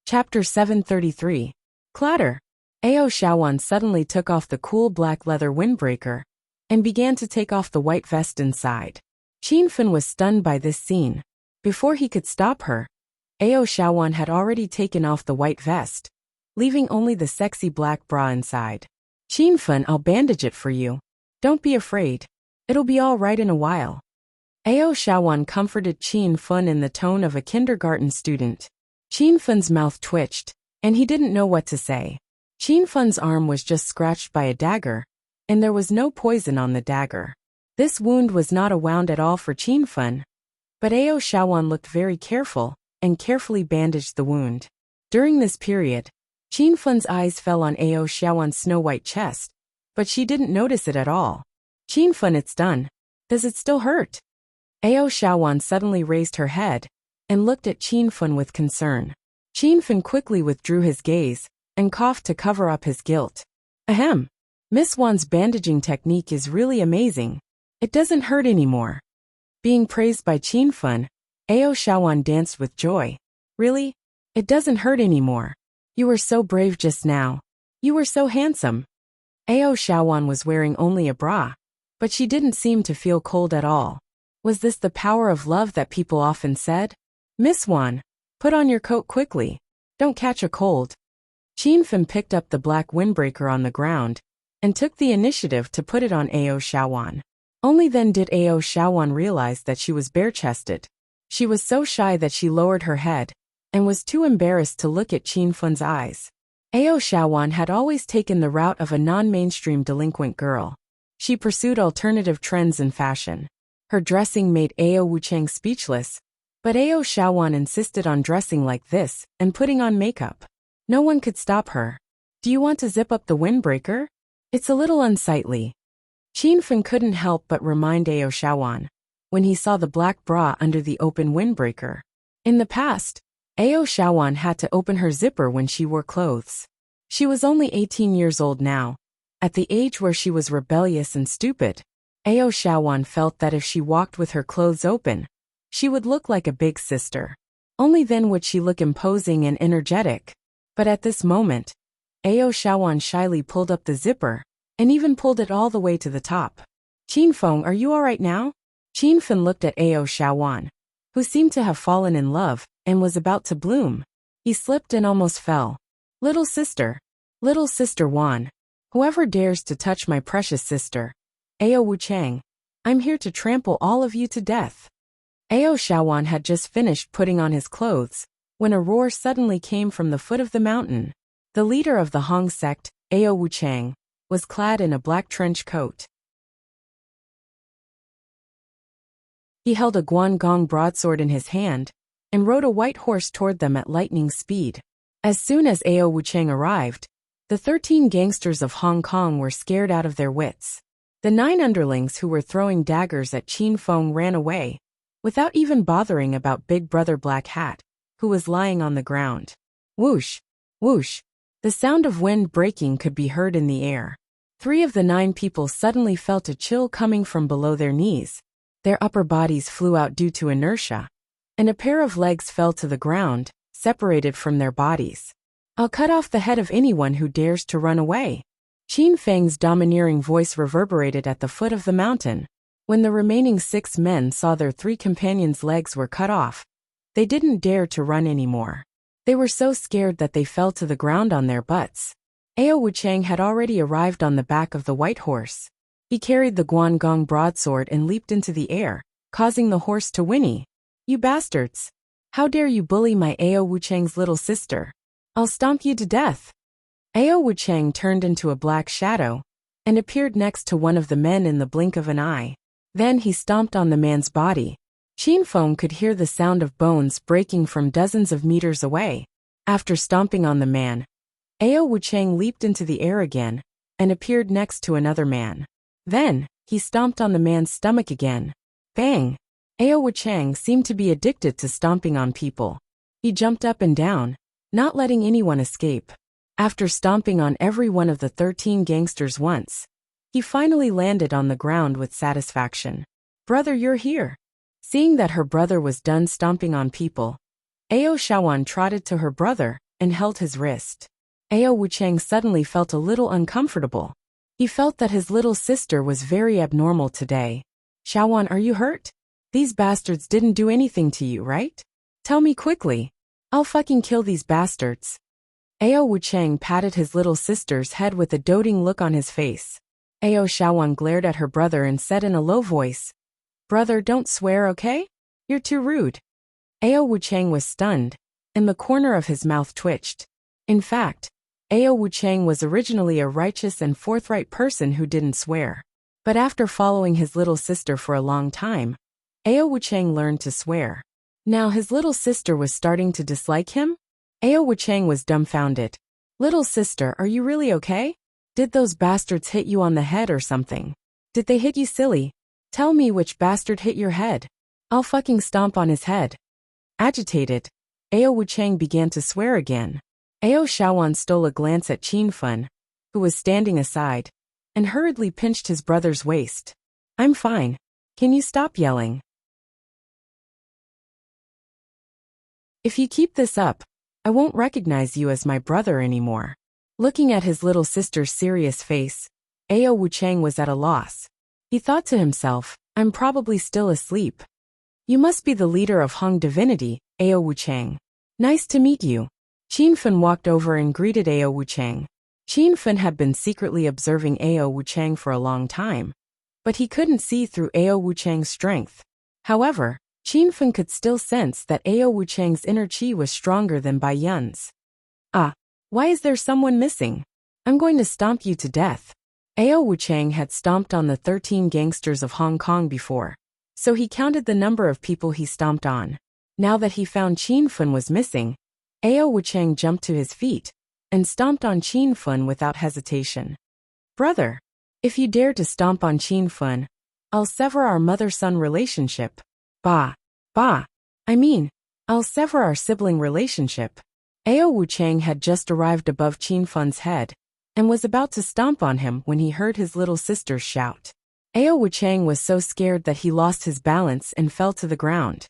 Chapter 733. Clatter. Ao Shawan suddenly took off the cool black leather windbreaker and began to take off the white vest inside. Qin Fen was stunned by this scene. Before he could stop her, Ao Shawan had already taken off the white vest, leaving only the sexy black bra inside. Qin Fen, I'll bandage it for you. Don't be afraid. It'll be all right in a while. Ao Shawan comforted Qin Fen in the tone of a kindergarten student. Qin Fen's mouth twitched, and he didn't know what to say. Qin Fen's arm was just scratched by a dagger, and there was no poison on the dagger. This wound was not a wound at all for Qin Fen, but Ao Shawan looked very careful and carefully bandaged the wound. During this period, Qin Fen's eyes fell on Ao Shawan's snow-white chest, but she didn't notice it at all. Qin Fen, it's done. Does it still hurt? Ao Shawan suddenly raised her head and looked at Qin Fen with concern. Qin Fen quickly withdrew his gaze and coughed to cover up his guilt. Ahem. Miss Wan's bandaging technique is really amazing. It doesn't hurt anymore. Being praised by Qin Fen, Ao Shawan danced with joy. Really? It doesn't hurt anymore. You were so brave just now. You were so handsome. Ao Shawan was wearing only a bra, but she didn't seem to feel cold at all. Was this the power of love that people often said? Miss Wan, put on your coat quickly. Don't catch a cold. Qin Fen picked up the black windbreaker on the ground and took the initiative to put it on Ao Shawan. Only then did Ao Shawan realize that she was bare-chested. She was so shy that she lowered her head and was too embarrassed to look at Qin Fen's eyes. Ao Shawan had always taken the route of a non-mainstream delinquent girl. She pursued alternative trends in fashion. Her dressing made Ao Wuchang speechless, but Ao Shawan insisted on dressing like this and putting on makeup. No one could stop her. Do you want to zip up the windbreaker? It's a little unsightly. Qin Fen couldn't help but remind Ao Shaowan when he saw the black bra under the open windbreaker. In the past, Ao Shaowan had to open her zipper when she wore clothes. She was only 18 years old now, at the age where she was rebellious and stupid. Ao Shaowan felt that if she walked with her clothes open, she would look like a big sister. Only then would she look imposing and energetic. But at this moment, Ao Shaowan shyly pulled up the zipper, and even pulled it all the way to the top. Qin Feng, are you alright now? Qin Fen looked at Ao Shaowan, who seemed to have fallen in love, and was about to bloom. He slipped and almost fell. Little sister Wan, whoever dares to touch my precious sister, Ao Wuchang, I'm here to trample all of you to death. Ao Shaowan had just finished putting on his clothes, when a roar suddenly came from the foot of the mountain. The leader of the Hong sect, Ao Wuchang, was clad in a black trench coat. He held a Guangong broadsword in his hand, and rode a white horse toward them at lightning speed. As soon as Ao Wuchang arrived, the 13 gangsters of Hong Kong were scared out of their wits. The 9 underlings who were throwing daggers at Qin Feng ran away, without even bothering about Big Brother Black Hat, who was lying on the ground. Whoosh! Whoosh! The sound of wind breaking could be heard in the air. 3 of the 9 people suddenly felt a chill coming from below their knees. Their upper bodies flew out due to inertia, and a pair of legs fell to the ground, separated from their bodies. I'll cut off the head of anyone who dares to run away. Qin Feng's domineering voice reverberated at the foot of the mountain. When the remaining 6 men saw their 3 companions' legs were cut off, they didn't dare to run anymore. They were so scared that they fell to the ground on their butts. Ao Wuchang had already arrived on the back of the white horse. He carried the Guangong broadsword and leaped into the air, causing the horse to whinny. You bastards! How dare you bully my Ao Wuchang's little sister? I'll stomp you to death! Ao Wuchang turned into a black shadow, and appeared next to one of the men in the blink of an eye. Then he stomped on the man's body. Qin Feng could hear the sound of bones breaking from dozens of meters away. After stomping on the man, Ao Wuchang leaped into the air again, and appeared next to another man. Then, he stomped on the man's stomach again. Bang! Ao Wuchang seemed to be addicted to stomping on people. He jumped up and down, not letting anyone escape. After stomping on every one of the 13 gangsters once, he finally landed on the ground with satisfaction. Brother, you're here. Seeing that her brother was done stomping on people, Ao Shaowan trotted to her brother and held his wrist. Ao Wuchang suddenly felt a little uncomfortable. He felt that his little sister was very abnormal today. Shaowan, are you hurt? These bastards didn't do anything to you, right? Tell me quickly. I'll fucking kill these bastards. Ao Wuchang patted his little sister's head with a doting look on his face. Ao Shaowan glared at her brother and said in a low voice, Brother, don't swear, okay? You're too rude. Ao Wuchang was stunned, and the corner of his mouth twitched. In fact, Ao Wuchang was originally a righteous and forthright person who didn't swear. But after following his little sister for a long time, Ao Wuchang learned to swear. Now his little sister was starting to dislike him? Ao Wuchang was dumbfounded. Little sister, are you really okay? Did those bastards hit you on the head or something? Did they hit you silly? Tell me which bastard hit your head. I'll fucking stomp on his head. Agitated, Ao Wuchang began to swear again. Ao Shaowan stole a glance at Qin Fen, who was standing aside, and hurriedly pinched his brother's waist. I'm fine. Can you stop yelling? If you keep this up, I won't recognize you as my brother anymore. Looking at his little sister's serious face, Ao Wuchang was at a loss. He thought to himself, I'm probably still asleep. You must be the leader of Hong Divinity, Ao Wuchang. Nice to meet you. Qin Fen walked over and greeted Ao Wuchang. Qin Fen had been secretly observing Ao Wuchang for a long time, but he couldn't see through Ao Wuchang's strength. However, Qin Fen could still sense that Ao Wuchang's inner qi was stronger than Bai Yun's. Ah, why is there someone missing? I'm going to stomp you to death. Ao Wuchang had stomped on the 13 gangsters of Hong Kong before, so he counted the number of people he stomped on. Now that he found Qin Fen was missing, Ao Wuchang jumped to his feet and stomped on Qin Fen without hesitation. Brother, If you dare to stomp on Qin Fun, I'll sever our mother-son relationship. Bah. Bah. I'll sever our sibling relationship. Ao Wuchang had just arrived above Qin Fun's head and was about to stomp on him when he heard his little sister shout. Ao Wuchang was so scared that he lost his balance and fell to the ground.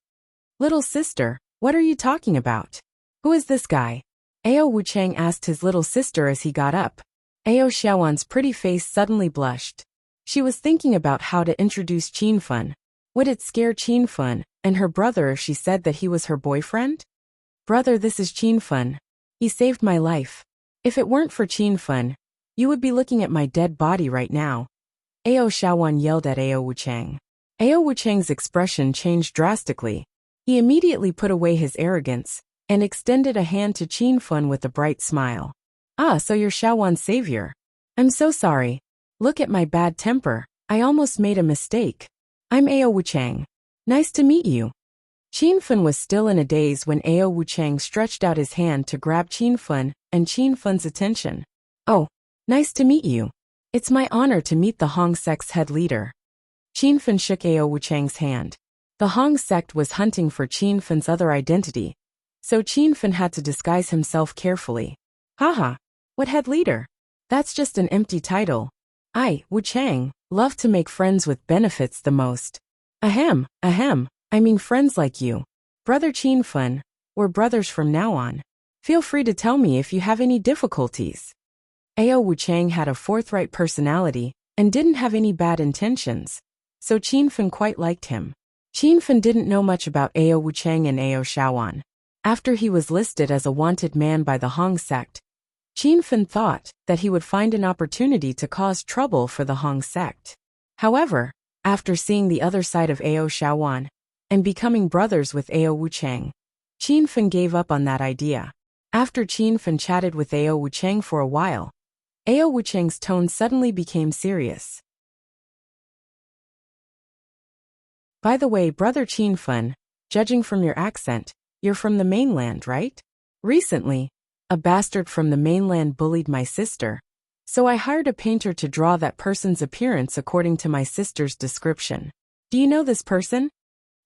Little sister, what are you talking about? Who is this guy? Ao Wuchang asked his little sister as he got up. Ao Xiaowan's pretty face suddenly blushed. She was thinking about how to introduce Qin Fun. Would it scare Qin Fun and her brother if she said that he was her boyfriend? Brother, this is Qin Fun. He saved my life. If it weren't for Qin Fun, you would be looking at my dead body right now. Ao Xiaowan yelled at Ao Wuchang. Ao Wuchang's expression changed drastically. He immediately put away his arrogance and extended a hand to Qin Fun with a bright smile. Ah, so you're Xiaowan's savior. I'm so sorry. Look at my bad temper. I almost made a mistake. I'm Ao Wuchang. Nice to meet you. Qin Fun was still in a daze when Ao Wuchang stretched out his hand to grab Qin Fun and Qin Fun's attention. Oh, nice to meet you. It's my honor to meet the Hong sect's head leader. Qin Fun shook Ao Wuchang's hand. The Hong sect was hunting for Qin Fun's other identity, so Qin Fun had to disguise himself carefully. Haha, what head leader? That's just an empty title. I, Wuchang, love to make friends with benefits the most. Ahem, friends like you. Brother Qin Fun, we're brothers from now on. Feel free to tell me if you have any difficulties. Ao Wuchang had a forthright personality and didn't have any bad intentions, so Qin Fun quite liked him. Qin Fun didn't know much about Ao Wuchang and Ao Xiaowan. After he was listed as a wanted man by the Hong sect, Qin Fun thought that he would find an opportunity to cause trouble for the Hong sect. However, after seeing the other side of Ao Xiaowan and becoming brothers with Ao Wuchang, Qin Fun gave up on that idea. After Qin Fun chatted with Ao Wuchang for a while, Ao Wuchang's tone suddenly became serious. By the way, brother Qin Fun, judging from your accent, you're from the mainland, right? Recently, a bastard from the mainland bullied my sister, so I hired a painter to draw that person's appearance according to my sister's description. Do you know this person?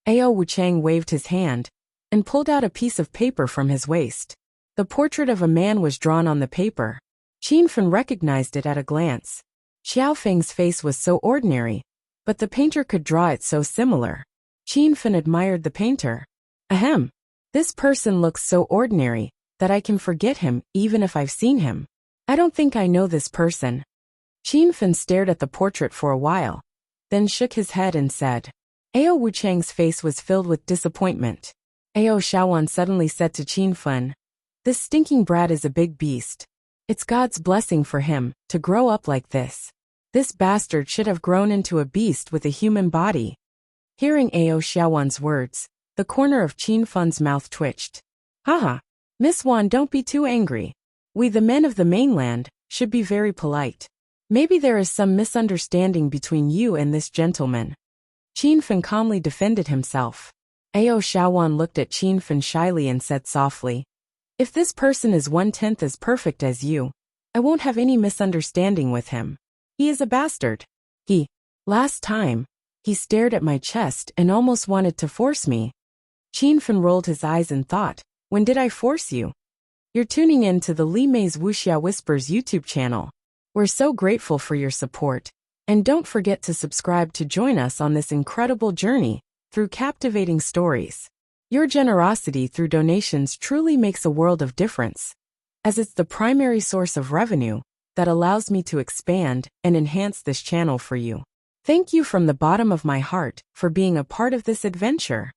Ao Wuchang waved his hand and pulled out a piece of paper from his waist. The portrait of a man was drawn on the paper. Qin Fun recognized it at a glance. Xiao Feng's face was so ordinary, but the painter could draw it so similar. Qin Fun admired the painter. Ahem. This person looks so ordinary that I can forget him even if I've seen him. I don't think I know this person. Qin Fun stared at the portrait for a while, then shook his head and said. Ao Wuchang's face was filled with disappointment. Ao Xiaowan suddenly said to Qin Fun, this stinking brat is a big beast. It's God's blessing for him to grow up like this. This bastard should have grown into a beast with a human body. Hearing Ao Xiaowan's words, the corner of Qin Fun's mouth twitched. Haha. Miss Wan, don't be too angry. We the men of the mainland should be very polite. Maybe there is some misunderstanding between you and this gentleman. Qin Fun calmly defended himself. Ao Xiaowan looked at Qin Fun shyly and said softly, if this person is 1/10 as perfect as you, I won't have any misunderstanding with him. He is a bastard. Last time, he stared at my chest and almost wanted to force me. Qin Fun rolled his eyes and thought, when did I force you? You're tuning in to the Li Mei's Wuxia Whispers YouTube channel. We're so grateful for your support, and don't forget to subscribe to join us on this incredible journey through captivating stories. Your generosity through donations truly makes a world of difference, as it's the primary source of revenue that allows me to expand and enhance this channel for you. Thank you from the bottom of my heart for being a part of this adventure.